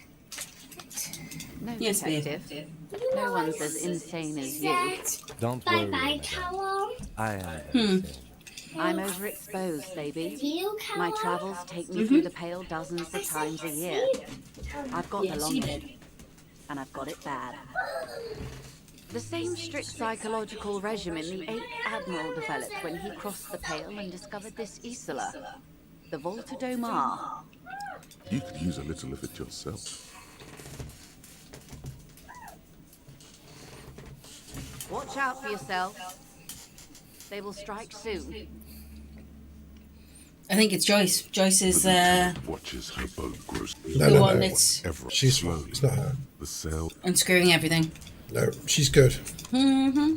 No, Yes, babe. detective. No one's as insane as you. Don't worry. bye-bye, Callum. I'm overexposed, baby. You, My travels take me through the Pale dozens of times a year. I've got the Yes, long you end, and I've got it bad. The same strict psychological regimen the 8th Admiral developed when he crossed the Pale and discovered this Isola, the Volta do Mar. You could use a little of it yourself. Watch out for yourself. They will strike soon. I think it's Joyce. Joyce is Watches her boat grow. the one that's She's slowly. It's not her. The sail. unscrewing everything. No, she's good. Mm-hmm.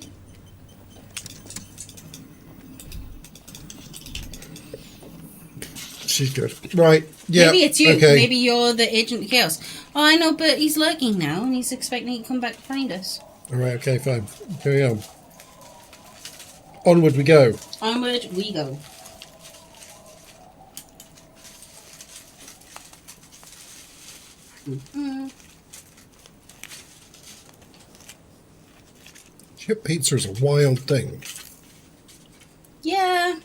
She's good. Right. Yeah. Maybe it's you. Okay. Maybe you're the Agent of Chaos. Oh, I know, but he's lurking now, and he's expecting to come back to find us. All right. Okay. Fine. Carry on. Onward we go. Onward we go. Chip pizza is a wild thing. Yeah.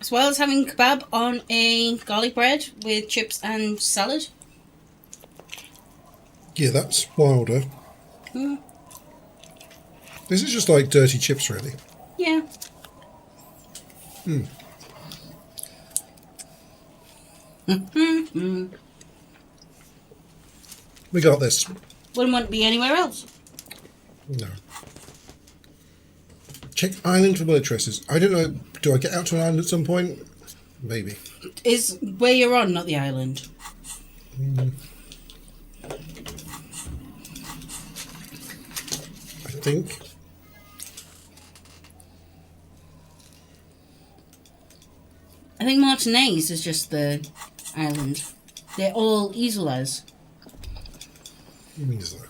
As well as having kebab on a garlic bread with chips and salad. Yeah, that's wilder. Mm. This is just like dirty chips, really. Yeah. We got this. Wouldn't want to be anywhere else. No. Check island for bullet traces. I don't know. Do I get out to an island at some point? Maybe. Is where you're on, not the island. I think. I think Martinez is just the island. They're all islas. What means that?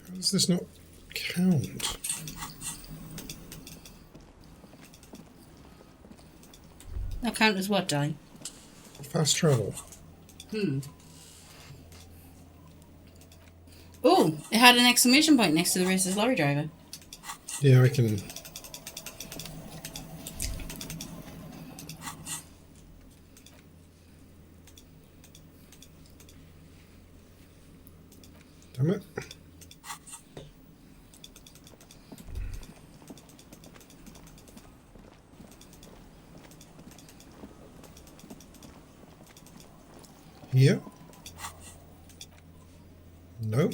How does this not count? That count as what, Di? Fast travel. Oh, it had an exclamation point next to the racist lorry driver. Yeah, I can. Damn it. Yeah. No.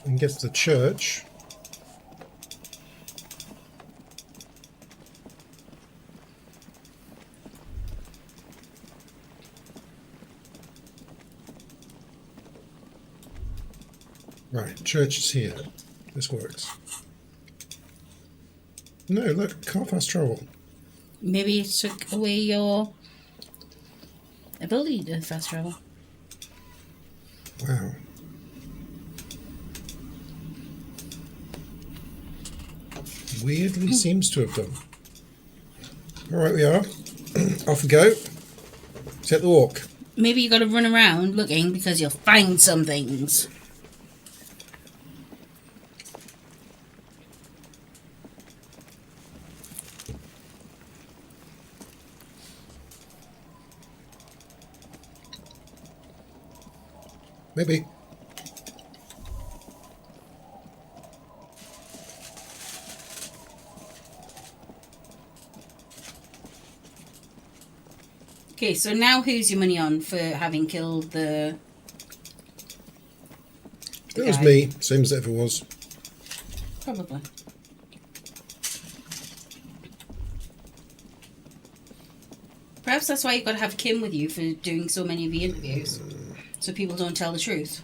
And get to the church. Right, church is here. This works. No, look, can't fast travel. Maybe it took away your ability to fast travel. Wow. Weirdly seems to have done. Alright, we are. Off we go. Take the walk. Maybe you got to run around looking because you'll find some things. Maybe. Okay, so now who's your money on for having killed the It was guy? me, same as it ever was. Probably. Perhaps that's why you've got to have Kim with you for doing so many of the interviews, so people don't tell the truth.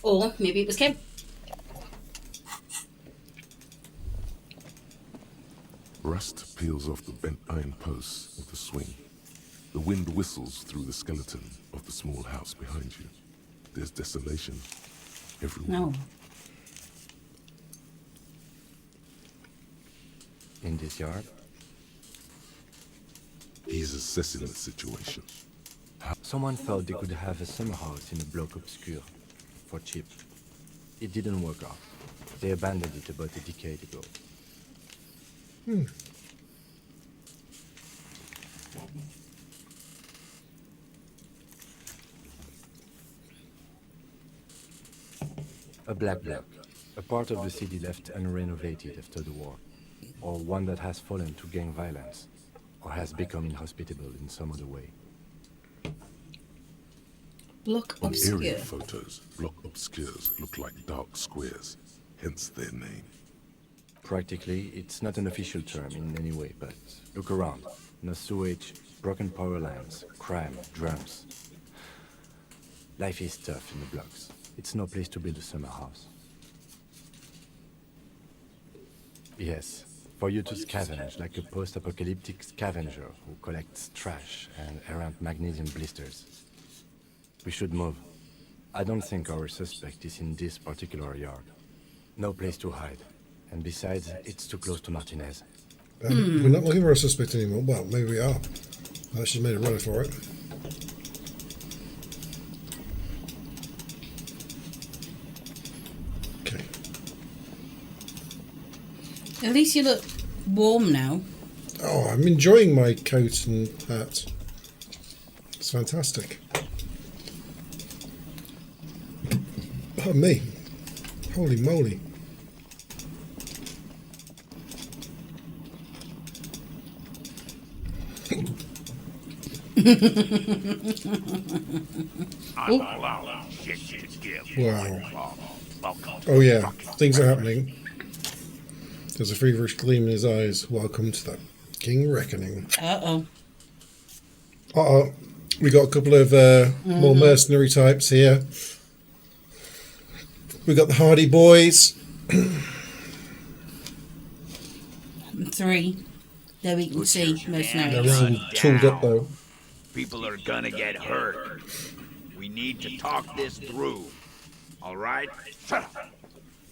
Or maybe it was Kim. Rust peels off the bent iron posts of the swing. The wind whistles through the skeleton of the small house behind you. There's desolation everywhere. No. In this yard? He's assessing the situation. Someone thought they could have a summer house in a bloc obscure for cheap. It didn't work out. They abandoned it about a decade ago. A black bloc, a part of the city left unrenovated after the war, or one that has fallen to gang violence, or has become inhospitable in some other way. Block On obscure. aerial photos, block obscures look like dark squares, hence their name. Practically, it's not an official term in any way, but look around. No sewage, broken power lines, crime, drums. Life is tough in the blocks. It's no place to build a summer house. Yes, for you to scavenge like a post-apocalyptic scavenger who collects trash and errant magnesium blisters. We should move. I don't think our suspect is in this particular yard. No place to hide. And besides, it's too close to Martinez. We're not looking for a suspect anymore. Well, maybe we are. I should have made a run for it. Okay. At least you look warm now. Oh, I'm enjoying my coat and hat. It's fantastic. Oh, me. Holy moly. Wow. Oh yeah, things are happening. There's a feverish gleam in his eyes. Welcome to the King Reckoning. Uh-oh. Uh-oh. We got a couple of more mercenary types here. We got the Hardy Boys. 3. There we can see mercenaries. They're all tooled up though. People are gonna get hurt. We need to talk this through. All right? Shut up.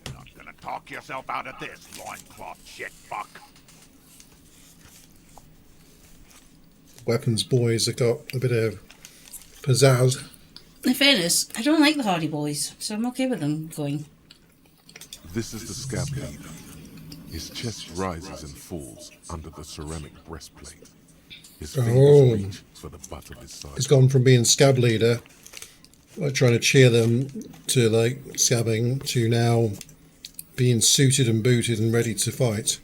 You're not gonna talk yourself out of this, loincloth shit fuck. Weapons Boys have got a bit of pizzazz. In fairness, I don't like the Hardy Boys, so I'm okay with them going. This is the scab leader. His chest rises and falls under the ceramic breastplate. His fingers reach for the butt of his side. He's gone from being scab leader, like trying to cheer them, to like scabbing, to now being suited and booted and ready to fight.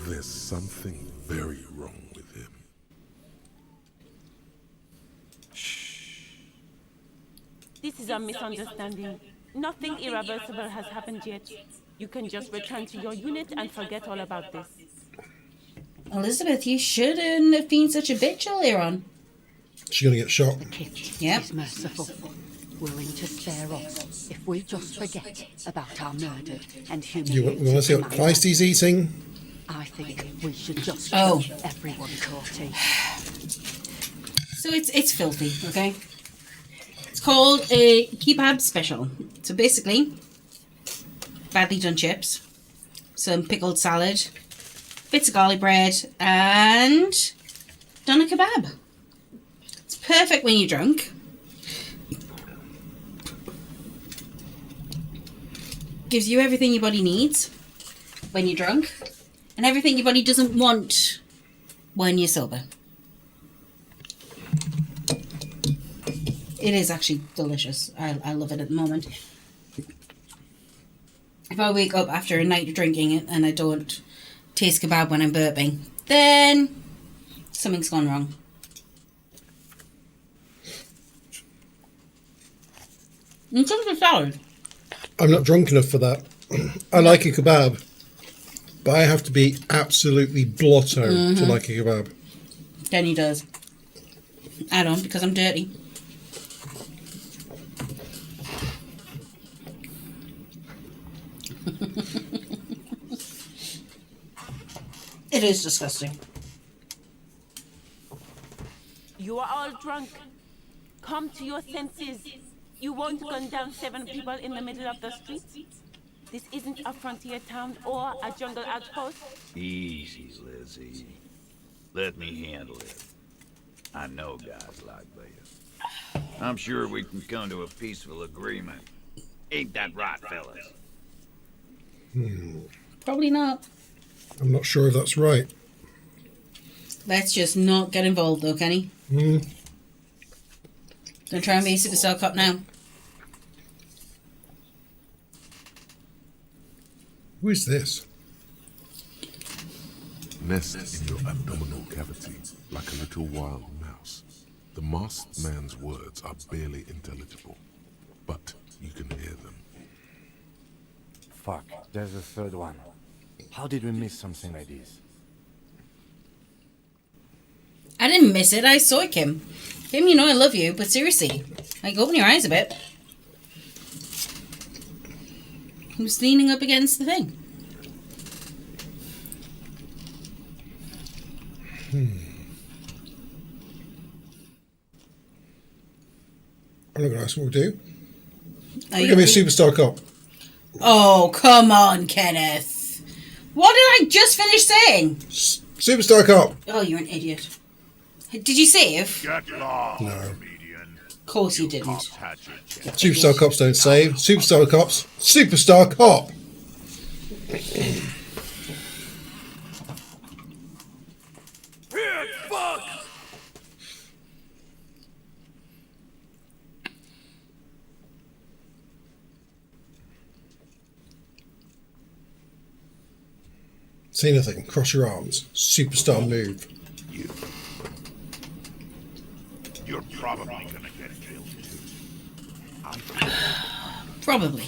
There's something very wrong with him. This is a misunderstanding. Nothing irreversible has happened yet. You can just return to your unit and forget all about this. Elizabeth, you shouldn't have been such a bitch earlier on. She's gonna get shot. Yep. Is merciful, willing to spare us if we just forget about our murdered and You humiliated want to see what Feisty's eating? I think we should just Oh. kill everyone, Corty. So it's filthy, okay? It's called a kebab special. So basically, badly done chips, some pickled salad, bits of garlic bread, and doner kebab. It's perfect when you're drunk. Gives you everything your body needs when you're drunk, and everything your body doesn't want when you're sober. It is actually delicious. I love it at the moment. If I wake up after a night of drinking it and I don't taste kebab when I'm burping, then something's gone wrong. In terms of salad, I'm not drunk enough for that. I like a kebab, but I have to be absolutely blotto to like a kebab. Denny does. I don't, because I'm dirty. It is disgusting. You are all drunk. Come to your senses. You won't gun down 7 people in the middle of the street. This isn't a frontier town or a jungle outpost. Easy, Lizzie. Let me handle it. I know guys like this. I'm sure we can come to a peaceful agreement. Ain't that right, fellas? Probably not. I'm not sure if that's right. Let's just not get involved though, Kenny. Don't try and be a superstar cop now. Who is this? Nest in your abdominal cavity like a little wild mouse. The masked man's words are barely intelligible, but you can hear them. Fuck, there's a third one. How did we miss something like this? I didn't miss it. I saw it, Kim. Kim, you know I love you, but seriously, like, open your eyes a bit. Who's leaning up against the thing? I'm not going to ask what we'll do. Are We're going to be a superstar cop. Oh, come on, Kenneth. What did I just finish saying? Superstar cop. Oh, you're an idiot. Did you save? Get lost, No. comedian. Of course you didn't. Superstar cops don't save. Superstar cops. Superstar cop. Fuck! See nothing. Cross your arms. Superstar move. You're probably gonna get killed too. Probably.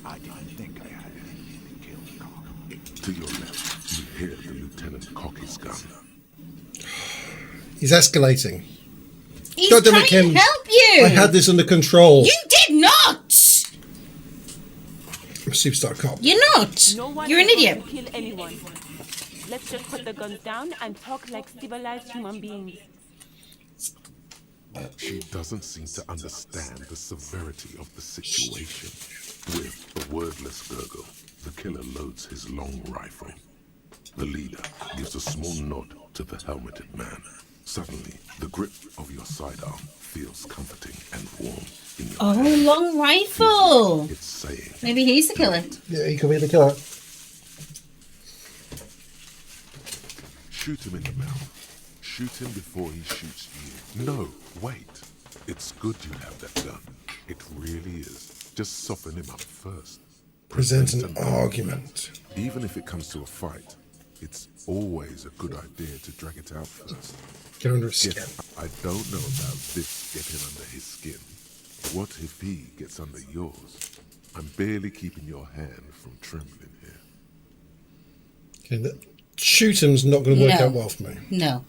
I didn't think I had anything to kill Carl. To your left, you hear the lieutenant cock his gun. He's escalating. He's God damn trying it, Kim. to help you. I had this under control. You did not. I'm a superstar cop. You're not. No one You're an is going idiot. to kill anyone. Let's just put the guns down and talk like civilized human beings. She doesn't seem to understand the severity of the situation. With a wordless gurgle, the killer loads his long rifle. The leader gives a small nod to the helmeted man. Suddenly, the grip of your sidearm feels comforting and warm in your Oh, long rifle. It's saying, Maybe he's the killer. Yeah, he could be the killer. shoot him in the mouth. Shoot him before he shoots you. No, wait. It's good you have that gun. It really is. Just soften him up first. Present an argument. Even if it comes to a fight, it's always a good idea to drag it out first. Get under his skin. I don't know about this getting under his skin. What if he gets under yours? I'm barely keeping your hand from trembling here. Okay, shoot him's not going to work No. out well for me. No.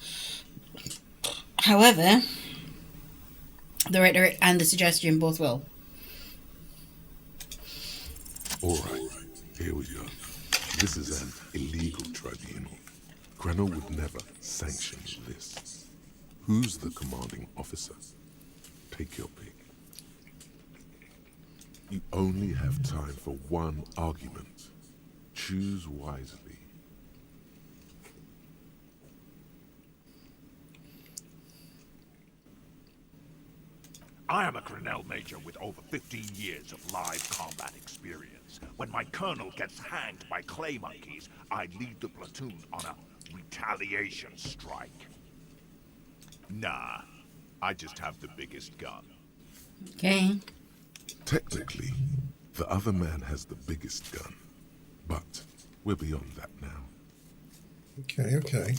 However, the rhetoric and the suggestion both will. Alright, here we go. This is an illegal tribunal. Granell would never sanction this. Who's the commanding officer? Take your pick. You only have time for one argument. Choose wisely. I am a Grinnell Major with over 15 years of live combat experience. When my colonel gets hanged by clay monkeys, I lead the platoon on a retaliation strike. Nah, I just have the biggest gun. Okay. Technically, the other man has the biggest gun, but we're beyond that now. Okay.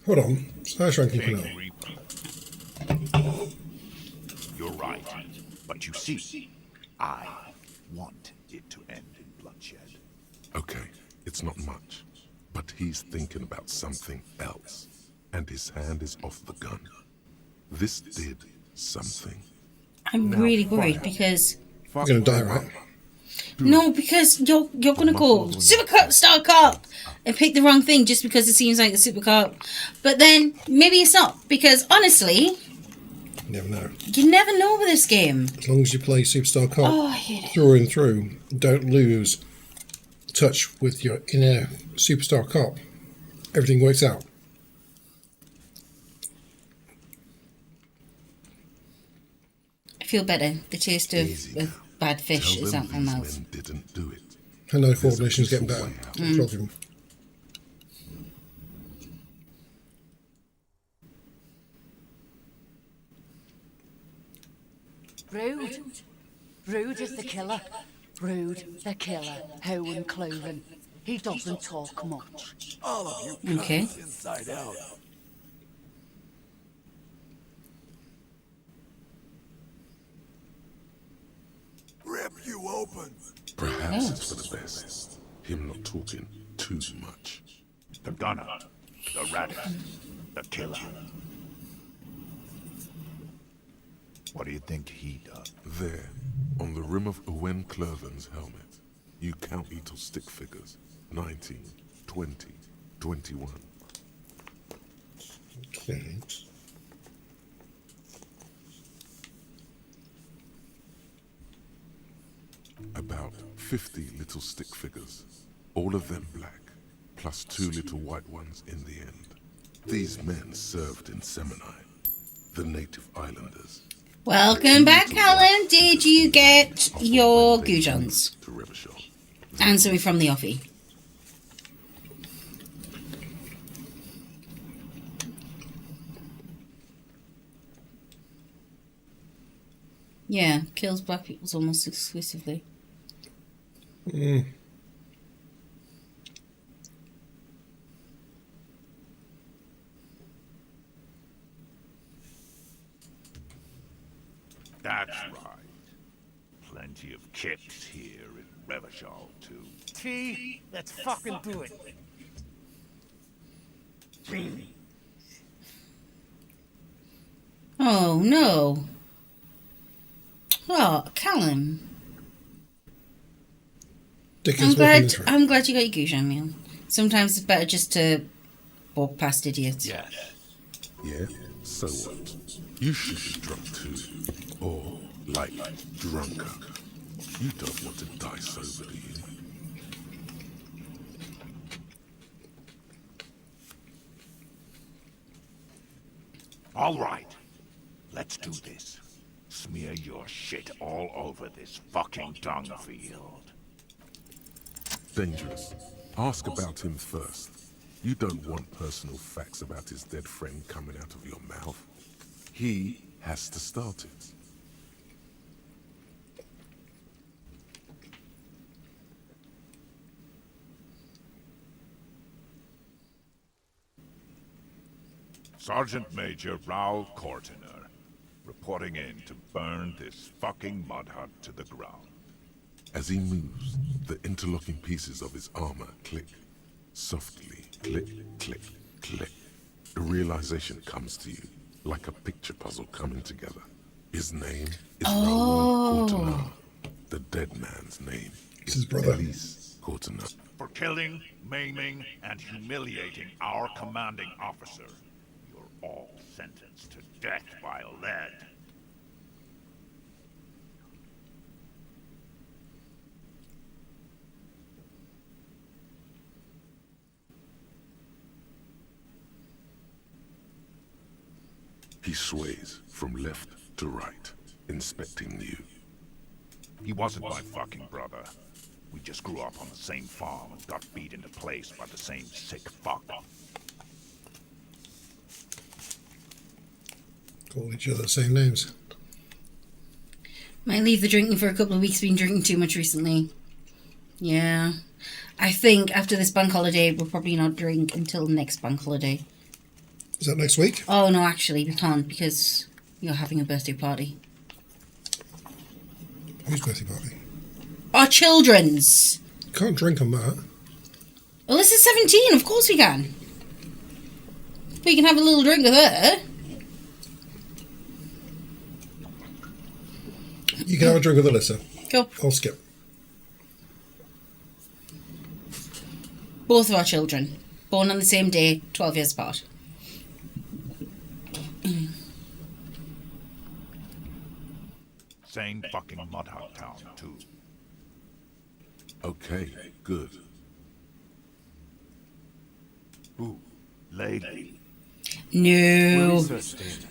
Hold on. Slash ranking for now. You're right, but you see, I want it to end in bloodshed. Okay, it's not much, but he's thinking about something else, and his hand is off the gun. This did something. I'm really worried because... You're gonna die, right? No, because you're gonna go Superstar Cop and pick the wrong thing just because it seems like a Super Cop. But then maybe it's not, because honestly, You never know. you never know with this game. As long as you play Superstar Cop Oh, I hate it. through and through, don't lose touch with your inner Superstar Cop. Everything works out. I feel better. The taste of bad fish Tell is them out my these mouth. men didn't do it. I know There's a coordination's getting peaceful better. way out. I told you. Rude. Rude is the killer. Rude, the killer. Owen Cloven. He doesn't talk much. All of you Okay. cunts inside out. Rip you open. Perhaps it's for the best. Him not talking too much. The gunner, the radical, the killer. What do you think he does? There, on the rim of Owen Cloven's helmet, you count little stick figures. 19, 20, 21. Okay. About 50 little stick figures, all of them black, plus 2 little white ones in the end. These men served in Seminai, the native islanders. Welcome back, Alan. Did you get your goujons? To Revachol. Answer me from the offie. Yeah, kills black people almost exclusively. That's right. Plenty of kips here in Revachol, too. T, let's fucking do it. Oh no. Oh, Callum. Dickens working this way. I'm glad you got your goujon meal. Sometimes it's better just to walk past idiots. Yes. Yeah? So what? You should be drunk too. Or, like, drunker. You don't want to die sober, do you? All right. Let's do this. Smear your shit all over this fucking dung field. Dangerous. Ask about him first. You don't want personal facts about his dead friend coming out of your mouth. He has to start it. Sergeant Major Raoul Cortiner, reporting in to burn this fucking mud hut to the ground. As he moves, the interlocking pieces of his armor click. Softly, click, click, click. The realization comes to you, like a picture puzzle coming together. His name is Raoul Cortiner, the dead man's name. It's his brother. Elise Cortiner. For killing, maiming, and humiliating our commanding officer. You're all sentenced to death by lead. He sways from left to right, inspecting you. He wasn't my fucking brother. We just grew up on the same farm and got beat into place by the same sick fuck. Call each other the same names. Might leave the drinking for a couple of weeks. Been drinking too much recently. Yeah. I think after this bank holiday, we'll probably not drink until next bank holiday. Is that next week? Oh, no, actually, we can't because you're having a birthday party. Whose birthday party? Our children's. Can't drink on that. Well, this is 17. Of course we can. We can have a little drink with her. You can have a drink with Alyssa. Go. I'll skip. Both of our children. Born on the same day, 12 years apart. Same fucking mud hut town, too. Okay, good. Ooh, lady. No.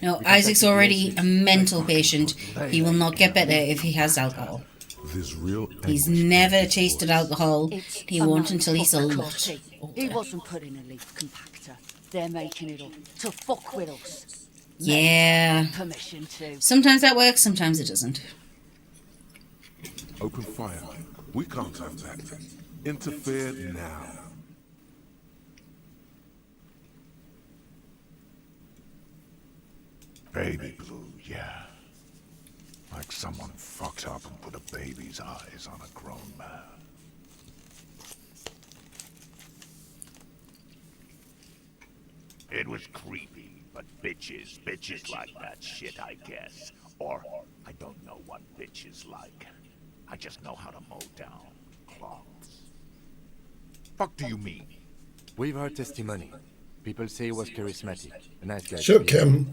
No, Isaac's already a mental patient. He will not get better if he has alcohol. There's real He's never tasted alcohol. He won't until he's a lot. He wasn't put in a leaf compactor. They're making it up to fuck with us. Yeah. Permission to. Sometimes that works, sometimes it doesn't. Open fire. We can't have that. Interfere now. Baby blue, yeah. Like someone fucked up and put a baby's eyes on a grown man. It was creepy, but bitches like that shit, I guess. Or, I don't know what bitches like. I just know how to mow down cloths. Fuck do you mean? We've heard testimony. People say he was charismatic. A nice guy. Shook him.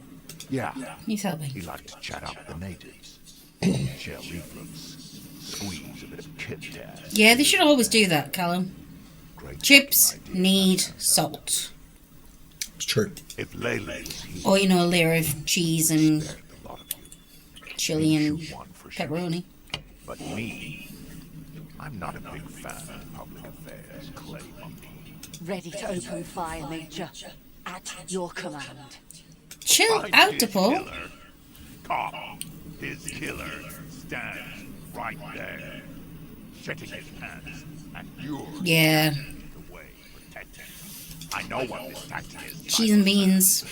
Yeah. He's helping. He liked to chat up the natives. Share leaflets. Squeeze a bit of Kit Kat. Yeah, they should always do that, Callum. Chips need salt. It's true. If Lele was here, Or, you know, a layer of cheese and chili and pepperoni. but me, I'm not a big fan of public affairs, Clay Monkey. Ready to open fire, Major. At your command. Chill Find out, his DePaul. killer. Tom, his killer, stands right there, shitting his pants, and you're Yeah. the way protecting. I know what this tactic is. Cheese and beans.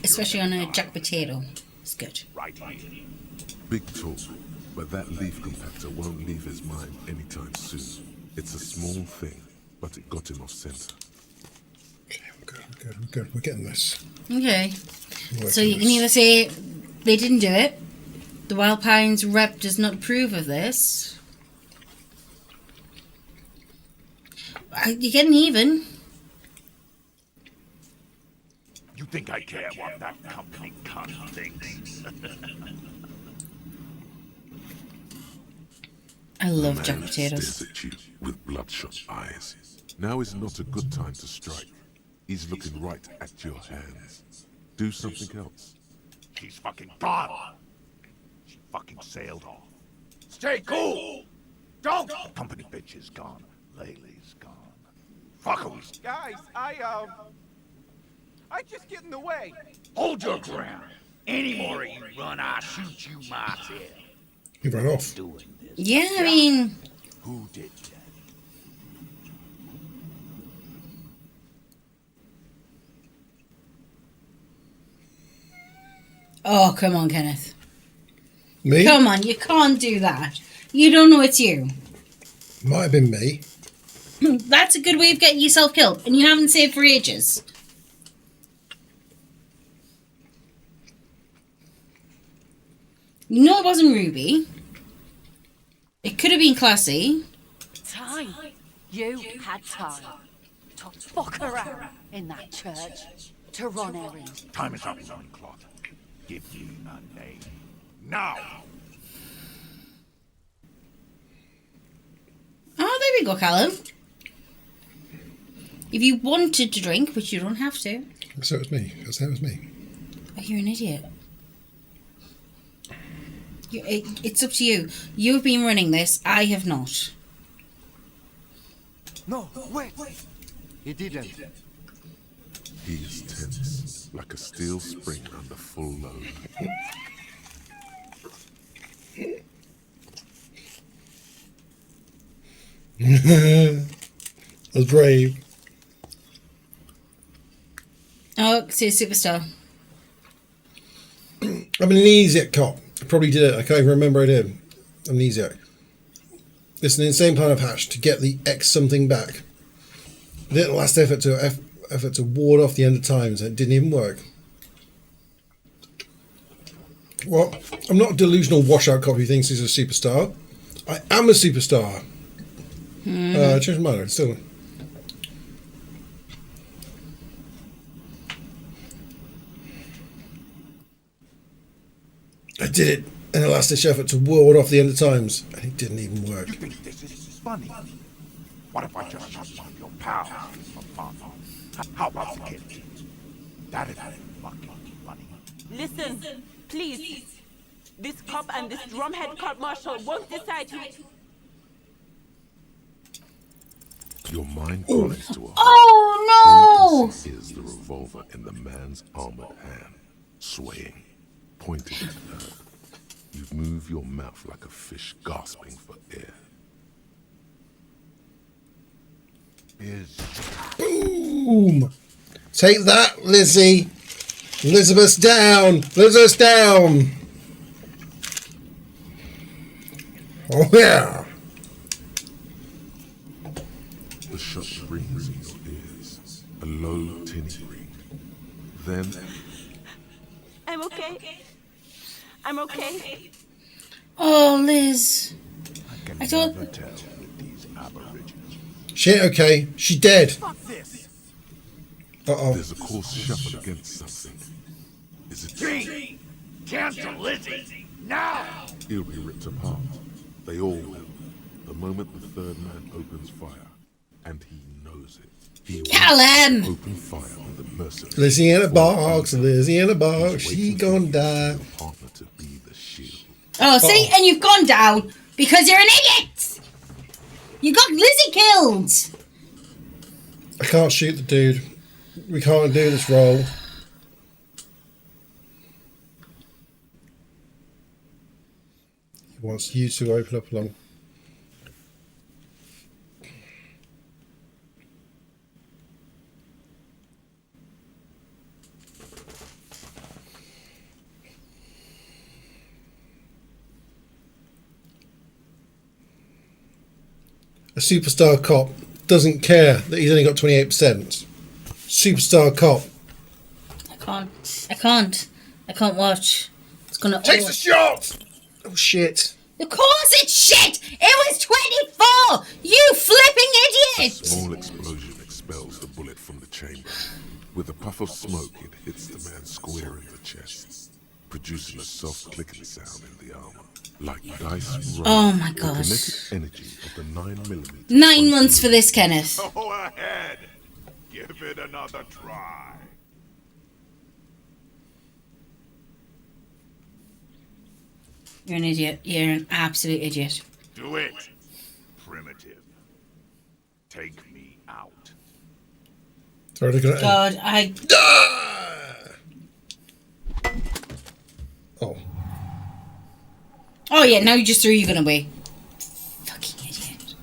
Especially on a jack potato. It's good. Right here. Big talk, but that leaf compactor won't leave his mind anytime soon. It's a small thing, but it got him off center. I'm good. We're getting this. Okay. Working So you can this. either say they didn't do it, the Wild Pines rep does not approve of this. You're getting even. You think I care what that company cunt thinks? I love The jack man potatoes. stares at you with bloodshot eyes. Now is not a good time to strike. He's looking right at your hands. Do something else. She's fucking gone. She fucking sailed off. Stay cool. Don't. The company bitch is gone. Lele's gone. Fuckers. Guys, I just get in the way. Hold your ground. Any more of you run, I'll shoot you myself. He ran off. Doing this. Yeah, I mean, Who did that? oh, come on, Kenneth. Me? Come on, you can't do that. You don't know it's you. Might have been me. That's a good way of getting yourself killed, and you haven't saved for ages. You know it wasn't Ruby. It could have been Classy. Time. You had time to fuck around in that church. Tehran Erin. Time is up, Loincloth. Give me a name. Now! Oh, there we go, Callum. If you wanted to drink, which you don't have to. So it was me. That was me. Oh, you're an idiot. It's up to you. You've been running this. I have not. No, wait! He didn't. He is tense, like a steel spring under full load. I was brave. Oh, see a superstar. I'm an amnesiac cop. I probably did it. I can't even remember I did. Amnesiac. It's an insane plan of Hatch to get the X something back. I did the last effort to ward off the end of times, and it didn't even work. Well, I'm not a delusional washout cop who thinks he's a superstar. I am a superstar. I changed my mind. Still. I did it in a last-ditch effort to ward off the end of times, and it didn't even work. You think this is funny? What if I just shot one of your pals for fun? How about the kid? That is fucking funny. Listen, please. This cop and this drumhead cop marshal won't decide who... Your mind connects to a Oh no! Is the revolver in the man's armored hand, swaying, pointing at her. You move your mouth like a fish gasping for air. Boom! Take that, Lizzie! Elizabeth's down! Elizabeth's down! Oh yeah! The shot rings in your ears, a low tinny ring. Then... I'm okay. I'm okay. Oh, Liz. I thought... Never tell with these aborigines. She ain't okay. She's dead. Fuck this! Uh-oh. There's a course shuffled against something. Is it... Gene! Cancel Lizzie! Now! He'll be ripped apart. They all will. The moment the third man opens fire. And he knows it. He will open fire on the mercenary. Lizzie in a box, Lizzie in a box, she gonna die. Partner to be the shield. Oh, see? And you've gone down because you're an idiot! You got Lizzie killed! I can't shoot the dude. We can't do this role. He wants you to open up along. A superstar cop doesn't care that he's only got 28%. Superstar cop. I can't watch. It's gonna... Takes the shot! Oh shit. Of course it's shit! It was 24! You flipping A idiot! small explosion expels the bullet from the chamber. With a puff of smoke, it hits the man square in the chest, producing a soft clicking sound in the armor. Like dice roll. Oh my The gosh. kinetic energy of the 9mm. 9 months for this, Kenneth. Go ahead! Give it another try. You're an idiot. You're an absolute idiot. Do it, primitive. Take me out. Sorry, God, I... Oh. Oh yeah, now you just threw your gun away. Fucking idiot.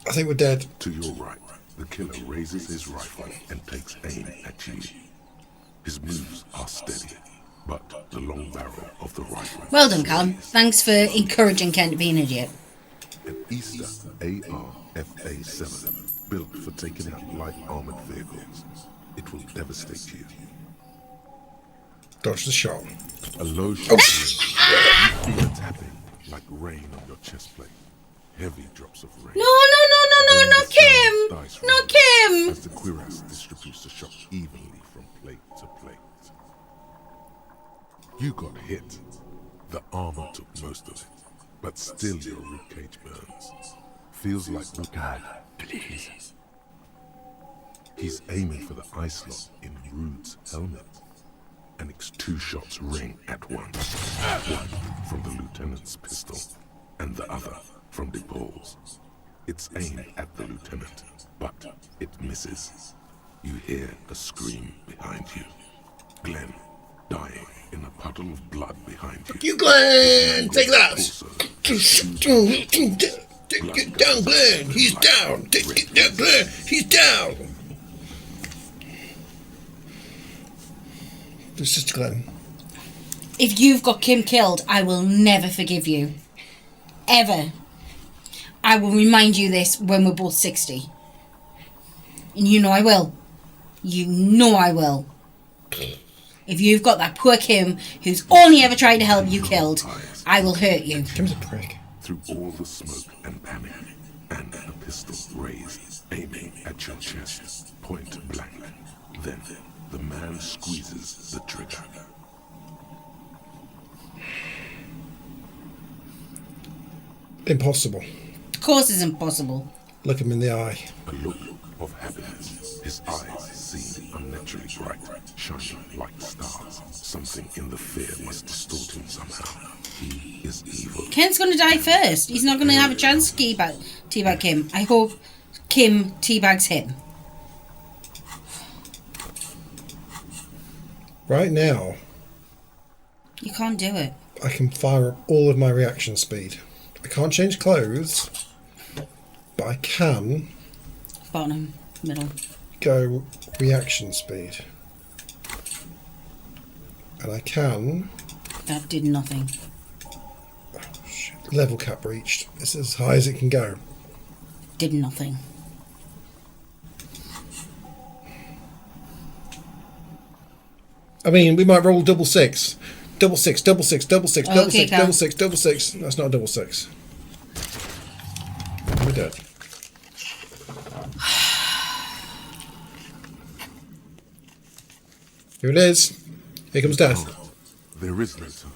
I think we're dead. To your right, the killer raises his rifle and takes aim at you. His moves are steady, but the long barrel of the rifle... Well done, Callum. Thanks for encouraging Ken to be an idiot. An Easter AR-FA-7, built for taking out light armored vehicles. It will devastate you. Dodge the shot. A low shot. You feel a tapping like rain on your chest plate. Heavy drops of rain. No, not Kim! Not Kim! As the cuirass distributes the shock evenly from plate to plate. You got hit. The armor took most of it, but still your ribcage burns. Feels like God, please. He's aiming for the eye slot in Rude's helmet. And it's 2 shots ring at once. One from the lieutenant's pistol, and the other from DePaul's. It's aimed at the lieutenant, but it misses. You hear a scream behind you. Glenn, dying in a puddle of blood behind you. You, Glenn! Take that! Get down, Glenn! He's down! Get down, Glenn! He's down! It's just Glenn. If you've got Kim killed, I will never forgive you. Ever. I will remind you this when we're both 60. And you know I will. You know I will. If you've got that poor Kim, who's only ever tried to help you, killed, I will hurt you. Kim's a prick. Through all the smoke and panic, and a pistol raised, aiming at your chest, point blank. Then the man squeezes the trigger. Impossible. Of course it's impossible. Look him in the eye. A look of happiness. His eyes seem unnaturally bright, shining like stars. Something in the fear must distort him somehow. He is evil. Ken's going to die first. He's not going to have a chance to teabag Kim. I hope Kim teabags him. Right now, You can't do it. I can fire up all of my reaction speed. I can't change clothes, but I can Bottom, middle. go reaction speed. And I can... That did nothing. Level cap reached. It's as high as it can go. Did nothing. I mean, we might roll double six. Double six, double six, double six, double Okay, six, Cal. double six, double six. That's not a double six. We're dead. Here it is. Here comes death. There is no time.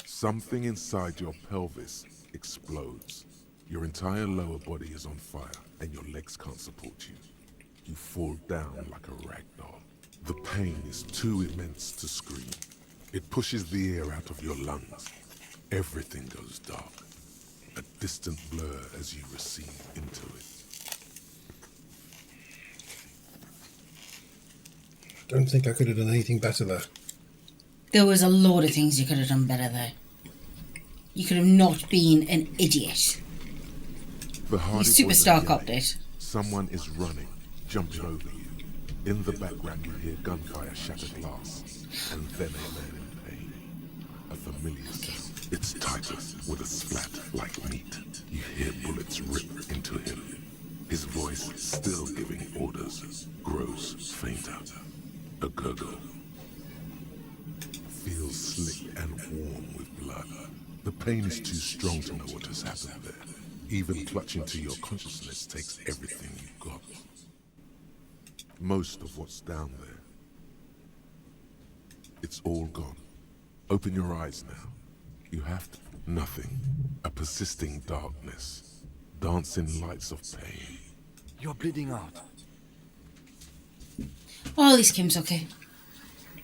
Something inside your pelvis explodes. Your entire lower body is on fire, and your legs can't support you. You fall down like a rag doll. The pain is too immense to scream. It pushes the air out of your lungs. Everything goes dark. A distant blur as you recede into it. Don't think I could have done anything better there. There was a load of things you could have done better there. You could have not been an idiot. The You hardy superstar boys are copped yelling. it. Someone is running, jumping over you. In the background you hear gunfire shatter glass, and then a man in pain. A familiar sound. It's Titus with a splat like meat. You hear bullets rip into him. His voice, still giving orders, grows fainter. A gurgle. Feels slick and warm with blood. The pain is too strong to know what has happened there. Even clutching to your consciousness takes everything you've got. Most of what's down there. It's all gone. Open your eyes now. You have to. Nothing. A persisting darkness. Dancing lights of pain. You're bleeding out. Oh, at least Kim's okay.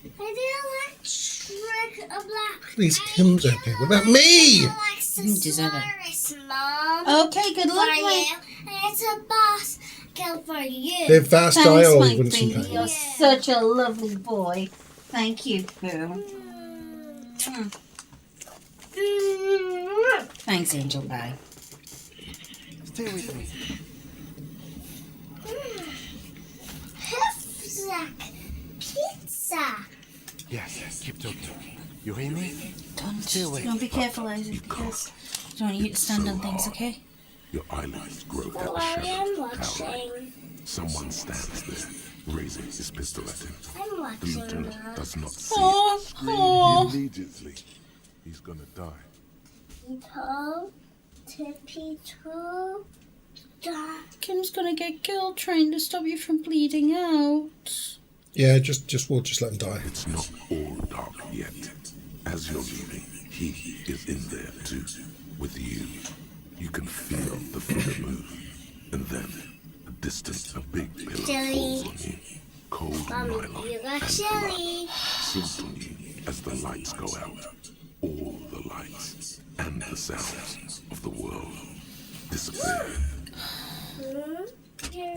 I do like Shrek a black. Please, Kim's okay. What about me? You deserve it. Accessories, Mom. Okay, good luck, For mate. you. And it's a boss kill for you. They're fast Thanks, dial my wouldn't some baby. pain. You're such a lovely boy. Thank you, Boo. Thanks, Angel Pie. Stay with me. Hüfsack pizza. Yes, keep talking. You hear me? Don't. away. Don't be careful, Isaac, because I don't want you to stand on things, okay? Your eyelids grow at Well, the I am shadow, towering. watching. Someone stands there, raising his pistol at him. I'm The watching. lieutenant does not see Aw, it. Scream aw. immediately. He's gonna die. People, Tippy toe. Kim's gonna get killed trying to stop you from bleeding out. Yeah, we'll just let him die. It's not all dark yet. As you're leaving, he is in there too, with you. You can feel the figure move, and then a big pillar falls on you. Cold nylon You got and chilly. blood slipped on you as the lights go out. All the lights and the sounds of the world disappear.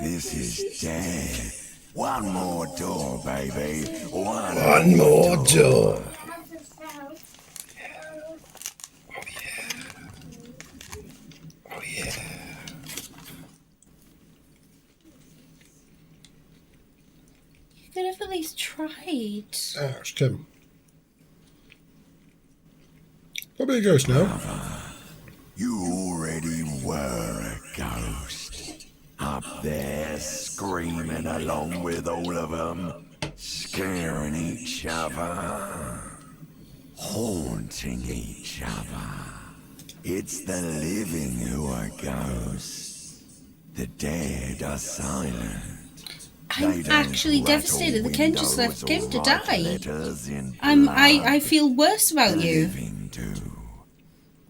This is dead. One more door, baby. One more door. Oh yeah. You could have at least tried. Ouch, Tim. Probably a ghost now. You already were a ghost. Up there, screaming along with all of them, scaring each other, haunting each other. It's the living who are ghosts. The dead are silent. I'm actually devastated that Ken just left Kim to die. I feel worse about you.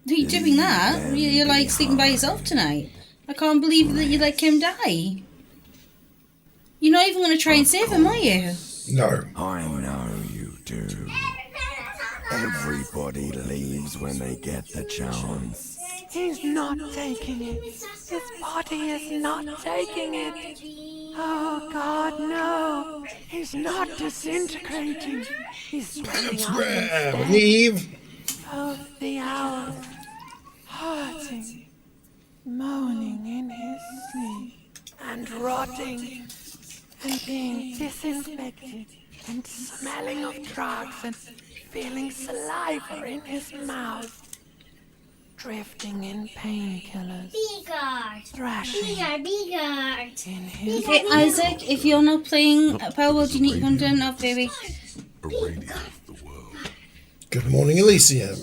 Are you doing that? You're like sleeping by yourself tonight. I can't believe that you let Kim die. You're not even going to try and save him, are you? No. I know you do. Everybody leaves when they get the chance. He's not taking it. His body is not taking it. Oh God, no. He's not disintegrating. He's swelling up Leave. of the hours, hurting, moaning in his sleep, and rotting, and being disinfected, and smelling of drugs, and feeling saliva in his mouth. Drifting in painkillers. Beegard. Thrashing. Beegard. In his Okay, Isaac, if you're not playing Power World, you need to come turn it off, baby. Good morning, Elysium.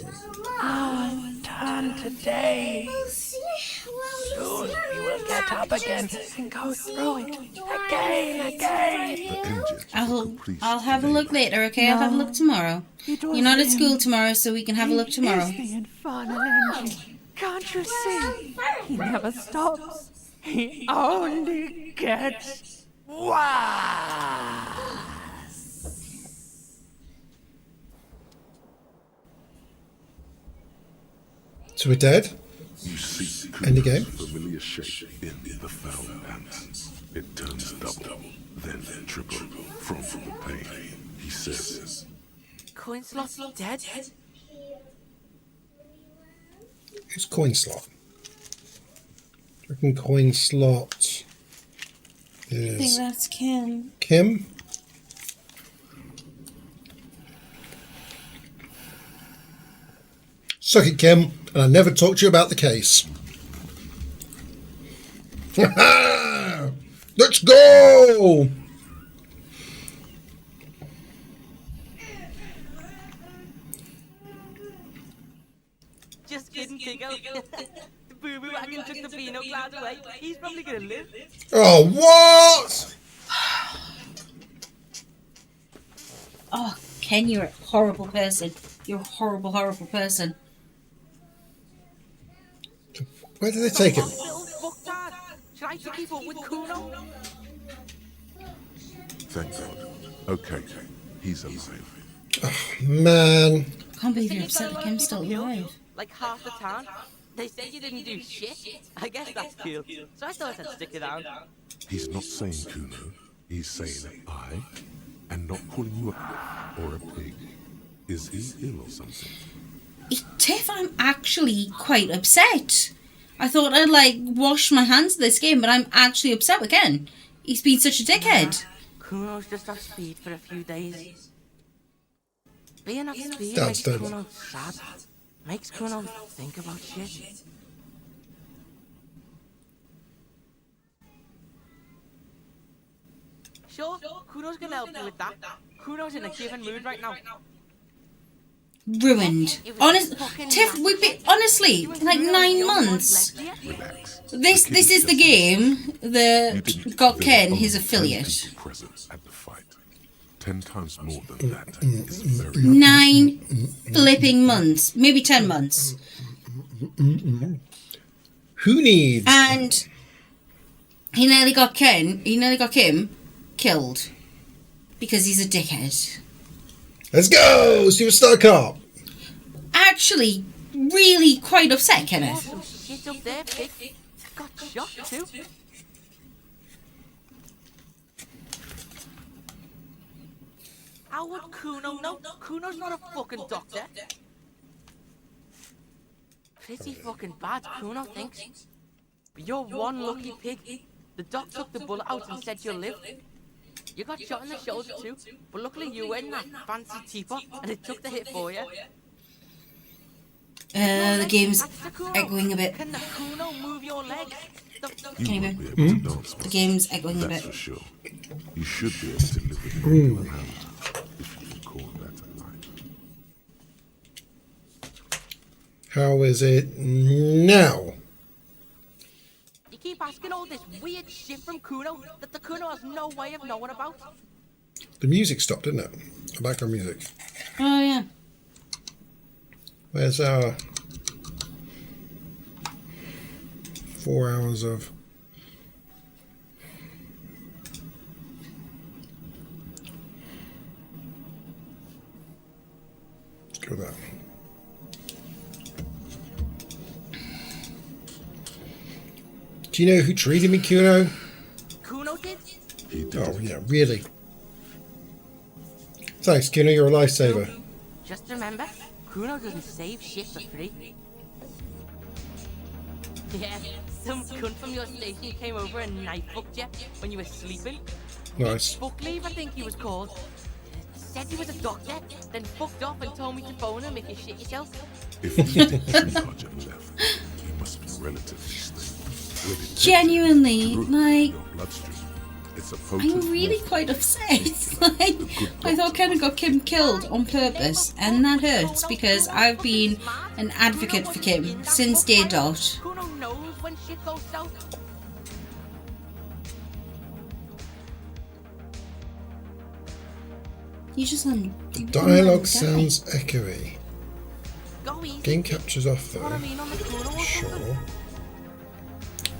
Our turn today. Soon we will get up again and go through it again. I'll have a look later, okay? I'll have a look tomorrow. You're not at school tomorrow, so we can have a look tomorrow. He is the infernal engine. Can't you see? He never stops. He only gets worse. So we're dead? You see End the game? familiar shape in the foul pants. It turns double, then triple from the pain. He says, Coin slot dead? It's coin slot. I reckon coin slot I think is that's Kim. Kim. Suck it, Kim, and I never talk to you about the case. Let's go! Just kidding, Tiggle. The boo-boo wagon took the Beano cloud away. He's probably gonna live. Oh, what? Oh, Ken, you're a horrible person. You're a horrible, horrible person. Where did they take him? Little fucktard. Should I keep up with Kuno? thank God. Okay, he's alive. Man. I can't believe you're upset that Kim's still alive. Like half the town. They said you didn't do shit. I guess that's cool. So I thought I'd stick around. He's not saying Kuno. He's saying I, and not calling you a or a pig. Is he ill or something? Tiff, I'm actually quite upset. I thought I'd like wash my hands of this game, but I'm actually upset with Ken. He's been such a dickhead. Kuno's just off speed for a few days. Being off speed That's makes dead. Kuno sad. Makes Kuno think about shit. Sure, Kuno's gonna help you with that. Kuno's in a given mood right now. ruined. Tiff, we've been honestly like 9 months. Relax. This is the game that got Ken his affiliate. Present at the fight. 10 times more than that is very 9 flipping months, maybe 10 months. Who needs? And he nearly got Kim killed because he's a dickhead. Let's go, Superstar Cop. Actually, really quite upset, Kenneth. Some shit up there, pig. Got shot too. How would Kuno know? Kuno's not a fucking doctor. Pretty fucking bad, Kuno thinks. But you're one lucky pig. The doc took the bullet out and said you'll live. You got shot in the shoulder too, but luckily you were in that fancy teapot and it took the hit for you. The game's echoing a bit. Can the Kuno move your legs? You won't be able to dance, The game's echoing a that's bit. for sure. You should be able to live with your regular hand, if you can call that a life. How is it now? You keep asking all this weird shit from Kuno that the Kuno has no way of knowing about. The music stopped, didn't it? The background music. Oh yeah. Where's our 4 hours of... Let's go with that. Do you know who treated me, Kuno? Kuno did? Oh, yeah, really. Thanks, Kuno, you're a lifesaver. Just remember, Kuno doesn't save shit for free. Yeah, some cunt from your station came over and knife fucked you when you were sleeping. Nice. Fuckleave, I think he was called. Said he was a doctor, then fucked off and told me to phone him if you shit yourself. If you did triage and left, you must be relatively stable. Genuinely, like, Bloodstream. It's a I'm really quite upset. Like, I thought Ken got Kim killed on purpose, and that hurts because I've been an advocate for Kim since day dot. Kuno knows when shit goes south. You just The dialogue sounds echoey. Go easy. Game captures off You know what I though. mean on the Kuno or Sure. something?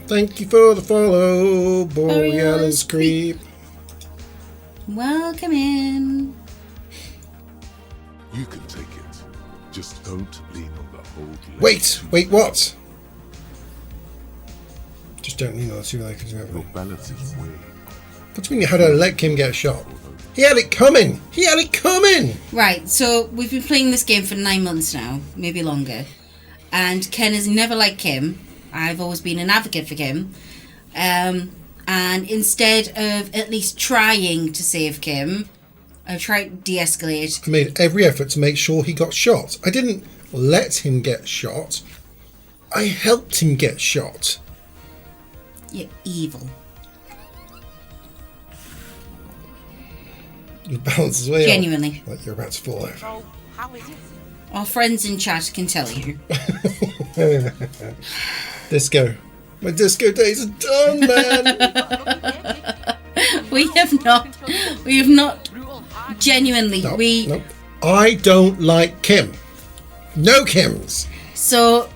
Thank you for the follow, Borealis Creep. Welcome in. You can take it. Just don't lean on the hold leg. Wait, what? Just don't lean on the two legs. Your balance is way. What do you mean you had to let Kim get shot? He had it coming! He had it coming! Right, so we've been playing this game for 9 months now, maybe longer. And Ken has never liked Kim. I've always been an advocate for Kim. And instead of at least trying to save Kim, I've tried to de-escalate. I made every effort to make sure he got shot. I didn't let him get shot. I helped him get shot. You're evil. Your balance is way Genuinely. off. Like you're about to fall over. So, how is it? Our friends in chat can tell you. Disco. My disco days are done, man. we have not genuinely Nope. I don't like Kim. No Kims. So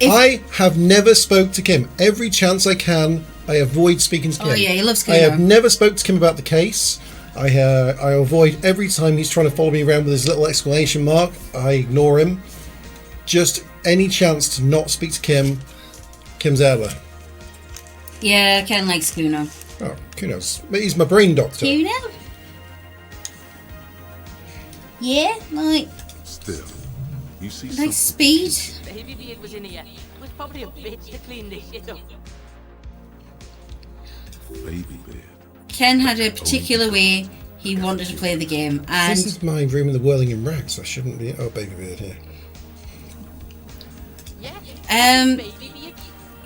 I have never spoke to Kim. Every chance I can, I avoid speaking to Kim. Oh yeah, he loves I have Kim. never spoke to Kim about the case. I avoid every time he's trying to follow me around with his little exclamation mark. I ignore him. Just any chance to not speak to Kim. Kim's out there. Yeah, Ken likes Kuno. Oh, Kuno's. He's my brain doctor. Kuno? Yeah, like Still, you see like speed. Baby Beard was in here. Was probably a bitch to clean this shit up. Baby bear. Ken had a particular way he wanted to play the game, and This is my room in the whirling in rags. I shouldn't be. Oh, baby beard here.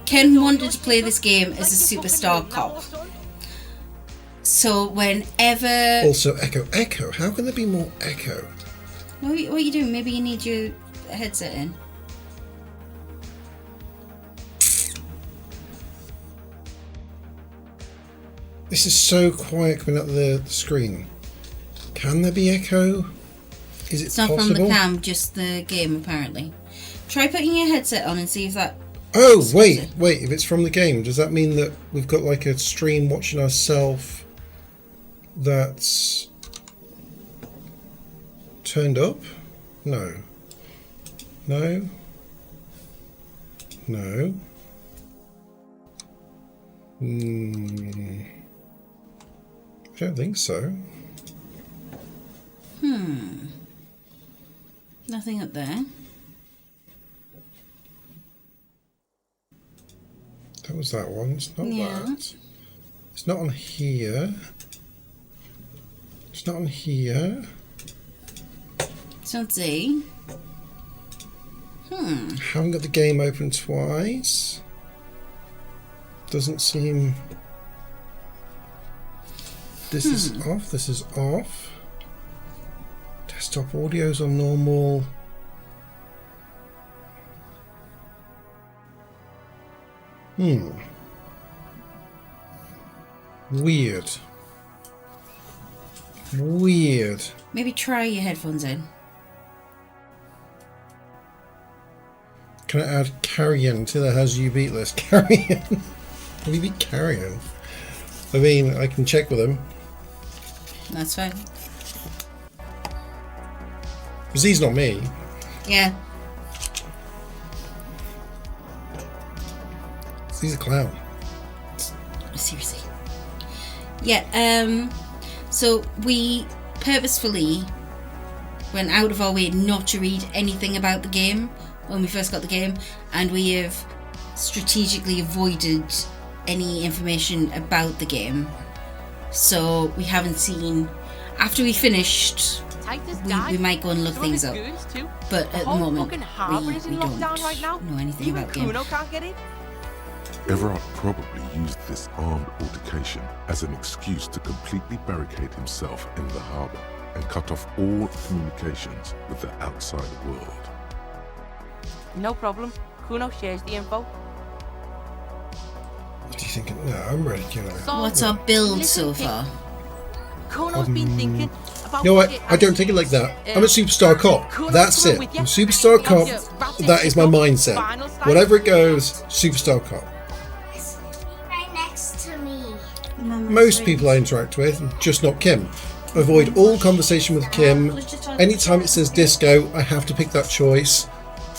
Ken wanted to play this game as a superstar cop. So whenever Also, echo. Echo. How can there be more echo? What are you doing? Maybe you need your headset in. This is so quiet coming up the screen. Can there be echo? Is it It's not possible? from the cam, just the game apparently. Try putting your headset on and see if that... Oh, wait. If it's from the game, does that mean that we've got like a stream watching ourselves that's turned up? No. No. No. I don't think so. Nothing up there. That was that one. It's not Yeah. that. It's not on here. It's not on here. It's not Z. Haven't got the game open twice. Doesn't seem... This is off. This is off. Desktop audio's on normal. Weird. Weird. Maybe try your headphones in. Can I add Carrion to the Has You Beat list? Carrion? How do you beat Carrion? I mean, I can check with him. That's fine. Because he's not me. Yeah. He's a clown. Seriously. Yeah, so we purposefully went out of our way not to read anything about the game when we first got the game, and we have strategically avoided any information about the game. So we haven't seen... After we finished, we might go and look things up. But at the moment, we don't know anything about the game. Everard probably used this armed altercation as an excuse to completely barricade himself in the harbour and cut off all communications with the outside world. No problem. Kuno shares the info. What do you think? No, I'm ready, Kuno. What's our build so far? Kuno's been thinking about... You know what? I don't take it like that. I'm a superstar cop. That's it. I'm a superstar cop. That is my mindset. Whatever it goes, superstar cop. Right next to me. Most people I interact with, just not Kim. Avoid all conversation with Kim. Anytime it says disco, I have to pick that choice.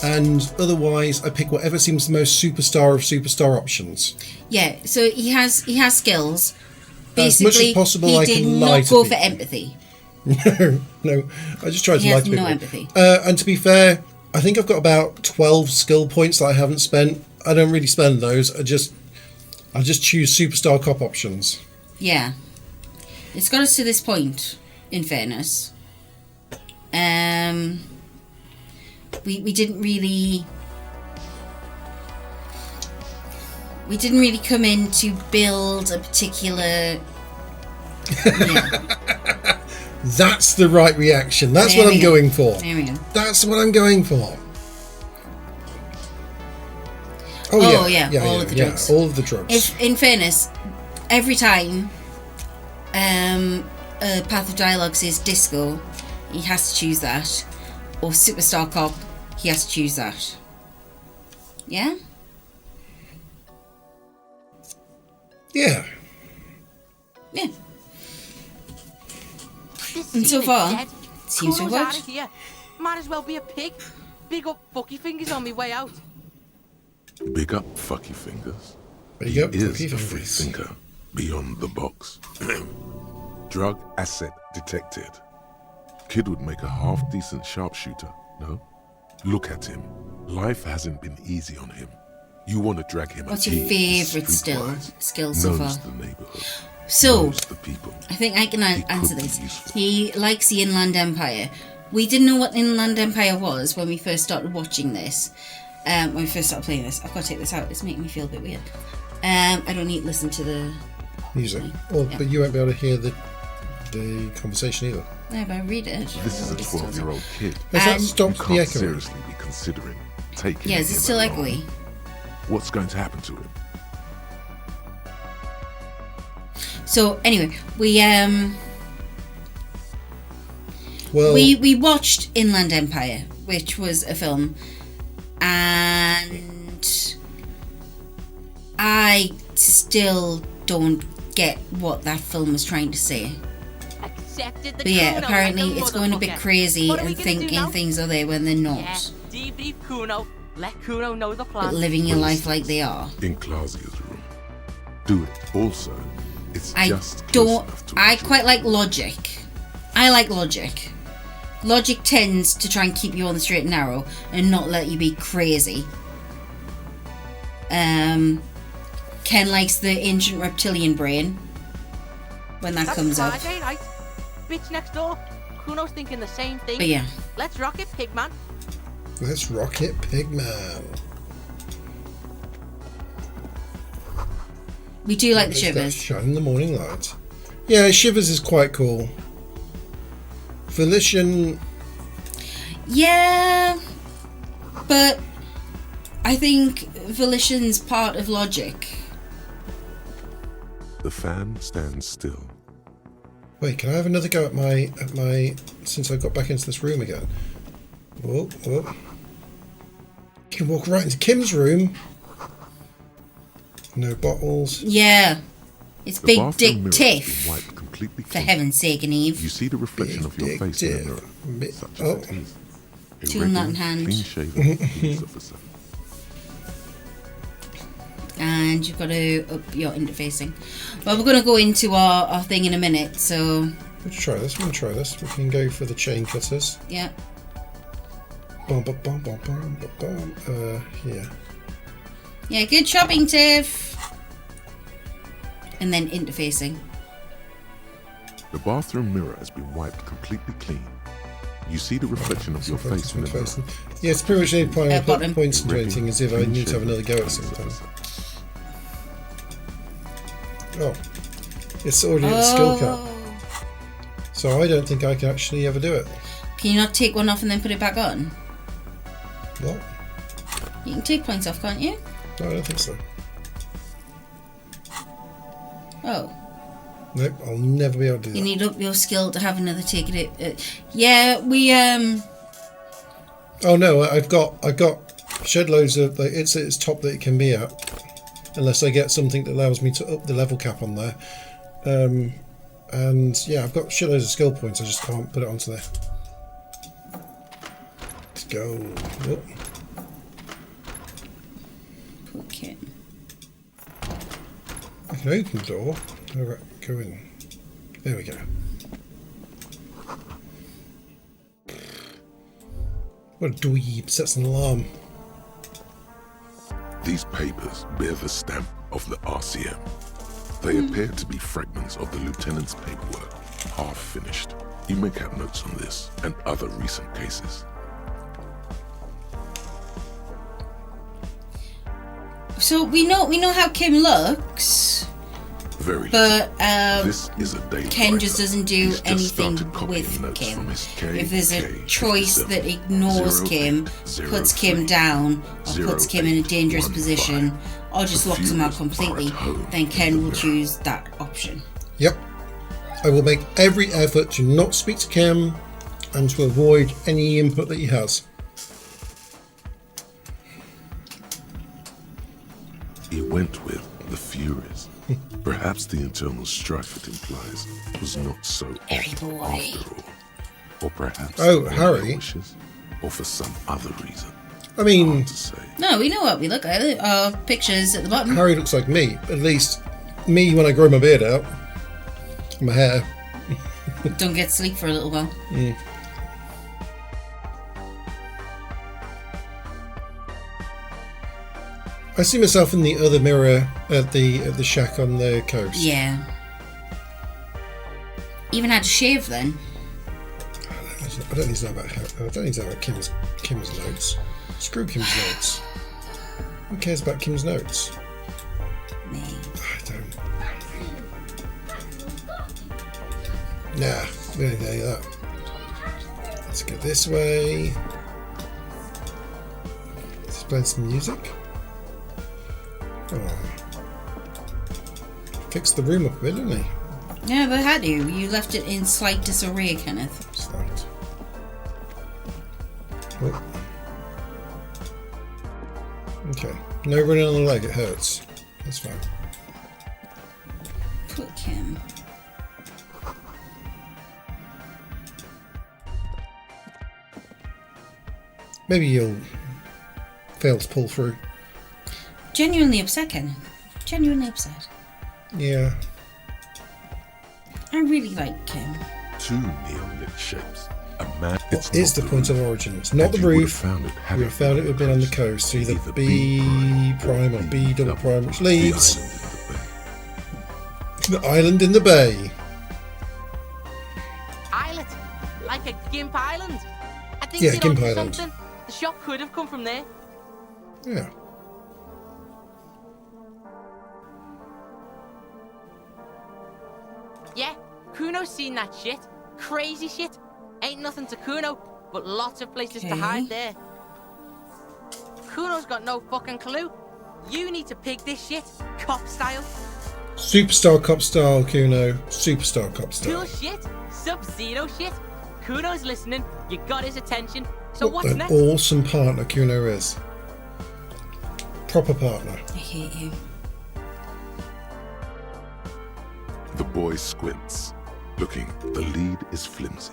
And otherwise, I pick whatever seems the most superstar of superstar options. Yeah, so he has skills. As Basically, much as possible, I did can not lie to go for people. empathy. No. I just tried He to lie has to people. no empathy. And to be fair, I think I've got about 12 skill points that I haven't spent. I don't really spend those. I just choose superstar cop options. Yeah. It's got us to this point, in fairness. We didn't really come in to build a particular... Yeah. That's the right reaction. That's There what we I'm go. going for. There we go. That's what I'm going for. Oh, yeah, all of the drugs. All of the drugs. If, in fairness, every time a Path of Dialogue says disco, he has to choose that. Or Superstar Cop, he has to choose that. Yeah? Yeah. Yeah. This And so scene is far, dead. seems to have Kuno's worked. out of here. Might as well be a pig. Big up fucky fingers on me way out. Big up Fucky Fingers. Big He up is Fucky a free Fingers. thinker beyond the box. Drug asset detected. Kid would make a half-decent sharpshooter, no? Look at him. Life hasn't been easy on him. You want to drag him What's a your key, favourite streetwise, skill so far? knows the neighborhood, So, knows the people. I think I can answer be this. useful. He likes the Inland Empire. We didn't know what Inland Empire was when we first started watching this. When we first started playing this. I've got to take this out. It's making me feel a bit weird. I don't need to listen to the... Music. Well, but you won't be able to hear the conversation either. Yeah, but I read it. This is a 12-year-old kid. Has that And- stopped You the can't echoing? seriously be considering taking Yeah, is it him still along. echoey? What's going to happen to him? So anyway, Well, we watched Inland Empire, which was a film, and I still don't get what that film was trying to say. Accepted the But yeah, Kuno apparently like a it's going a bit motherfucker. crazy What are we and gonna do thinking now? things are there when they're not. Yeah, debrief Kuno. Let Kuno know the plan. But living your life like they are. In Clausia's room. Do it. Also, it's I just close don't. enough to I enjoy. quite like logic. I like logic. Logic tends to try and keep you on the straight and narrow and not let you be crazy. Ken likes the ancient reptilian brain when that comes up. Stargate, right? Bitch next door. Kuno's thinking the same thing. But yeah. Let's rock it, Pigman. let's rock it, Pigman. We do like the There's that shivers. Shining the morning light. Yeah, Shivers is quite cool. Volition. Yeah, but I think volition's part of logic. The fan stands still. Wait, can I have another go at my since I got back into this room again? Whoa, whoa. You can walk right into Kim's room. No bottles. Yeah, it's The Big bathroom Dick mirror has Tiff. been wiped completely For clean. heaven's sake, and Eve. You see the reflection of your Big face in the Dick mirror. Tiff. Such Oh. as it is. A Tool nut in regular, hand. clean-shaven police officer. And you've got to up your interfacing. Well, we're going to go into our thing in a minute, so Let's try this. We'll try this. We can go for the chain cutters. yeah. Bum, bum, bum, bum, bum, bum, bum. Yeah. Yeah, good shopping, Tiff. And then interfacing. The bathroom mirror has been wiped completely clean. You see the reflection of your face in the mirror. Yeah, it's pretty much the only point I bottom. put points into anything is if I need to have another go at something. Oh. It's already at the skill cap. So I don't think I can actually ever do it. Can you not take one off and then put it back on? What? You can take points off, can't you? No, I don't think so. Oh. Nope, I'll never be able to do that. You need up your skill to have another take it. Yeah, we Oh no, I've got shed loads of like it's at its top that it can be at, unless I get something that allows me to up the level cap on there. And yeah, I've got shitloads of skill points. I just can't put it onto there. Let's go. Oh. Okay. I can open the door. All right, go in. There we go. What a dweeb, sets an alarm. These papers bear the stamp of the RCM. They appear to be fragments of the lieutenant's paperwork, half finished. You may have notes on this and other recent cases. So we know how Kim looks, Very but this is a daily Ken just writer. doesn't do He's just anything started copying with notes Kim. from his K, If there's a K, choice 57, that ignores 08, Kim, 03, puts Kim down, or puts Kim in a dangerous 08, position, or just The locks him out Furies are completely, at home then in Ken the will mirror. choose that option. Yep. I will make every effort to not speak to Kim and to avoid any input that he has. He went with the Furies. Perhaps the internal strife it implies was not so awful after all. Or perhaps Oh, for Harry. their wishes, or for some other reason. I mean, No, we know what we look at. Our pictures at the bottom. Harry looks like me. At least me when I grow my beard out. My hair. Don't get sleep for a little while. Mm. I see myself in the other mirror at the shack on the coast. Yeah. Even had to shave then. I don't need to know about Kim's notes. Screw Kim's notes. Who cares about Kim's notes? Me. I don't. Nah, we don't need any of that. Let's go this way. Let's play some music. Oh. Fixed the room up a bit, didn't he? Yeah, but how do you? You left it in slight disarray, Kenneth. Slight. Oh. Okay. No running on the leg, it hurts. That's fine. Poor Kim. Maybe you'll fail to pull through. Genuinely upset, Kenneth. Genuinely upset. Yeah. I really like Kim. Two neon-lit shapes. A man. What is the point of origin? It's not the roof. You would have found it would have been on the coast. So either B prime or B double prime, which leads the island in the bay. Islet? Like a Gimp Island? I think Yeah, you're Gimp onto Island. something. The shot could have come from there. Yeah. Yeah, Kuno's seen that shit. Crazy shit. Ain't nothing to Kuno, but lots of places to hide there. Kuno's got no fucking clue. You need to pig this shit, cop style. Superstar cop style, Kuno. Superstar cop Cool style. shit, Sub-Zero shit. Kuno's listening, you got his attention. So What what's an next? awesome partner Kuno is. Proper partner. I hate you. The boy squints. Looking, the lead is flimsy.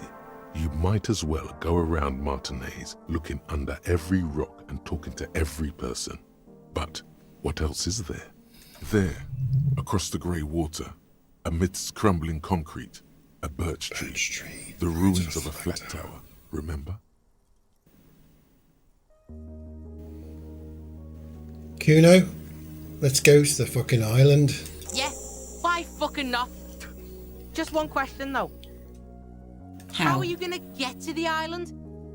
You might as well go around Martinez looking under every rock and talking to every person. But what else is there? There, across the grey water, amidst crumbling concrete, a birch tree. The ruins of a flat tower, remember? Kuno, let's go to the fucking island. Yeah, why fucking not? Just one question though. How are you gonna get to the island?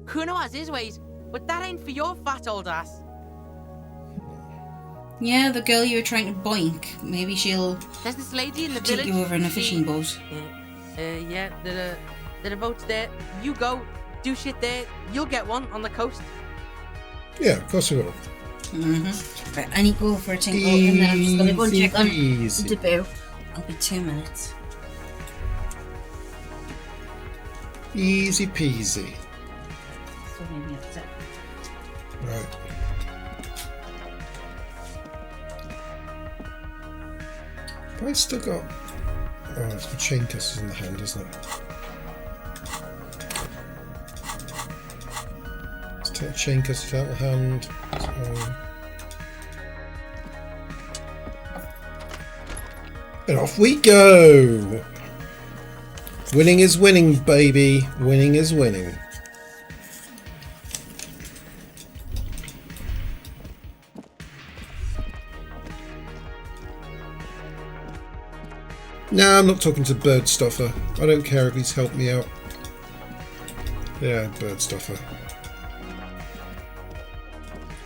Kuno has his ways, but that ain't for your fat old ass. Yeah, the girl you were trying to boink. Maybe she'll There's this lady in the take village. you over in a she- fishing boat. Yeah, there are boats there. You go, do shit there. You'll get one on the coast. Yeah, of course we will. Mm-hmm. Right, I need to go for a tinkle and then I'm just gonna go and check on Easy the boo. I'll be 2 minutes. Easy peasy. So maybe that's it. Right. Have I still got... Oh, it's the chain casters in the hand, isn't it? Let's take the chain casters out of the hand. And off we go! Winning is winning, baby. Winning is winning. Nah, I'm not talking to Bird Stuffer. I don't care if he's helped me out. Yeah, Bird Stuffer.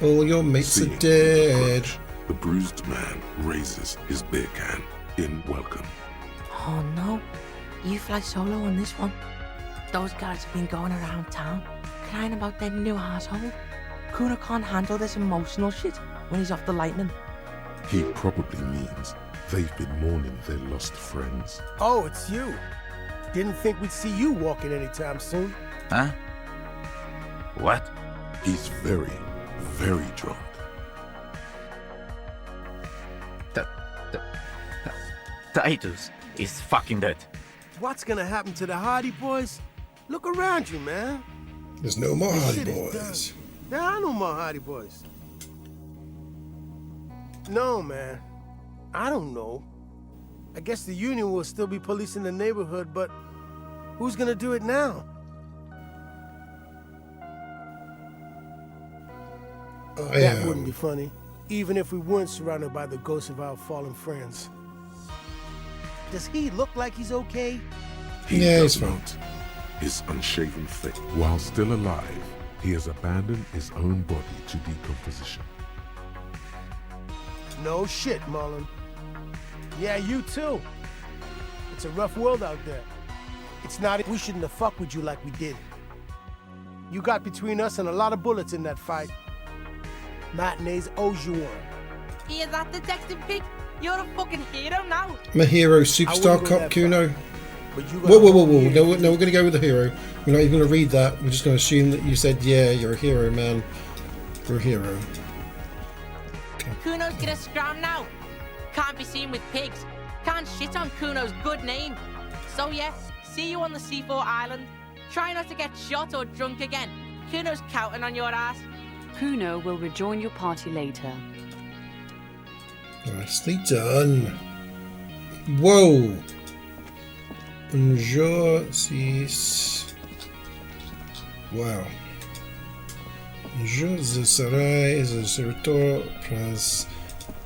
All your mates Seeing are dead. approach, the bruised man raises his beer can in welcome. Oh no, you fly solo on this one. Those guys have been going around town crying about their new asshole. Kuno can't handle this emotional shit when he's off the lightning. He probably means they've been mourning their lost friends. Oh, it's you. Didn't think we'd see you walking anytime soon. Huh? What? He's very, very drunk. Titus is fucking dead. What's gonna happen to the Hardy Boys? Look around you, man. There's no more This Hardy shit is Boys. done. There are no more Hardy Boys. No, man. I don't know. I guess the Union will still be policing the neighborhood, but who's gonna do it now? That wouldn't be funny, even if we weren't surrounded by the ghosts of our fallen friends. Does he look like he's okay? He Yeah, does he's fine. not. His unshaven face. While still alive, he has abandoned his own body to decomposition. No shit, Marlon. Yeah, you too. It's a rough world out there. It's not. We shouldn't have fucked with you like we did. You got between us and a lot of bullets in that fight. Matinees owes you one. Hear that, Detective Pig? You're a fucking hero now. I'm a hero, superstar cop, Kuno. Whoa. No, we're going to go with the hero. We're not even going to read that. We're just going to assume that you said, yeah, you're a hero, man. You're a hero. Kuno's gonna scram now. Can't be seen with pigs. Can't shit on Kuno's good name. So yeah, see you on the C4 island. Try not to get shot or drunk again. Kuno's counting on your ass. Kuno will rejoin your party later. Nicely done. Whoa. Bonjour, sis. Wow. Je serai the retour plus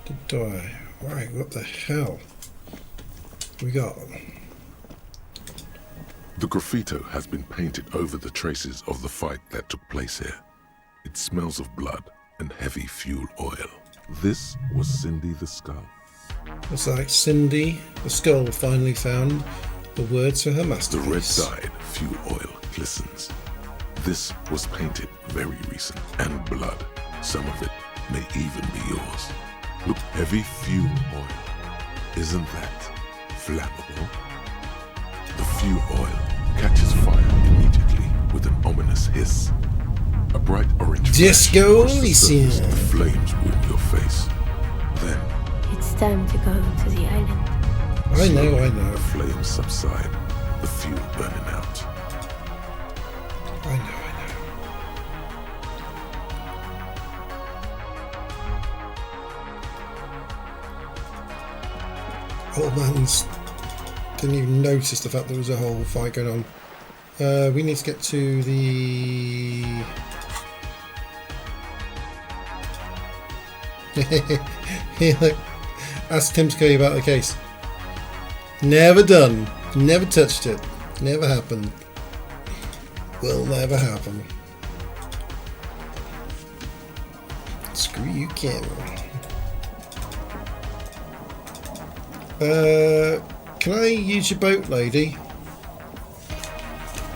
the die. Right, what the hell? We got. The graffito has been painted over the traces of the fight that took place here. It smells of blood and heavy fuel oil. This was Cindy the Skull. Looks like Cindy the Skull finally found the words for her masterpiece. The red-dyed fuel oil glistens. This was painted very recent, and blood, some of it may even be yours. Look, heavy fuel oil. Isn't that flammable? The fuel oil catches fire immediately with an ominous hiss. A bright orange Disco flash Elysium. the flames wound your face. Then It's time to go to the island. I know. the flames subside, the fuel burning out. I know. Old man's didn't even notice the fact there was a whole fight going on. We need to get to the. Look, ask Tim to tell you about the case. Never done. Never touched it. Never happened. Will never happen. Screw you, Kim. Can I use your boat, lady?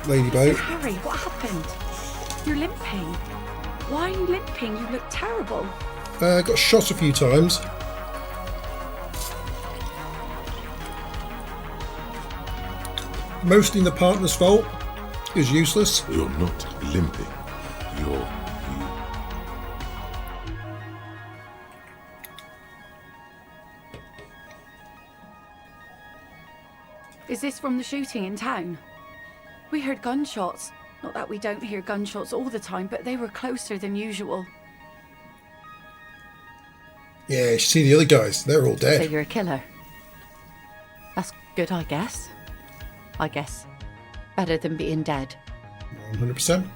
Lady boat. Harry, what happened? You're limping. Why are you limping? You look terrible. Got shot a few times. Mostly the partner's fault. It was useless. You're not limping. You're you. Is this from the shooting in town? We heard gunshots. Not that we don't hear gunshots all the time, but they were closer than usual. Yeah, you should see the other guys. They're all So dead. you're a killer. That's good, I guess. Better than being dead. 100%.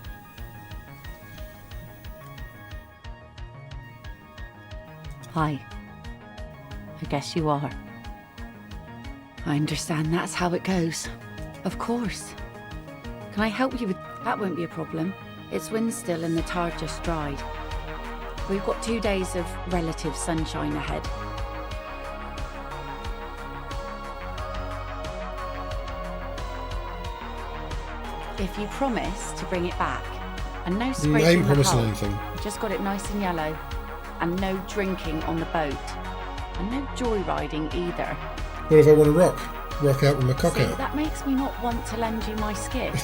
Hi. I guess you are. I understand that's how it goes. Of course. Can I help you with... That won't be a problem. It's wind still and the tar just dried. We've got 2 days of relative sunshine ahead. If you promise to bring it back, and no I scraping ain't the promising hull, anything. just got it nice and yellow, and no drinking on the boat, and no joyriding either. What if I want to rock? Rock out with my cock See, out. that makes me not want to lend you my skiff.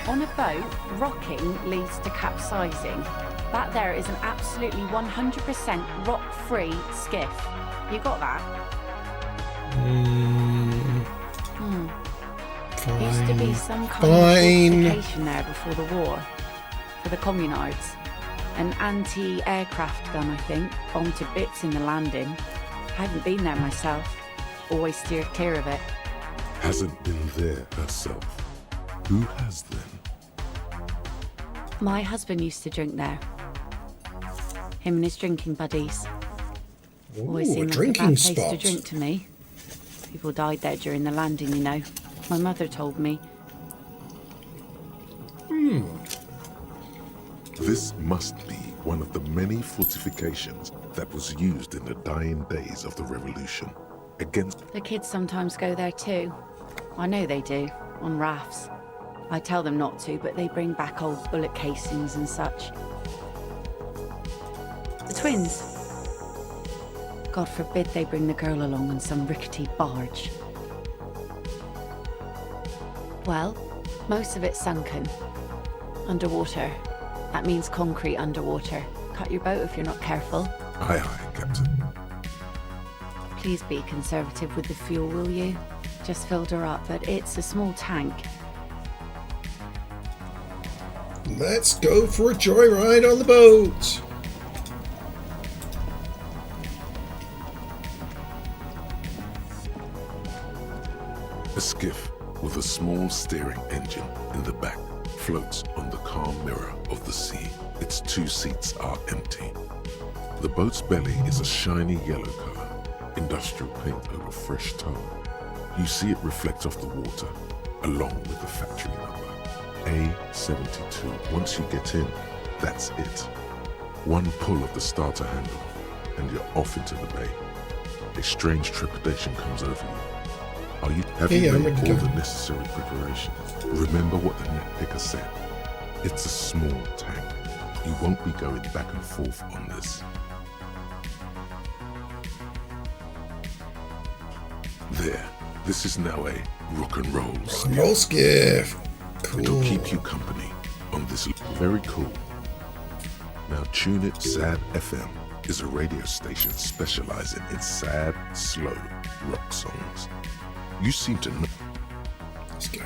On a boat, rocking leads to capsizing. That there is an absolutely 100% rock-free skiff. You got that? Fine. Used to be some kind Fine. of fortification there before the war. For the communards. An anti-aircraft gun, I think. Bombed to bits in the landing. I haven't been there myself. Always steered clear of it. Hasn't been there herself. Who has then? My husband used to drink there. Him and his drinking buddies. Always Ooh, a seemed like drinking a bad place spot. to drink to me. People died there during the landing, you know. My mother told me. This must be one of the many fortifications that was used in the dying days of the revolution against. The kids sometimes go there too. I know they do, on rafts. I tell them not to, but they bring back old bullet casings and such. The twins. God forbid they bring the girl along on some rickety barge. Well, most of it's sunken. Underwater. That means concrete underwater. Cut your boat if you're not careful. Aye, aye, Captain. Please be conservative with the fuel, will you? Just filled her up, but it's a small tank. Let's go for a joyride on the boat. A skiff with a small steering engine in the back floats on the calm mirror of the sea. Its 2 seats are empty. The boat's belly is a shiny yellow color, industrial paint over fresh tar. You see it reflect off the water, along with the factory number, A72. Once you get in, that's it. One pull of the starter handle, and you're off into the bay. A strange trepidation comes over you. Have you made all the necessary preparations? Remember what the net picker said. It's a small tank. You won't be going back and forth on this. There. This is now a rock and roll Small skiff. Cool. It'll keep you company on this. Very cool. Now tune it. Sad FM is a radio station specializing in sad, slow rock songs. You seem to know. Let's go.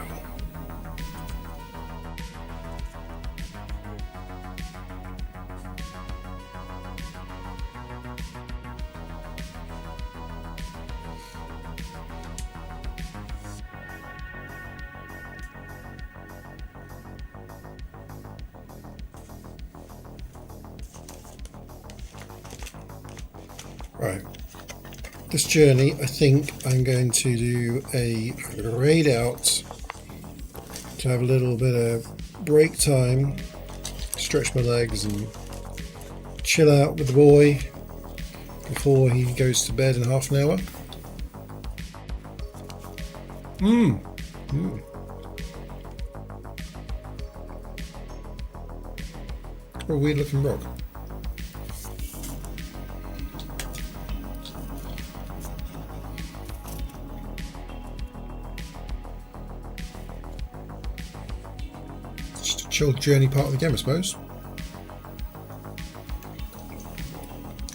Right. This journey, I think I'm going to do I'm going to raid out to have a little bit of break time, stretch my legs and chill out with the boy before he goes to bed in half an hour. What a weird looking rock. Chill journey part of the game, I suppose.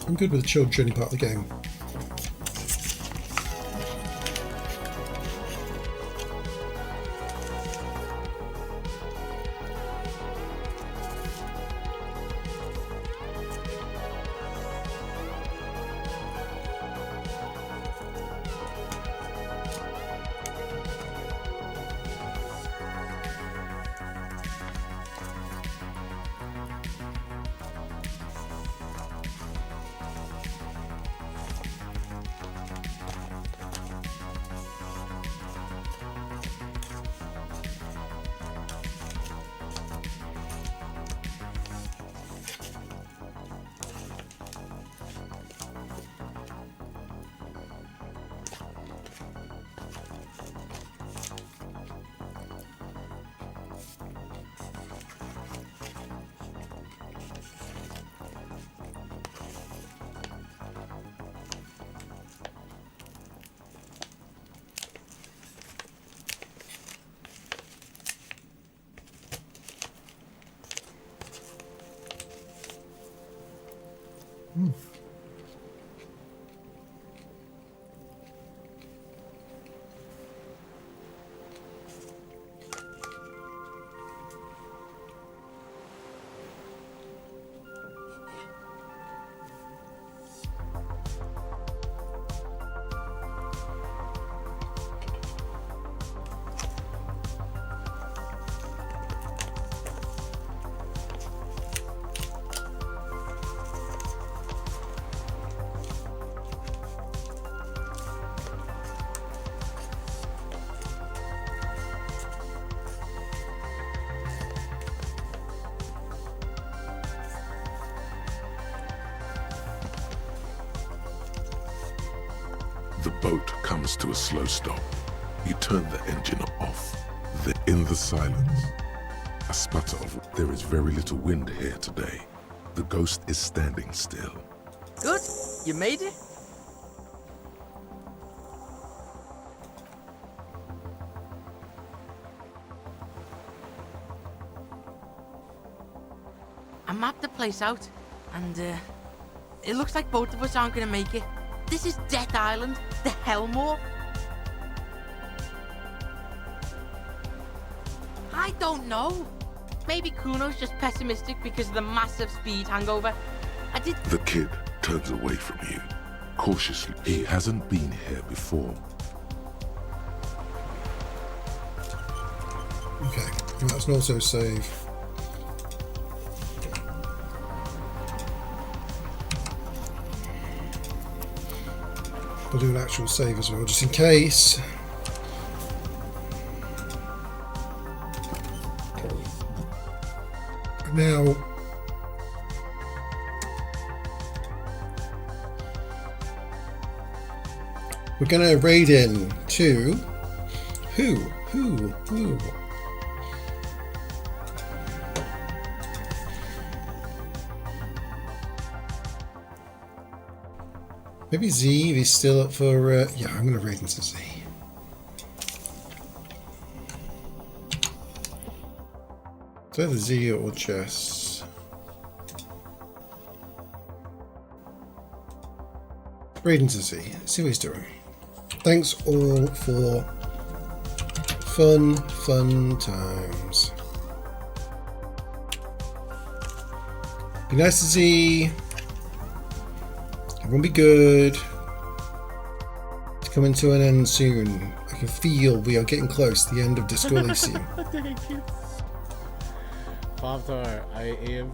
I'm good with the chill journey part of the game. The boat comes to a slow stop. You turn the engine off. In the silence, a sputter of... There is very little wind here today. The ghost is standing still. Good. You made it. I mapped the place out, and it looks like both of us aren't gonna make it. This is Death Island, the Hellmore. I don't know. Maybe Kuno's just pessimistic because of the massive speed hangover. The kid turns away from you, cautiously. He hasn't been here before. Okay, that's an auto save. We'll do an actual save as well, just in case. Now, we're going to raid in to who? Maybe Z if he's still up for. Yeah, I'm going to raid into Z. So the Z or chess. Raid into Z. See what he's doing. Thanks all for fun times. Be nice to Z. Everyone be good. It's coming to an end soon. I can feel we are getting close to the end of Disco Elysium. Thank you. Pop-Tart, I am